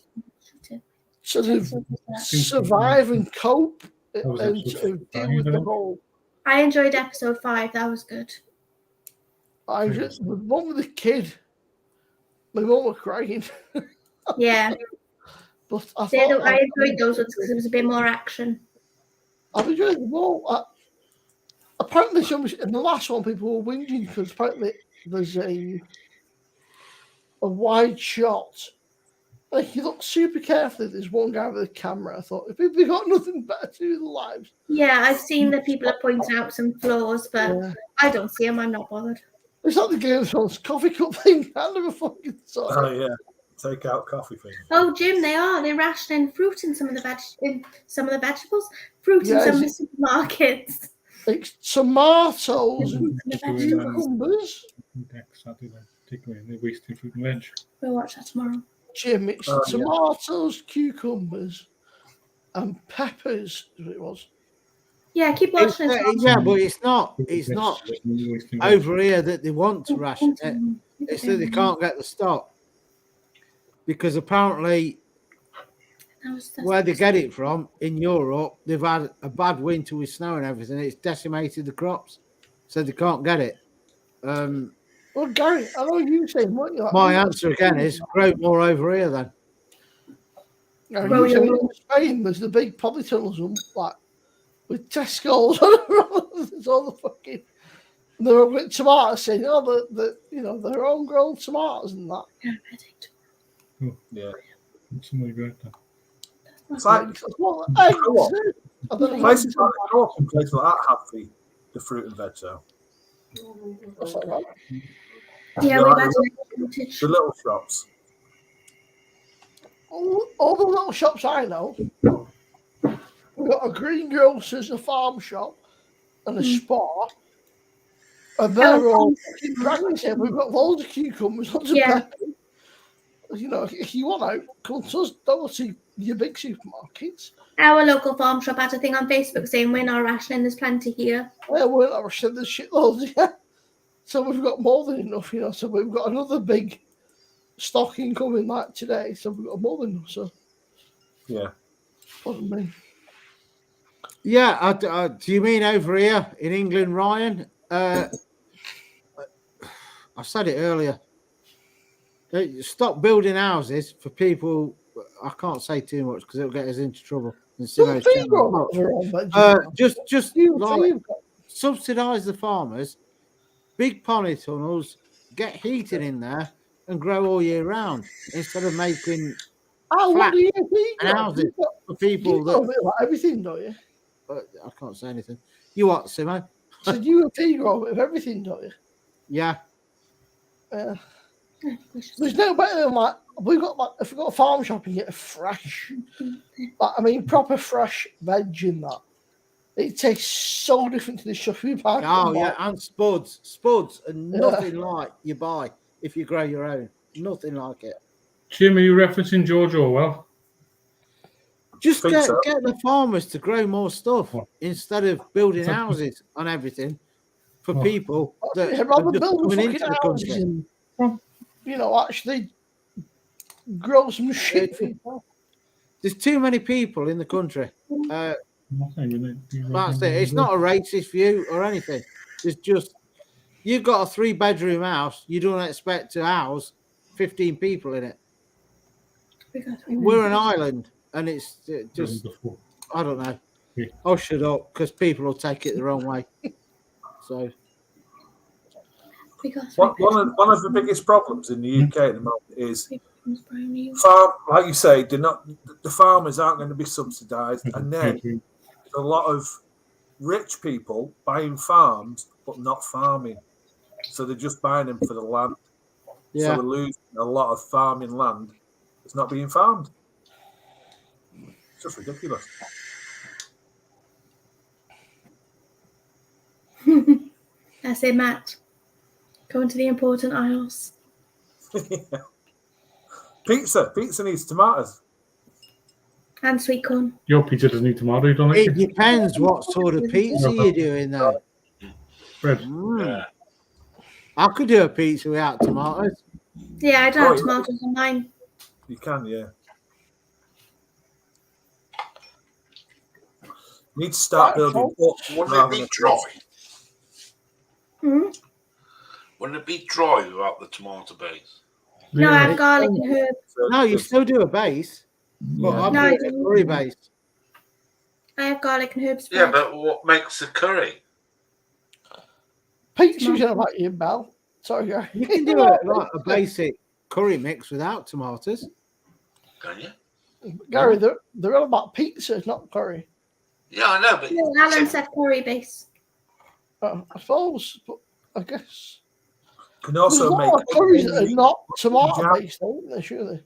sort of survive and cope and sort of deal with the whole. I enjoyed episode 5. That was good. I just the one with the kid. My mum was crying. Yeah, but I enjoyed those ones because there was a bit more action. I've enjoyed them all. Apparently, in the last one, people were whinging because apparently there's a wide shot. Like you look super carefully. There's one guy with a camera. I thought if people got nothing better to do with their lives. Yeah, I've seen that people are pointing out some flaws, but I don't see them. I'm not bothered. It's like the Game of Thrones coffee cup thing. I never fucking saw it. Oh yeah, take out coffee thing. Oh, Jim, they're rationing fruit in some of the vegetables. Fruit in some of the supermarkets. It's tomatoes and cucumbers. Take away the wasted fruit and veg. We'll watch that tomorrow. Jim, it's tomatoes, cucumbers, and peppers. Is what it was. Yeah, keep watching it. Yeah, but it's not over here that they want to ration it. It's that they can't get the stock. Because apparently where they get it from in Europe, they've had a bad winter with snow and everything. It's decimated the crops. So they can't get it. Well, Gary, I know you saying what you like. My answer again is grow more over here then. Well, in Spain, there's the big polytunnels with Tesco's. There's all the fucking. They're with tomatoes saying, they're homegrown tomatoes and that. Yeah. Somebody got that. It's like places like Co-op and places like that have the fruit and veg though. Yeah, like the little shops. all the little shops I know, we've got a greengrocer's, a farm shop, and a spa. And they're all fucking practice here. We've got loads of cucumbers, lots of pepper. You know, if you want out, come to us. Don't see your big supermarkets. Our local farm shop had a thing on Facebook saying we're not rationing, there's plenty here. Yeah, we're not rationing, there's shitloads, yeah. So we've got more than enough, you know. So we've got another big stocking coming like today. So we've got more than enough. So yeah. Pardon me. Yeah, do you mean over here in England, Ryan? I said it earlier. Stop building houses for people. I can't say too much because it'll get us into trouble. Just like subsidise the farmers, big poly tunnels, get heating in there, and grow all year round instead of making what do you houses for people that like everything, don't you? I can't say anything. You what, Simo? So you and P grow with everything, don't you? Yeah. There's no better than like we've got like if we've got a farm shop and you get a fresh, like, I mean proper fresh veg in that. It tastes so different to the stuff we buy. Oh yeah, and spuds are nothing like you buy if you grow your own. Nothing like it. Jim, are you referencing George Orwell? Just get the farmers to grow more stuff instead of building houses on everything for people that are just coming into the country. And, you know, actually grow some shit. There's too many people in the country. That's it. It's not a racist view or anything. It's just you've got a 3-bedroom house. You don't expect to house 15 people in it. We're an island, and it's just I don't know. I'll shut up because people will take it the wrong way. So. One of the biggest problems in the UK at the moment is farm, like you say, the farmers aren't going to be subsidised, and then there's a lot of rich people buying farms but not farming, so they're just buying them for the land. Yeah. So we're losing a lot of farming land that's not being farmed. It's just ridiculous. I say, Matt, go into the important aisles. Pizza needs tomatoes. And sweet corn. Your pizza doesn't need tomato, don't it? It depends what sort of pizza you're doing, though. Bread. Yeah. I could do a pizza without tomatoes. Yeah, I don't have tomatoes on mine. You can, yeah. You need to start building. Wouldn't it be dry? Hmm? Wouldn't it be dry without the tomato base? No, I have garlic and herbs. No, you still do a base. But I'm doing a curry base. I have garlic and herbs. Yeah, but what makes the curry? Pete's usually about you, Bell. Sorry, Gary. You can do a basic curry mix without tomatoes. Can you? Gary, they're all about pizza, not curry. Yeah, I know, but Alan said curry base. I suppose, but I guess. Can also make curries that are not tomato based, aren't they? Surely.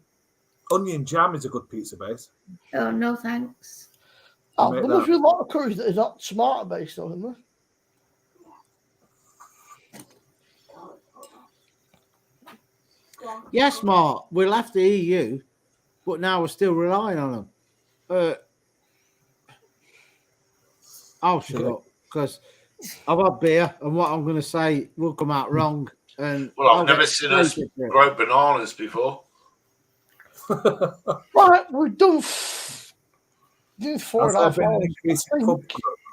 Onion jam is a good pizza base. Oh no, thanks. Oh, there must be a lot of curries that are not tomato based, though, isn't there? Yes, Mark, we left the EU, but now we're still relying on them. I'll shut up because I've had beer, and what I'm going to say will come out wrong. And well, I've never seen us grow bananas before. Right, we're done. 4.5 hours.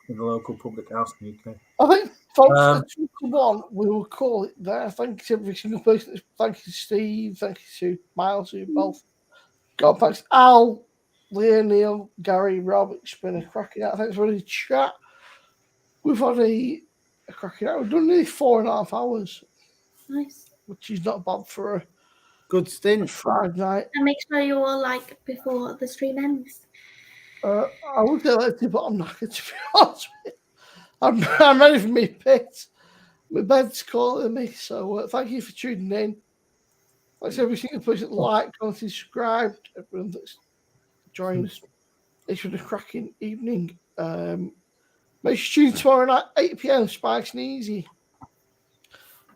In the local public house in the UK. I think, folks, one, we will call it there. Thank you to every single person. Thank you, Steve. Thank you to Miles, who both got thanks. Al, Leah, Neil, Gary, Rob. It's been a cracking out. Thanks for the chat. We've had a cracking out. We've done nearly 4.5 hours. Nice. Which is not bad for a good stint. Friday night. And make sure you're all like before the stream ends. I would get that, but I'm not going to be honest with you. I'm ready for me pit. My bed's calling me, so thank you for tuning in. Thanks to every single person that liked, commented, subscribed, everyone that's joined us. It's been a cracking evening. Make sure you tune tomorrow night, 8 p.m. Spikes and Easy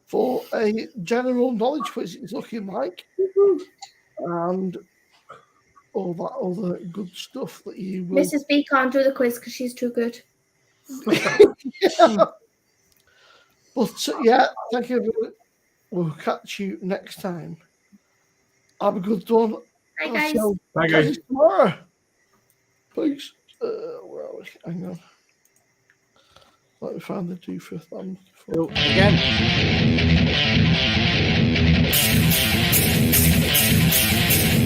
for a general knowledge quiz. It's looking like, and all that other good stuff that you will. Mrs. B can't do the quiz because she's too good. Yeah. But yeah, thank you, everyone. We'll catch you next time. Have a good one. Bye, guys. Bye, guys. Tomorrow. Peace. Where are we? Hang on. Let me find the doofus I'm looking for. Again.